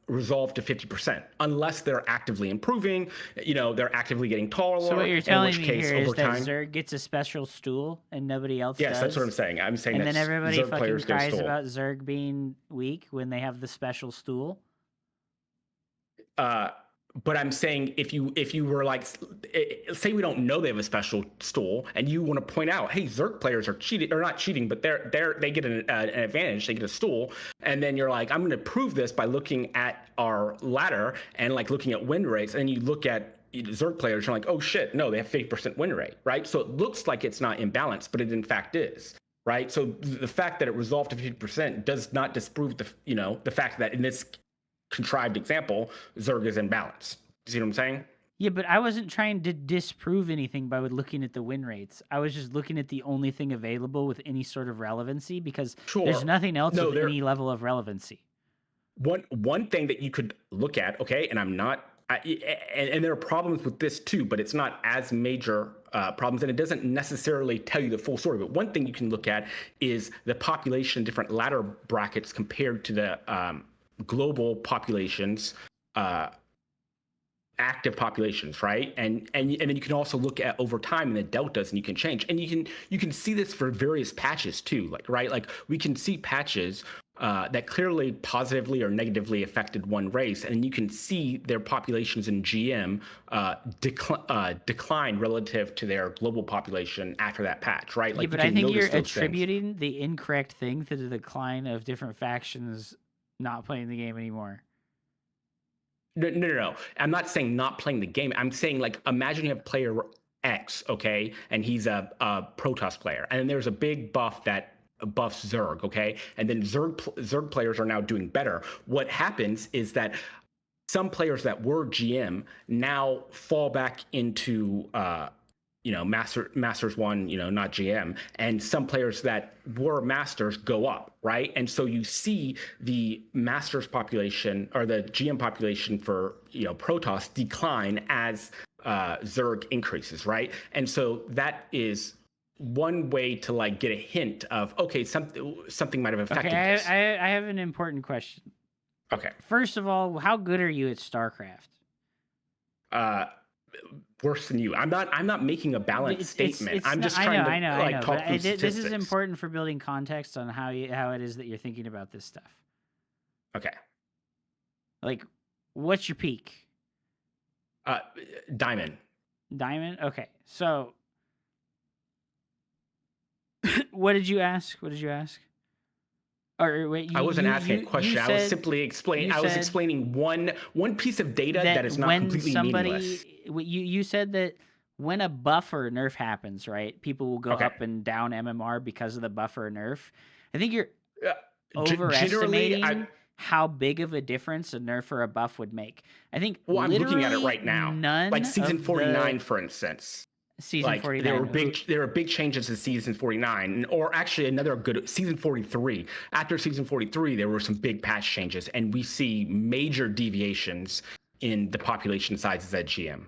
resolve to 50%, unless they're actively improving, you know, they're actively getting taller. So what you're telling me here is that time, Zerg gets a special stool and nobody else does? Yes, that's what I'm saying. I'm saying and that then everybody Zerg fucking cries stool. about Zerg being weak when they have the special stool? But I'm saying if you were like, say we don't know they have a special stool, and you want to point out, hey, Zerg players are cheating or not cheating, but they get an advantage, they get a stool, and then you're like, I'm going to prove this by looking at our ladder and like looking at win rates, and you look at Zerg players, you're like, oh shit, no, they have 50% win rate, right? So it looks like it's not imbalanced, but it in fact is. Right, so the fact that it resolved to 50% does not disprove the fact that in this contrived example, Zerg is in balance. You see what I'm saying? Yeah, but I wasn't trying to disprove anything by looking at the win rates. I was just looking at the only thing available with any sort of relevancy because there's nothing else with any level of relevancy. One thing that you could look at, okay, and and there are problems with this too, but it's not as major problems, and it doesn't necessarily tell you the full story. But one thing you can look at is the population in different ladder brackets compared to the global populations, active populations, right? And then you can also look at over time and the deltas, and you can change. And you can see this for various patches too, like we can see patches that clearly positively or negatively affected one race, and you can see their populations in GM decline relative to their global population after that patch, right? Like, yeah, but I think you're attributing the incorrect thing to the decline of different factions not playing the game anymore. No. I'm not saying not playing the game. I'm saying, like, imagine you have player X, okay, and he's a Protoss player, and then there's a big buff that buffs Zerg, okay, and then Zerg players are now doing better. What happens is that some players that were GM now fall back into Masters 1, not GM, and some players that were Masters go up, right? And so you see the Masters population or the GM population for Protoss decline as Zerg increases, right? And so that is one way to like get a hint of, okay, something might have affected this. I have an important question. Okay. First of all, how good are you at StarCraft? Worse than you. I'm not making a balanced statement. I'm just trying to talk through statistics. This is important for building context on how it is that you're thinking about this stuff. Okay. Like, what's your peak? Diamond. Diamond? Okay. So what did you ask? Or wait, I wasn't asking a question. I was simply explaining. I was explaining one piece of data that is not completely meaningless. You said that when a buff or a nerf happens, right? People will go up and down MMR because of the buff or nerf. I think you're overestimating how big of a difference a nerf or a buff would make. I think. Well, I'm looking at it right now. Like season 49, for instance. Season 49. There were big changes in season 49, or actually another good season 43. After season 43, there were some big patch changes, and we see major deviations in the population sizes at GM.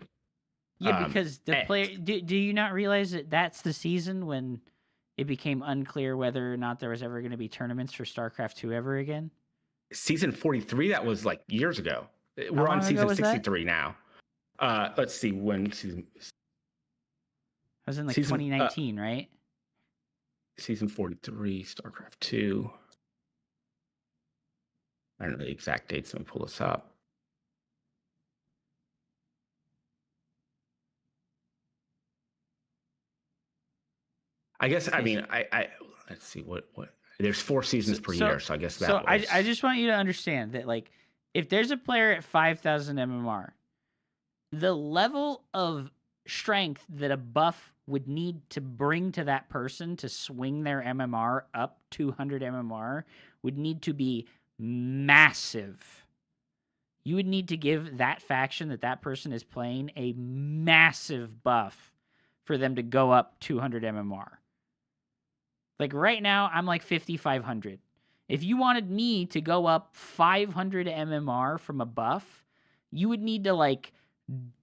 Yeah, because the player. Do you not realize that that's the season when it became unclear whether or not there was ever going to be tournaments for StarCraft 2 ever again? Season 43, that was like years ago. We're on season 63 now. Let's see when season. It was in like 2019, right? Season 43, StarCraft 2. I don't know the exact dates. Let me pull this up. I guess, I mean, I let's see what there's 4 seasons per year, so I guess that was... I just want you to understand that, like, if there's a player at 5,000 MMR, the level of strength that a buff would need to bring to that person to swing their MMR up 200 MMR would need to be massive. You would need to give that faction that person is playing a massive buff for them to go up 200 MMR. Like right now, I'm like 5,500. If you wanted me to go up 500 MMR from a buff, you would need to like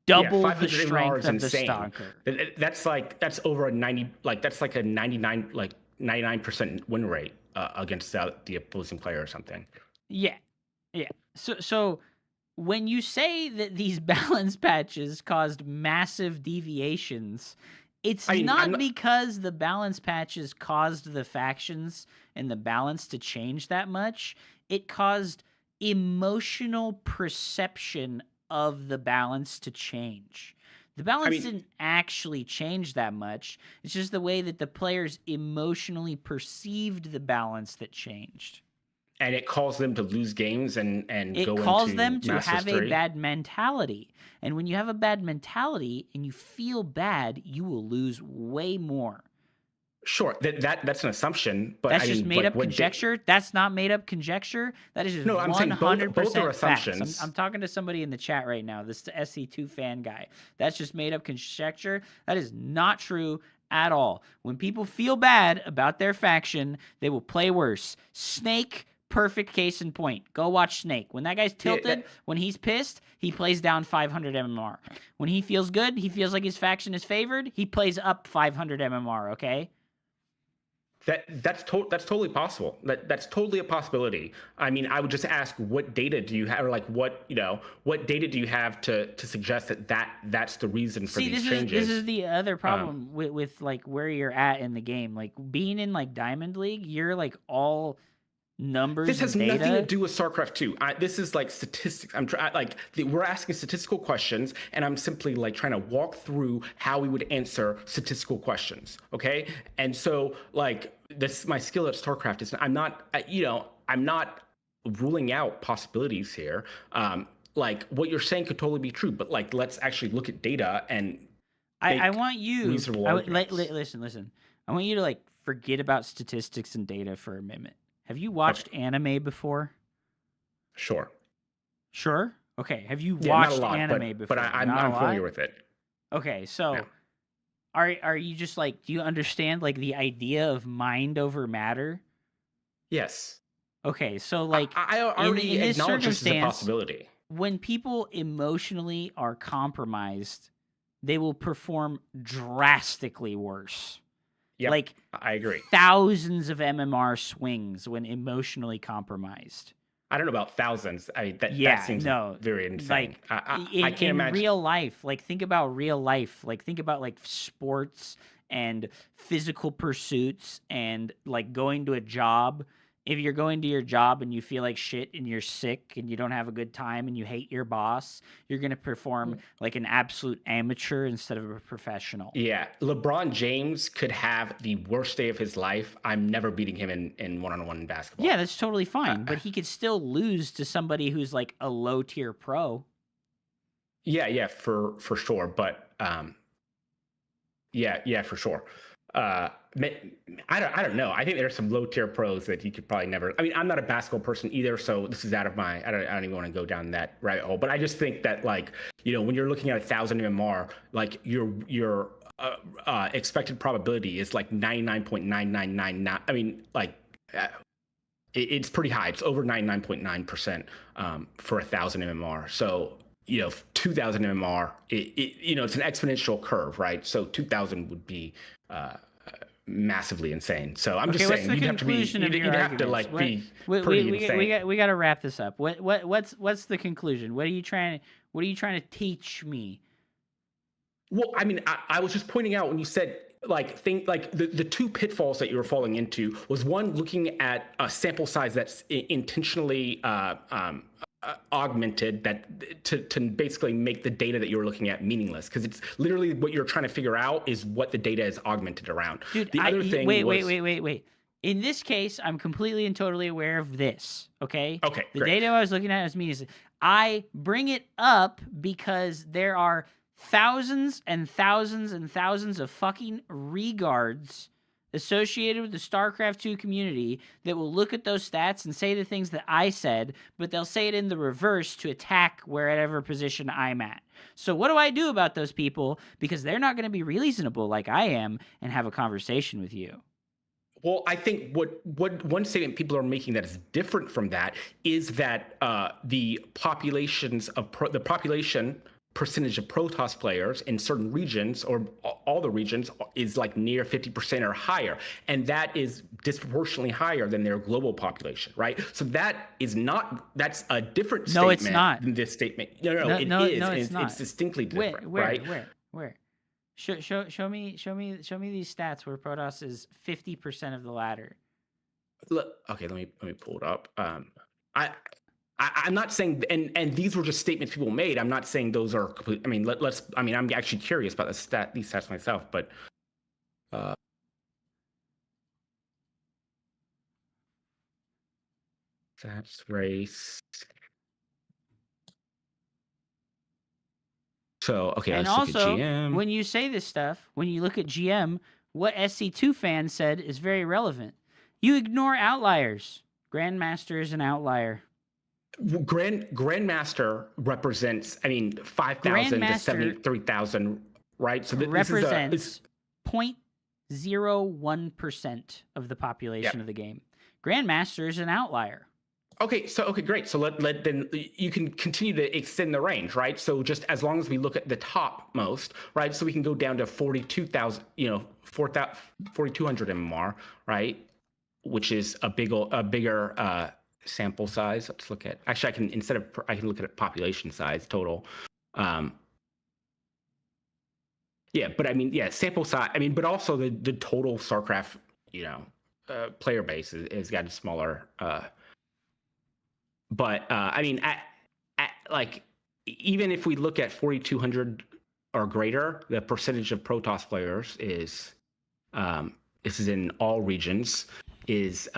double the strength of the stalker. That's over a 90, like that's like a 99% win rate against the opposing player or something. Yeah. So when you say that these balance patches caused massive deviations, it's not because the balance patches caused the factions and the balance to change that much. It caused emotional perception of the balance to change. The balance mean- didn't actually change that much. It's just the way that the players emotionally perceived the balance that changed. And it caused them to lose games and It go caused into them to Masters have a 3. bad mentality. And when you have a bad mentality and you feel bad, you will lose way more. Sure, that's an assumption, but That's I just mean, made like, up what conjecture. That's not made up conjecture. That is just No, I'm saying both are 100% facts. assumptions. I'm talking to somebody in the chat right now, this SC2 fan guy. That's just made up conjecture. That is not true at all. When people feel bad about their faction, they will play worse. Snake, perfect case in point. Go watch Snake. When that guy's tilted, when he's pissed, he plays down 500 MMR. When he feels good, he feels like his faction is favored, he plays up 500 MMR, okay? That's totally possible. That's totally a possibility. I mean, I would just ask, what data do you have, or like what data do you have to suggest that's the reason for these changes? This is the other problem with like where you're at in the game. Like being in like Diamond League, you're like all numbers. This has and data. nothing to do with StarCraft 2. This is like statistics. We're asking statistical questions, and I'm simply like trying to walk through how we would answer statistical questions. Okay, and so like this, my skill at StarCraft is I'm not ruling out possibilities here. Like what you're saying could totally be true, but like let's actually look at data and. I want you. Listen. Listen. I want you to like forget about statistics and data for a minute. Have you watched anime before? Sure. Sure? Okay. Have you not watched a lot, anime before? But I'm familiar with it. Okay, so Yeah. are you just like, do you understand like the idea of mind over matter? Yes. Okay, so like I already in this acknowledge this is a circumstance, possibility. when people emotionally are compromised, they will perform drastically worse. Yep, like I agree. Thousands of MMR swings when emotionally compromised. I don't know about thousands. That seems very insane. Like I can't in imagine. real life, like think about real life. Like think about like sports and physical pursuits and like going to a job. If you're going to your job and you feel like shit and you're sick and you don't have a good time and you hate your boss, you're going to perform like an absolute amateur instead of a professional. Yeah. LeBron James could have the worst day of his life. I'm never beating him in one-on-one basketball. Yeah, that's totally fine. But he could still lose to somebody who's like a low tier pro. Yeah, for sure. But yeah, for sure. I don't know. I think there's some low tier pros that you could probably never. I mean, I'm not a basketball person either, so this is out of my. I don't even want to go down that rabbit hole. But I just think that like when you're looking at 1,000 MMR, like your expected probability is like 99.9999. I mean, like it's pretty high. It's over 99.9% for 1,000 MMR. So 2,000 MMR, it's an exponential curve, right? So 2,000 would be massively insane. So I'm just saying you'd have to be pretty insane. We got to wrap this up. What's the conclusion? What are you trying to teach me? Well, I mean, I was just pointing out when you said the two pitfalls that you were falling into was one, looking at a sample size that's intentionally augmented to basically make the data that you're looking at meaningless, because it's literally what you're trying to figure out is what the data is augmented around. Dude, wait. In this case, I'm completely and totally aware of this. Okay. Okay. The great. data I was looking at is meaningless. I bring it up because there are thousands and thousands and thousands of fucking regards associated with the StarCraft 2 community that will look at those stats and say the things that I said, but they'll say it in the reverse to attack wherever position I'm at. So what do I do about those people? Because they're not going to be reasonable like I am and have a conversation with you. Well, I think what one statement people are making that is different from that is that the population percentage of Protoss players in certain regions or all the regions is like near 50% or higher. And that is disproportionately higher than their global population, right? So that's a different statement. No, it's not. Than this statement. No, it is. It's distinctly different, right? Where? Show me these stats where Protoss is 50% of the ladder. Look, okay, let me pull it up. I'm not saying, and these were just statements people made. I'm not saying those are complete. I mean, I mean, I'm actually curious about these stats myself, but stats race. So okay, And let's also, look at GM. when you say this stuff, when you look at GM, what SC2 fans said is very relevant. You ignore outliers. Grandmaster is an outlier. Grandmaster represents, I mean, 5,000 to Grandmaster 73,000, right? So represents 0.01% of the population of the game. Grandmaster is an outlier. Okay, great. So then you can continue to extend the range, right? So just as long as we look at the topmost, right? So we can go down to 42,000, 4,200 MMR, right? Which is a bigger sample size. Let's look at. Actually, I can look at population size total. Yeah, but I mean, sample size. I mean, but also the total StarCraft, player base has gotten smaller. But I mean, like, even if we look at 4,200 or greater, the percentage of Protoss players is, this is in all regions, is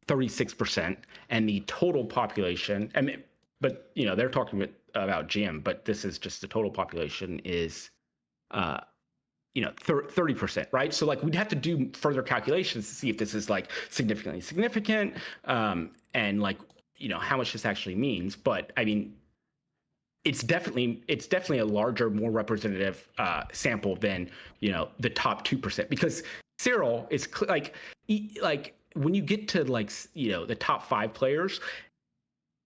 36%, and the total population. I mean, but they're talking about GM, but this is just the total population is 30%, right? So like we'd have to do further calculations to see if this is like significantly significant, and like how much this actually means. But I mean, it's definitely a larger, more representative sample than the top 2%, because Cyril is like when you get to like the top 5 players,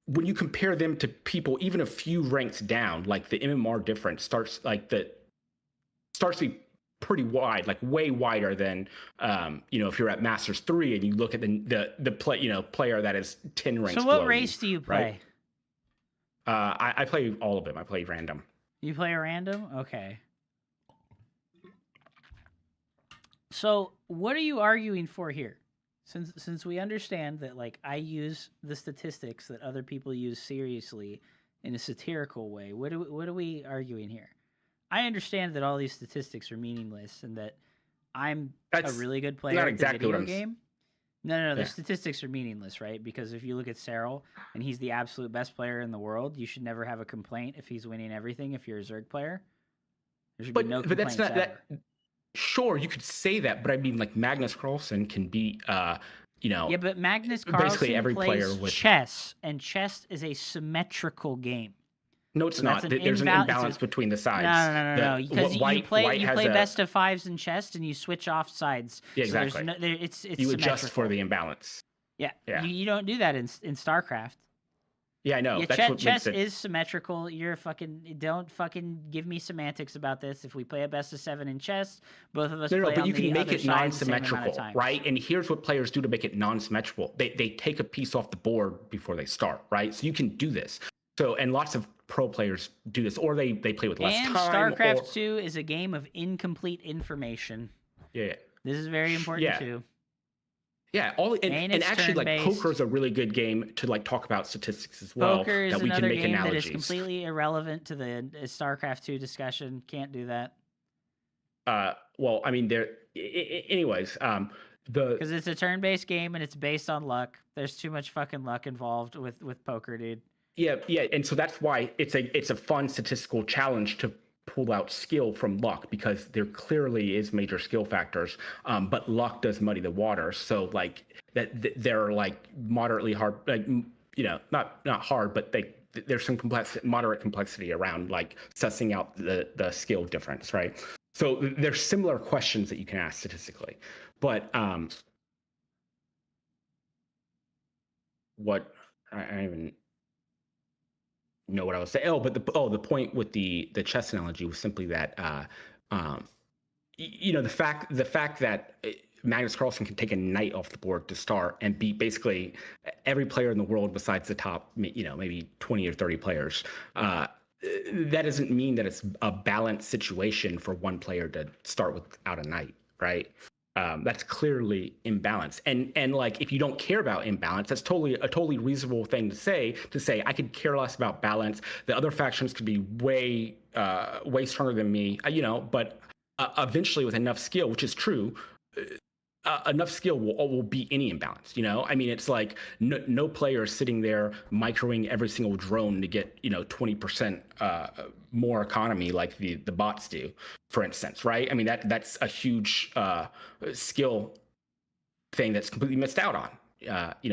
when you compare them to people even a few ranks down, like the MMR difference starts to be pretty wide, like way wider than if you're at Masters 3 and you look at the player that is 10 ranks. So what below race do you play? Right? I play all of them. I play random. You play random? Okay. So what are you arguing for here? Since we understand that like I use the statistics that other people use seriously in a satirical way, what are we arguing here? I understand that all these statistics are meaningless and that I'm a really good player at the video game. No, the statistics are meaningless, right? Because if you look at Cyril and he's the absolute best player in the world, you should never have a complaint if he's winning everything. If you're a Zerg player, there should be no complaints but that's not ever. that. Sure, you could say that, but I mean, like Magnus Carlsen can beat, Yeah, but Magnus Carlsen basically every plays player with chess, and chess is a symmetrical game. No, it's not. There's an imbalance between the sides. No. Because you play best of 5s in chess, and you switch off sides. Yeah, exactly. So it's you adjust for the imbalance. Yeah. You don't do that in StarCraft. Yeah, I know. Yeah, That's what chess makes it... is symmetrical. Don't fucking give me semantics about this. If we play a best of 7 in chess, both of us play but on you can the make other it side the same amount of non-symmetrical, times. right? And here's what players do to make it non-symmetrical. They take a piece off the board before they start, right? So you can do this. So, and lots of pro players do this, or they play with less and time. StarCraft 2 is a game of incomplete information. Yeah. This is very important too. Yeah, and actually, like poker is a really good game to like talk about statistics as well. Poker is that we another can make game analogies. that is completely irrelevant to the StarCraft 2 discussion. Can't do that. Well, I mean, anyways, because it's a turn-based game and it's based on luck. There's too much fucking luck involved with poker, dude. Yeah, and so that's why it's a fun statistical challenge to pull out skill from luck, because there clearly is major skill factors, but luck does muddy the water. So like that they're like moderately hard, like not hard, but there's some moderate complexity around like sussing out the skill difference, right? So there's similar questions that you can ask statistically, but what I don't even know what I was saying. The point with the chess analogy was simply that the fact that Magnus Carlsen can take a knight off the board to start and beat basically every player in the world besides the top maybe 20 or 30 players. That doesn't mean that it's a balanced situation for one player to start without a knight, right? That's clearly imbalance. And like if you don't care about imbalance, that's a totally reasonable thing to say. To say I could care less about balance. The other factions could be way stronger than me. But eventually with enough skill, which is true. Enough skill will beat any imbalance. I mean, it's like no player is sitting there microing every single drone to get 20% more economy like the bots do, for instance, right? I mean that's a huge skill thing that's completely missed out on.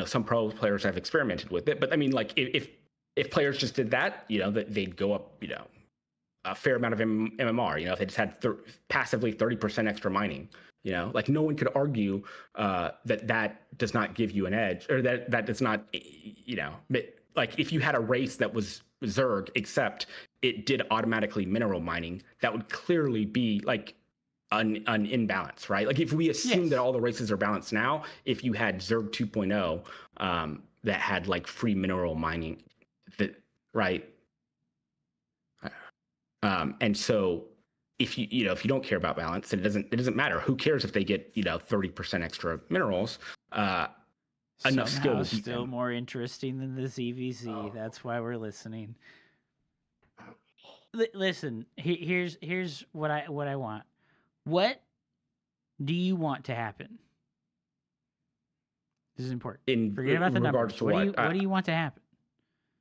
Some pro players have experimented with it, but I mean, like if players just did that, they'd go up, a fair amount of MMR. If they just had passively 30% extra mining. Like no one could argue that does not give you an edge, or that does not, like if you had a race that was Zerg, except it did automatically mineral mining, that would clearly be like an imbalance, right? Like if we assume that all the races are balanced now, if you had Zerg 2.0 that had like free mineral mining, right? And so if you don't care about balance, then it doesn't matter. Who cares if they get 30% extra minerals? Enough skill will beat still them. more interesting than the ZVZ. That's why we're listening. Listen, here's what I want. What do you want to happen? This is important. Forget about the numbers. What do you want to happen?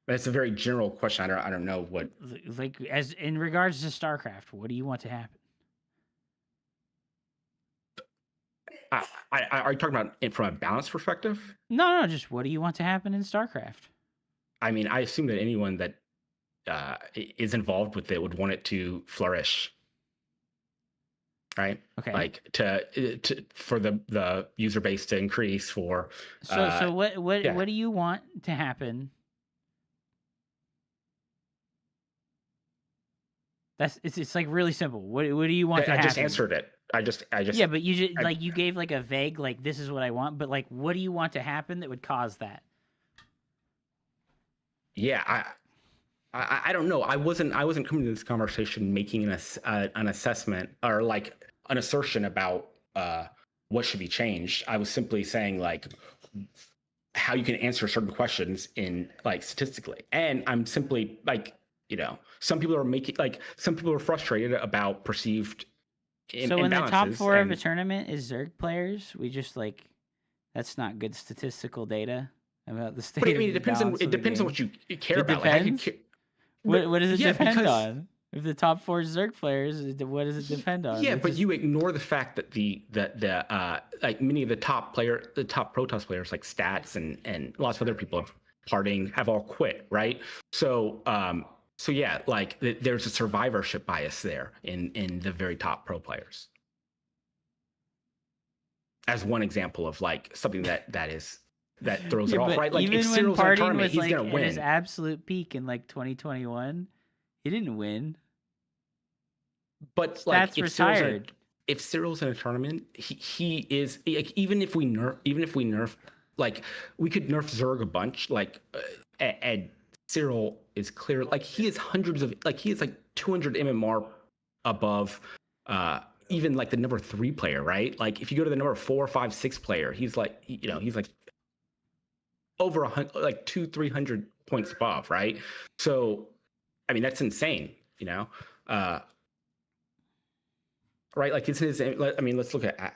That's a very general question. I don't know what. Like as in regards to StarCraft, what do you want to happen? Are you talking about it from a balance perspective? No, just what do you want to happen in StarCraft? I mean, I assume that anyone that is involved with it would want it to flourish, right? Okay. Like for the user base to increase. For so what do you want to happen? It's like really simple. What do you want to happen? I just answered it. I just yeah, but you gave like a vague like this is what I want, but like what do you want to happen that would cause that? Yeah, I don't know. I wasn't coming to this conversation making an assessment or like an assertion about what should be changed. I was simply saying like how you can answer certain questions in like statistically, and I'm simply like. Some people are frustrated about perceived So in the top 4 of a tournament is Zerg players, we just like that's not good statistical data about the state. But I mean, it depends on what you care about. Depends? Like, what does it depend on? If the top 4 Zerg players, what does it depend on? Yeah, but you ignore the fact that the like many of the top Protoss players like Stats and lots of other people have all quit, right? So yeah, like there's a survivorship bias there in the very top pro players. As one example of like something that throws it off, right? Like even if when Cyril's in a Parting tournament, was he's like gonna win. at his absolute peak in like 2021, he didn't win. But like Stats if Cyril's in a tournament, he is like even if we nerf, like we could nerf Zerg a bunch, like and Cyril is clear, like he is he is like 200 MMR above even like the number 3 player, right? Like if you go to the number 4, 5, 6 player, he's like he's like over 100, like 200-300 points above, right? So I mean that's insane, right? Like it's his. I mean, let's look at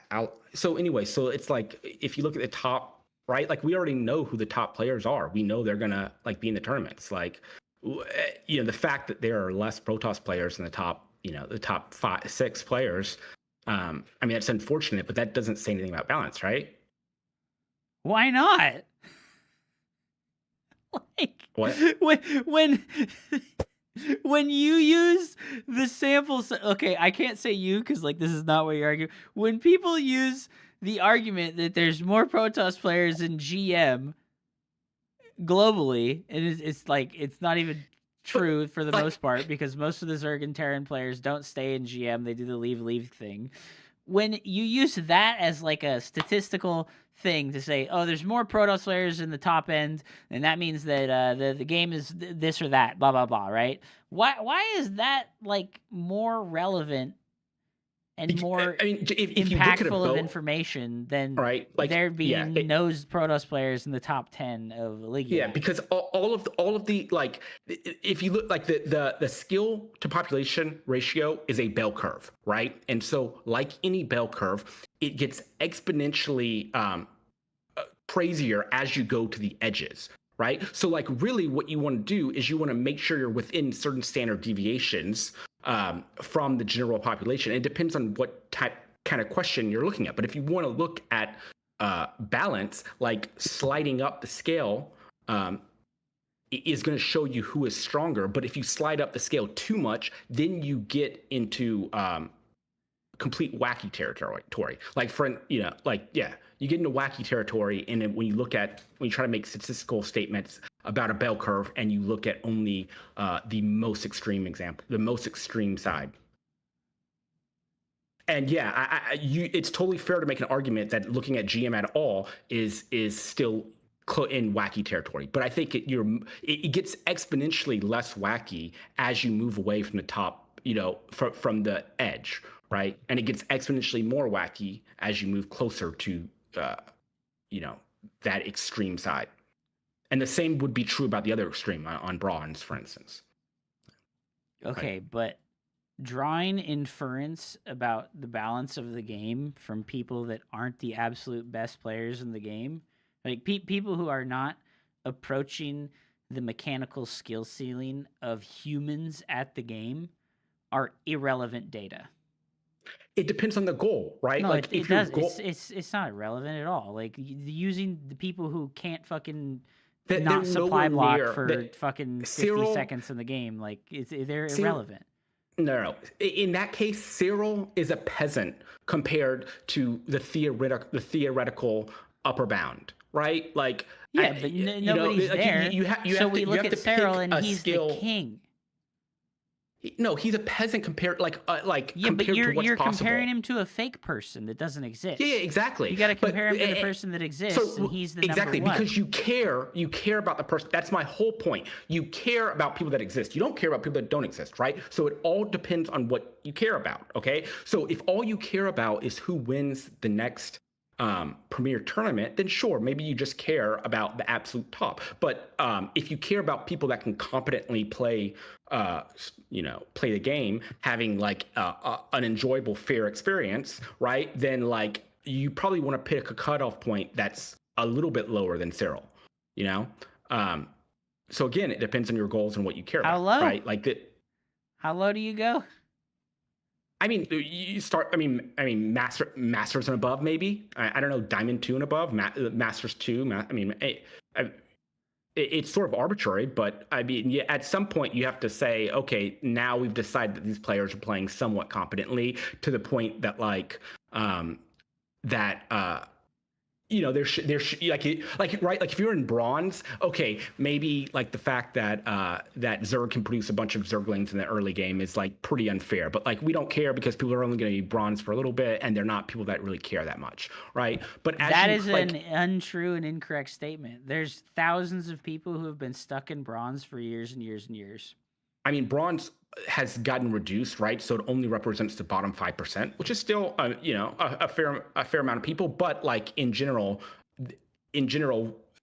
so anyway. So it's like if you look at the top, right? Like we already know who the top players are. We know they're gonna like be in the tournaments. Like the fact that there are less Protoss players in the top, the top 5, 6 players. I mean, it's unfortunate, but that doesn't say anything about balance, right? Why not? Like what when you use the sample, okay, I can't say you because like this is not what you argue. When people use the argument that there's more Protoss players in GM globally, and it's like it's not even true for the most part because most of the Zerg and Terran players don't stay in GM. They do the leave thing. When you use that as like a statistical thing to say, oh, there's more Protoss players in the top end, and that means that the game is this or that, blah blah blah, right? Why is that like more relevant and more I mean, if you look at impactful of both, information, then right? Like, there'd be yeah, no Protoss players in the top 10 of the league. yeah, because all of the like, if you look like the skill to population ratio is a bell curve, right? And so, like any bell curve, it gets exponentially crazier as you go to the edges, right? So, like, really, what you want to do is you want to make sure you're within certain standard deviations from the general population. It depends on what kind of question you're looking at. But if you want to look at balance, like sliding up the scale is going to show you who is stronger. But if you slide up the scale too much, then you get into complete wacky territory. Like, you get into wacky territory, and then when you try to make statistical statements about a bell curve, and you look at only the most extreme side. And yeah, it's totally fair to make an argument that looking at GM at all is still in wacky territory. But I think it gets exponentially less wacky as you move away from the top, from the edge, right? And it gets exponentially more wacky as you move closer to, that extreme side. And the same would be true about the other extreme on bronze, for instance. Okay, Right. but drawing inference about the balance of the game from people that aren't the absolute best players in the game, like people who are not approaching the mechanical skill ceiling of humans at the game, are irrelevant data. It depends on the goal, right? No, like, it does. It's not irrelevant at all. Like, using the people who can't fucking not supply block for fucking 50 seconds in the game, like, they're irrelevant. No. In that case, Cyril is a peasant compared to the theoretical upper bound, right? Like, yeah, but nobody's there. So we look at Cyril, and he's the king. No, he's a peasant compared, yeah, compared but you're to what's possible. comparing him to a fake person that doesn't exist. Yeah, exactly. You got to compare him to the person that exists, and he's the exactly number one. Because you care about the person. That's my whole point. You care about people that exist. You don't care about people that don't exist, right? So it all depends on what you care about. Okay, so if all you care about is who wins the next premier tournament, then sure, maybe you just care about the absolute top. But if you care about people that can competently play the game, having like an enjoyable, fair experience, right? Then like you probably want to pick a cutoff point that's a little bit lower than Cyril, So again, it depends on your goals and what you care about. How low? Right? Like that. How low do you go? I mean, you start. I mean, masters and above, maybe. I don't know, diamond 2 and above, masters 2. It's sort of arbitrary, but I mean, yeah, at some point you have to say, okay, now we've decided that these players are playing somewhat competently to the point that there's right, like if you're in bronze, okay, maybe like the fact that that Zerg can produce a bunch of Zerglings in the early game is like pretty unfair, but like we don't care because people are only going to be bronze for a little bit, and they're not people that really care that much, right? But that is an untrue and incorrect statement. There's thousands of people who have been stuck in bronze for years and years and years. I mean, bronze has gotten reduced, right? So it only represents the bottom 5%, which is still, a fair amount of people. But like in general,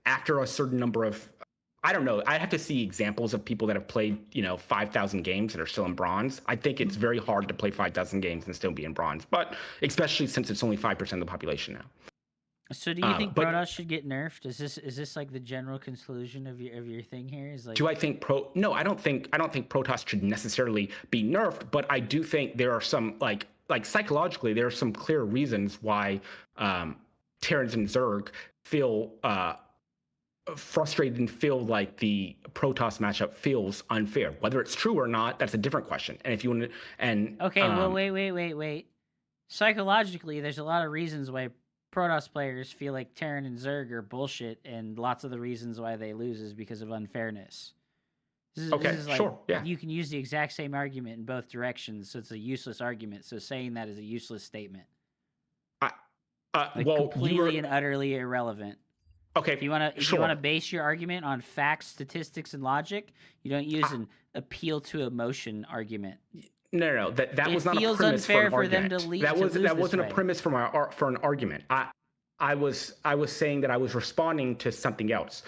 after a certain number of, I don't know, I have to see examples of people that have played, 5,000 games that are still in bronze. I think it's very hard to play 5,000 games and still be in bronze, but especially since it's only 5% of the population now. So do you think Protoss should get nerfed? Is this like the general conclusion of your thing here? Is like, do I think No, I don't think Protoss should necessarily be nerfed, but I do think there are some like psychologically there are some clear reasons why Terrans and Zerg feel frustrated and feel like the Protoss matchup feels unfair. Whether it's true or not, that's a different question. And if you want to, okay, well, wait. Psychologically, there's a lot of reasons why Protoss players feel like Terran and Zerg are bullshit, and lots of the reasons why they lose is because of unfairness. This is like, sure, yeah. You can use the exact same argument in both directions, so it's a useless argument. So saying that is a useless statement. Completely and utterly irrelevant. Okay, if you want to base your argument on facts, statistics, and logic, you don't use an appeal to emotion argument. No. That It was not a feels premise for unfair an for them argument. to lead. That to was lose that this wasn't way. a premise for an argument. I was saying that I was responding to something else.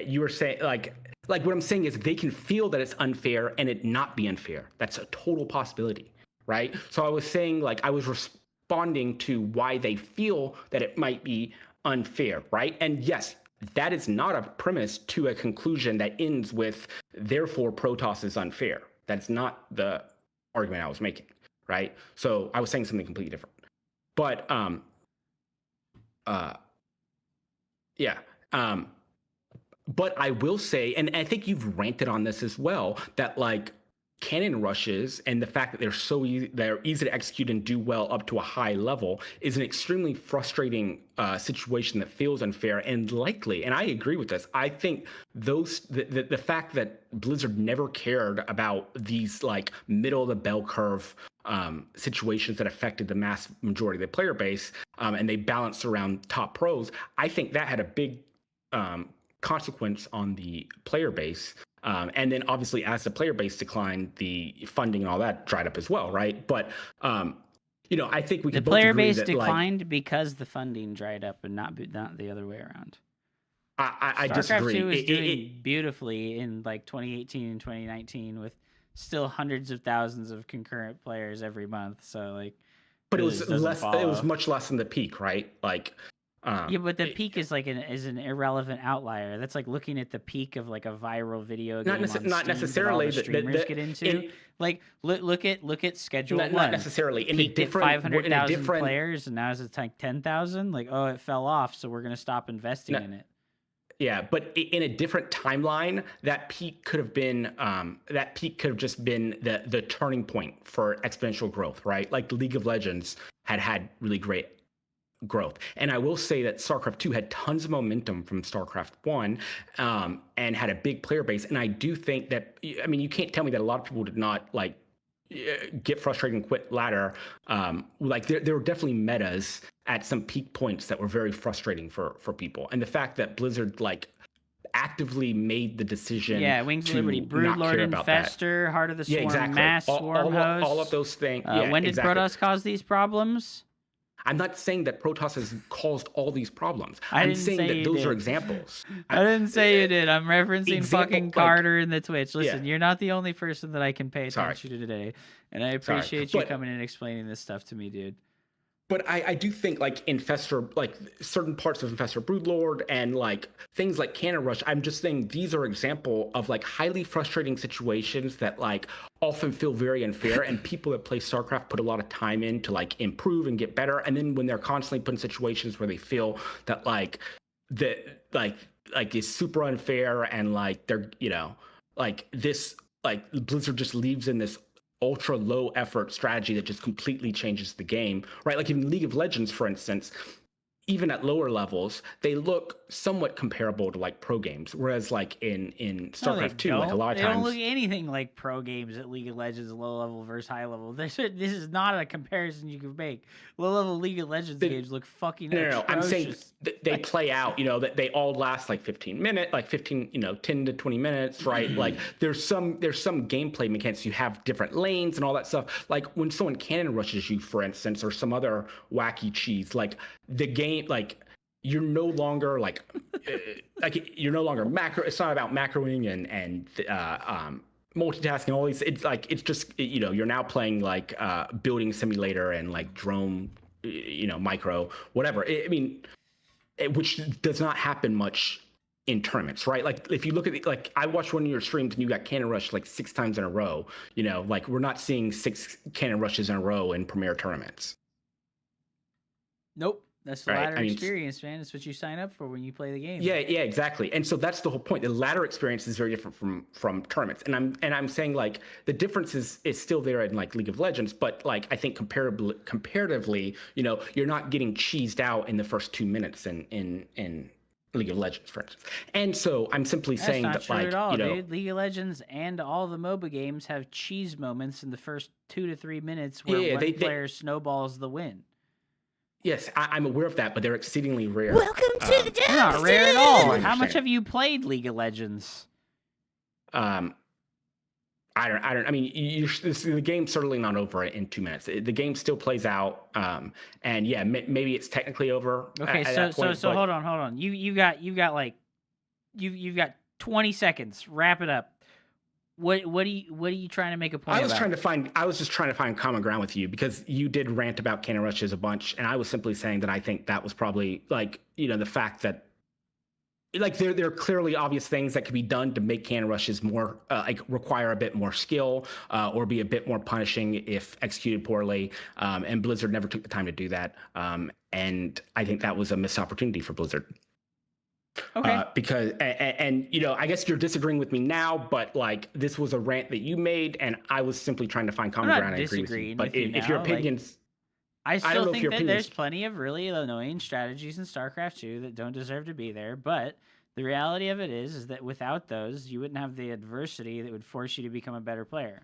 You were saying like what I'm saying is they can feel that it's unfair and it not be unfair. That's a total possibility, right? So I was saying like I was responding to why they feel that it might be unfair, right? And yes, that is not a premise to a conclusion that ends with therefore Protoss is unfair. That's not the argument I was making, right? So I was saying something completely different. But yeah. But I will say, and I think you've ranted on this as well, that like cannon rushes and the fact that they're easy to execute and do well up to a high level is an extremely frustrating situation that feels unfair and likely. And I agree with this. I think the fact that Blizzard never cared about these like middle of the bell curve situations that affected the mass majority of the player base, and they balanced around top pros. I think that had a big consequence on the player base. And then obviously as the player base declined, the funding and all that dried up as well, right? But I think we The can both player agree base that declined because the funding dried up, and not the other way around. I StarCraft disagree. 2 was doing beautifully in like 2018 and 2019 with still hundreds of thousands of concurrent players every month. So like, but it really was doesn't less. It follow. was much less than the peak, right? Like. Yeah, but the peak is like an irrelevant outlier. That's like looking at the peak of like a viral video game not necessarily that all the streamers get into. Like look at schedule one. Not necessarily. In peaked a different, at 500,000 different players, and now it's like 10,000. Like, oh, it fell off, so we're gonna stop investing in it. Yeah, but in a different timeline, that peak could have just been the turning point for exponential growth, right? Like League of Legends had really great growth. And I will say that StarCraft 2 had tons of momentum from StarCraft 1 and had a big player base. And I do think that, I mean, you can't tell me that a lot of people did not like get frustrated and quit ladder. Like there were definitely metas at some peak points that were very frustrating for people. And the fact that Blizzard like actively made the decision Wings to of Liberty, Broodlord, Infestor, Heart of the Swarm, Mass Swarm Host. All of those things. When did Protoss cause these problems? I'm not saying that Protoss has caused all these problems. I'm saying that those are examples. I didn't say you did. I'm referencing fucking Carter in the Twitch. Listen, you're not the only person that I can pay attention to today. And I appreciate you coming and explaining this stuff to me, dude. But I do think like Infestor, like certain parts of Infestor Broodlord and like things like Cannon Rush, I'm just saying these are example of like highly frustrating situations that like often feel very unfair, and people that play StarCraft put a lot of time in to like improve and get better. And then when they're constantly put in situations where they feel that like it's super unfair and like they're, like this, like Blizzard just leaves in this ultra low effort strategy that just completely changes the game, right? Like in League of Legends, for instance, even at lower levels, they look somewhat comparable to like pro games. Whereas like in StarCraft 2, like a lot of times they don't look anything like pro games at League of Legends, low level versus high level. This is not a comparison you can make. Low level League of Legends games look fucking atrocious. I'm saying they play out, that they all last like 15 minutes, like 10 to 20 minutes, right? Like there's some gameplay mechanics. You have different lanes and all that stuff. Like when someone cannon rushes you, for instance, or some other wacky cheese, like the game, like you're no longer like you're no longer macro. It's not about macroing and multitasking. All these. It's like it's just you're now playing like building simulator and like drone, micro whatever. Which does not happen much in tournaments, right? Like if you look at like I watched one of your streams and you got cannon rush like 6 times in a row. Like we're not seeing 6 cannon rushes in a row in premier tournaments. Nope. That's the ladder experience, man. That's what you sign up for when you play the game. Yeah, exactly. And so that's the whole point. The ladder experience is very different from tournaments. And I'm saying like the difference is still there in like League of Legends, but like I think comparatively, you're not getting cheesed out in the first 2 minutes in League of Legends, for instance. And so I'm simply saying that like at all, dude. League of Legends and all the MOBA games have cheese moments in the first 2 to 3 minutes where one player snowballs the win. Yes, I'm aware of that, but they're exceedingly rare. Welcome to the They're not rare at all. How much have you played League of Legends? I mean, the game's certainly not over in 2 minutes. The game still plays out, and yeah, maybe it's technically over. Okay, at so that point, but hold on. You've got 20 seconds. Wrap it up. What are you trying to make a point I was about? I was just trying to find common ground with you because you did rant about cannon rushes a bunch, and I was simply saying that I think that was probably like the fact that like there are clearly obvious things that could be done to make cannon rushes more like require a bit more skill or be a bit more punishing if executed poorly. And Blizzard never took the time to do that. And I think that was a missed opportunity for Blizzard. Okay. Because and I guess you're disagreeing with me now, but like this was a rant that you made, and I was simply trying to find common ground. I agree with you. But if your opinions, I don't still know if think your that opinions- there's plenty of really annoying strategies in StarCraft 2 that don't deserve to be there, but the reality of it is that without those, you wouldn't have the adversity that would force you to become a better player.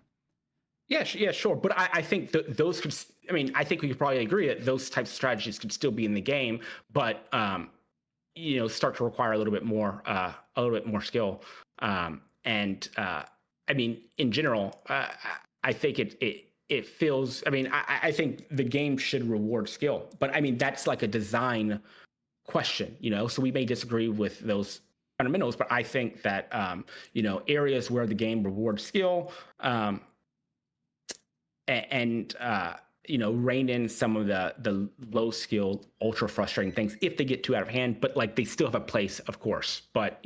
Yeah, sure. But I think that those could. I mean, I think we could probably agree that those types of strategies could still be in the game, but start to require a little bit more skill. I mean, in general, I think it feels. I mean, I think the game should reward skill, but I mean that's like a design question, So we may disagree with those fundamentals, but I think that areas where the game rewards skill. Rein in some of the low skill, ultra frustrating things if they get too out of hand. But like they still have a place, of course. But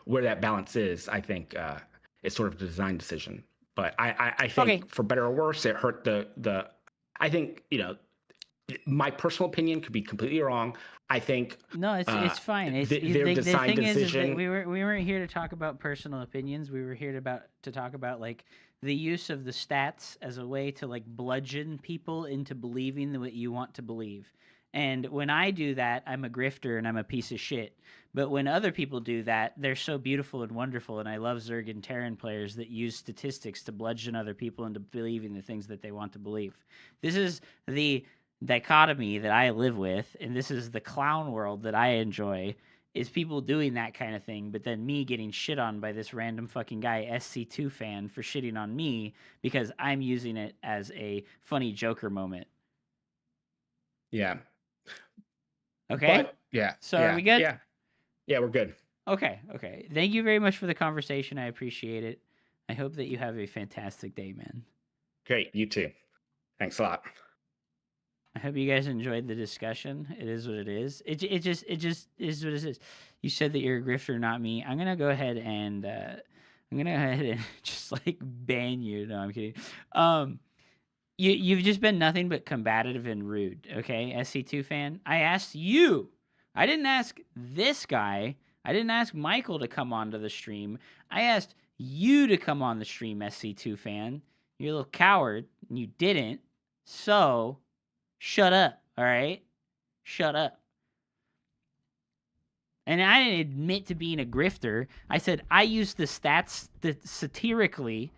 where that balance is, I think it's sort of a design decision. But I think for better or worse, it hurt the. I think my personal opinion could be completely wrong. I think no, it's fine. Their design the thing decision. Is that we weren't here to talk about personal opinions. We were here to talk about like the use of the stats as a way to like bludgeon people into believing what you want to believe. And when I do that, I'm a grifter and I'm a piece of shit. But when other people do that, they're so beautiful and wonderful. And I love Zerg and Terran players that use statistics to bludgeon other people into believing the things that they want to believe. This is the dichotomy that I live with, and this is the clown world that I enjoy, is people doing that kind of thing, but then me getting shit on by this random fucking guy, SC2 fan, for shitting on me because I'm using it as a funny Joker moment. Yeah. Okay? But, yeah. So are we good? Yeah, we're good. Okay. Thank you very much for the conversation. I appreciate it. I hope that you have a fantastic day, man. Great. You too. Thanks a lot. I hope you guys enjoyed the discussion. It is what it is. It just is what it is. You said that you're a grifter, not me. I'm gonna go ahead and just like ban you. No, I'm kidding. You've just been nothing but combative and rude. Okay, SC2 fan. I asked you. I didn't ask this guy. I didn't ask Michael to come onto the stream. I asked you to come on the stream, SC2 fan. You're a little coward, and you didn't. So. Shut up, all right? Shut up. And I didn't admit to being a grifter. I said I used the stats satirically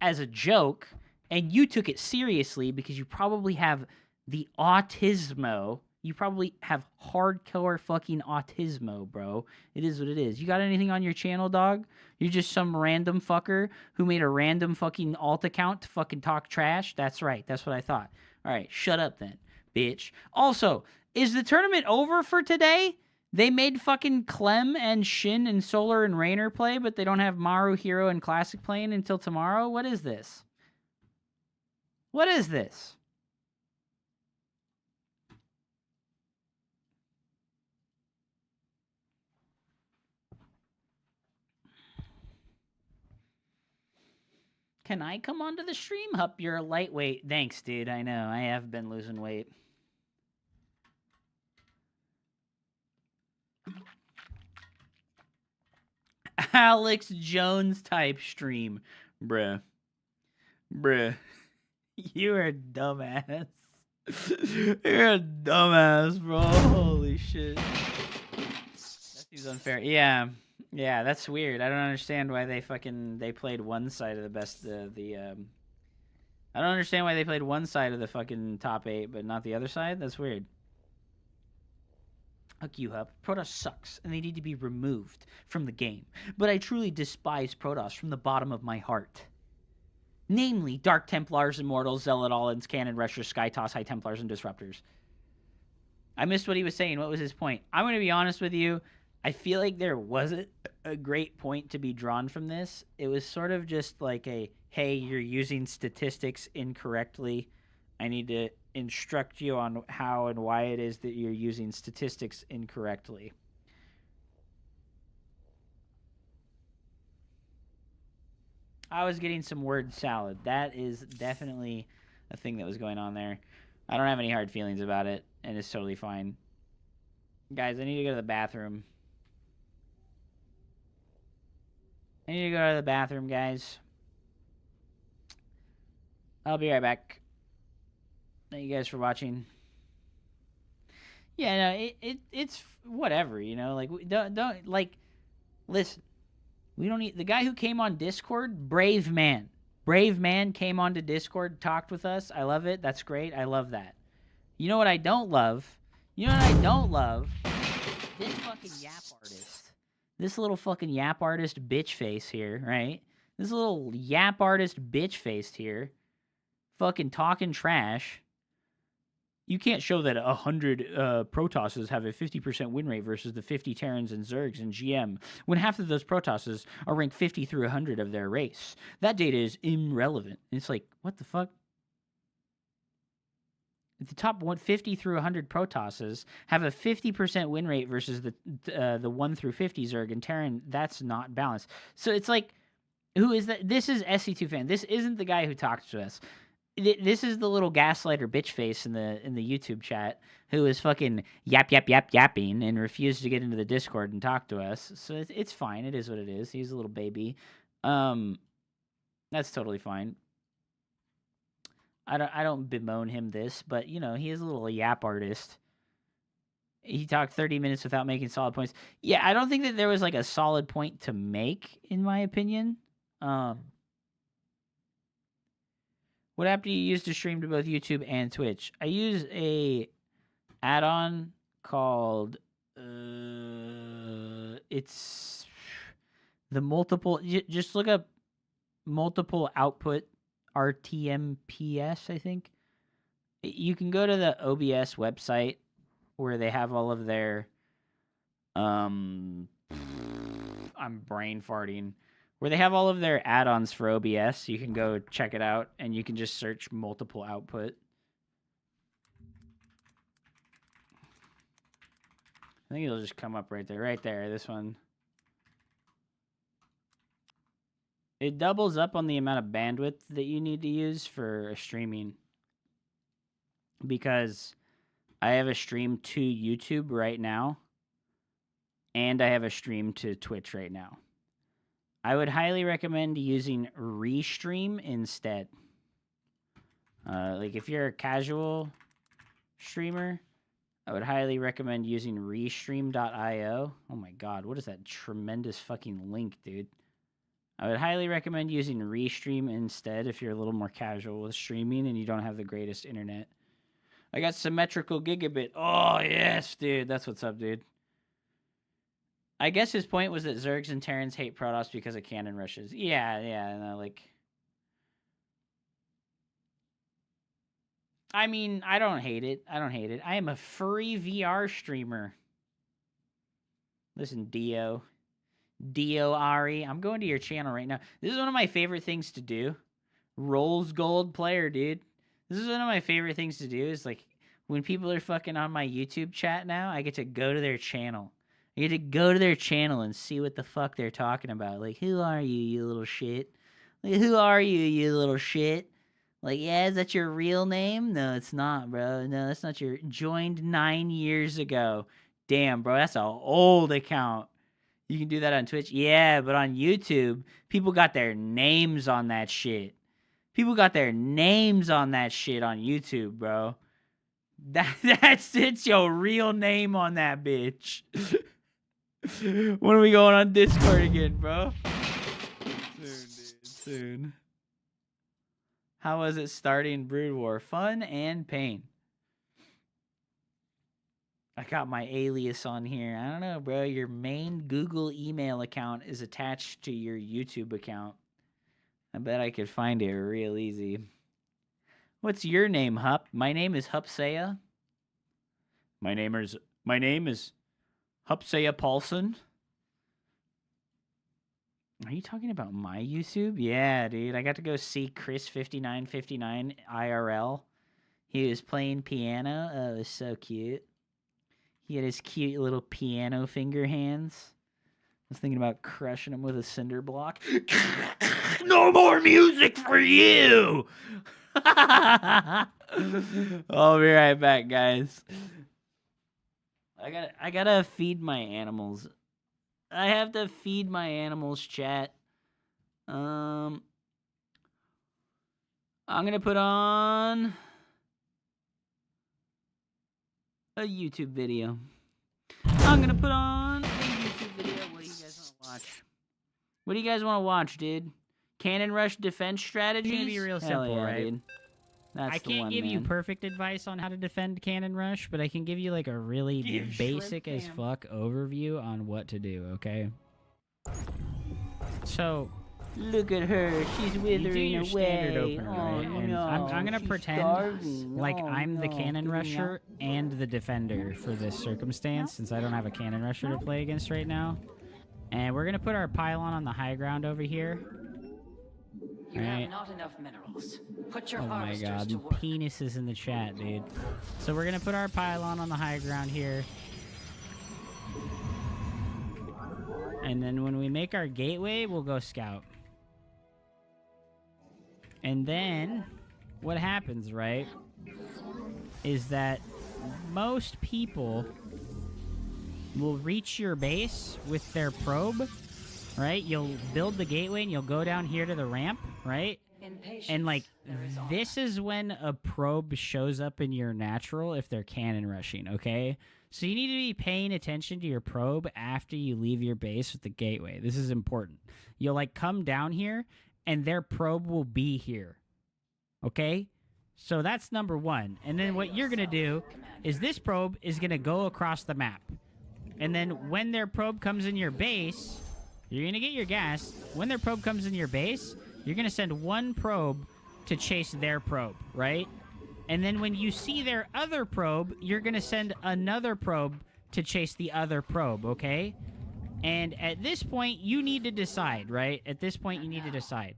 as a joke, and you took it seriously because you probably have the autismo. You probably have hardcore fucking autismo, bro. It is what it is. You got anything on your channel, dog? You're just some random fucker who made a random fucking alt account to fucking talk trash? That's right. That's what I thought. All right, shut up then, bitch. Also, is the tournament over for today? They made fucking Clem and Shin and Solar and Rainer play, but they don't have Maru, Hero, and Classic playing until tomorrow? What is this? What is this? Can I come onto the stream? Hup, you're a lightweight. Thanks, dude. I know. I have been losing weight. Alex Jones type stream. Bruh. You're a dumbass. You're a dumbass, bro. Holy shit. That seems unfair. Yeah, that's weird. I don't understand why they played one side of the best I don't understand why they played one side of the fucking top 8 but not the other side. That's weird. Fuck you, Hub. Protoss sucks, and they need to be removed from the game. But I truly despise Protoss from the bottom of my heart. namely Dark Templars, Immortals, Zealot Allins, Cannon Rushers, Sky Toss, High Templars, and Disruptors. I missed what he was saying. What was his point? I'm going to be honest with you. I feel like there wasn't a great point to be drawn from this. It was sort of just like a, hey, you're using statistics incorrectly. I need to instruct you on how and why it is that you're using statistics incorrectly. I was getting some word salad. That is definitely a thing that was going on there. I don't have any hard feelings about it, and it's totally fine. Guys, I need to go to the bathroom. I need to go to the bathroom, guys. I'll be right back. Thank you guys for watching. Yeah, no, it's whatever, you know. Like, don't like. Listen, we don't need the guy who came on Discord. Brave man, came onto Discord, talked with us. I love it. That's great. I love that. You know what I don't love? You know what I don't love? This fucking yap artist. This little fucking yap artist bitch face here, right? This little yap artist bitch face here. Fucking talking trash. You can't show that 100 Protosses have a 50% win rate versus the 50 Terrans and Zergs in GM, when half of those Protosses are ranked 50 through 100 of their race. That data is irrelevant. And it's like, what the fuck? The top 150 through 100 Protosses have a 50% win rate versus the 1 through 50 Zerg and Terran. That's not balanced. So it's like, who is that? This is SC2 fan. This isn't the guy who talks to us. This is the little gaslighter bitch face in the YouTube chat who is fucking yapping and refused to get into the Discord and talk to us. So it's fine. It is what it is. He's a little baby. That's totally fine. I don't bemoan him this, but you know, he is a little yap artist. He talked 30 minutes without making solid points. Yeah, I don't think that there was like a solid point to make, in my opinion. What app do you use to stream to both YouTube and Twitch? I use a add-on called it's the multiple. Just look up multiple output RTMPS, I think. You can go to the OBS website where they have all of their I'm brain farting. Where they have all of their add-ons for OBS. You can go check it out and you can just search multiple output. I think it'll just come up right there. Right there, this one. It doubles up on the amount of bandwidth that you need to use for streaming. Because I have a stream to YouTube right now. And I have a stream to Twitch right now. I would highly recommend using Restream instead. Like if you're a casual streamer, I would highly recommend using Restream.io. Oh my god, what is that tremendous fucking link, dude? I would highly recommend using Restream instead if you're a little more casual with streaming and you don't have the greatest internet. I got symmetrical gigabit. Oh, yes, dude. That's what's up, dude. I guess his point was that Zergs and Terrans hate Protoss because of cannon rushes. Yeah, no, like... I mean, I don't hate it. I am a free VR streamer. Listen, Dio, Ari, I'm going to your channel right now. This is one of my favorite things to do. Rolls Gold player, dude. This is one of my favorite things to do. Is like when people are fucking on my YouTube chat now, I get to go to their channel. I get to go to their channel and see what the fuck they're talking about. Like, who are you, you little shit? Like, who are you, you little shit? Like, yeah, is that your real name? No, it's not, bro. No, that's not your... Joined 9 years ago. Damn, bro, that's an old account. You can do that on Twitch. Yeah, but on YouTube, people got their names on that shit. People got their names on that shit on YouTube, bro. It's your real name on that bitch. When are we going on Discord again, bro? Soon, dude. Soon. How was it starting Brood War? Fun and pain. I got my alias on here. I don't know, bro. Your main Google email account is attached to your YouTube account. I bet I could find it real easy. What's your name, Hup? My name is Hupsaya. My name is Hupsaya Paulson. Are you talking about my YouTube? Yeah, dude. I got to go see Chris5959 IRL. He was playing piano. Oh, it was so cute. He had his cute little piano finger hands. I was thinking about crushing him with a cinder block. No more music for you! I'll be right back, guys. I gotta feed my animals. I have to feed my animals, chat. I'm gonna put on a YouTube video. I'm gonna put on a YouTube video. What do you guys want to watch? What do you guys want to watch, dude? Cannon Rush defense strategies? It's gonna be real Hell simple, yeah, right? dude. That's I the can't one, give you man. perfect advice on how to defend Cannon Rush, but I can give you like a really Give basic shrimp as cam. fuck overview on what to do, okay? So, Look at her. She's you do withering your away. standard opener, Oh, right? And no. I'm gonna She's pretend starving. like No, I'm the no. Cannon Rusher and the defender for this circumstance, since I don't have a Cannon Rusher to play against right now. And we're gonna put our pylon on the high ground over here. You Right. have not enough minerals. Put your Oh my harvesters god, to work. penises in the chat, dude. So we're gonna put our pylon on the high ground here. And then when we make our gateway, we'll go scout. And then what happens, right, is that most people will reach your base with their probe, right? You'll build the gateway and you'll go down here to the ramp, right? In patience, And like there is honor. this is when a probe shows up in your natural if they're cannon rushing, okay? So you need to be paying attention to your probe after you leave your base with the gateway. This is important. You'll like come down here and their probe will be here. Okay? So that's number one. And then what you're going to do is this probe is going to go across the map. And then when their probe comes in your base, you're going to get your gas. When their probe comes in your base, you're going to send one probe to chase their probe, right? And then when you see their other probe, you're going to send another probe to chase the other probe, okay? And at this point, you need to decide, right? At this point, you need to decide.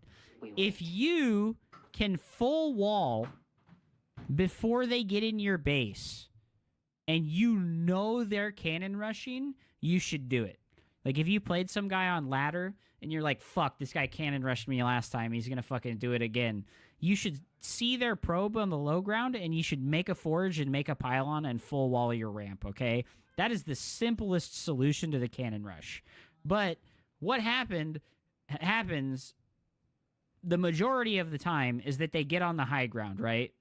If you can full wall before they get in your base, and you know they're cannon rushing, you should do it. Like, if you played some guy on ladder, and you're like, fuck, this guy cannon rushed me last time, he's gonna fucking do it again. You should see their probe on the low ground, and you should make a forge and make a pylon and full wall your ramp, okay? That is the simplest solution to the cannon rush. But what happens the majority of the time is that they get on the high ground, right?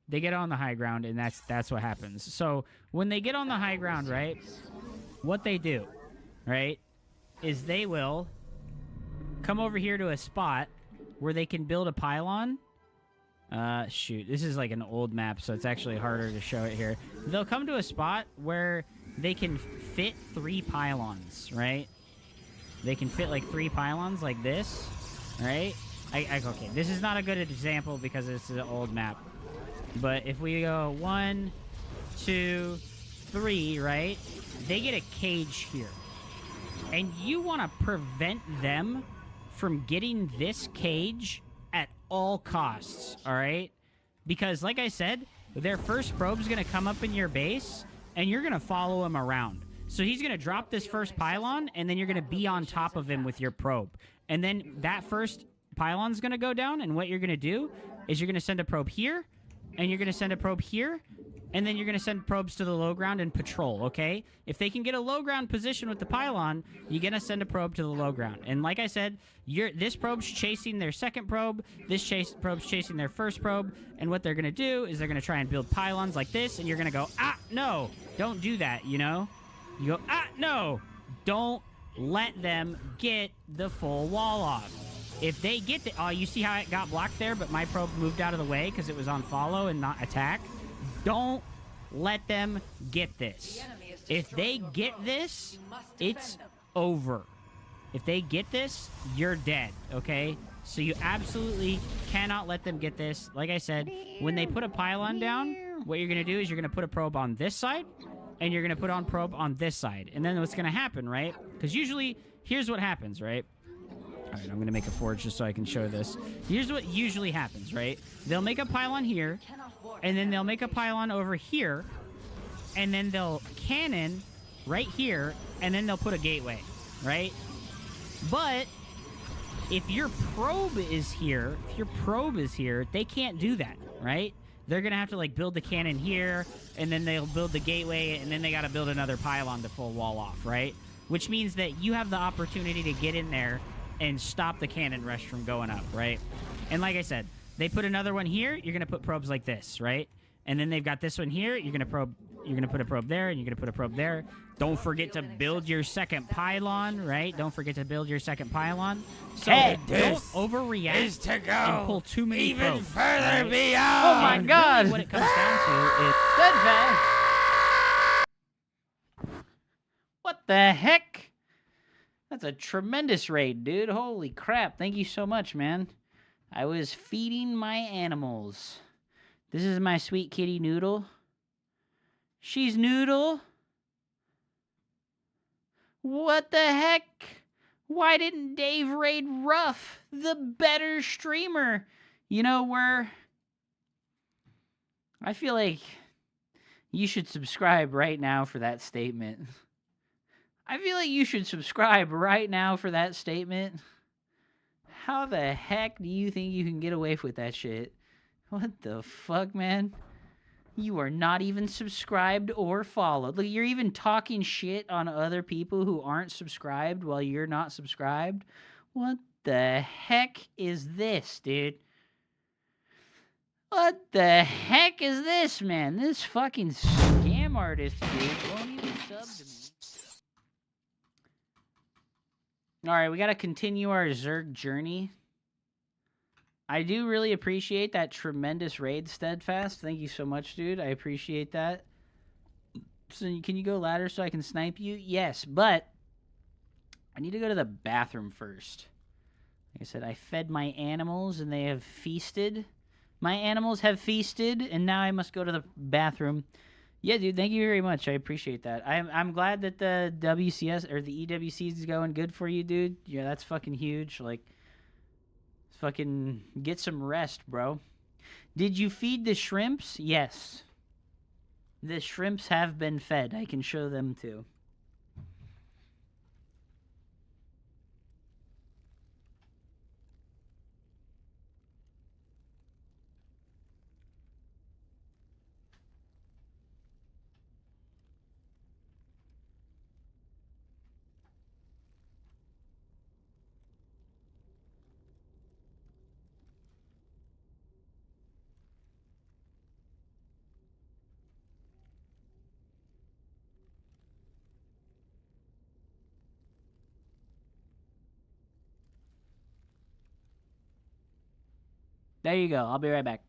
They get on the high ground, and that's what happens. So when they get on the high ground, right, what they do, right, is they will come over here to a spot where they can build a pylon. Shoot, this is like an old map, so it's actually harder to show it here. They'll come to a spot where they can fit 3 pylons, right? They can fit like 3 pylons like this, right? Okay, this is not a good example because it's an old map. But if we go 1, 2, 3, right? They get a cage here. And you want to prevent them from getting this cage at all costs, all right? Because, like I said, their first probe's going to come up in your base, and you're going to follow him around. So he's going to drop this first pylon, and then you're going to be on top of him with your probe. And then that first pylon's going to go down, and what you're going to do is you're going to send a probe here, and you're going to send a probe here, and then you're going to send probes to the low ground and patrol, okay? If they can get a low ground position with the pylon, you're going to send a probe to the low ground. And like I said, this probe's chasing their second probe, probe's chasing their first probe, and what they're going to do is they're going to try and build pylons like this, and you're going to go, ah, no, don't do that, you know? You go, ah, no, don't let them get the full wall off. If they get the... Oh, you see how it got blocked there, but my probe moved out of the way because it was on follow and not attack? Don't let them get this. If they get this, it's over. If they get this, you're dead, okay? So you absolutely cannot let them get this. Like I said, when they put a pylon down, what you're going to do is you're going to put a probe on this side, and you're going to put on probe on this side. And then what's going to happen, right? Because usually, here's what happens, right? All right, I'm going to make a forge just so I can show this. Here's what usually happens, right? They'll make a pylon here, and then they'll make a pylon over here, and then they'll cannon right here, and then they'll put a gateway, right? But if your probe is here, they can't do that, right? They're going to have to, like, build the cannon here, and then they'll build the gateway, and then they got to build another pylon to full wall off, right? Which means that you have the opportunity to get in there and stop the cannon rush from going up, right? And like I said, they put another one here, you're going to put probes like this, right? And then they've got this one here, you're going to put a probe there, and you're going to put a probe there. Don't forget to build your second pylon, right? Don't forget to build your second pylon. So don't overreact and pull too many probes. further right? beyond. Oh my And God! Really what it comes down to is Steadfast. What the heck? That's a tremendous raid, dude. Holy crap. Thank you so much, man. I was feeding my animals. This is my sweet kitty Noodle. She's Noodle. What the heck? Why didn't Dave raid Ruff, the better streamer? You know, I feel like you should subscribe right now for that statement. I feel like you should subscribe right now for that statement. How the heck do you think you can get away with that shit? What the fuck, man? You are not even subscribed or followed. Look, you're even talking shit on other people who aren't subscribed while you're not subscribed. What the heck is this, dude? What the heck is this, man? This fucking scam artist, dude, won't even sub to me. Alright, we gotta continue our Zerg journey. I do really appreciate that tremendous raid, Steadfast. Thank you so much, dude. I appreciate that. So can you go ladder so I can snipe you? Yes, but I need to go to the bathroom first. Like I said, I fed my animals and they have feasted. My animals have feasted, and now I must go to the bathroom. Yeah, dude, thank you very much. I appreciate that. I'm glad that the WCS or the EWC is going good for you, dude. Yeah, that's fucking huge. Like, fucking get some rest, bro. Did you feed the shrimps? Yes. The shrimps have been fed. I can show them too. There you go. I'll be right back.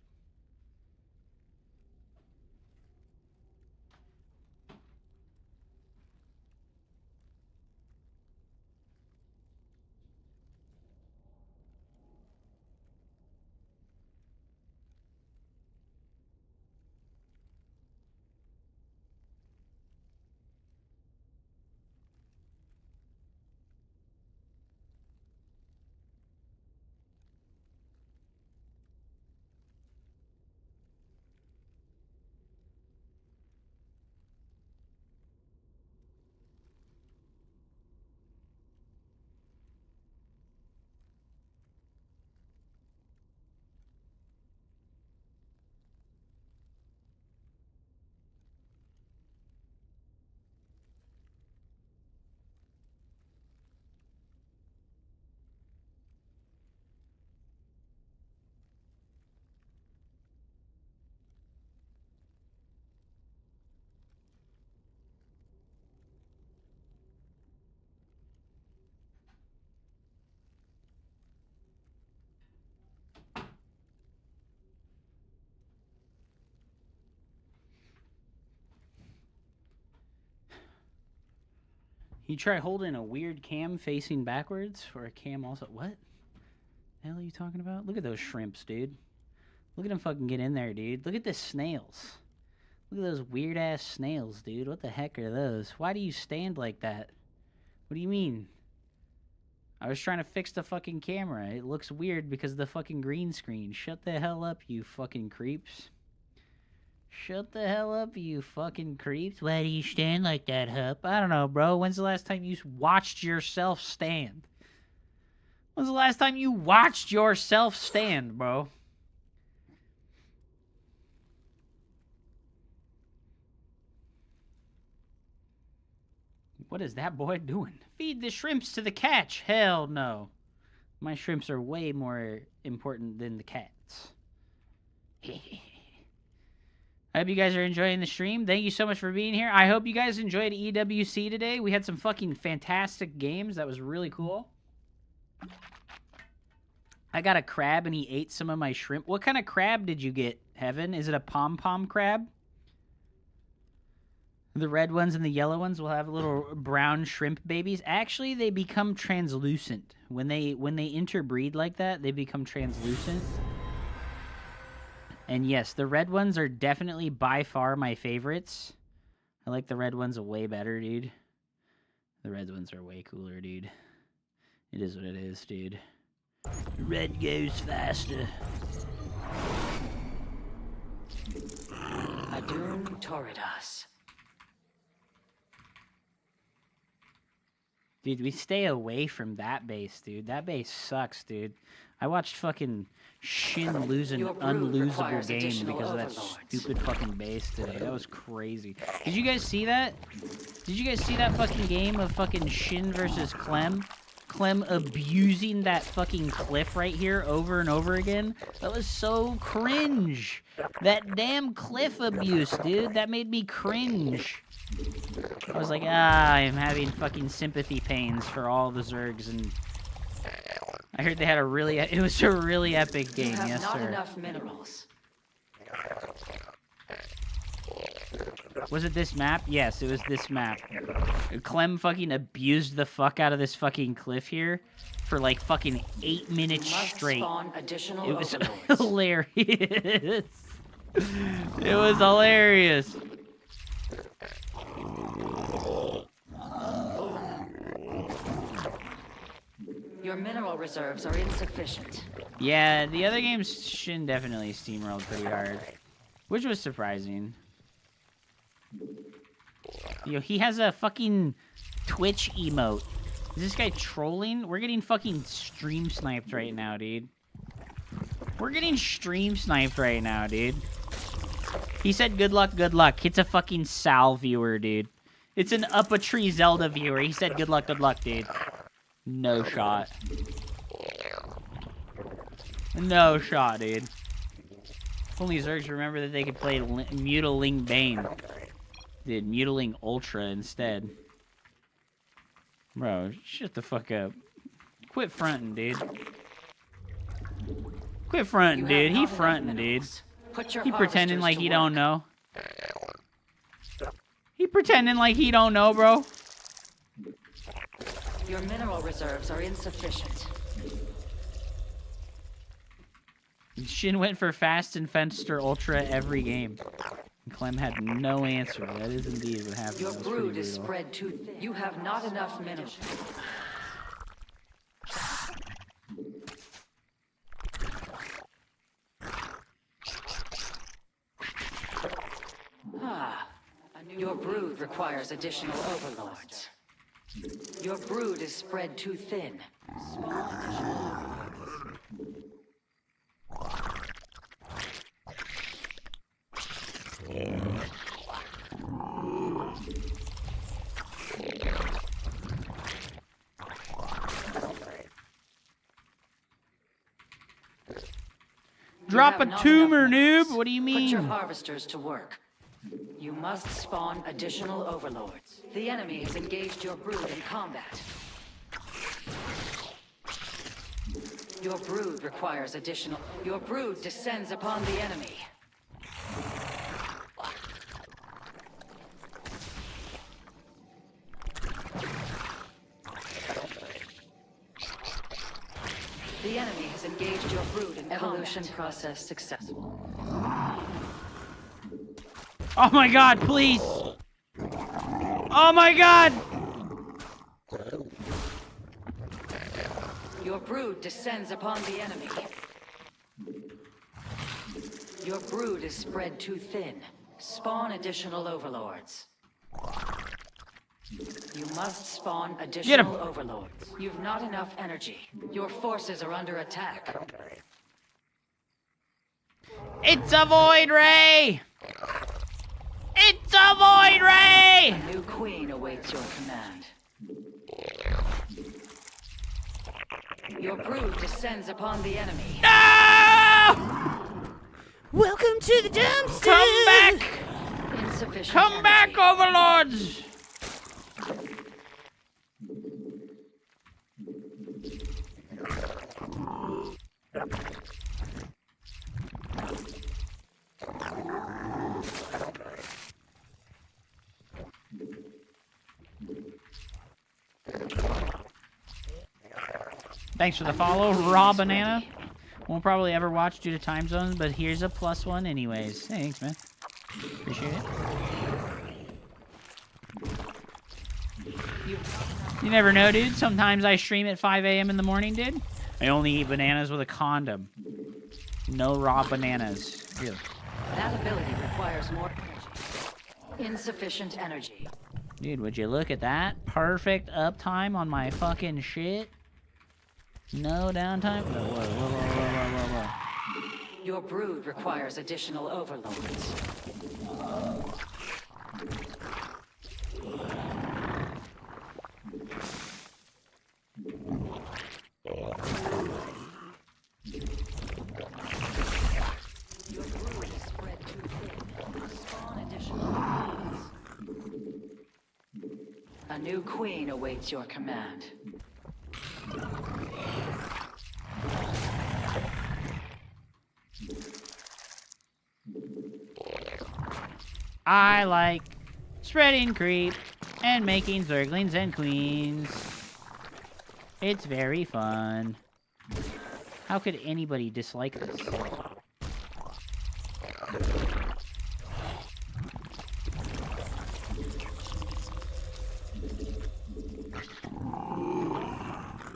You try holding a weird cam facing backwards, or a cam also... What? The hell are you talking about? Look at those shrimps, dude. Look at them fucking get in there, dude. Look at the snails. Look at those weird-ass snails, dude. What the heck are those? Why do you stand like that? What do you mean? I was trying to fix the fucking camera. It looks weird because of the fucking green screen. Shut the hell up, you fucking creeps. Shut the hell up, you fucking creeps. Why do you stand like that, Hup? I don't know, bro. When's the last time you watched yourself stand? When's the last time you watched yourself stand, bro? What is that boy doing? Feed the shrimps to the catch. Hell no. My shrimps are way more important than the cats. I hope you guys are enjoying the stream. Thank you so much for being here. I hope you guys enjoyed EWC today. We had some fucking fantastic games. That was really cool. I got a crab and he ate some of my shrimp. What kind of crab did you get, Heaven? Is it a pom-pom crab? The red ones and the yellow ones will have little brown shrimp babies. Actually, they become translucent. When they interbreed like that, they become translucent. And yes, the red ones are definitely by far my favorites. I like the red ones way better, dude. The red ones are way cooler, dude. It is what it is, dude. Red goes faster. Adun Torridas. Dude, we stay away from that base, dude. That base sucks, dude. I watched fucking Shin lose an unlosable game because of that stupid fucking base today. That was crazy. Did you guys see that? Did you guys see that fucking game of fucking Shin versus Clem? Clem abusing that fucking cliff right here over and over again? That was so cringe. That damn cliff abuse, dude. That made me cringe. I was like, I'm having fucking sympathy pains for all the Zergs, and I heard they had it was a really epic game, yes, not sir. Enough minerals. Was it this map? Yes, it was this map. Clem fucking abused the fuck out of this fucking cliff here for like fucking 8 minutes straight. It was hilarious. It was hilarious. Your mineral reserves are insufficient. Yeah, the other games Shin definitely steamrolled pretty hard, which was surprising. Yo, he has a fucking Twitch emote. Is this guy trolling? We're getting fucking stream sniped right now, dude. We're getting stream sniped right now, dude. He said good luck, good luck. It's a fucking Sal viewer, dude. It's an Up a Tree Zelda viewer. He said good luck, dude. No shot. No shot, dude. Only Zergs remember that they could play Mutiling Bane. Did Mutiling Ultra instead. Bro, shut the fuck up. Quit fronting, dude. Quit fronting, dude. He fronting, dude. He pretending like he don't know. He pretending like he don't know, bro. Your mineral reserves are insufficient. Shin went for Fast and Fenster Ultra every game. Clem had no answer. That is indeed what happened. Your brood is spread too thin. You have not enough minerals. Your brood requires additional overlords. Your brood is spread too thin. Drop a tumor, noob. What do you mean? Put your harvesters to work. You must spawn additional overlords. The enemy has engaged your brood in combat. Your brood requires additional... Your brood descends upon the enemy. The enemy has engaged Established your brood in evolution process successful. Oh my god, please! Oh my god! Your brood descends upon the enemy. Your brood is spread too thin. Spawn additional overlords. You must spawn additional overlords. You've not enough energy. Your forces are under attack. It's a void ray! It's a void ray! A new queen awaits your command. Your brood descends upon the enemy. No! Welcome to the dumpster. Come back! Insufficient Come back, energy. overlords! Thanks for the follow, Raw Banana. Won't probably ever watch due to time zones, but here's a +1 anyways. Thanks, man. Appreciate it. You never know, dude. Sometimes I stream at 5 a.m. in the morning, dude. I only eat bananas with a condom. No raw bananas. Really. That ability requires more energy. Insufficient energy. Dude, would you look at that? Perfect uptime on my fucking shit. No downtime. Whoa. Your brood requires additional overloads. Your brood is spread too thin. Spawn additional overloads. A new queen awaits your command. I like spreading creep and making zerglings and queens. It's very fun. How could anybody dislike this?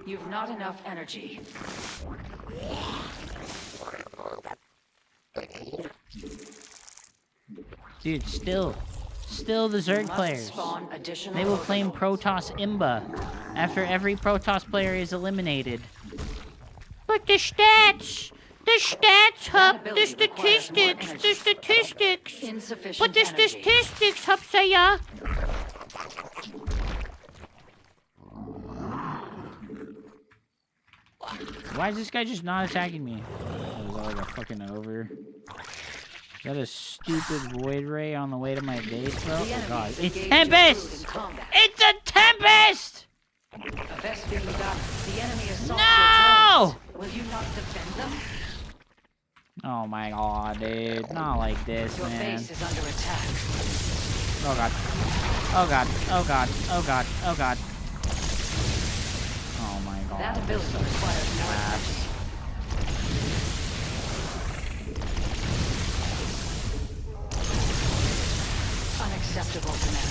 You've not enough energy. Dude, still the Zerg players. They will claim Protoss Imba after every Protoss player is eliminated. But the stats, Hup, the statistics. But the statistics, Hup, say ya. Why is this guy just not attacking me? Oh, is that like a fucking over? Is that a stupid void ray on the way to my base, bro? Oh god. It's Tempest! It's a Tempest! No! Will you not defend them? Oh my god, dude. Not like this, Your man. base is under attack. Oh god. Oh god. Oh god. Oh god. Oh god. Oh my god. That ability requires more energy. Unacceptable command.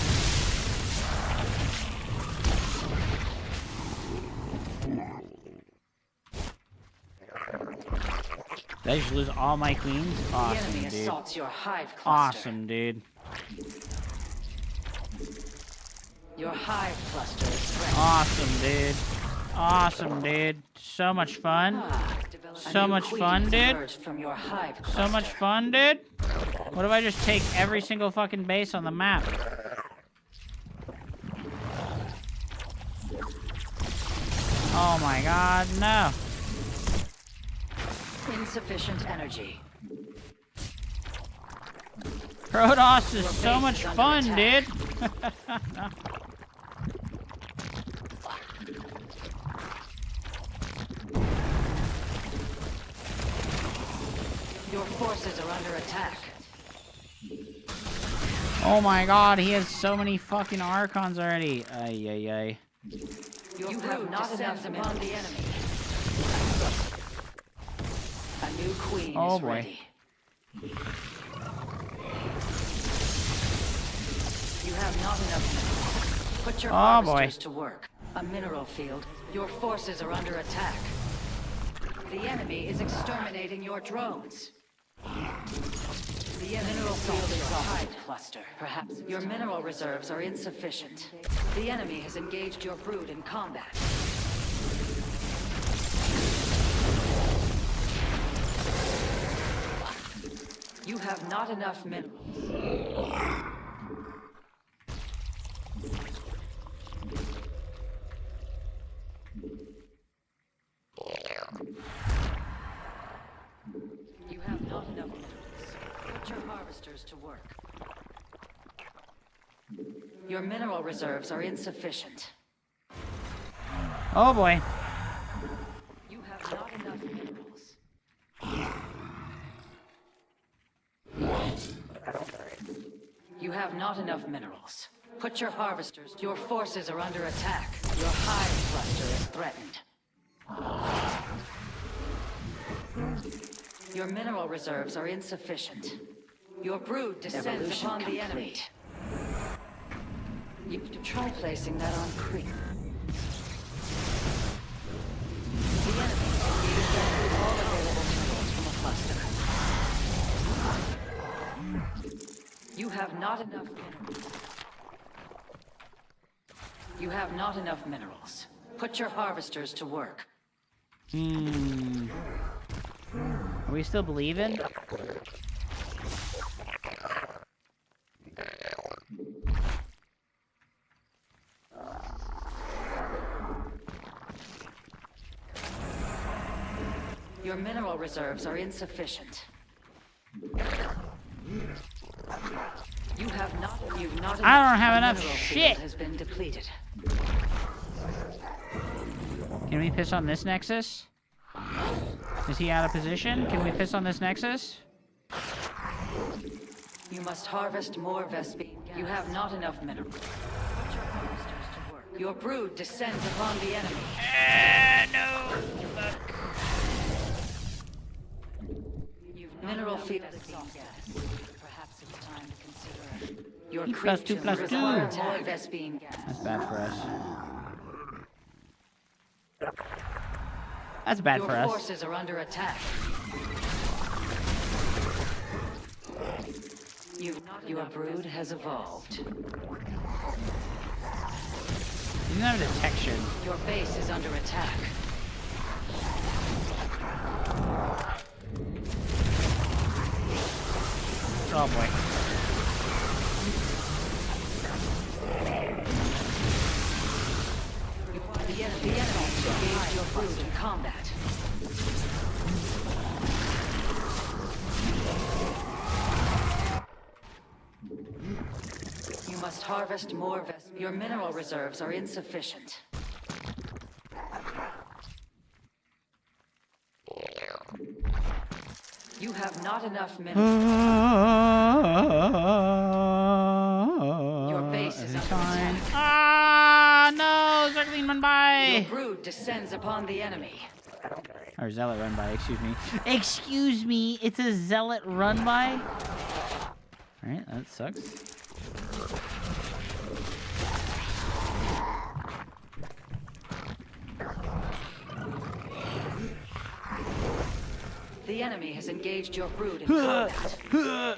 Did I just lose all my queens? The Awesome, enemy dude. assaults your hive cluster. Awesome, dude. Your hive cluster is threatened. Awesome, dude. Awesome, dude. So much fun. So much fun, dude. From your hive So much fun, dude. What if I just take every single fucking base on the map? Oh my god, no. Insufficient energy. Protoss is so much fun, dude. Your forces are under attack. Oh my god, he has so many fucking Archons already. Ay, ay, ay. You have not enough upon the enemy. A new queen Oh, is boy. ready. You have not enough minerals. Put your Oh, boy. harvesters to work. A mineral field. Your forces are under attack. The enemy is exterminating your drones. The mineral field is a hide cluster. Perhaps your mineral reserves are insufficient. The enemy has engaged your brood in combat. You have not enough minerals. You have not enough minerals. Put your harvesters to work. Your mineral reserves are insufficient. Oh boy. You have not enough minerals. You have not enough minerals. Put your harvesters. Your forces are under attack. Your hive cluster is threatened. Your mineral reserves are insufficient. Your brood descends upon the enemy. You have to try placing that on creep. The enemy used all available minerals from a cluster. You have not enough minerals. You have not enough minerals. Put your harvesters to work. Are we still believing? Your mineral reserves are insufficient. You've not I don't have enough mineral shit. field has been depleted. Can we piss on this Nexus? Is he out of position? Can we piss on this Nexus? You must harvest more Vespine gas. You have not enough minerals. Put your harvesters to work. Your brood descends upon the enemy. No. You've mineral field Vespine gas. Perhaps it's time to consider your Plus two, creatures plus two. require more Vespine gas. That's bad for us. That's bad Your for us. forces are under attack. Your brood has evolved. You don't have detection. Your base is under attack. Oh boy. The enemy engaged your brood in combat. You must harvest more Vespine. Your mineral reserves are insufficient. You have not enough minerals. Your base is under attack. Ah, no! Zergling, run Your by! brood descends upon the enemy. Or Zealot run by, excuse me. Excuse me, it's a Zealot run by? Alright, that sucks. The enemy has engaged your brood in combat.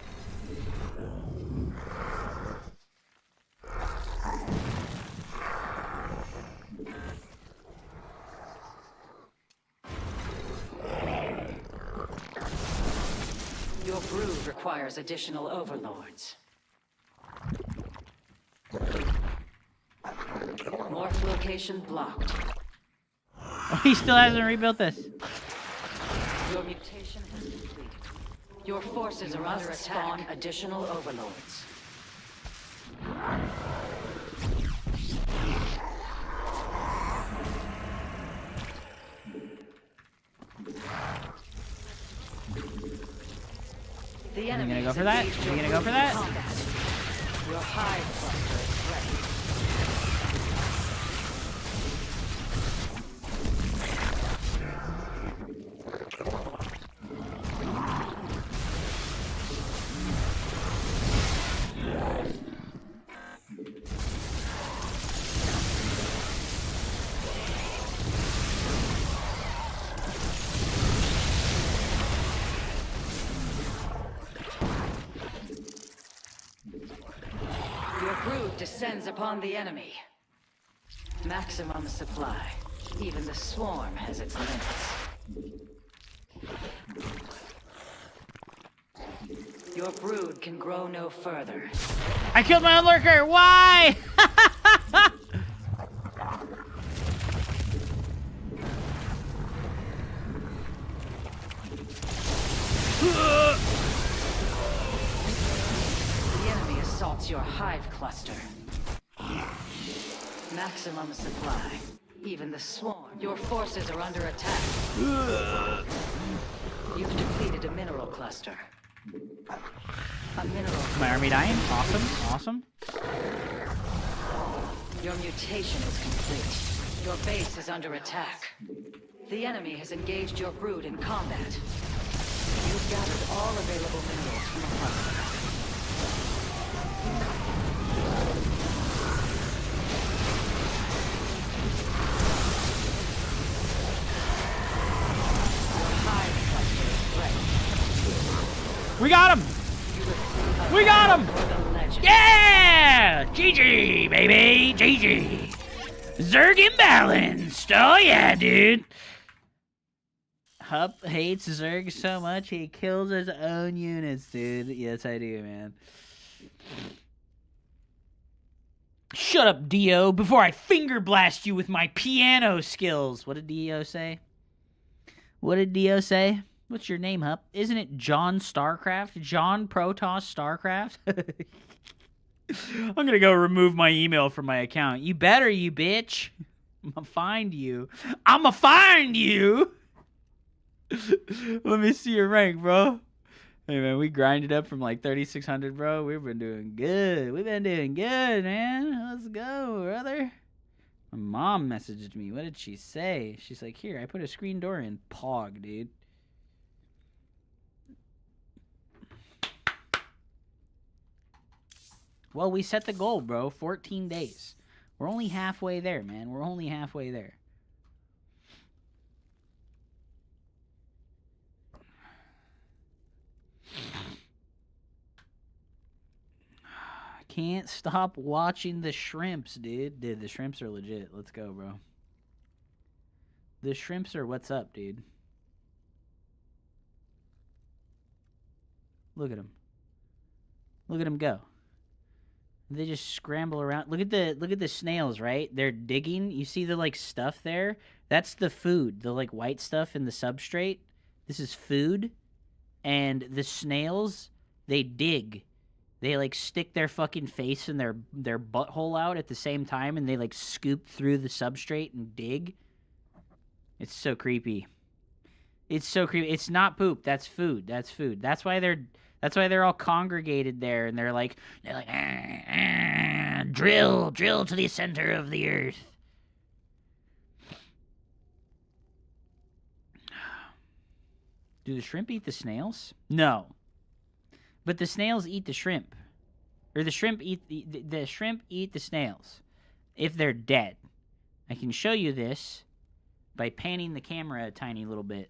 Your brood requires additional overlords. Morph location blocked. Oh, he still hasn't rebuilt this. Your mutation has completed. Your forces are under attack. Spawn additional overlords. The enemy gonna go has for that? engaged Are you your gonna go for brood that? in combat. Your hive cluster is threatened. descends upon the enemy. Maximum supply. Even the swarm has its limits. Your brood can grow no further. I killed my own lurker. Why? The enemy assaults your hive cluster. Maximum supply. Even the swarm. Your forces are under attack. You've depleted a mineral cluster. A mineral. My army dying. Awesome. Awesome. Your mutation is complete. Your base is under attack. The enemy has engaged your brood in combat. You've gathered all available minerals from a cluster. We got him. We got him. Yeah! GG, baby. GG. Zerg imbalanced. Oh, yeah, dude. Hup hates Zerg so much he kills his own units, dude. Yes, I do, man. Shut up, Dio, before I finger blast you with my piano skills. What did Dio say? What did Dio say? What's your name, Hup? Isn't it John Starcraft? John Protoss Starcraft? I'm gonna go remove my email from my account. You better, you bitch. I'ma find you. I'ma find you! Let me see your rank, bro. Hey, man, we grinded up from like 3,600, bro. We've been doing good. We've been doing good, man. Let's go, brother. My mom messaged me. What did she say? She's like, here, I put a screen door in. Pog, dude. Well, we set the goal, bro. 14 days. We're only halfway there, man. We're only halfway there. Can't stop watching the shrimps, dude. Dude, the shrimps are legit. Let's go, bro. The shrimps are what's up, dude. Look at them. Look at them go. They just scramble around. Look at the snails, right? They're digging. You see the like stuff there? That's the food. The like white stuff in the substrate. This is food. And the snails, they dig. They like stick their fucking face and their butthole out at the same time, and they like scoop through the substrate and dig. It's so creepy. It's so creepy. It's not poop. That's food. That's food. That's why they're all congregated there, and they're like drill to the center of the earth. Do the shrimp eat the snails? No. But the snails eat the shrimp. Or the shrimp eat the shrimp eat the snails if they're dead. I can show you this by panning the camera a tiny little bit.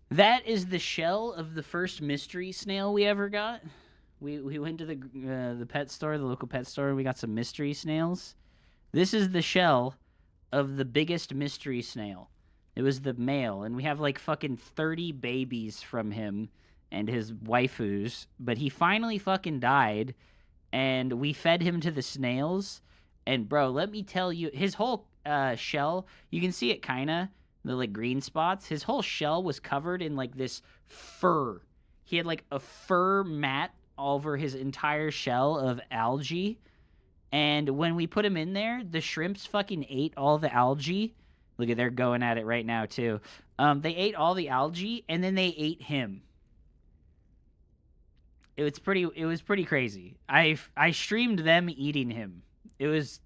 That is the shell of the first mystery snail we ever got. We went to the pet store, the local pet store, and we got some mystery snails. This is the shell of the biggest mystery snail. It was the male, and we have like fucking 30 babies from him and his waifus, but he finally fucking died, and we fed him to the snails, and bro, let me tell you, his whole shell, you can see it kinda, the like green spots, his whole shell was covered in like this fur. He had like a fur mat over his entire shell of algae, and when we put him in there, the shrimps fucking ate all the algae. Look at, they're going at it right now too. They ate all the algae, and then they ate him. It was pretty crazy. I streamed them eating him. It was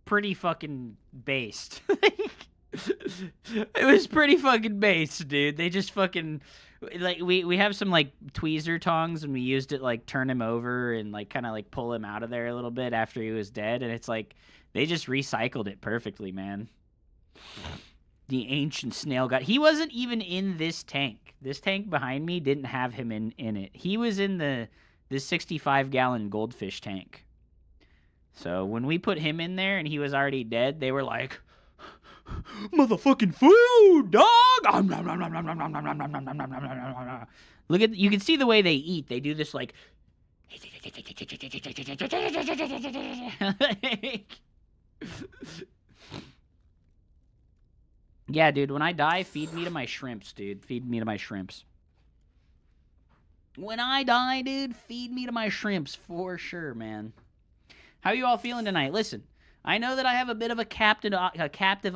pretty fucking based. It was pretty fucking based, dude. They just fucking, like, we have some like tweezer tongs, and we used it like turn him over and like kind of like pull him out of there a little bit after he was dead, and it's like they just recycled it perfectly, man. The ancient snail god. He wasn't even in this tank. This tank behind me didn't have him in it. He was in the 65-gallon goldfish tank. So when we put him in there and he was already dead, they were like, motherfucking food, dog! Look at, you can see the way they eat. They do this like... Yeah, dude, when I die, feed me to my shrimps, dude. Feed me to my shrimps. When I die, dude, feed me to my shrimps for sure, man. How you all feeling tonight? Listen, I know that I have a bit of a captive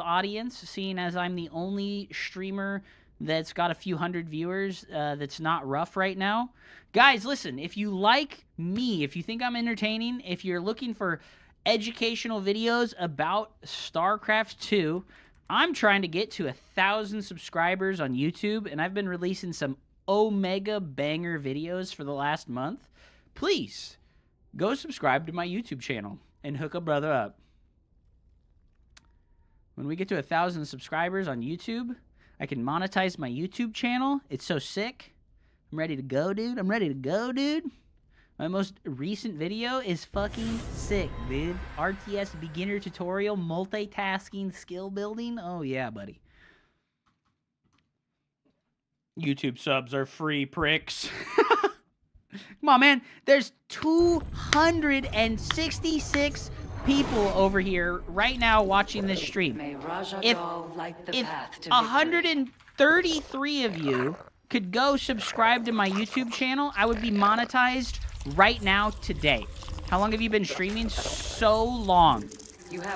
audience, seeing as I'm the only streamer that's got a few hundred viewers that's not rough right now. Guys, listen, if you like me, if you think I'm entertaining, if you're looking for educational videos about StarCraft 2, I'm trying to get to 1,000 subscribers on YouTube, and I've been releasing some Omega banger videos for the last month. Please, go subscribe to my YouTube channel and hook a brother up. When we get to 1,000 subscribers on YouTube, I can monetize my YouTube channel. It's so sick. I'm ready to go, dude. I'm ready to go, dude. My most recent video is fucking sick, dude. RTS beginner tutorial, multitasking, skill building. Oh, yeah, buddy. YouTube subs are free, pricks. Come on, man. There's 266 people over here right now watching this stream. If 133 of you could go subscribe to my YouTube channel, I would be monetized right now today. How long have you been streaming? So long.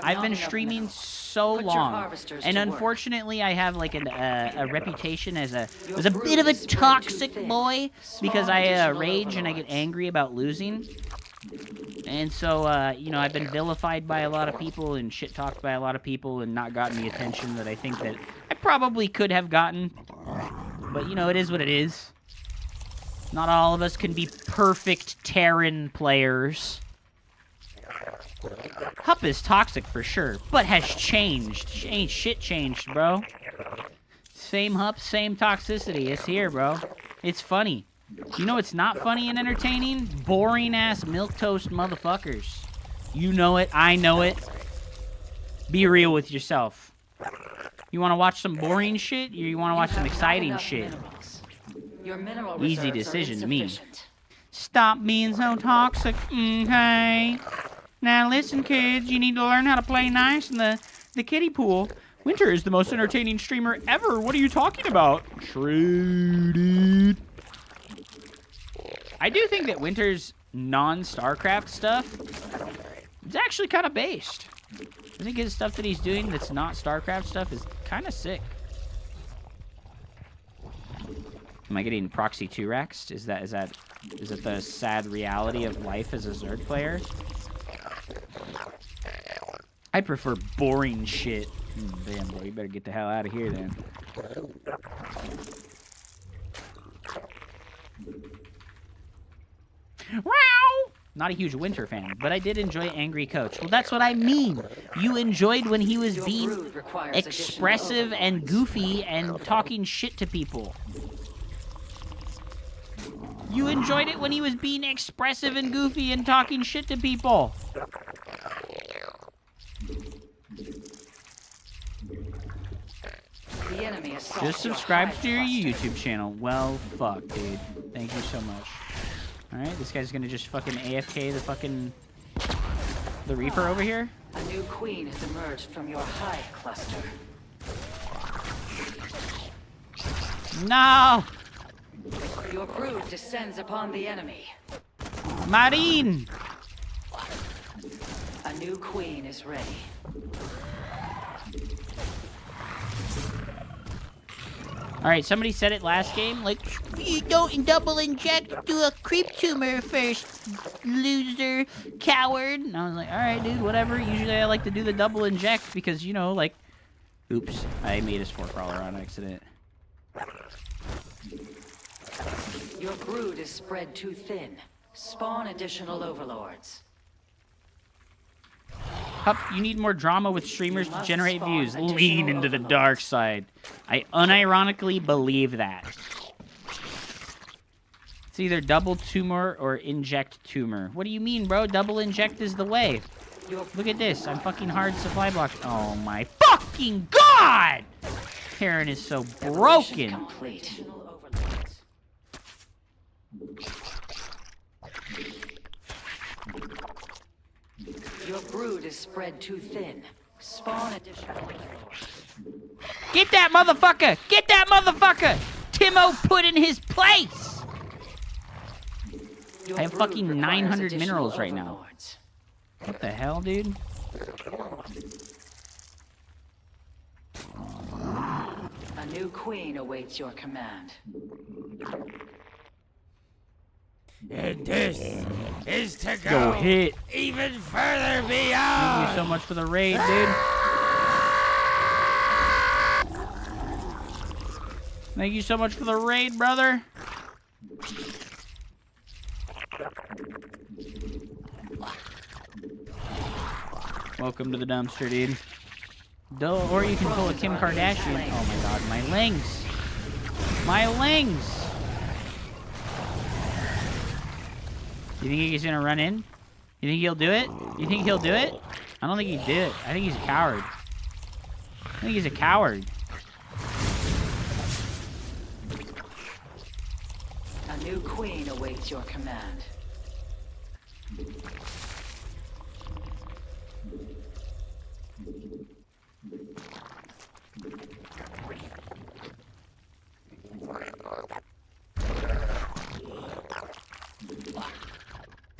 I've been streaming so long, and unfortunately I have like a reputation as a bit of a toxic boy, because I rage and I get angry about losing. And so you know, I've been vilified by a lot of people and shit talked by a lot of people and not gotten the attention that I think that I probably could have gotten. But you know, it is what it is. Not all of us can be perfect Terran players. Hup is toxic for sure, but has changed. Ain't shit changed, bro. Same Hup, same toxicity. It's here, bro. It's funny. You know it's not funny and entertaining? Boring-ass milquetoast motherfuckers. You know it. I know it. Be real with yourself. You want to watch some boring shit, or you want to watch some exciting shit? Easy decision to me. Stop being so toxic, okay? Now listen, kids, you need to learn how to play nice in the kiddie pool. Winter is the most entertaining streamer ever. What are you talking about? Traded. I do think that Winter's non-StarCraft stuff is actually kind of based. I think his stuff that he's doing that's not StarCraft stuff is kind of sick. Am I getting proxy 2-rexed? Is it the sad reality of life as a Zerg player? I prefer boring shit. Damn, boy, you better get the hell out of here then. Wow! Not a huge Winter fan, but I did enjoy Angry Coach. Well, that's what I mean. You enjoyed when he was being expressive and goofy and talking shit to people. You enjoyed it when he was being expressive and goofy and talking shit to people. Just subscribe to your YouTube channel. Well, fuck, dude. Thank you so much. Alright, this guy's gonna just fucking AFK the Reaper over here. A new queen has emerged from your hive cluster. No! Your brood descends upon the enemy. Marine! A new queen is ready. Alright, somebody said it last game, like, you don't double inject, do a creep tumor first, loser, coward. And I was like, alright, dude, whatever. Usually I like to do the double inject because, you know, like, oops, I made a spore crawler on accident. Your brood is spread too thin. Spawn additional overlords. Hup, you need more drama with streamers to generate views. Lean into the dark side. I unironically believe that. It's either double tumor or inject tumor. What do you mean, bro? Double inject is the way. Look at this. I'm fucking hard supply block. Oh my fucking god! Karen is so broken. Complete. Your brood is spread too thin. Spawn additional overlords. Get that motherfucker! Get that motherfucker! Timo put in his place! I have fucking 900 minerals right now. What the hell, dude? A new queen awaits your command. And this is to Go hit. even further Thank beyond. you so much for the raid, dude. Thank you so much for the raid, brother. Welcome to the dumpster, dude. Or you can pull a Kim Kardashian. Oh my god, my lings. My lings. You think he's gonna run in? You think he'll do it? You think he'll do it? I don't think he did. I think he's a coward. I think he's a coward. A new queen awaits your command.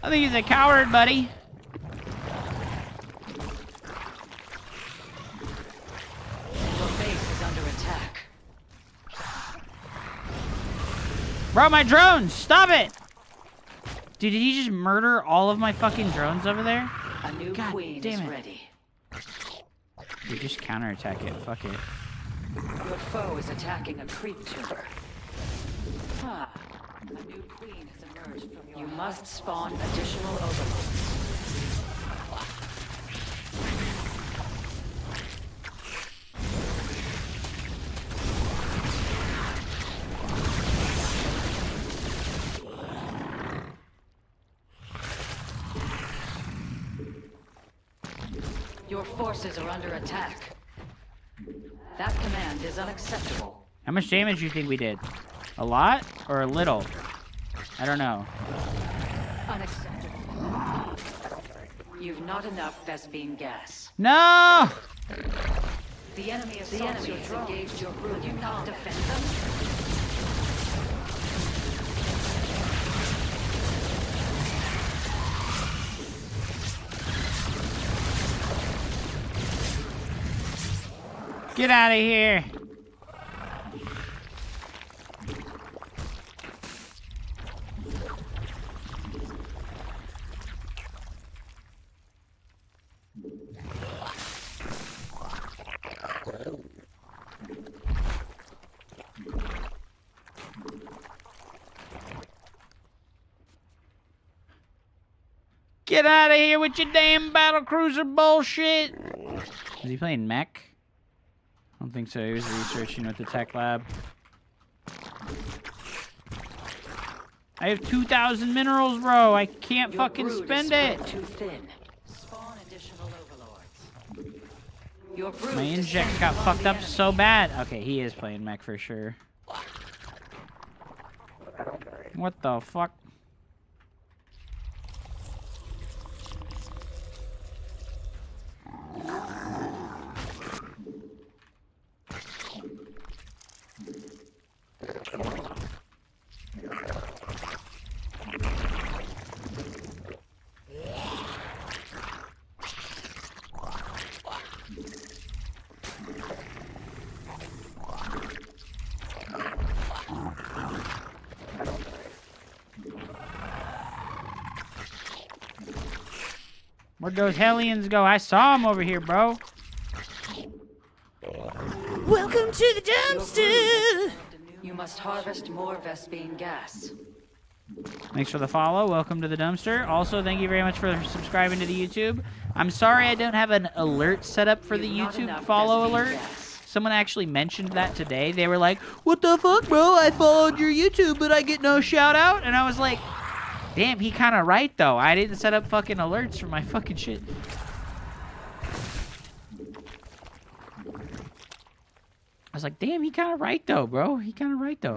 I think he's a coward, buddy. Your base is under attack. Bro, my drones! Stop it! Dude, did he just murder all of my fucking drones over there? A new God queen damn is it. ready. Dude, just counterattack it. Fuck it. Your foe is attacking a creep tumor. Ah, a new queen has emerged from your. You must spawn additional overlords. Your forces are under attack. That command is unacceptable. How much damage do you think we did? A lot or a little? I don't know. Unacceptable. You've not enough Vespine gas. No! The enemy has engaged your brood. You not defend them? Get out of here! Get out of here with your damn battlecruiser bullshit! Is he playing mech? I don't think so. He was researching with the tech lab. I have 2,000 minerals, bro. I can't fucking spend it. Too thin. Spawn additional overlords. Your brood My inject got fucked up so bad. Okay, he is playing mech for sure. What the fuck? Where'd those Hellions go? I saw them over here, bro. Welcome to the dumpster. You must harvest more Vespine gas. Thanks for the follow. Welcome to the dumpster. Also, thank you very much for subscribing to the YouTube. I'm sorry I don't have an alert set up for the YouTube follow alert. Someone actually mentioned that today. They were like, what the fuck, bro? I followed your YouTube, but I get no shout out. And I was like, damn, he kind of right, though. I didn't set up fucking alerts for my fucking shit. I was like, damn, he kind of right, though, bro. He kind of right, though.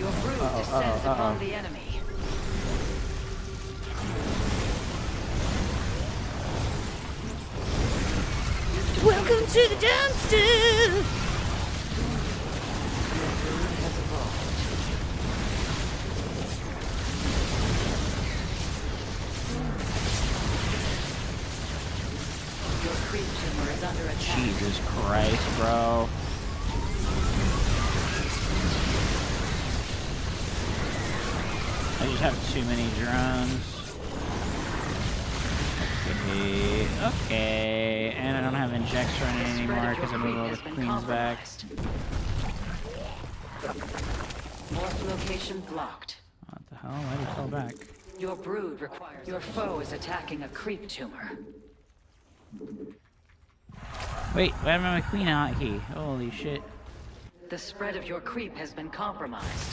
Your brood descends upon the enemy. Welcome to the dumpster! Your creep tumor is under attack. Jesus Christ, bro. I just have too many drones. Okay. And I don't have injects running anymore because I moved all the queens back. Morph location blocked. What the hell? Why did it fall back? Your brood requires. Your foe is attacking a creep tumor. Wait, why am I my queen out here? Holy shit. The spread of your creep has been compromised.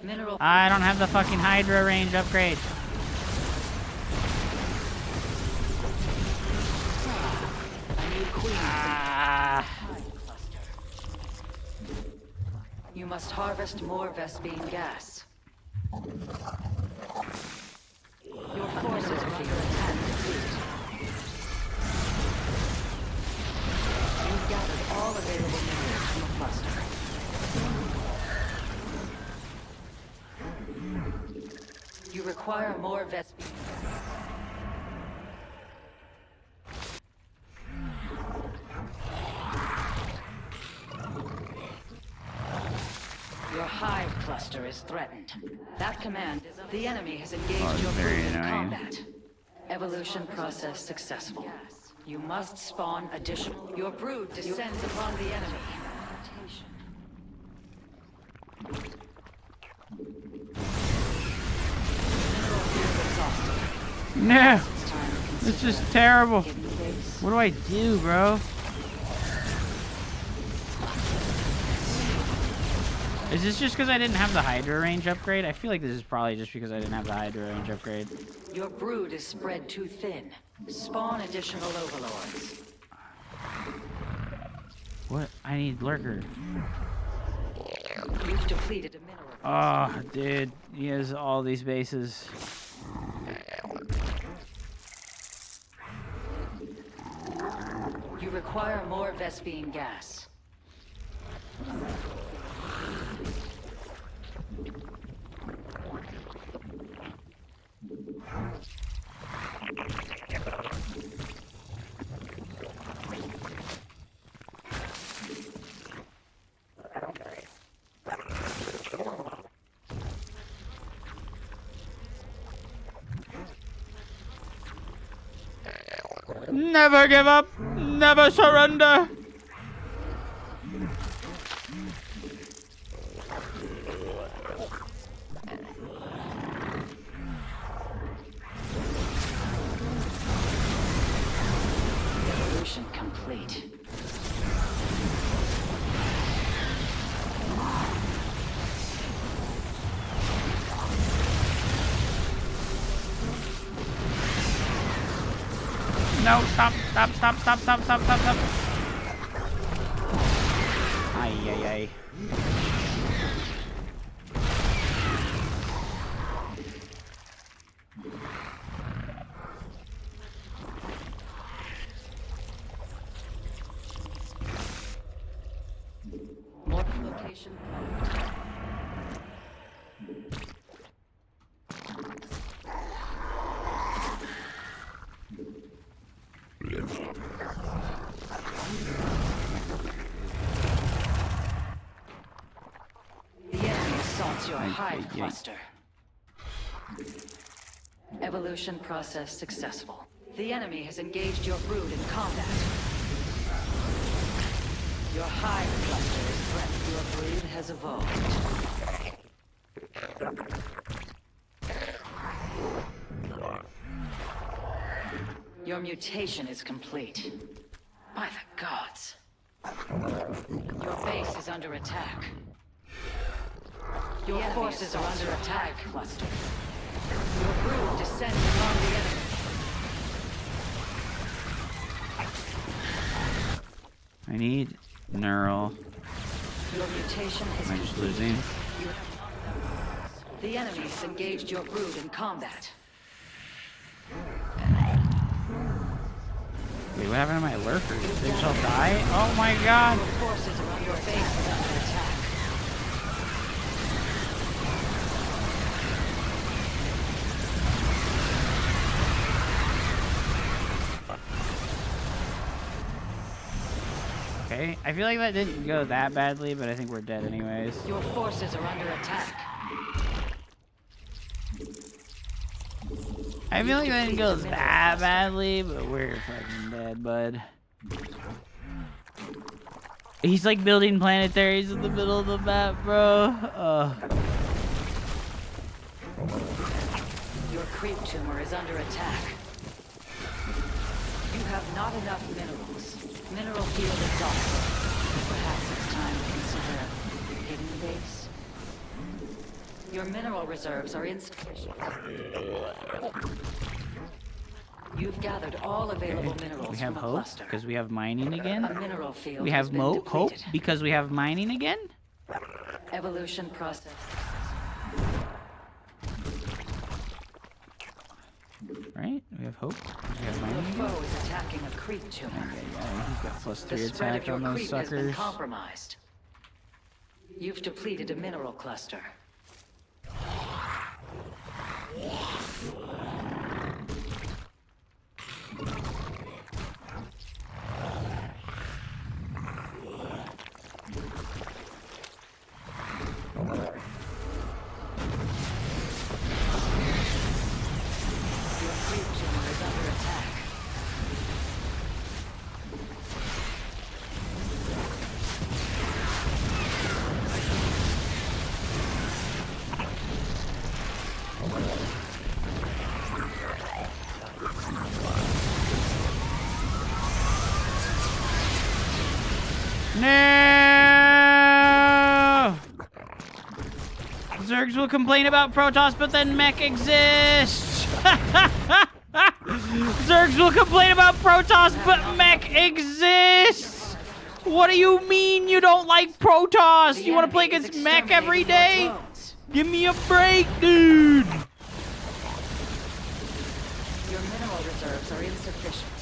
Mineral. I don't have the fucking Hydra range upgrade. A new queen is Ah. You must harvest more Vespine gas. Your forces are under attack. You've gathered all available minerals from a cluster. You require more Vespine. Your hive cluster is threatened. That command is the enemy has engaged your brood in combat. Evolution process successful. You must spawn additional. Your brood descends upon the enemy. No! This is terrible. What do I do, bro? Is this just because I didn't have the Hydra range upgrade? I feel like this is probably just because I didn't have the Hydra range upgrade. Your brood is spread too thin. Spawn additional overlords. What? I need Lurker. You've depleted a mineral. Oh, dude. He has all these bases. You require more Vespine gas. Never give up. Never surrender. Evolution complete. No, stop. Ay. More location. The enemy assaults your hive cluster. Evolution process successful. The enemy has engaged your brood in combat. Your hive cluster is threatened. Your brood has evolved. Your mutation is complete. By the gods. Your base is under attack. Your forces are under attack, cluster. Your brood descends upon the enemy. I need neural. Your mutation is Am I just complete. losing? The enemy has engaged your brood in combat. Wait, what happened to my lurkers? Did they just all die? Oh my god! Your forces around your base is under attack. Okay, I feel like that didn't go that badly, but I think we're dead anyways. Your forces are under attack. I feel like that didn't go that badly, but we're fucking dead, bud. He's like building planetaries in the middle of the map, bro. Your creep tumor is under attack. You have not enough minerals. Mineral field exhausted. Perhaps it's time to consider hidden base. Your mineral reserves are insufficient. You've gathered all available minerals We have from a hope cluster. because we have mining again. A mineral field We has have been hope depleted. because we have mining again. Evolution process. Right? We have hope. We have Your mining again. foe is attacking a creep tumor. Yeah, he's got +3 The spread attack of your on those creep has been suckers. compromised. You've depleted a mineral cluster. Your creep tumor is under attack. No! Zergs will complain about Protoss, but then mech exists. Zergs will complain about Protoss, but mech exists. What do you mean you don't like Protoss? You want to play against mech every day? Give me a break, dude. Your mineral reserves are insufficient.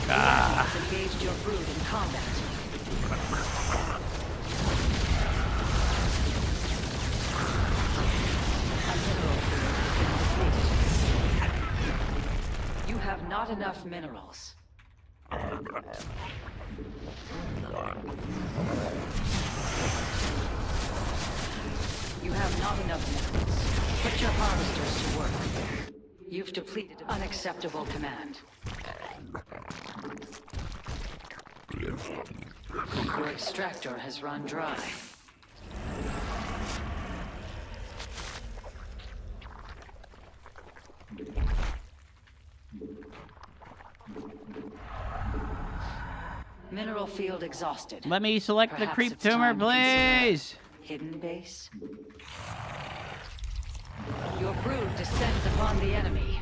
Ah. Has engaged your brood in combat. A mineral field has been depleted. You have not enough minerals. You have not enough minerals. Put your harvesters to work. You've depleted unacceptable command. Your extractor has run dry. Mineral field exhausted. Let me select the Perhaps creep it's tumor, time to consider please. hidden base. Your brood descends upon the enemy.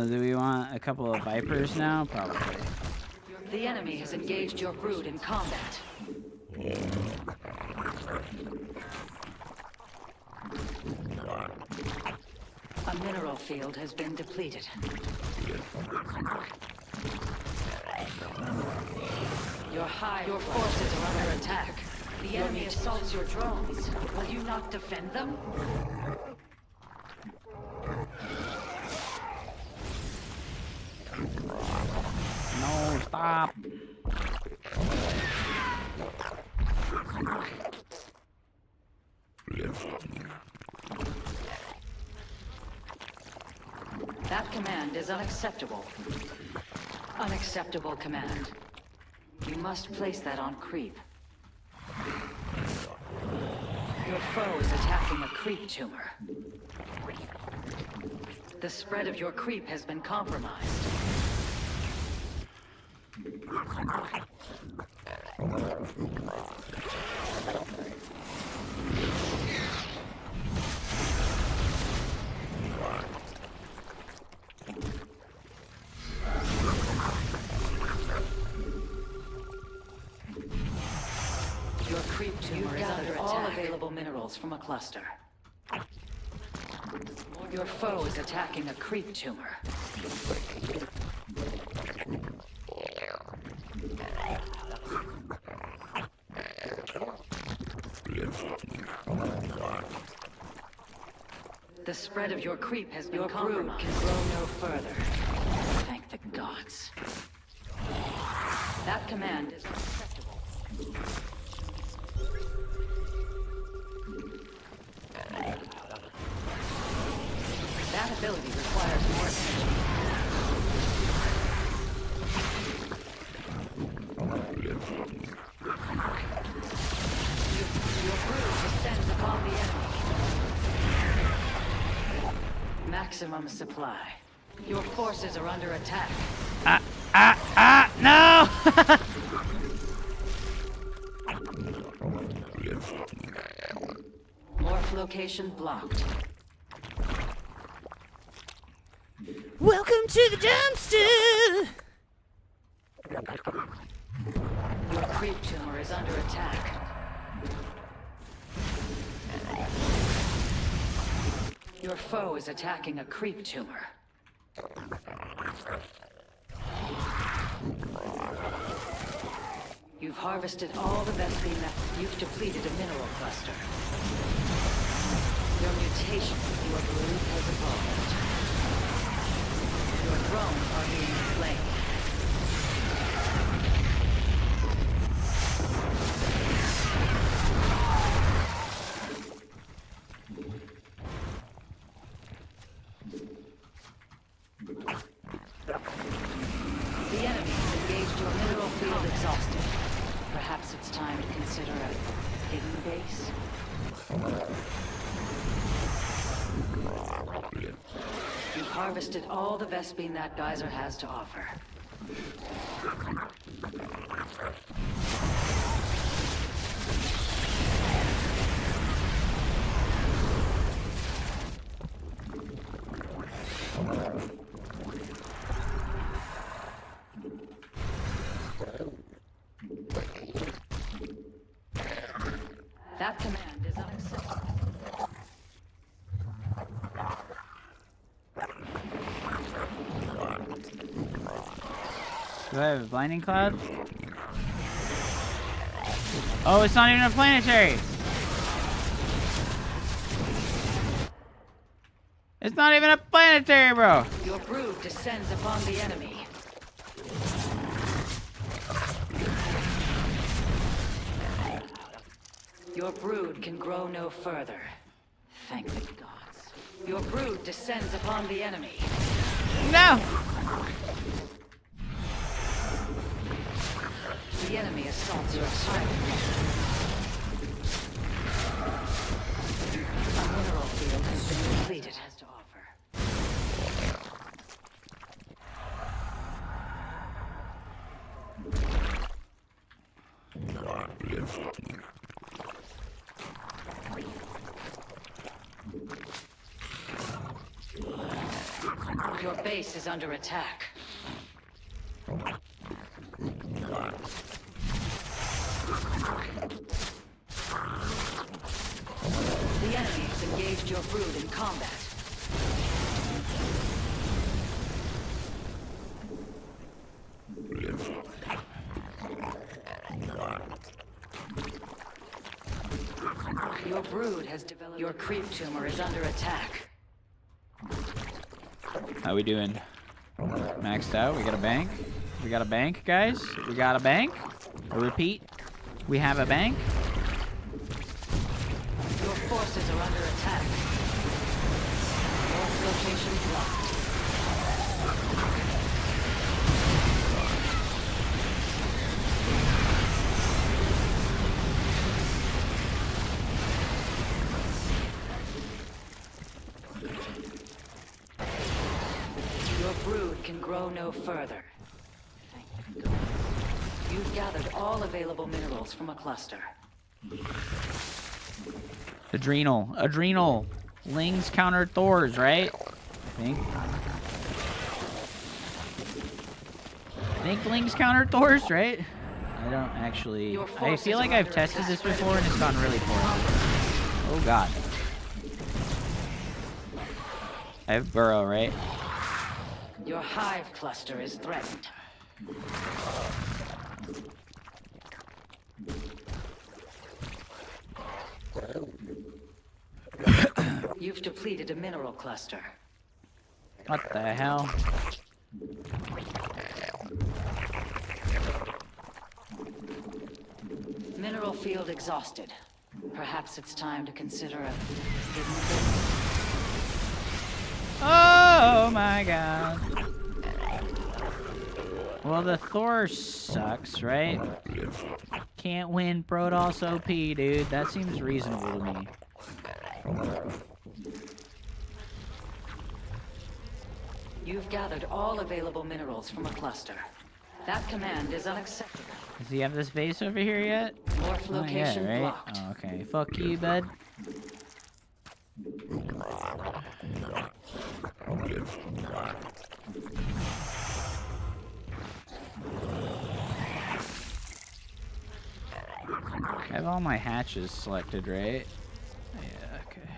Do we want a couple of vipers now? Probably. The enemy has engaged your brood in combat. A mineral field has been depleted. Your forces are under attack. The enemy assaults your drones. Will you not defend them? No, stop. That command is unacceptable. Unacceptable command. You must place that on creep. Your foe is attacking a creep tumor. The spread of your creep has been compromised. Your creep tumor is under all available minerals from a cluster. Your foe is attacking a creep tumor. The spread of your creep has been compromised. Your brood can grow no further. Thank the gods. That command is unacceptable. That ability requires more attention. Your brood descends upon the enemy. Maximum supply. Your forces are under attack. No! Morph location blocked. Welcome to the dumpster. Your creep tumor is under attack. Your foe is attacking a creep tumor. You've harvested all the best beam that you've depleted a mineral cluster. Your mutation with your brood has evolved. Your drones are being slain. The enemy has engaged your mineral field exhausted. Perhaps it's time to consider a hidden base? You've harvested all the best bean that geyser has to offer. That command is unacceptable. Do I have a blinding cloud? Oh, it's not even a planetary! It's not even a planetary, bro! Your brood descends upon the enemy. Your brood can grow no further. Thank the gods. Your brood descends upon the enemy. No! The enemy assaults your side. A mineral field has been depleted. Has to offer. Your base is under attack. The enemy has engaged your brood in combat. Your brood has developed. Your creep tumor is under attack. How we doing? Maxed out? We got a bank? We got a bank, guys? We got a bank? I repeat, we have a bank? Your forces are under attack. North location blocked. no further. You've gathered all available minerals from a cluster. Adrenal. Lings counter Thors, right? I think Lings counter Thors, right? I don't actually... I feel like I've tested this before and it's gone really poorly. Oh god. I have Burrow, right? Your hive cluster is threatened. You've depleted a mineral cluster. What the hell? Mineral field exhausted. Perhaps it's time to consider a hidden base. Oh my god. Well, the Thor sucks, right? Can't win Protoss OP, dude. That seems reasonable to me. You've gathered all available minerals from a cluster. That command is unacceptable. Does he have this base over here yet? Morph location right? blocked. Oh, okay. Fuck you, bud. I have all my hatches selected, right? Yeah, okay.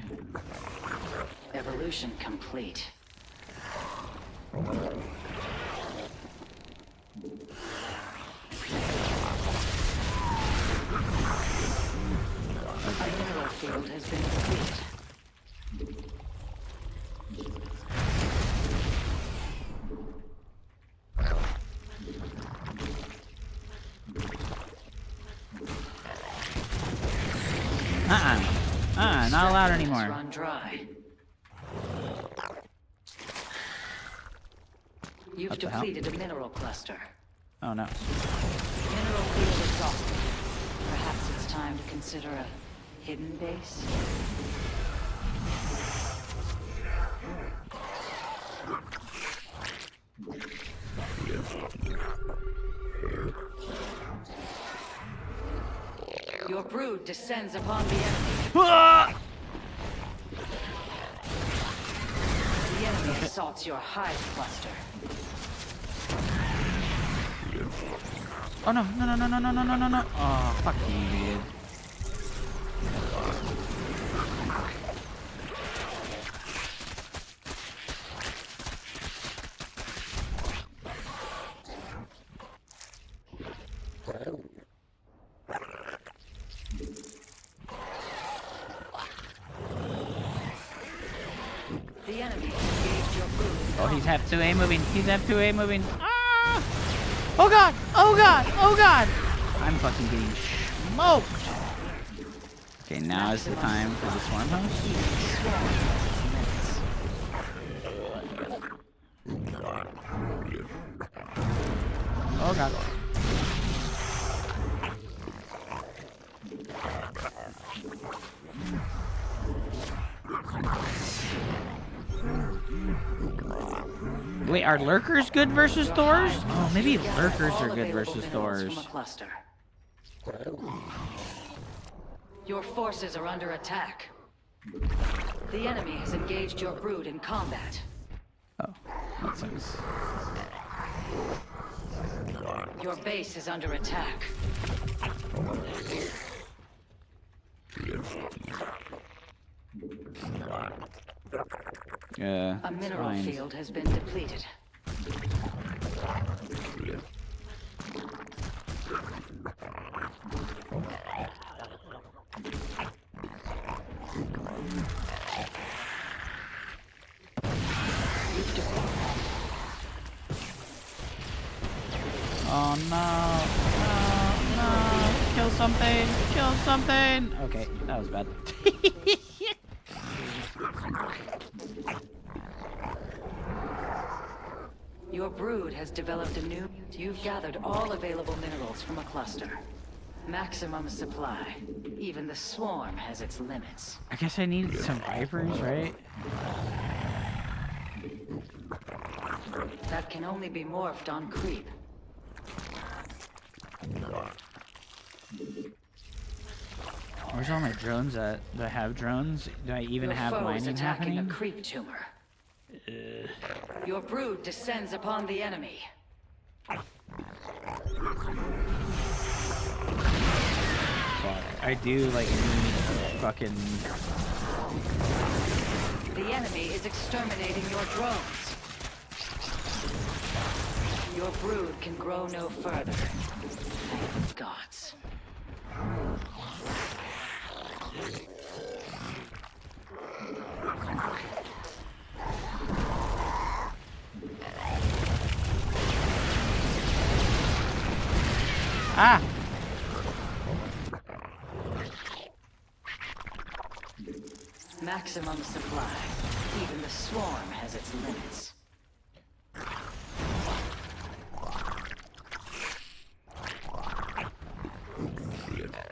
Evolution complete. A mineral field has been depleted. Not allowed anymore. Run dry. You've depleted a mineral cluster. Oh no. Mineral field exhausted. Perhaps it's time to consider a hidden base. Your brood descends upon the enemy. The enemy assaults your hive cluster. Oh no, no. Oh, fuck you, dude. The enemy engaged your brood. Oh, he's F2A moving. He's F2A moving. Ah! Oh god! Oh god! Oh god! I'm fucking getting smoked. Okay, now is the time for the swarm host. Oh god. Wait, are lurkers good versus Thors? Oh, maybe lurkers are good versus Thors. Your forces are under attack. The enemy has engaged your brood in combat. Oh, that sucks. Your base is under attack. A mineral fine. field has been depleted. Oh no. No. Kill something. Kill something. Okay, that was bad. Your brood has developed a new... You've gathered all available minerals from a cluster. Maximum supply. Even the swarm has its limits. I guess I need some vipers, right? That can only be morphed on creep. Where's all my drones at? Do I have drones? Do I even Your have foe is mining attacking happening? a creep tumor. Your brood descends upon the enemy. Fuck. I do like need fucking. The enemy is exterminating your drones. Your brood can grow no further. Thank the gods. Ah! Maximum supply. Even the swarm has its limits.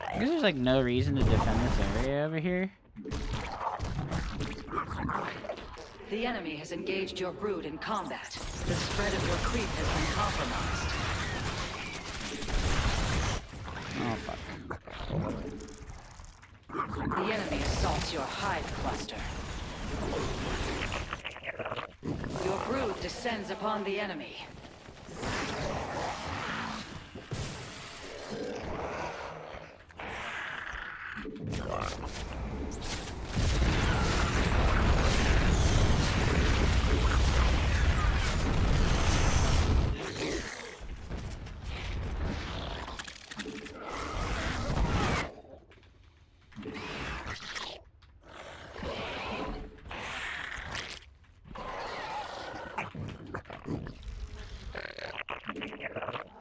I guess there's like no reason to defend this area over here. The enemy has engaged your brood in combat. The spread of your creep has been compromised. Oh fuck. The enemy assaults your hive cluster. Your brood descends upon the enemy.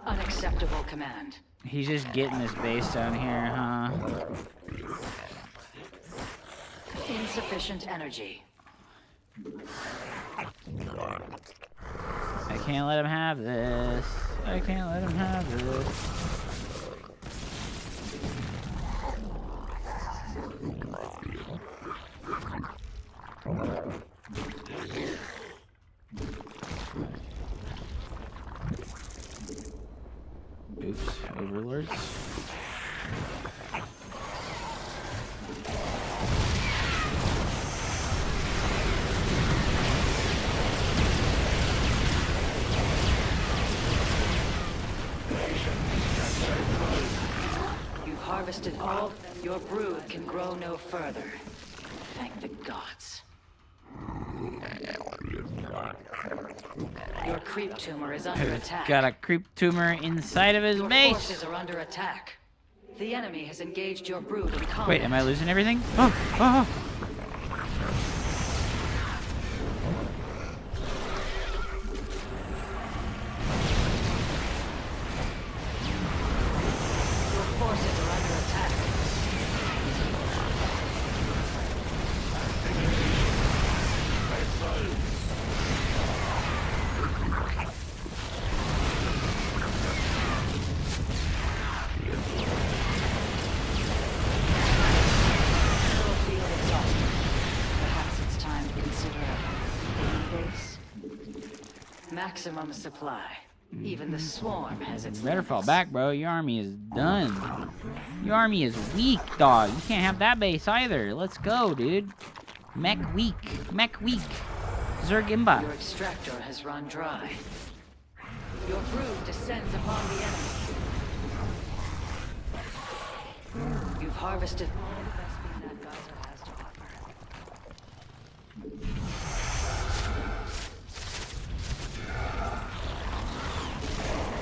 Unacceptable command. He's just getting this base down here, huh? Insufficient energy. I can't let him have this. I can't let him have this. Oops, overlords. You've harvested all. Your brood can grow no further. Thank the gods. Your creep tumor is under attack. Got a creep tumor inside of his Your base. forces are under attack. The enemy has engaged your brood in combat. Wait, am I losing everything? Oh, oh, Your forces are under attack. Still feel exhausted. Perhaps it's time to consider a base. Maximum supply. Even the swarm has its better fall limits. back, bro. Your army is done. Your army is weak, dog. You can't have that base either. Let's go, dude. Mech weak. Mech weak. Zerg imba. Your extractor has run dry. Your brood descends upon the enemy. You've harvested all the best meat that geyser has to offer.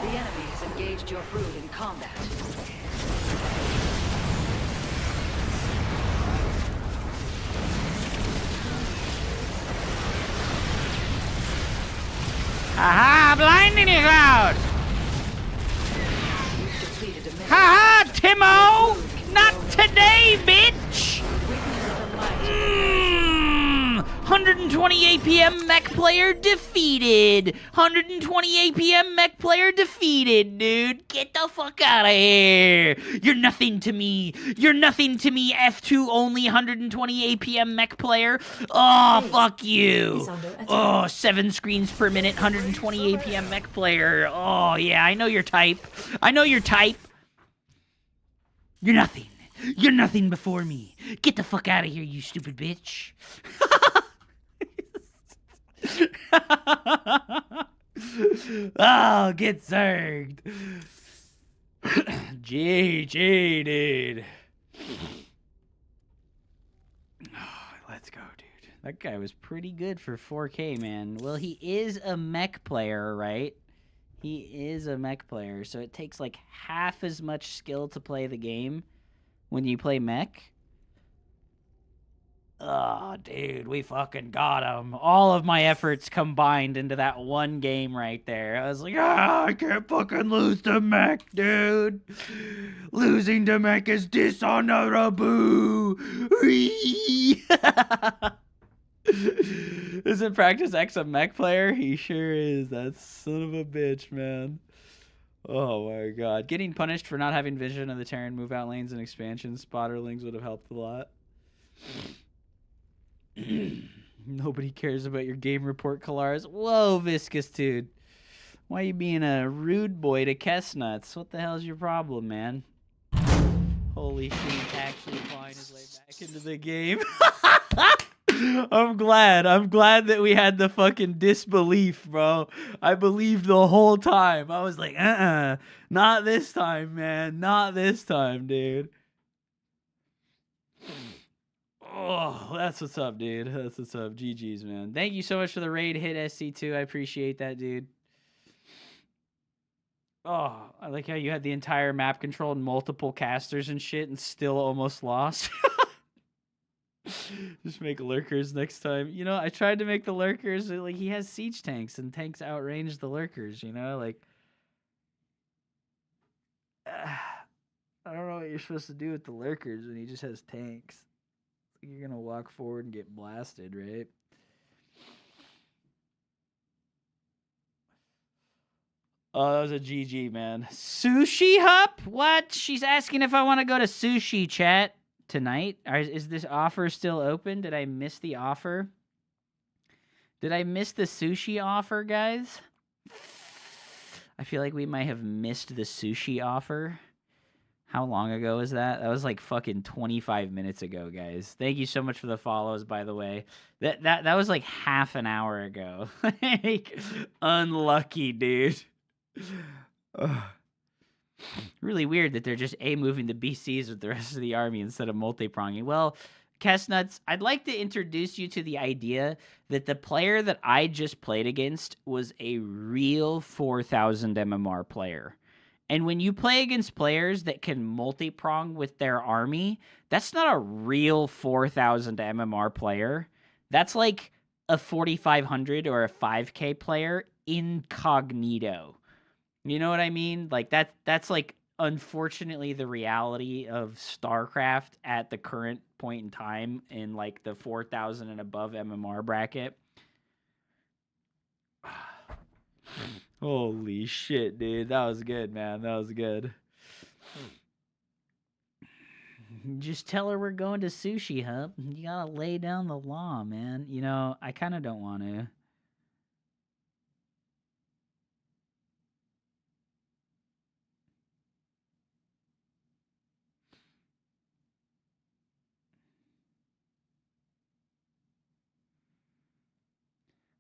The enemy has engaged your brood in combat. Aha! Blinding cloud! You've depleted a minute. Haha, Timo! Not today, bitch! Witness the might. 120 APM mech player defeated. 120 APM mech player defeated, dude. Get the fuck out of here. You're nothing to me. You're nothing to me, F2 only 120 APM mech player. Oh, fuck you. Oh, 7 screens per minute, 120 APM mech player. Oh, yeah, I know your type. I know your type. You're nothing. You're nothing before me. Get the fuck out of here, you stupid bitch. Oh, get zerged. GG, dude. Oh, let's go, dude. That guy was pretty good for 4K, man. Well, he is a mech player, right? He is a mech player, so it takes like half as much skill to play the game when you play mech. Oh, dude, we fucking got him. All of my efforts combined into that one game right there. I was like, I can't fucking lose to mech, dude. Losing to mech is dishonorable. Isn't Practice X a mech player? He sure is. That son of a bitch, man. Oh my god. Getting punished for not having vision of the Terran move out lanes and expansions, spotterlings would have helped a lot. Nobody cares about your game report, Kalaris. Whoa, Viscous dude. Why are you being a rude boy to Kessnuts? What the hell's your problem, man? Holy shit, he's actually flying his way back into the game. I'm glad that we had the fucking disbelief, bro. I believed the whole time. I was like, not this time, man. Not this time, dude. Oh, that's what's up, dude. That's what's up. GG's, man. Thank you so much for the raid hit, SC2. I appreciate that, dude. Oh, I like how you had the entire map control and multiple casters and shit and still almost lost. Just make lurkers next time. You know, I tried to make the lurkers, like, he has siege tanks, and tanks outrange the lurkers, you know? Like, I don't know what you're supposed to do with the lurkers when he just has tanks. You're gonna walk forward and get blasted, right? Oh, that was a GG, man. Sushi Hup? What? She's asking if I want to go to sushi, chat, tonight. Is this offer still open? Did I miss the offer? Did I miss the sushi offer, guys? I feel like we might have missed the sushi offer. How long ago was that? That was like fucking 25 minutes ago, guys. Thank you so much for the follows, by the way. That was like half an hour ago. Like, unlucky, dude. Ugh. Really weird that they're just moving the BCs with the rest of the army instead of multi-pronging. Well, Kessnuts, I'd like to introduce you to the idea that the player that I just played against was a real 4,000 MMR player. And when you play against players that can multi-prong with their army, that's not a real 4,000 MMR player. That's like a 4,500 or a 5K player incognito. You know what I mean? Like, that's like, unfortunately, the reality of StarCraft at the current point in time in, like, the 4,000 and above MMR bracket. Holy shit, dude. That was good, man. That was good. Just tell her we're going to Sushi Hub. You gotta lay down the law, man. You know, I kind of don't want to.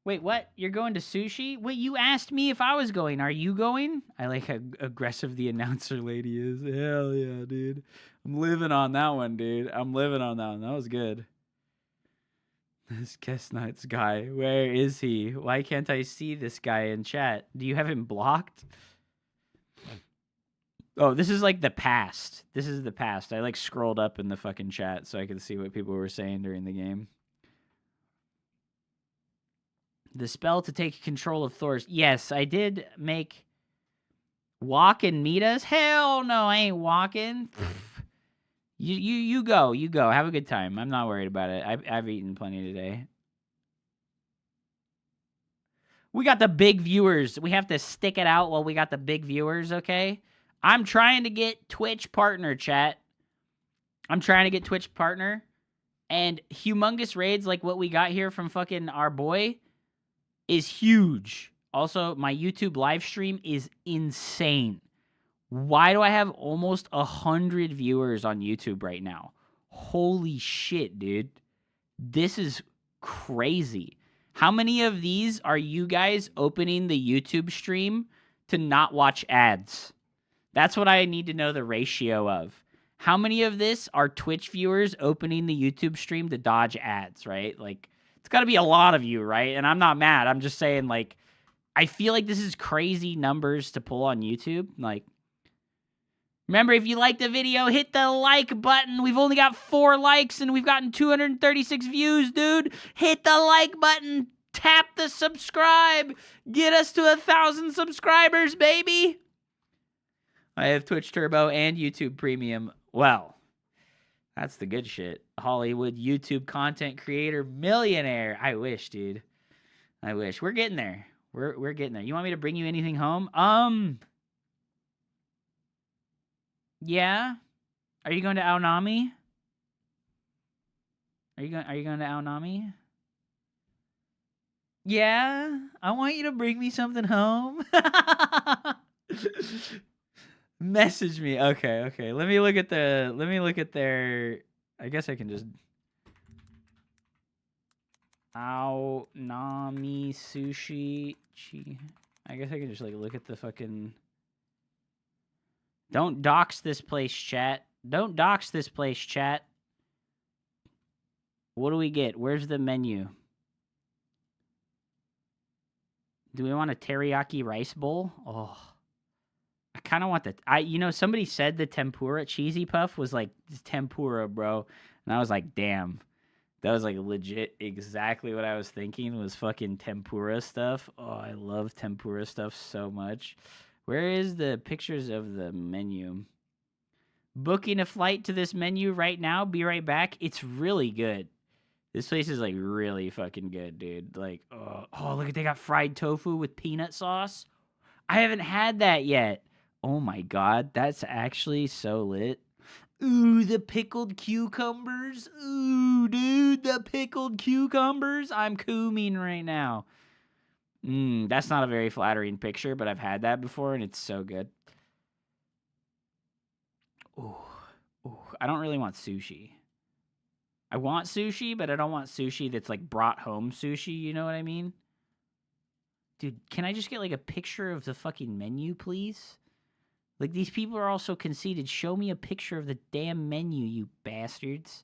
Wait, what? You're going to sushi? Wait, you asked me if I was going. Are you going? I like how aggressive the announcer lady is. Hell yeah, dude. I'm living on that one, dude. I'm living on that one. That was good. This Kessnuts guy. Where is he? Why can't I see this guy in chat? Do you have him blocked? Oh, this is like the past. This is the past. I like scrolled up in the fucking chat so I could see what people were saying during the game. The spell to take control of Thor's. Yes, I did make walk and meet us. Hell no, I ain't walking. You go. Have a good time. I'm not worried about it. I've eaten plenty today. We got the big viewers. We have to stick it out while we got the big viewers, okay? I'm trying to get Twitch partner, chat. I'm trying to get Twitch partner. And humongous raids like what we got here from fucking our boy is huge. Also, my YouTube live stream is insane. Why do I have almost 100 viewers on YouTube right now? Holy shit, dude. This is crazy. How many of these are you guys opening the YouTube stream to not watch ads? That's what I need to know the ratio of. How many of this are Twitch viewers opening the YouTube stream to dodge ads, right? Like, it's got to be a lot of you, right? And I'm not mad. I'm just saying, like, I feel like this is crazy numbers to pull on YouTube. Like, remember, if you liked the video, hit the like button. We've only got 4 likes and we've gotten 236 views, dude. Hit the like button. Tap the subscribe. Get us to 1,000 subscribers, baby. I have Twitch Turbo and YouTube Premium. Well, that's the good shit. Hollywood YouTube content creator millionaire. I wish, dude. I wish. We're getting there. We're getting there. You want me to bring you anything home? Yeah. Are you going to Aonami? Are you going to Aonami? Yeah. I want you to bring me something home. Message me. Okay. Let me look at their I guess I can just Aonami sushi. I guess I can just like look at the fucking. Don't dox this place, chat. Don't dox this place, chat. What do we get? Where's the menu? Do we want a teriyaki rice bowl? Oh. I kind of want the... somebody said the tempura cheesy puff was like tempura, bro. And I was like, damn. That was like legit exactly what I was thinking was fucking tempura stuff. Oh, I love tempura stuff so much. Where is the pictures of the menu? Booking a flight to this menu right now. Be right back. It's really good. This place is like really fucking good, dude. Like, oh, look at they got fried tofu with peanut sauce. I haven't had that yet. Oh my god, that's actually so lit. Ooh, the pickled cucumbers. Ooh, dude, the pickled cucumbers. I'm cooming right now. That's not a very flattering picture, but I've had that before, and it's so good. Ooh, I don't really want sushi. I want sushi, but I don't want sushi that's like brought home sushi, you know what I mean? Dude, can I just get like a picture of the fucking menu, please? Like, these people are all so conceited. Show me a picture of the damn menu, you bastards.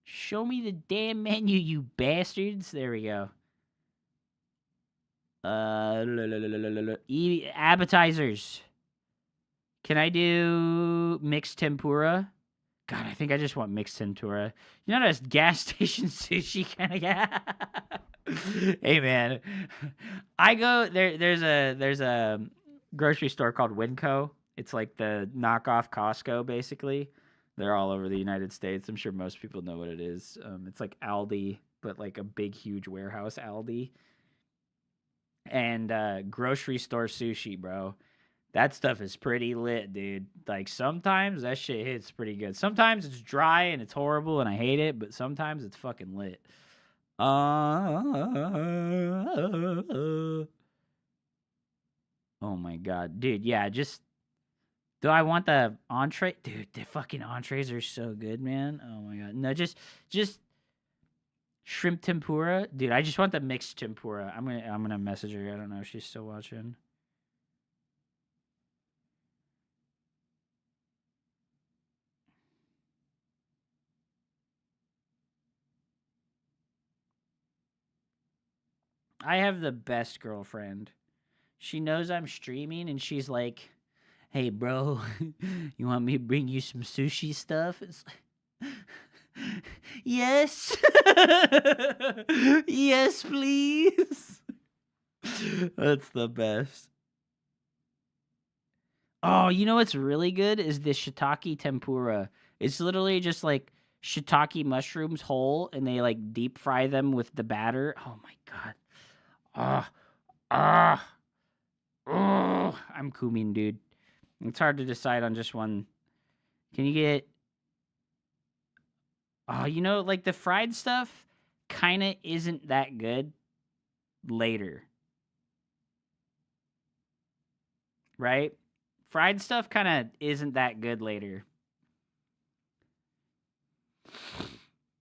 Show me the damn menu, you bastards. There we go. Appetizers. Can I do mixed tempura? God, I think I just want mixed tempura. You know that gas station sushi kind of guy? Hey, man. I go... There's a grocery store called Winco. It's like the knockoff Costco, basically. They're all over the United States. I'm sure most people know what it is. It's like Aldi, but like a big, huge warehouse Aldi. And grocery store sushi, bro. That stuff is pretty lit, dude. Like, sometimes that shit hits pretty good. Sometimes it's dry and it's horrible and I hate it, but sometimes it's fucking lit. Oh my god, dude, yeah, just... Do I want the entree? Dude, the fucking entrees are so good, man. Oh my god. No, just shrimp tempura. Dude, I just want the mixed tempura. I'm gonna message her. I don't know if she's still watching. I have the best girlfriend. She knows I'm streaming, and she's like, hey, bro, you want me to bring you some sushi stuff? It's like, yes. Yes, please. That's the best. Oh, you know what's really good is the shiitake tempura. It's literally just like shiitake mushrooms whole, and they like deep fry them with the batter. Oh, my God. Ah, ah, oh. I'm Kumin, dude. It's hard to decide on just one. Can you get? Oh, you know, like the fried stuff, kind of isn't that good later, right? Fried stuff kind of isn't that good later.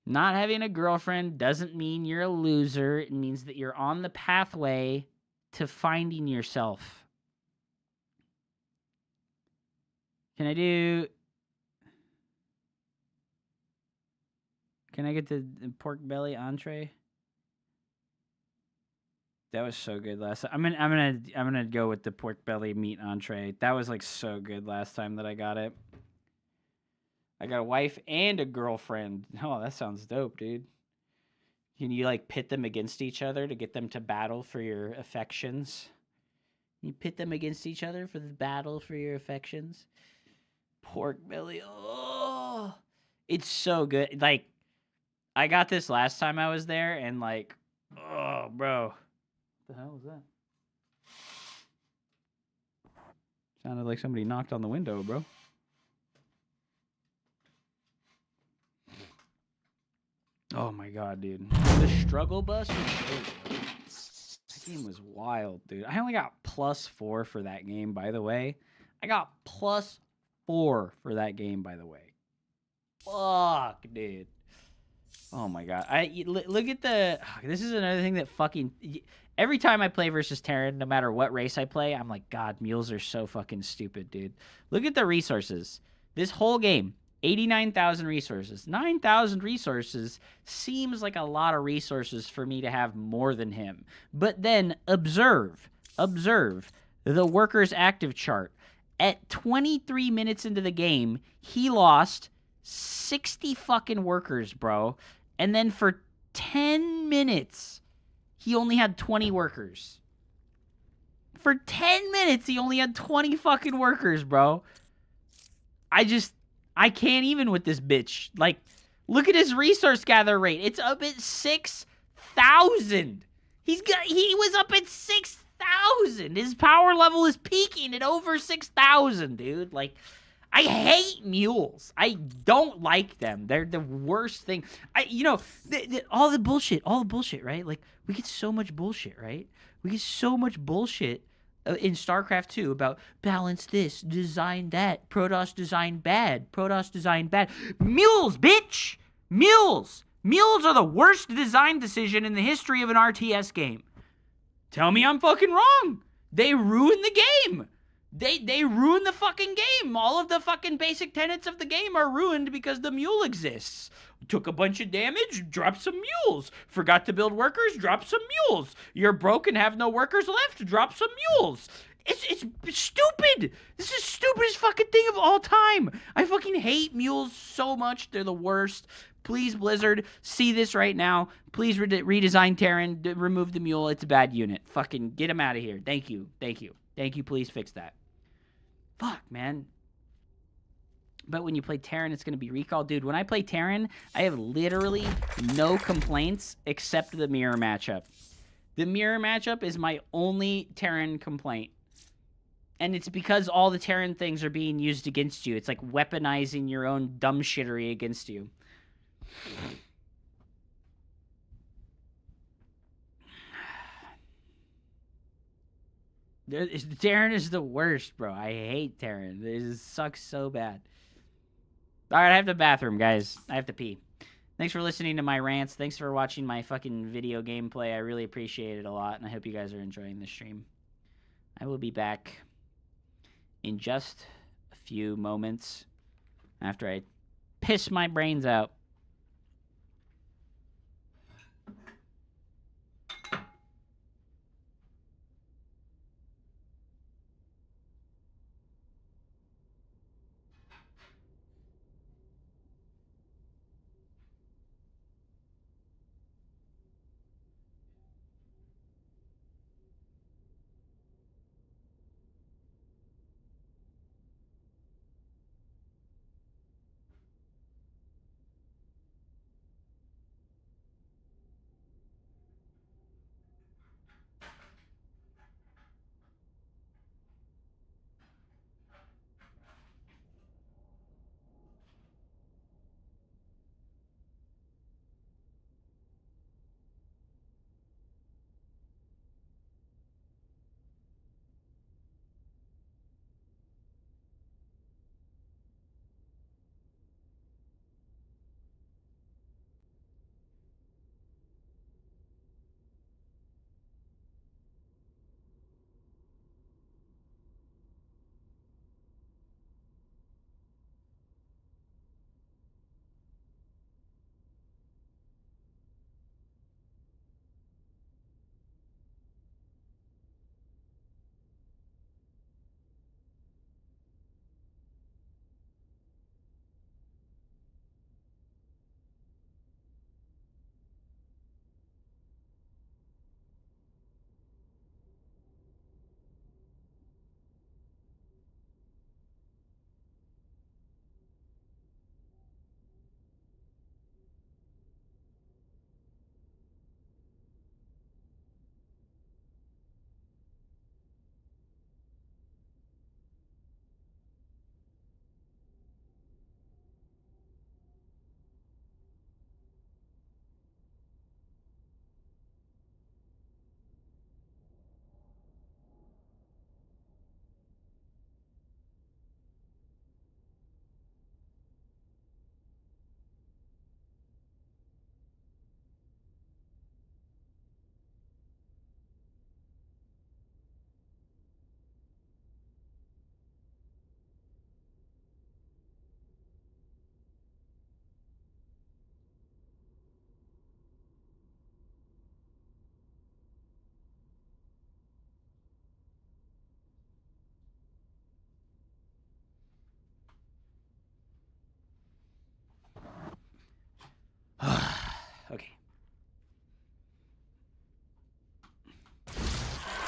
Not having a girlfriend doesn't mean you're a loser. It means that you're on the pathway to finding yourself. Can I get the pork belly entree? That was so good last time. I'm gonna go with the pork belly meat entree. That was like so good last time that I got it. I got a wife and a girlfriend. Oh, that sounds dope, dude. Can you like pit them against each other to get them to battle for your affections? You pit them against each other for the battle for your affections. Pork belly. Oh, it's so good. Like, I got this last time I was there, and like, oh, bro. What the hell was that? Sounded like somebody knocked on the window, bro. Oh my god, dude. The struggle bus was great. That game was wild, dude. I only got +4 for that game, by the way. I got +4 for that game, by the way. Fuck, dude. Oh my god. Look at the... This is another thing that fucking... Every time I play versus Terran, no matter what race I play, I'm like, God, mules are so fucking stupid, dude. Look at the resources. This whole game, 89,000 resources. 9,000 resources seems like a lot of resources for me to have more than him. But then observe the workers active chart. At 23 minutes into the game, he lost 60 fucking workers, bro. And then for 10 minutes, he only had 20 workers. For 10 minutes, he only had 20 fucking workers, bro. I can't even with this bitch. Like, look at his resource gather rate. It's up at 6,000. He was up at 6,000. His power level is peaking at over 6,000, dude. Like, I hate mules. I don't like them. They're the worst thing. All the bullshit, right? Like, we get so much bullshit, right? We get so much bullshit in StarCraft 2 about balance this, design that, Protoss design bad, Protoss design bad. Mules, bitch! Mules! Mules are the worst design decision in the history of an RTS game. Tell me I'm fucking wrong. They ruin the game. They ruin the fucking game. All of the fucking basic tenets of the game are ruined because the mule exists. Took a bunch of damage, dropped some mules. Forgot to build workers, dropped some mules. You're broke and have no workers left, drop some mules. It's stupid. This is the stupidest fucking thing of all time. I fucking hate mules so much. They're the worst. Please, Blizzard, see this right now. Please redesign Terran. Remove the mule. It's a bad unit. Fucking get him out of here. Thank you. Please fix that. Fuck, man. But when you play Terran, it's going to be recall. Dude, when I play Terran, I have literally no complaints except the mirror matchup. The mirror matchup is my only Terran complaint. And it's because all the Terran things are being used against you. It's like weaponizing your own dumb shittery against you. Terran is the worst, bro. I hate Terran. This sucks so bad. All right, I have to bathroom, guys. I have to pee. Thanks for listening to my rants. Thanks for watching my fucking video gameplay. I really appreciate it a lot, and I hope you guys are enjoying the stream. I will be back in just a few moments after I piss my brains out.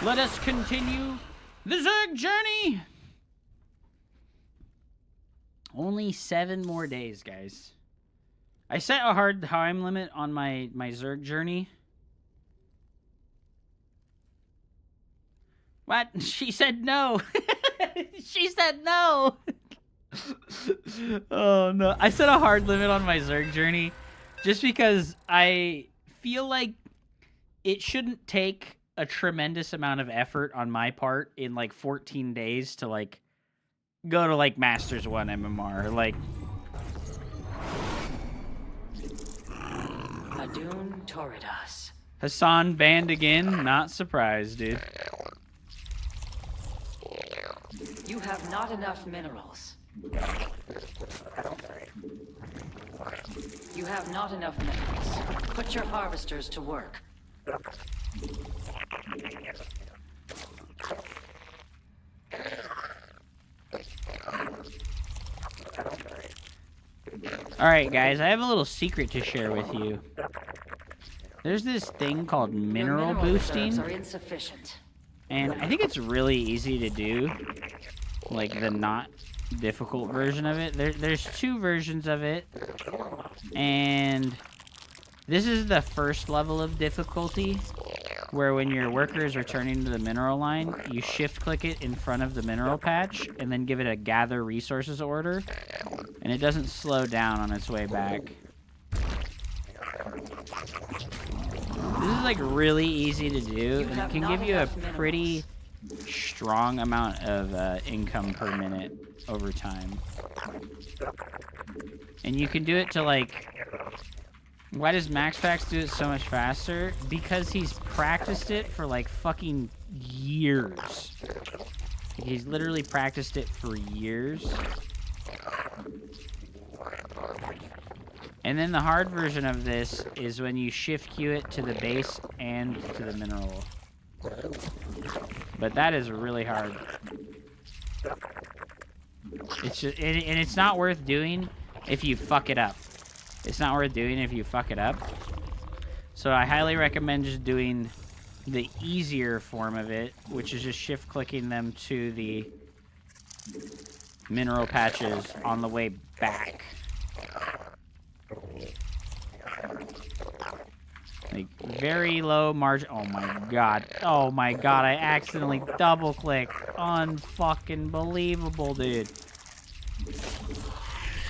Let us continue the Zerg journey. Only 7 more days, guys. I set a hard time limit on my Zerg journey. What? She said no. She said no. Oh, no. I set a hard limit on my Zerg journey just because I feel like it shouldn't take a tremendous amount of effort on my part in, like, 14 days to, like, go to, like, Masters 1 MMR. Like... Adun Toridas. Hassan banned again? Not surprised, dude. You have not enough minerals. You have not enough minerals. Put your harvesters to work. Alright, guys, I have a little secret to share with you. There's this thing called mineral boosting. Are insufficient. And I think it's really easy to do. Like the not difficult version of it. There's 2 versions of it. And this is the first level of difficulty, where when your worker is returning to the mineral line, you shift click it in front of the mineral patch and then give it a gather resources order, and it doesn't slow down on its way back. This is like really easy to do, and it can give you a pretty strong amount of income per minute over time. And you can do it to like... Why does MaxPax do it so much faster? Because he's practiced it for like fucking years. He's literally practiced it for years. And then the hard version of this is when you shift queue it to the base and to the mineral. But that is really hard. It's just, and it's not worth doing if you fuck it up. It's not worth doing if you fuck it up. So I highly recommend just doing the easier form of it, which is just shift clicking them to the mineral patches on the way back. Like, very low margin. Oh my god. Oh my god, I accidentally double clicked. Unfucking believable, dude.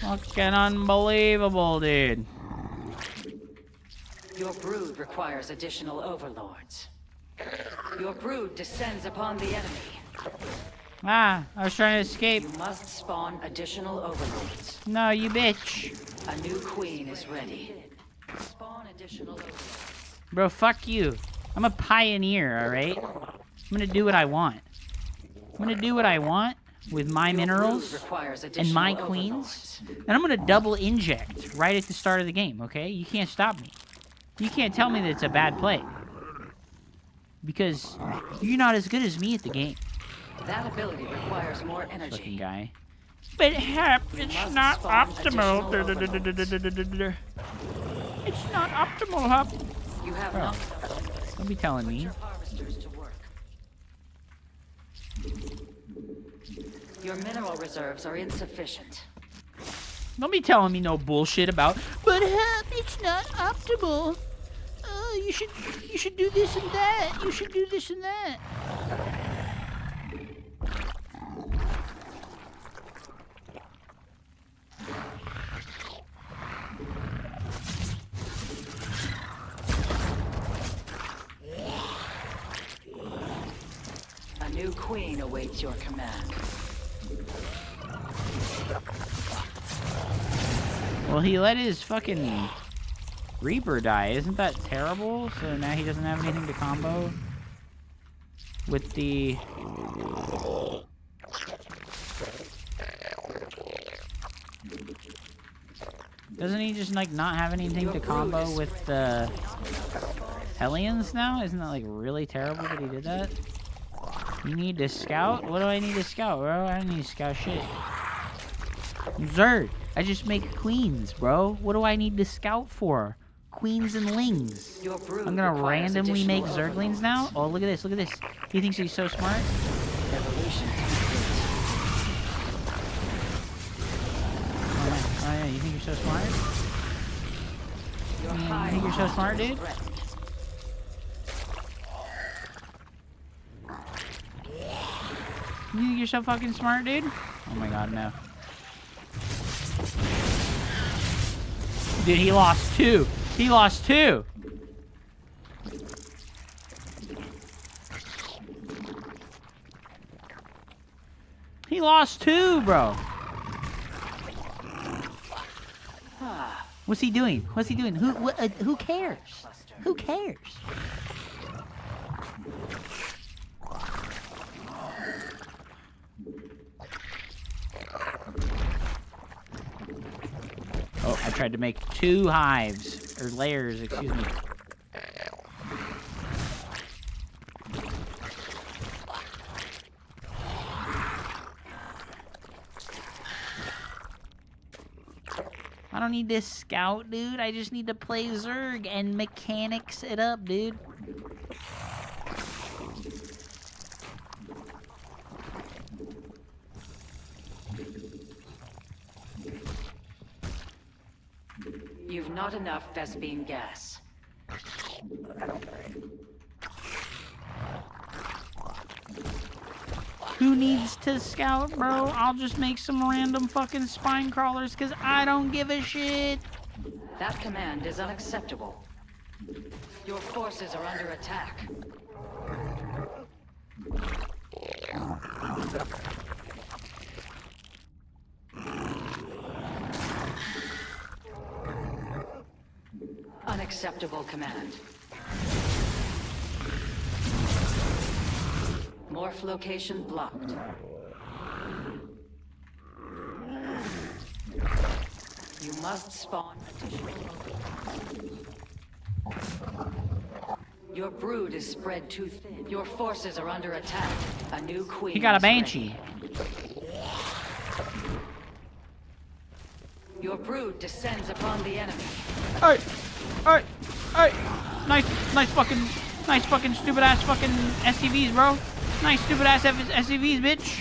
Fucking unbelievable, dude. Your brood requires additional overlords. Your brood descends upon the enemy. Ah, I was trying to escape. You must spawn additional overlords. No, you bitch. A new queen is ready. Spawn additional overlords. Bro, fuck you. I'm a pioneer, alright? I'm gonna do what I want. I'm gonna do what I want with my minerals and my queens. And I'm gonna double inject right at the start of the game, okay? You can't stop me. You can't tell me that it's a bad play. Because you're not as good as me at the game. That ability requires more energy. Fucking guy. But Hap, it's not optimal. It's not optimal, Hap. You have not. Don't be telling me. Your harvesters to work. Your mineral reserves are insufficient. Don't be telling me no bullshit about, but Hap, it's not optimal. You should do this and that. You should do this and that. A new queen awaits your command. Well, he let his fucking Reaper die. Isn't that terrible? So now he doesn't have anything to combo with the... Doesn't he just, like, not have anything to combo with the Hellions now? Isn't that, like, really terrible that he did that? You need to scout? What do I need to scout, bro? I don't need to scout shit. I'm Zerg. I just make queens, bro. What do I need to scout for? queens and lings. Your brood I'm gonna requires randomly make additional Zerglings now? Oh, look at this, look at this. He thinks he's so smart? Evolution complete. Oh yeah, you think you're so smart? Your You high think you're so smart, cluster is dude? threatened. You think you're so fucking smart, dude? Oh my god, no. Dude, he lost 2. He lost 2. He lost 2, bro. What's he doing? What's he doing? Who cares? Who cares? Oh, I tried to make 2 hives, or layers, excuse me. I don't need to scout, dude. I just need to play Zerg and mechanics it up, dude. You've not enough Vespene gas. Who needs to scout, bro? I'll just make some random fucking spine crawlers because I don't give a shit. That command is unacceptable. Your forces are under attack. Unacceptable command. Morph location blocked. You must spawn additional. Your brood is spread too thin. Your forces are under attack. A new queen. He got a is ready. banshee. Your brood descends upon the enemy. Hey, hey, hey! Nice fucking stupid ass fucking SCVs, bro. Nice stupid ass SCVs, bitch.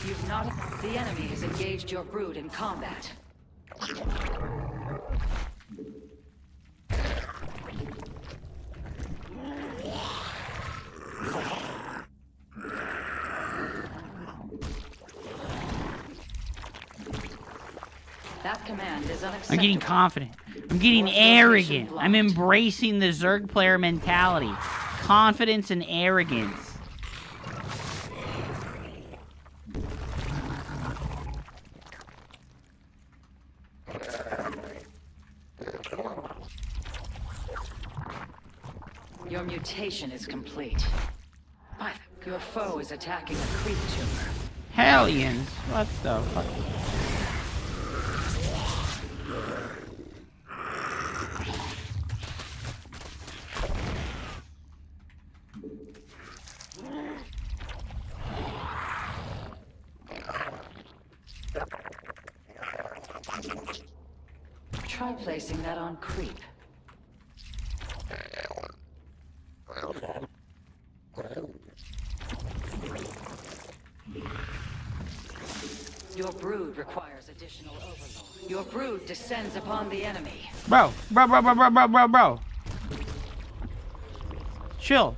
You've not. The enemy has engaged your brood in combat. That command is unacceptable. I'm getting confident. I'm getting arrogant. I'm embracing the Zerg player mentality. Confidence and arrogance. Your mutation is complete. Your foe is attacking a creep tumor. Hellions. What the fuck? Try placing that on creep. Your brood requires additional overload. Your brood descends upon the enemy. Bro. Chill.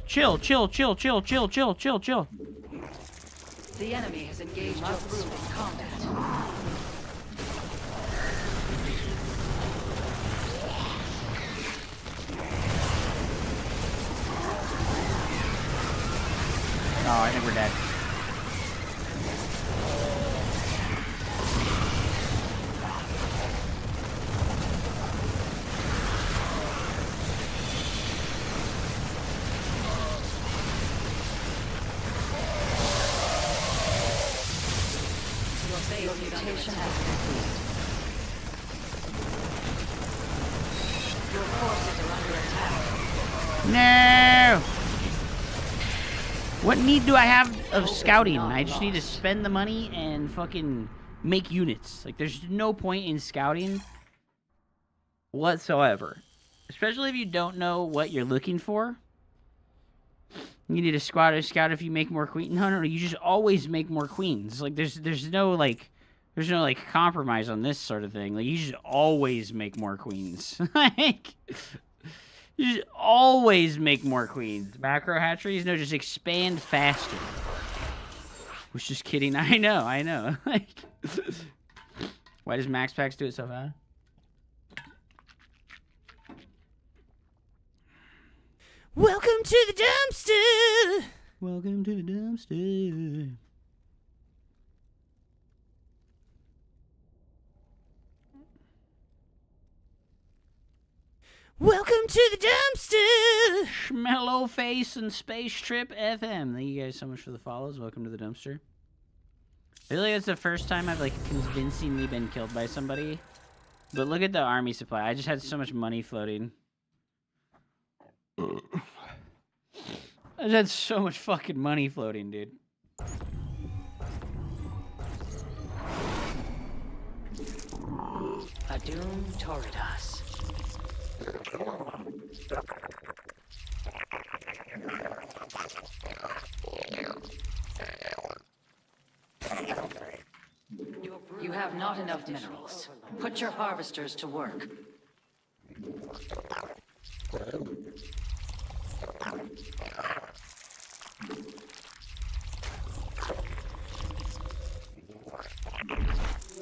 The enemy has engaged your brood in combat. Oh, I think we're dead. Your mutation has completed. Your forces are under attack. No! What need do I have of scouting? I just need to spend the money and fucking make units. Like, there's no point in scouting whatsoever. Especially if you don't know what you're looking for. You need a squad or scout if you make more queen. No, you just always make more queens. Like, there's no compromise on this sort of thing. Like, you just always make more queens. Like, you just always make more queens. Macro hatcheries? No, just expand faster. Was just kidding. I know. Like, why does Max Packs do it so fast? Welcome to the dumpster. Welcome to the dumpster. Welcome to the dumpster. Schmellow Face and Space Trip FM. Thank you guys so much for the follows. Welcome to the dumpster. I feel like it's the first time I've, like, convincingly been killed by somebody. But look at the army supply. I just had so much money floating. I just had so much fucking money floating, dude. Adum Torridas. You have not enough minerals. Put your harvesters to work.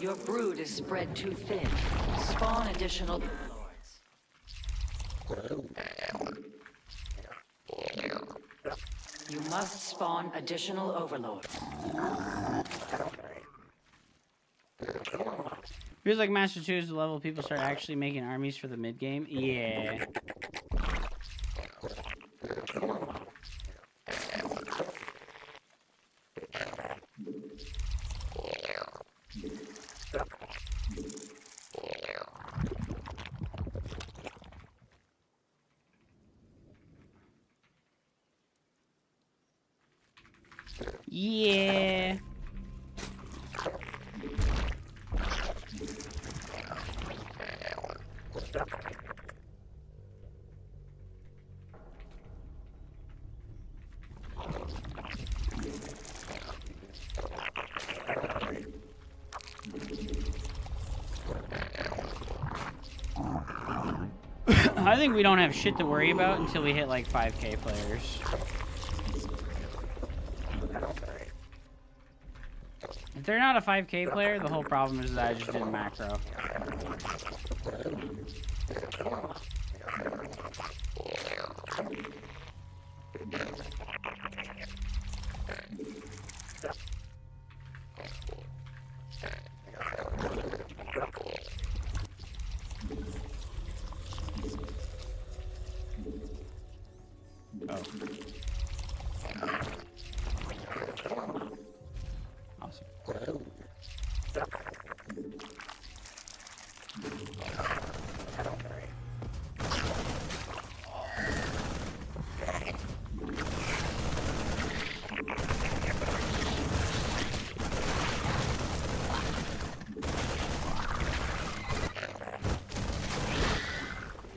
Your brood is spread too thin. Spawn additional lords. You must spawn additional overlords. Feels like Master 2 is the level people start actually making armies for the mid-game. Yeah. Yeah. I think we don't have shit to worry about until we hit like 5K players. If they're not a 5K player, the whole problem is that I just didn't macro. Oh. Awesome.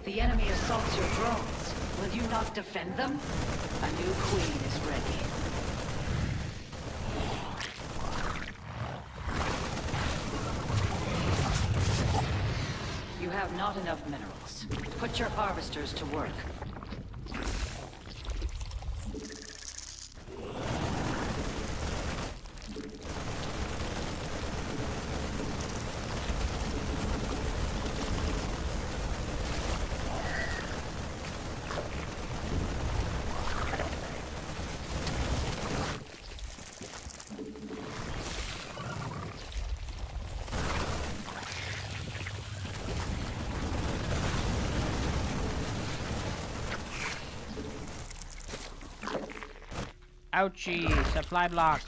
The enemy assaults your drones. Will you not defend them? A new queen is ready. You have not enough minerals. Put your harvesters to work. Ouchie, supply block.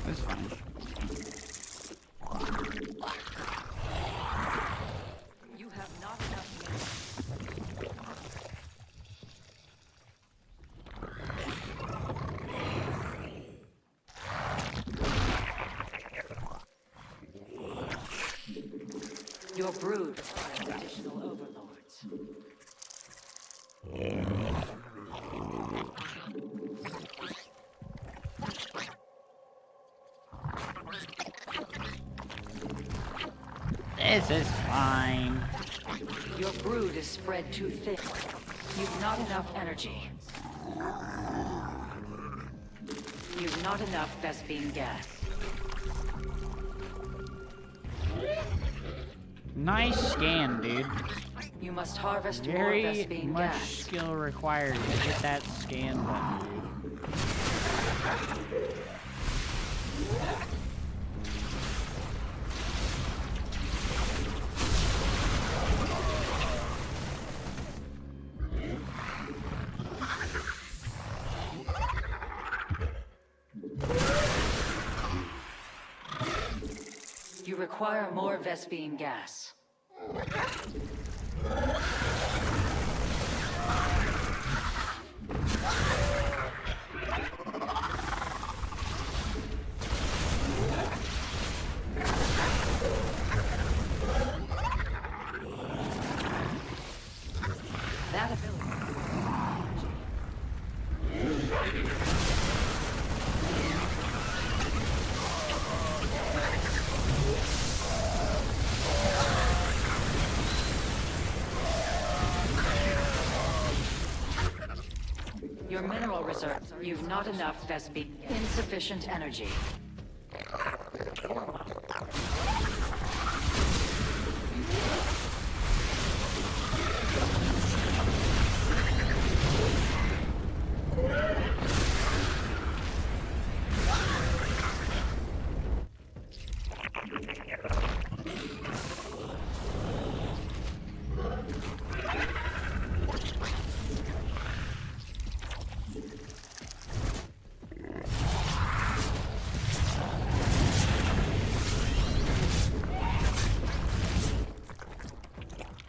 That's fine. Your brood requires additional overlords. This is fine. Your brood is spread too thin. You've not enough energy. You've not enough Vespene gas. Nice scan, dude. You must harvest more Very Vespene much gas. skill required to hit that scan button, dude. You require more Vespene gas. That ability. Your mineral reserves. You've not enough Vespene. Insufficient energy.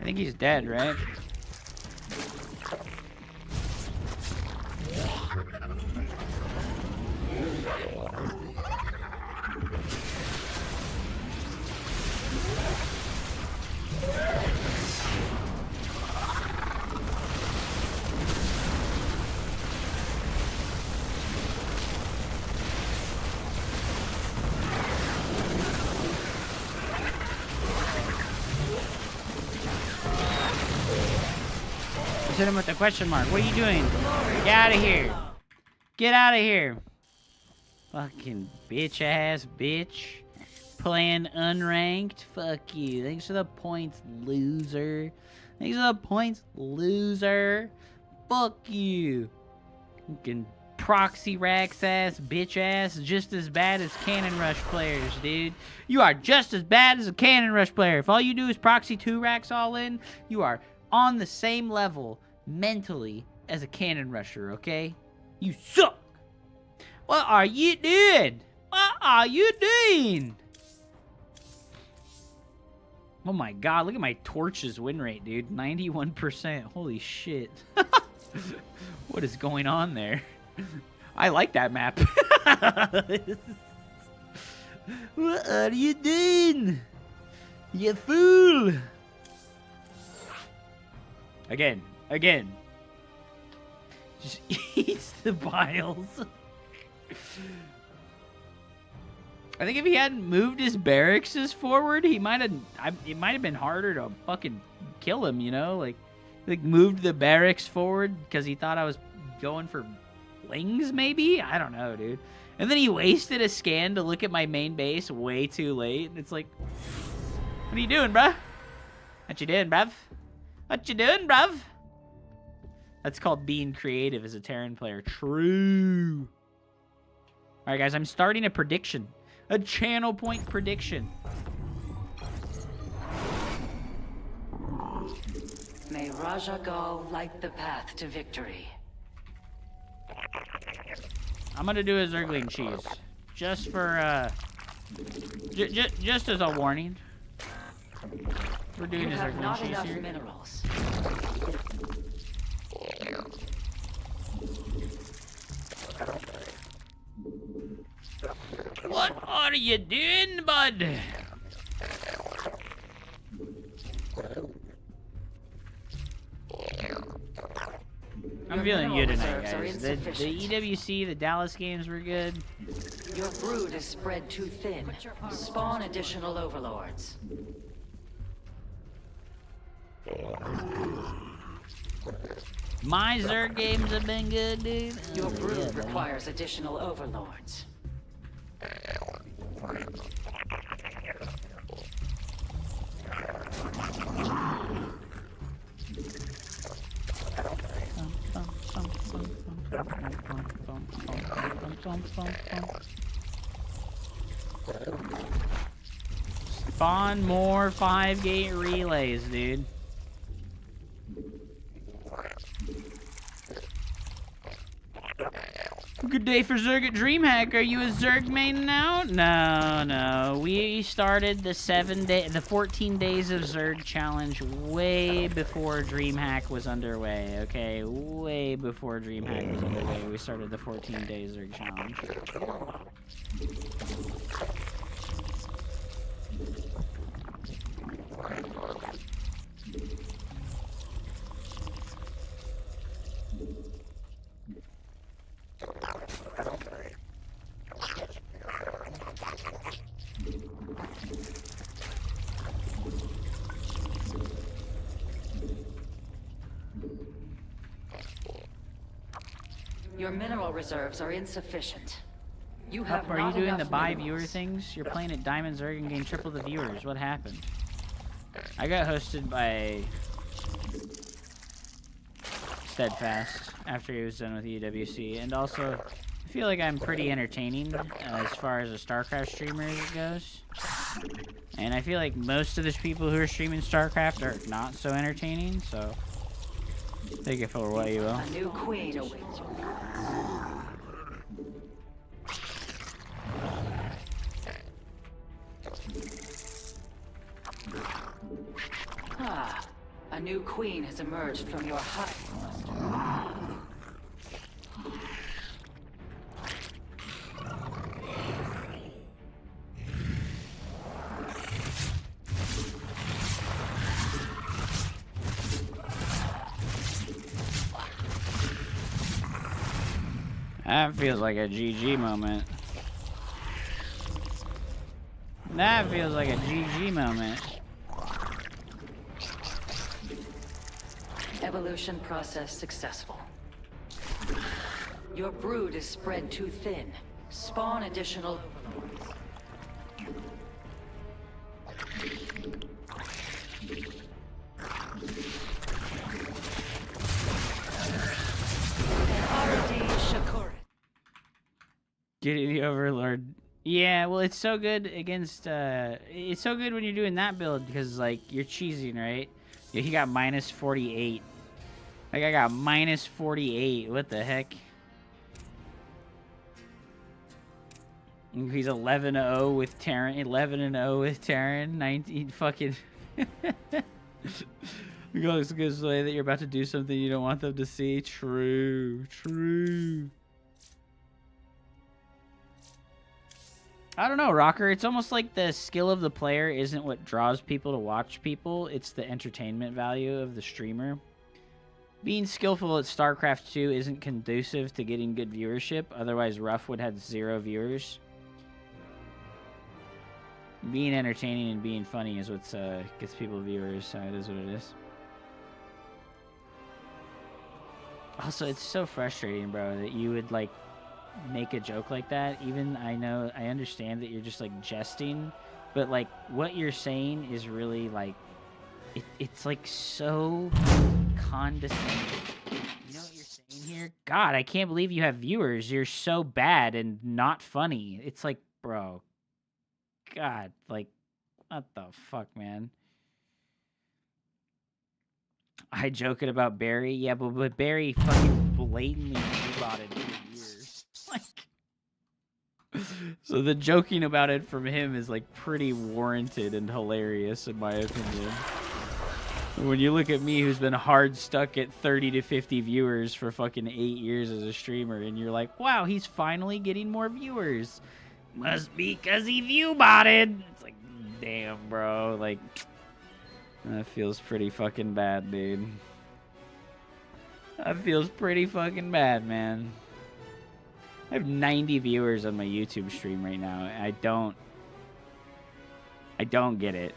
I think he's dead, right? Hit him with the question mark. What are you doing? Get out of here. Get out of here. Fucking bitch ass bitch. Playing unranked. Fuck you. Thanks for the points, loser. Thanks for the points, loser. Fuck you. Fucking proxy racks ass, bitch ass. Just as bad as Cannon Rush players, dude. You are just as bad as a Cannon Rush player. If all you do is proxy 2 racks all in, you are on the same level mentally as a Cannon Rusher, okay? You suck! What are you doing? What are you doing? Oh my god, look at my Torch's win rate, dude. 91%. Holy shit. What is going on there? I like that map. What are you doing? You fool! Again. Just eats the biles. I think if he hadn't moved his barracks forward, he might have. It might have been harder to fucking kill him. You know, like moved the barracks forward because he thought I was going for lings. Maybe, I don't know, dude. And then he wasted a scan to look at my main base way too late. It's like, what are you doing, bruh? What you doing, bruv? What you doing, bruv? That's called being creative as a Terran player. True. All right, guys, I'm starting a prediction. A channel point prediction. May Raja Gal light the path to victory. I'm gonna do a Zergling cheese. Just for, just as a warning. We're doing You a have Zergling not cheese enough here. minerals. What are you doing, bud? I'm feeling good tonight, guys. The EWC, the Dallas games were good. Your brood is spread too thin. Spawn additional overlords. My Zerg games have been good, dude. Your brood requires additional overlords. Spawn more 5-gate relays, dude. Good day for Zerg at DreamHack. Are you a Zerg main now? No. We started the 14 days of Zerg challenge way before DreamHack was underway. Okay, way before DreamHack was underway. We started the 14-day Zerg challenge. Your mineral reserves are insufficient. You have Are you not doing the enough buy minerals. viewer things? You're playing at Diamond Zerg and gain triple the viewers. What happened? I got hosted by Steadfast after he was done with EWC, and also I feel like I'm pretty entertaining as far as a StarCraft streamer goes. And I feel like most of the people who are streaming StarCraft are not so entertaining, so take it for what you will. A new queen awaits you. Ah, a new queen has emerged from your hive cluster. That feels like a GG moment. That feels like a GG moment. Evolution process successful. Your brood is spread too thin. Spawn additional overlords. Getting the Overlord. Yeah, well, it's so good against, it's so good when you're doing that build because, like, you're cheesing, right? Yeah, he got minus 48. Like, I got minus 48. What the heck? He's 11-0 with Terran. 11-0 with Terran. 19 fucking... It goes the way that you're about to do something you don't want them to see. True. I don't know, Rocker. It's almost like the skill of the player isn't what draws people to watch people. It's the entertainment value of the streamer. Being skillful at StarCraft 2 isn't conducive to getting good viewership. Otherwise, Ruff would have 0 viewers. Being entertaining and being funny is what gets people viewers. So it is what it is. Also, it's so frustrating, bro, that you would, like, make a joke like that. Even I understand that you're just, like, jesting, but, like, what you're saying is really, like, it's like so condescending. You know what you're saying here? God, I can't believe you have viewers. You're so bad and not funny. It's like, bro, God, like, what the fuck, man? I joking about Barry, yeah, but Barry fucking blatantly botted for years. Like, so the joking about it from him is, like, pretty warranted and hilarious in my opinion. When you look at me, who's been hard stuck at 30 to 50 viewers for fucking 8 years as a streamer, and you're like, wow, he's finally getting more viewers. Must be because he view botted. It's like, damn, bro. Like, That feels pretty fucking bad, dude. That feels pretty fucking bad, man. I have 90 viewers on my YouTube stream right now. I don't get it.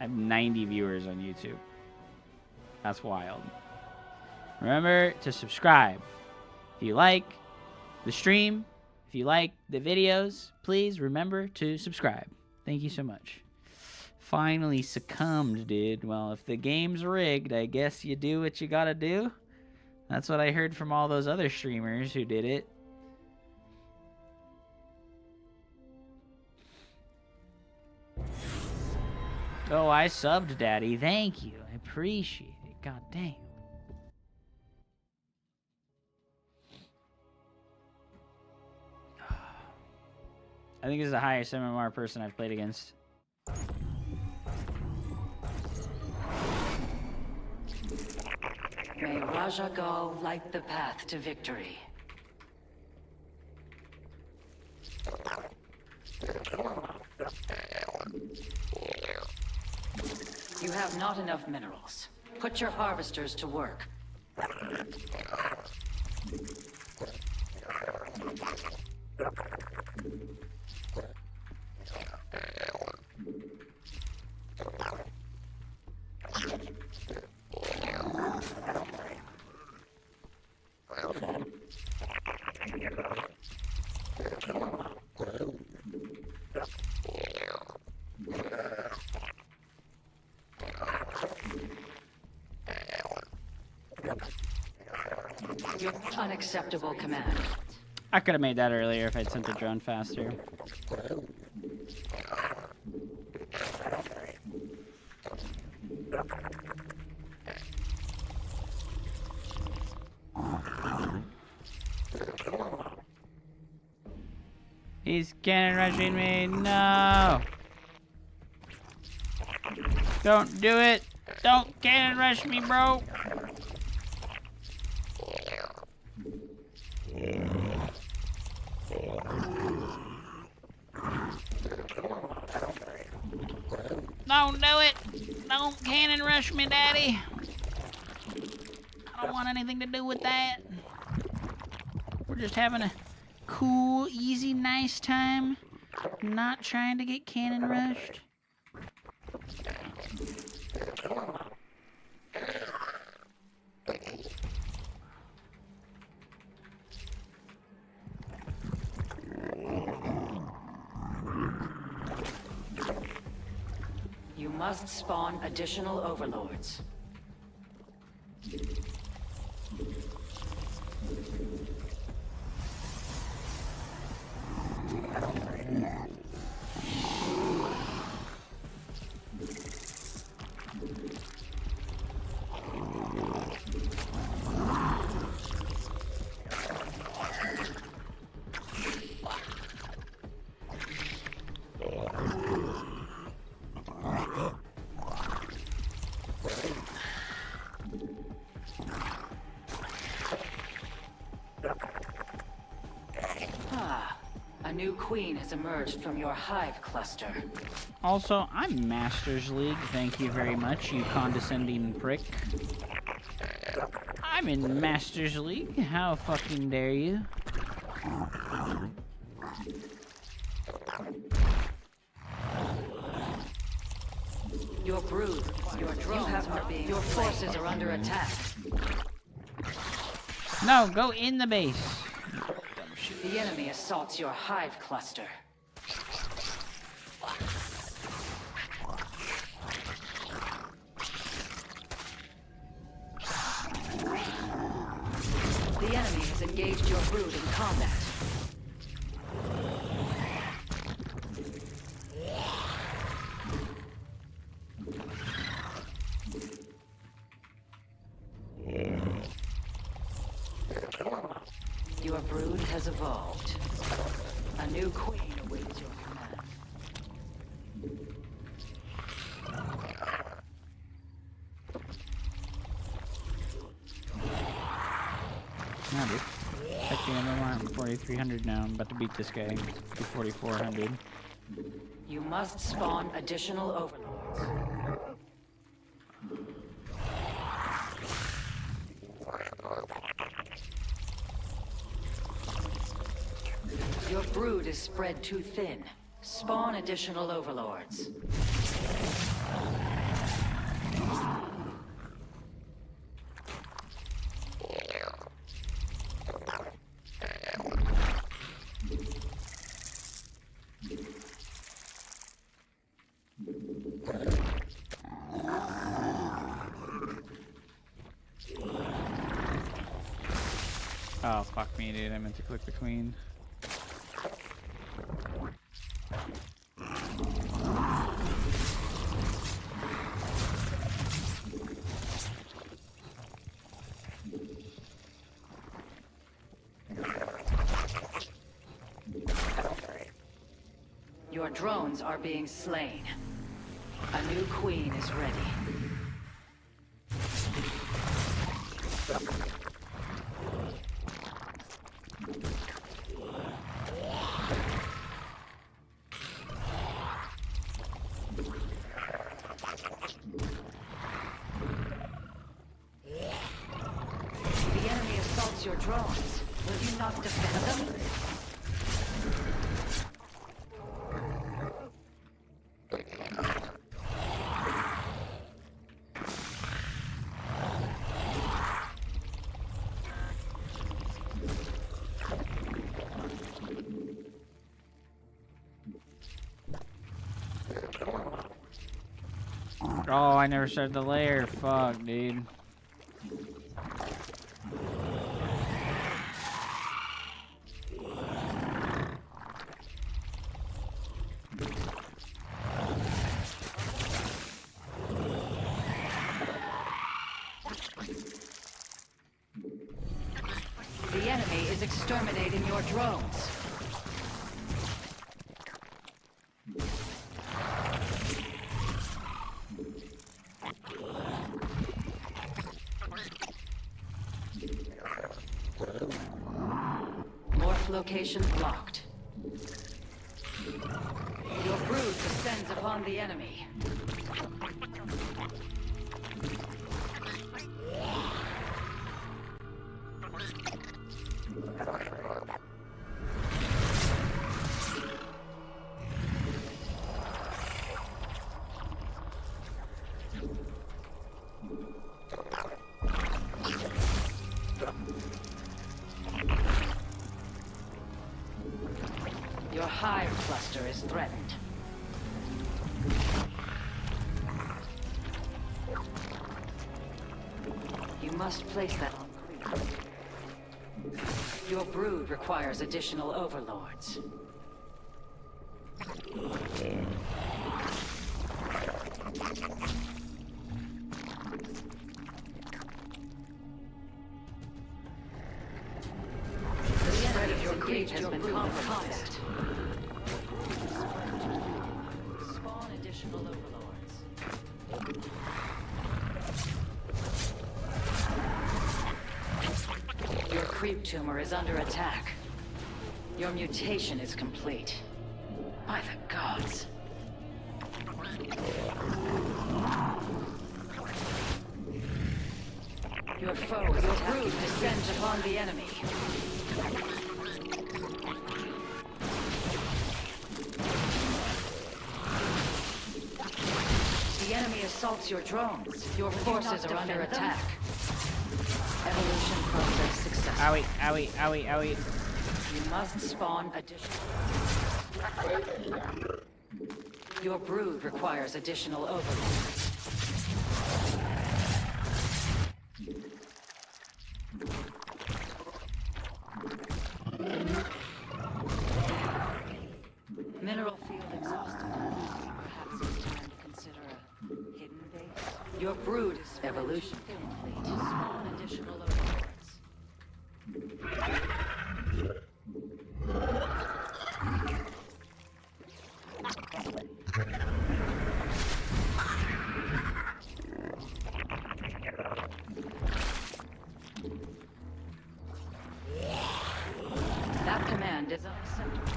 I have 90 viewers on YouTube. That's wild. Remember to subscribe. If you like the stream, if you like the videos, please remember to subscribe. Thank you so much. Finally succumbed, dude. Well, if the game's rigged, I guess you do what you gotta do. That's what I heard from all those other streamers who did it. Oh, I subbed, Daddy. Thank you. I appreciate it. God damn. I think this is the highest MMR person I've played against. May Rajagal light the path to victory. You have not enough minerals. Put your harvesters to work. Your unacceptable command. I could have made that earlier if I'd sent the drone faster. He's cannon rushing me. No! Don't do it! Don't cannon rush me, bro! Don't do it! Don't cannon rush me, Daddy! I don't want anything to do with that. We're just having a cool, easy, nice time. Not trying to get cannon rushed. You must spawn additional overlords. A new queen has emerged from your hive cluster. Also, I'm Masters League. Thank you very much, you condescending prick. I'm in Masters League. How fucking dare you? Your brood, your drones are being. Your forces are under attack. No, go in the base. The enemy assaults your hive cluster. The enemy has engaged your brood in combat. Your brood has evolved. A new queen awaits your command. Now, dude. Check the MMR. I'm 4,300 now. I'm about to beat this guy. 4,400. You must spawn additional overlords. Your brood is spread too thin. Spawn additional overlords. Oh, fuck me, dude. I meant to click the queen. Your drones are being slain. A new queen is ready. The enemy assaults your drones. Will you not defend them? Oh, I never started the lair. Fuck, dude. The enemy is exterminating your drones. Morph location blocked. Your brood descends upon the enemy. Your hive cluster is threatened. You must place that on creep. Your brood requires additional overlords. The spread of your creep has been compromised. Spawn additional overlords. Your creep tumor is under attack. Your mutation is complete. By the gods. Your foe is attacking. Your brood descends upon the enemy. The enemy assaults your drones. Your forces are under attack. Evolution process successful. Owie, owie, owie, owie. You must spawn additional. Your brood requires additional overlords. Mineral field exhausted. Perhaps it's time to consider a hidden base. Your brood is evolution complete. Spawn additional overlords. That command is unacceptable.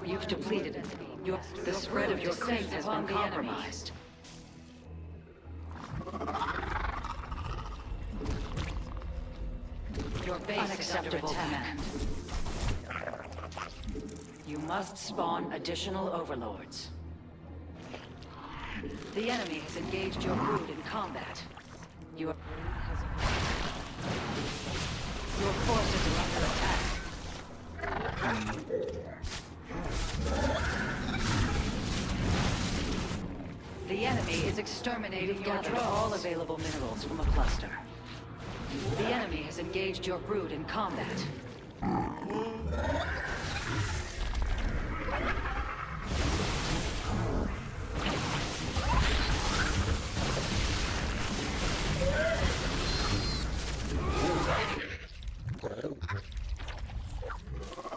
You've depleted it. The spread of your saints has been compromised. Your base is under attack. You must spawn additional overlords. The enemy has engaged your brood in combat. Your forces are under attack. The enemy is exterminating your drones. All available minerals from a cluster. The enemy has engaged your brood in combat.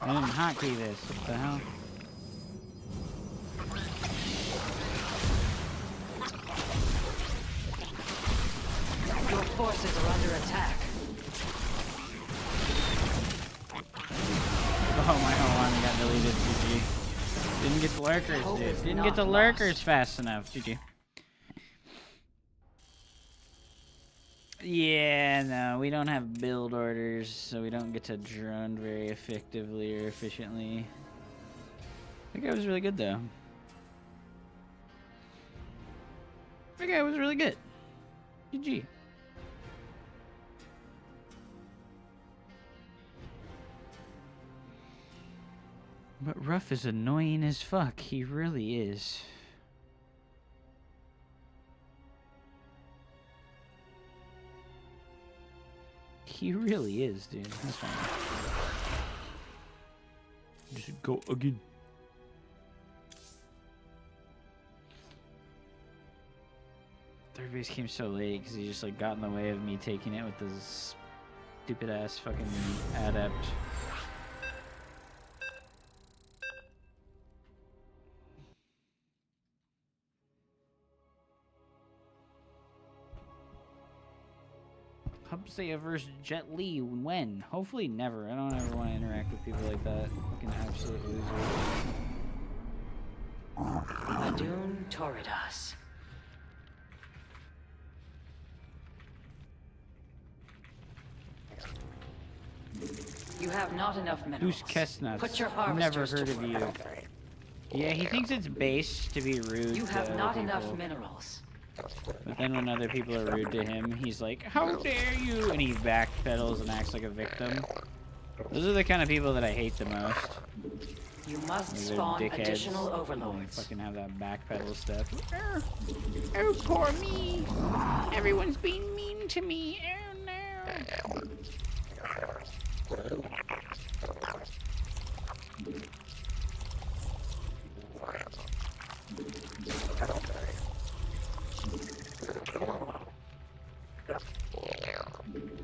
I didn't hotkey this. What the hell? Your forces are under attack. Oh, my whole army got deleted. GG. Didn't get the lurkers, dude. Didn't get the lurkers fast enough. GG. Yeah, no, we don't have build orders, so we don't get to drone very effectively or efficiently. That guy was really good, though. That guy was really good. GG. But Ruff is annoying as fuck. He really is. He really is, dude. That's fine. Just go again. Third base came so late because he just like got in the way of me taking it with his stupid ass fucking adept. Hubsaya versus Jet Li, when? Hopefully never. I don't ever want to interact with people like that. Fucking absolute loser. Adun Toridas. You have not enough minerals. Who's Kessnuts? Put your Never harvesters heard to of you. work. Yeah, he thinks it's base to be rude. You to have other not enough people. minerals. But then when other people are rude to him, he's like, "How dare you!" And he backpedals and acts like a victim. Those are the kind of people that I hate the most. You must They're spawn dickheads. additional They overlords. fucking have that backpedal stuff. Oh, poor me. Everyone's being mean to me. Oh, no.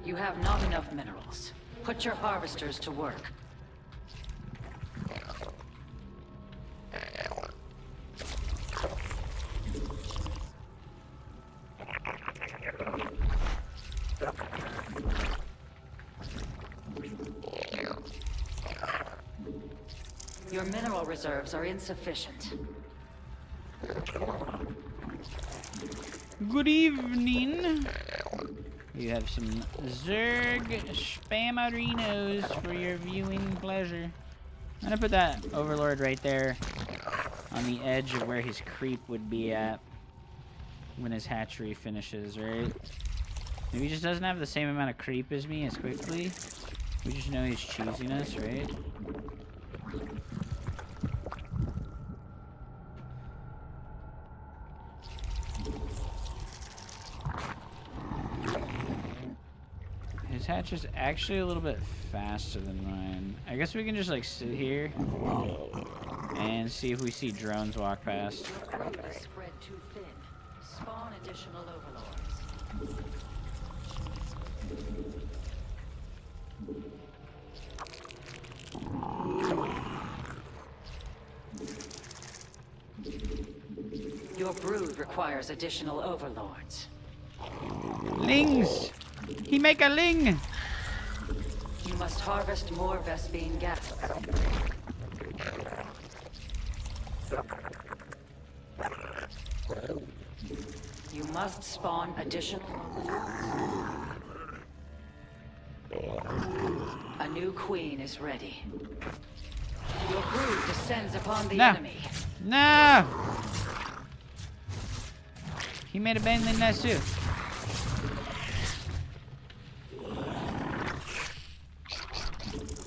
You have not enough minerals. Put your harvesters to work. Your mineral reserves are insufficient. Good evening. You have some Zerg spamarinos for your viewing pleasure. I'm gonna put that Overlord right there on the edge of where his creep would be at when his hatchery finishes, right? Maybe he just doesn't have the same amount of creep as me as quickly. We just know he's choosing us, right? His hatch is actually a little bit faster than mine. I guess we can just like sit here and see if we see drones walk past. Spread too thin. Spawn additional overlords. Your brood requires additional overlords. Lings! He make a ling! You must harvest more Vespine gas. You must spawn additional overlords. new queen is ready. Your brood descends upon the No. enemy. No! He made a baneling nest too.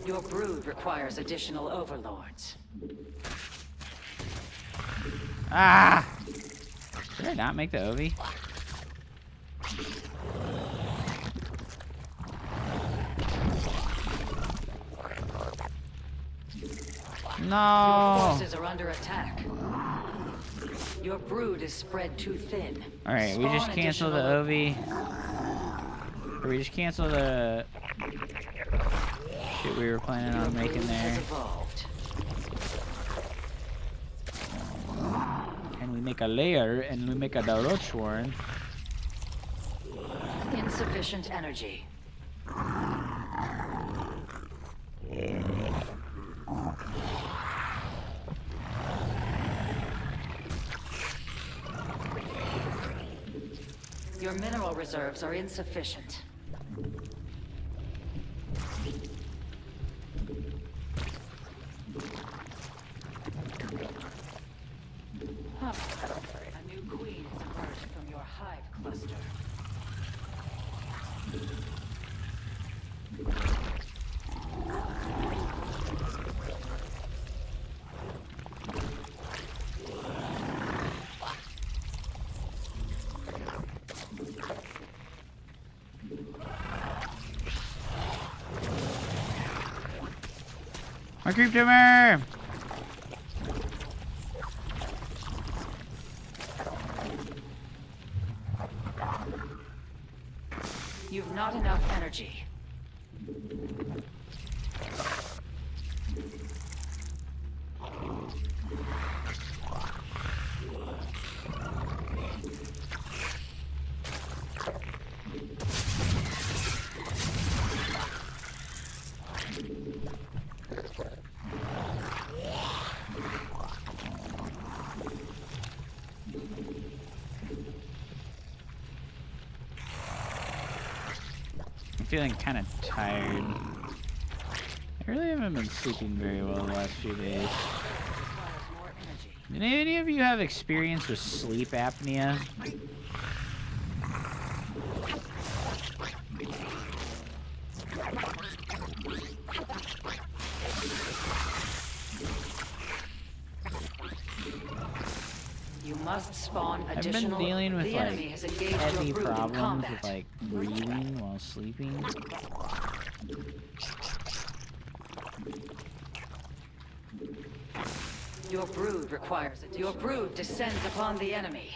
Your brood requires additional overlords. Ah! Did I not make the Ovi? Your No! forces are under attack. Your brood is spread too thin. Alright, we just Spawn cancel the additional- Ovi. Or we just cancel the shit we were planning Your on making brood has there. evolved. And we make a layer and we make a roach warren. Insufficient energy. Your mineral reserves are insufficient. Huh. A new queen has emerged from your hive cluster. My creep tumor! You've not enough energy. I'm feeling kind of tired. I really haven't been sleeping very well the last few days. More energy. Did any of you have experience with sleep apnea? You must spawn I've been additional. dealing with the enemy has like engaged heavy your brood in problems combat. with like breathing while sleeping. Your brood requires it. Your brood descends upon the enemy.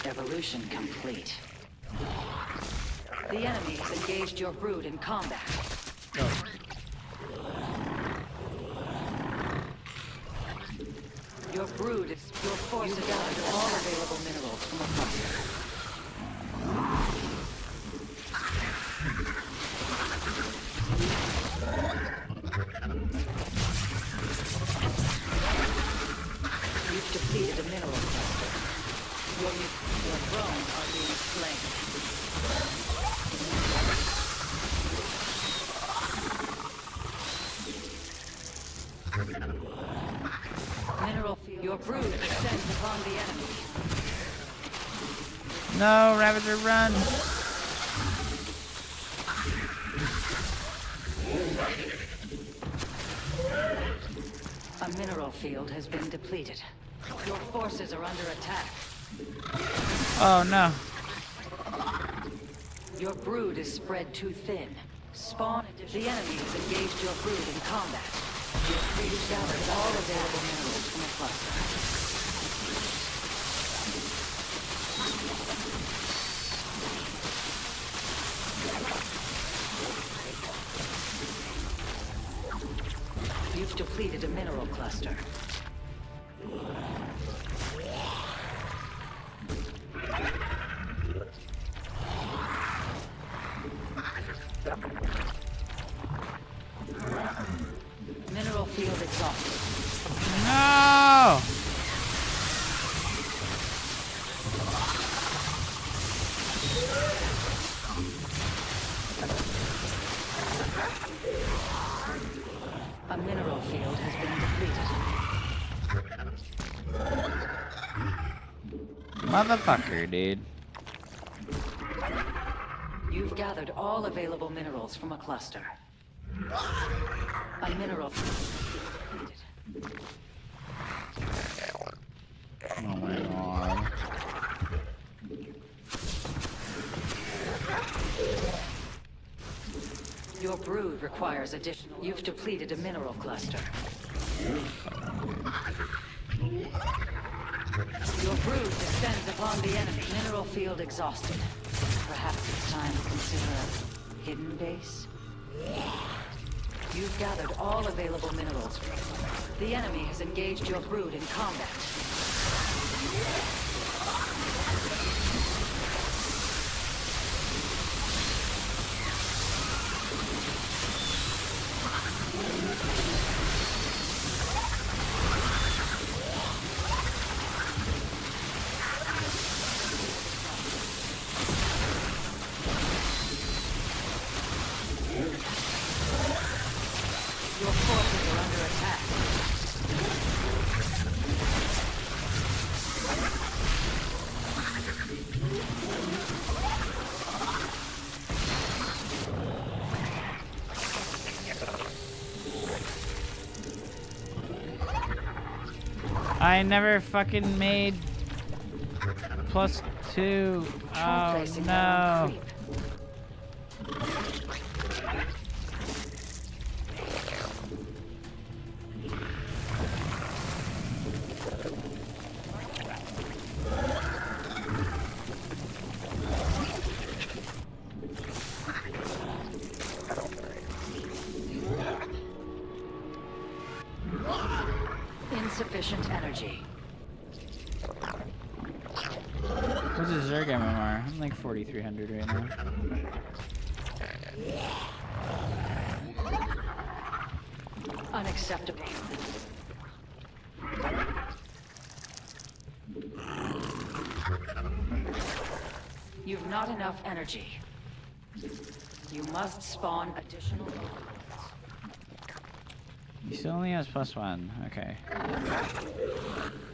Evolution complete. The enemy has engaged your brood in combat. Your brood is your forces gathered all available minerals from a cluster. You've depleted a mineral cluster. Your drones are being slain. Mineral field. Your brood descends upon the enemy. No, Ravager, run! A mineral field has been depleted. Your forces are under attack. Oh no. Your brood is spread too thin. Spawn addition. The enemy has engaged your brood in combat. You've gathered all available minerals from a cluster. You've depleted a mineral cluster. Mineral field exhausted. No! Motherfucker, dude. You've gathered all available minerals from a cluster. A mineral. Oh my god. Your brood requires additional. You've depleted a mineral cluster. Your brood descends upon the enemy. Mineral field exhausted. Perhaps it's time to consider a hidden base? You've gathered all available minerals. The enemy has engaged your brood in combat. Your forces are under attack. I never fucking made +2. Oh Placing their own no. creep. Insufficient energy. What's a Zerg MMR? I'm like 4,300 right now. Unacceptable. You've not enough energy. You must spawn additional overlords. He still only has +1. Okay.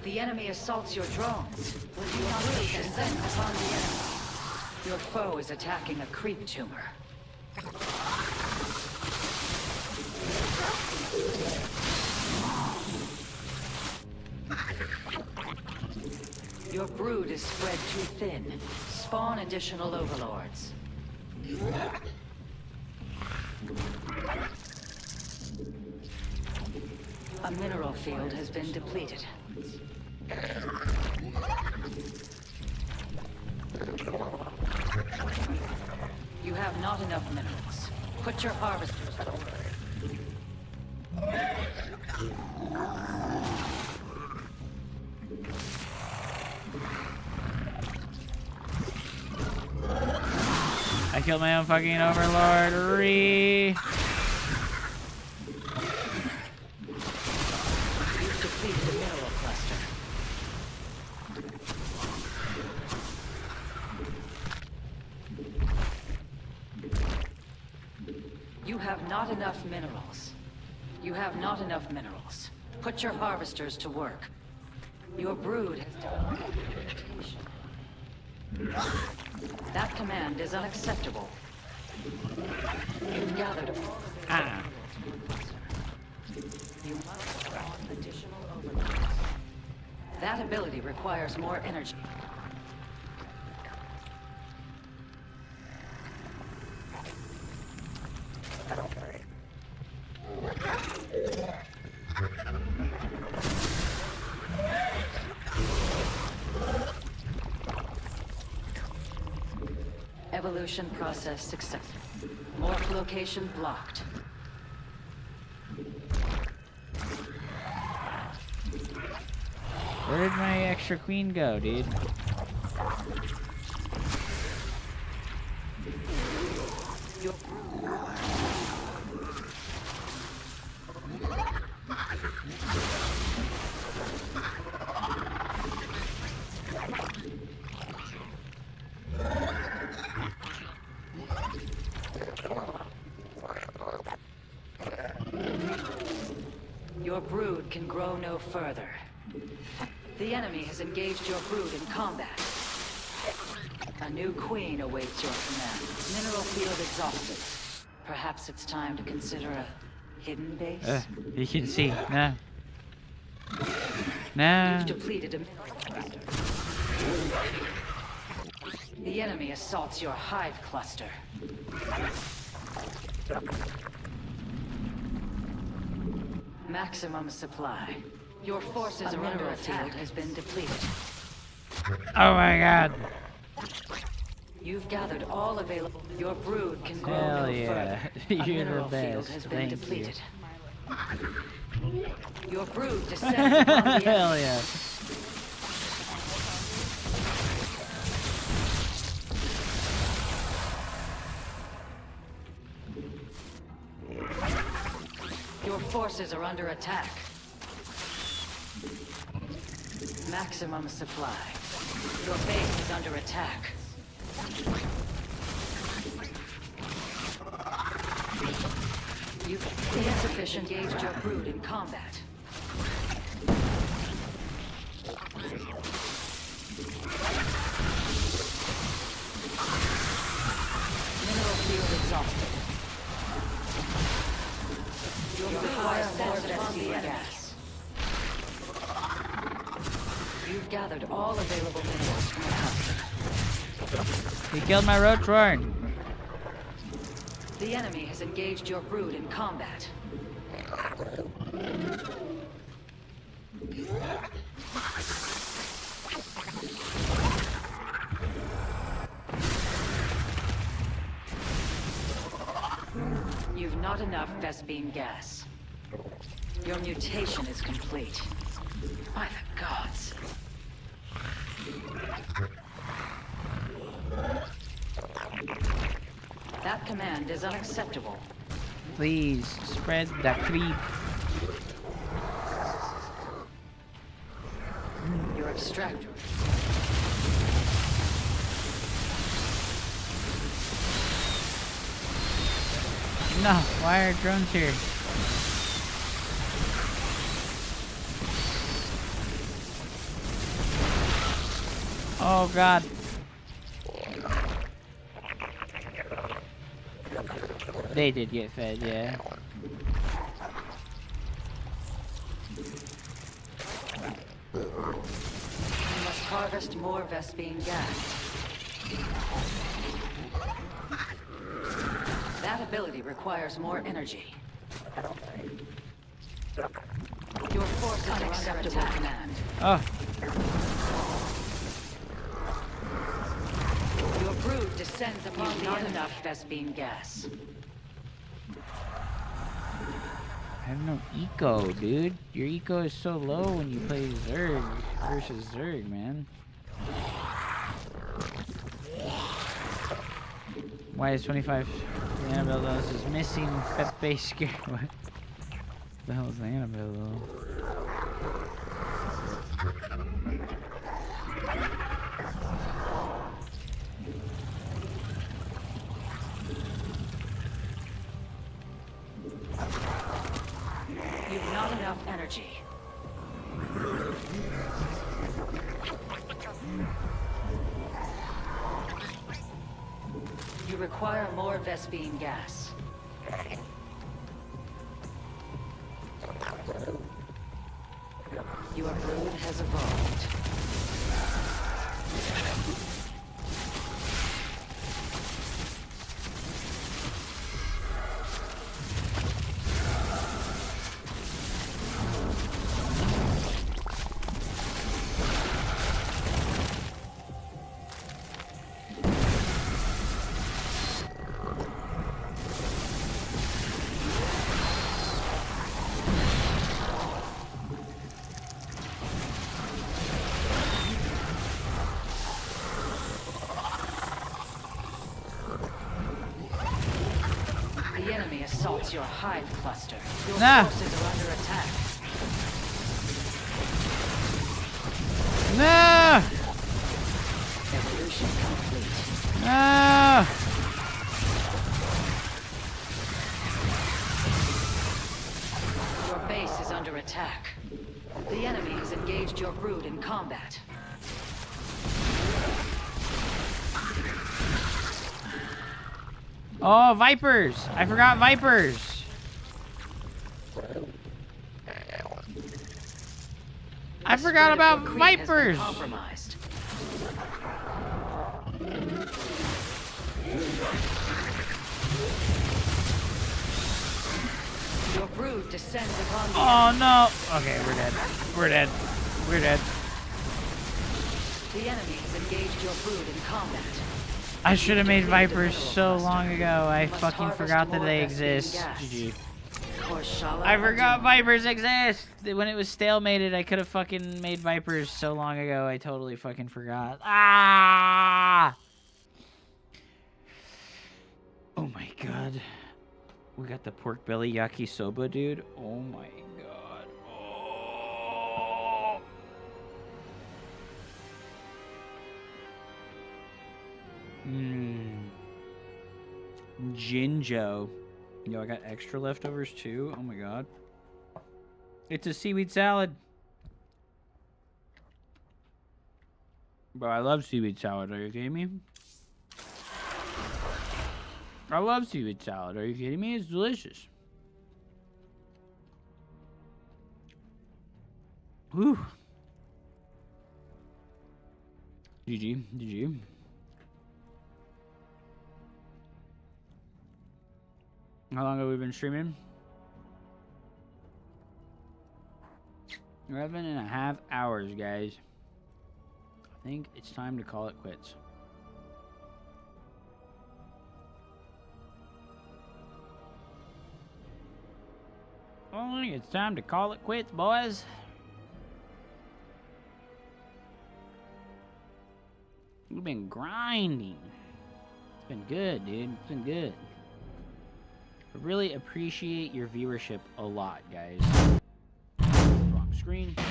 The enemy assaults your drones. Will you not descend upon the enemy? Your foe is attacking a creep tumor. Your brood is spread too thin. Spawn additional overlords. A mineral field has been depleted. You have not enough minerals. Put your harvesters to work. I killed my own fucking overlord. You've depleted the mineral cluster. You have not enough minerals. You have not enough minerals. Put your harvesters to work. Your brood has developed a reputation. That command is unacceptable. You've gathered all of the You must spawn additional overlords. That ability requires more energy. Evolution process successful. Morph location blocked. Where did my extra queen go, dude? Your Your brood can grow no further. The enemy has engaged your brood in combat. A new queen awaits your command. Mineral field exhausted. Perhaps it's time to consider a hidden base? You can see. No. No. You've depleted a mineral cluster. The enemy assaults your hive cluster. Maximum supply. Your forces are under attack. Has been depleted. Oh my god. You've gathered all available. Your brood can grow Hell no yeah. further. You're A the mineral field best. has been Thank you. depleted. Your brood descends upon the Hell enemy. yeah. Your forces are under attack. Maximum supply. Your base is under attack. You've insufficient engaged your brood in combat. Mineral field exhausted. You require more Vespene gas. You've gathered all available minerals from the cluster. He killed my roach warren. The enemy has engaged your brood in combat. You've not enough Vespene gas. Your mutation is complete. By the gods. That command is unacceptable. Please spread the creep. Your extractor. No, why are drones here? Oh god. They did get fed, yeah. You must harvest more Vespene gas. That ability requires more energy. Your forces are under attack, command. Oh, Your brood descends upon the not enough Vespene gas. I have no eco, dude. Your eco is so low when you play Zerg versus Zerg, man. Why is 25 Annabelle Dose is missing Pepe Scare? What the hell is Annabelle though? You've not enough energy. You require more Vespene gas. Your brood has evolved. The enemy assaults your hive cluster. Your Nah. forces are under attack. No! Evolution complete. No! Your base is under attack. The enemy has engaged your brood in combat. Oh, Vipers! I forgot Vipers! I The forgot spread of about your creep has been Vipers! compromised. Your brood descends upon the Oh no! Okay, we're dead. We're dead. We're dead. The enemy has engaged your brood in combat. I should have made Defeat the Vipers mineral so cluster. long ago. I Must fucking harvest forgot that more they Vespene exist. gas. GG. Korshala I forgot Adun. Vipers exist! When it was stalemated, I could have fucking made Vipers so long ago. I totally fucking forgot. Ah! Oh my god. We got the pork belly yakisoba, dude. Oh my god. Oh. Jinjo. Yo, I got extra leftovers too. Oh my god. It's a seaweed salad. Bro, I love seaweed salad. Are you kidding me? I love seaweed salad. Are you kidding me? It's delicious. Whew. GG. GG. How long have we been streaming? 11.5 hours, guys. I think it's time to call it quits. I think it's time to call it quits, boys. We've been grinding. It's been good, dude. It's been good. I really appreciate your viewership a lot, guys. Wrong screen. I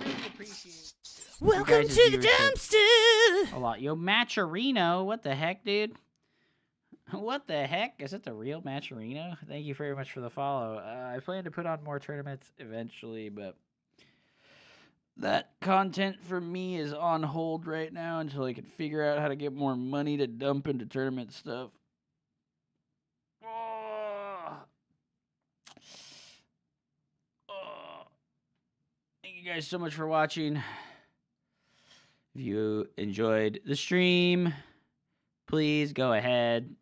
really appreciate Welcome guys' to the viewership dumpster. a lot. Yo, Matcherino, what the heck, dude? What the heck? Is it the real Matcherino? Thank you very much for the follow. I plan to put on more tournaments eventually, but that content for me is on hold right now until I can figure out how to get more money to dump into tournament stuff. Thank you guys so much for watching. If you enjoyed the stream, please go ahead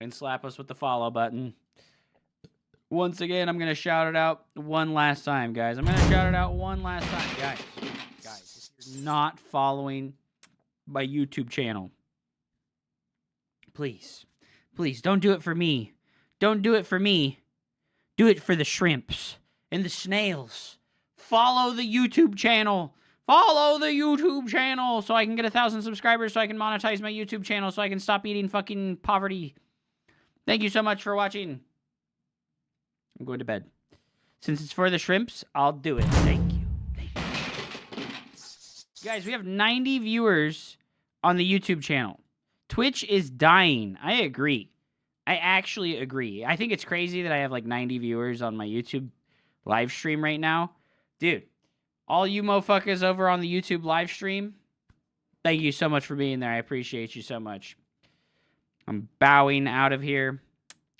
and slap us with the follow button. Once again, I'm going to shout it out one last time, guys. I'm going to shout it out one last time. Guys, if you're not following my YouTube channel, please, don't do it for me. Don't do it for me. Do it for the shrimps and the snails. Follow the YouTube channel. Follow the YouTube channel so I can get 1,000 subscribers so I can monetize my YouTube channel so I can stop eating fucking poverty. Thank you so much for watching. I'm going to bed. Since it's for the shrimps, I'll do it. Thank you. Guys, we have 90 viewers on the YouTube channel. Twitch is dying. I agree. I actually agree. I think it's crazy that I have like 90 viewers on my YouTube live stream right now. Dude, all you motherfuckers over on the YouTube live stream, thank you so much for being there. I appreciate you so much. I'm bowing out of here.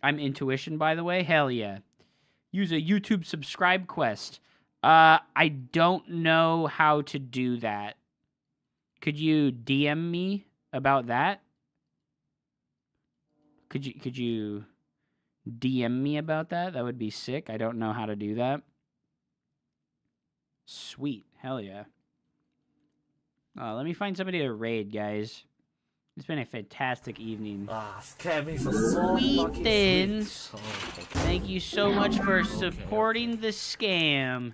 I'm Intuition, by the way. Hell yeah. Use a YouTube subscribe quest. I don't know how to do that. Could you DM me about that? Could you DM me about that? That would be sick. I don't know how to do that. Sweet. Hell yeah. Let me find somebody to raid, guys. It's been a fantastic evening. Scared me for so Sweet thins. Thank you so much for supporting the scam.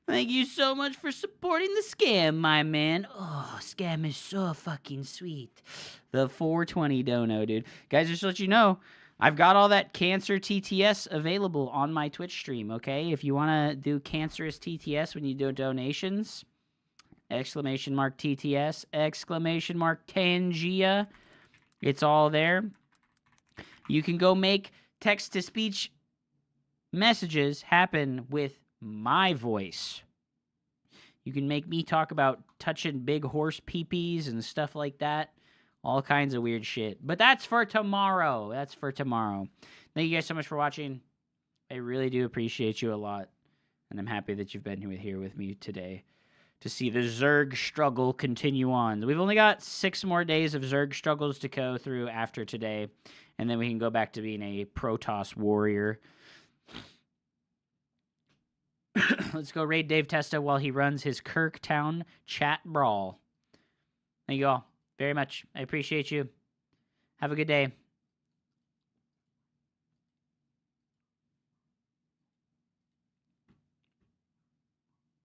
Thank you so much for supporting the scam, my man. Oh, scam is so fucking sweet. The 420 dono, dude. Guys, just to let you know, I've got all that cancer TTS available on my Twitch stream, okay? If you want to do cancerous TTS when you do donations, exclamation mark TTS, exclamation mark Tangia. It's all there. You can go make text-to-speech messages happen with my voice. You can make me talk about touching big horse peepees and stuff like that All kinds of weird shit. But that's for tomorrow. That's for tomorrow. Thank you guys so much for watching. I really do appreciate you a lot. And I'm happy that you've been here with me today to see the Zerg struggle continue on. We've only got 6 more days of Zerg struggles to go through after today. And then we can go back to being a Protoss warrior. Let's go raid Dave Testa while he runs his Kirktown chat brawl. Thank you all very much. I appreciate you. Have a good day.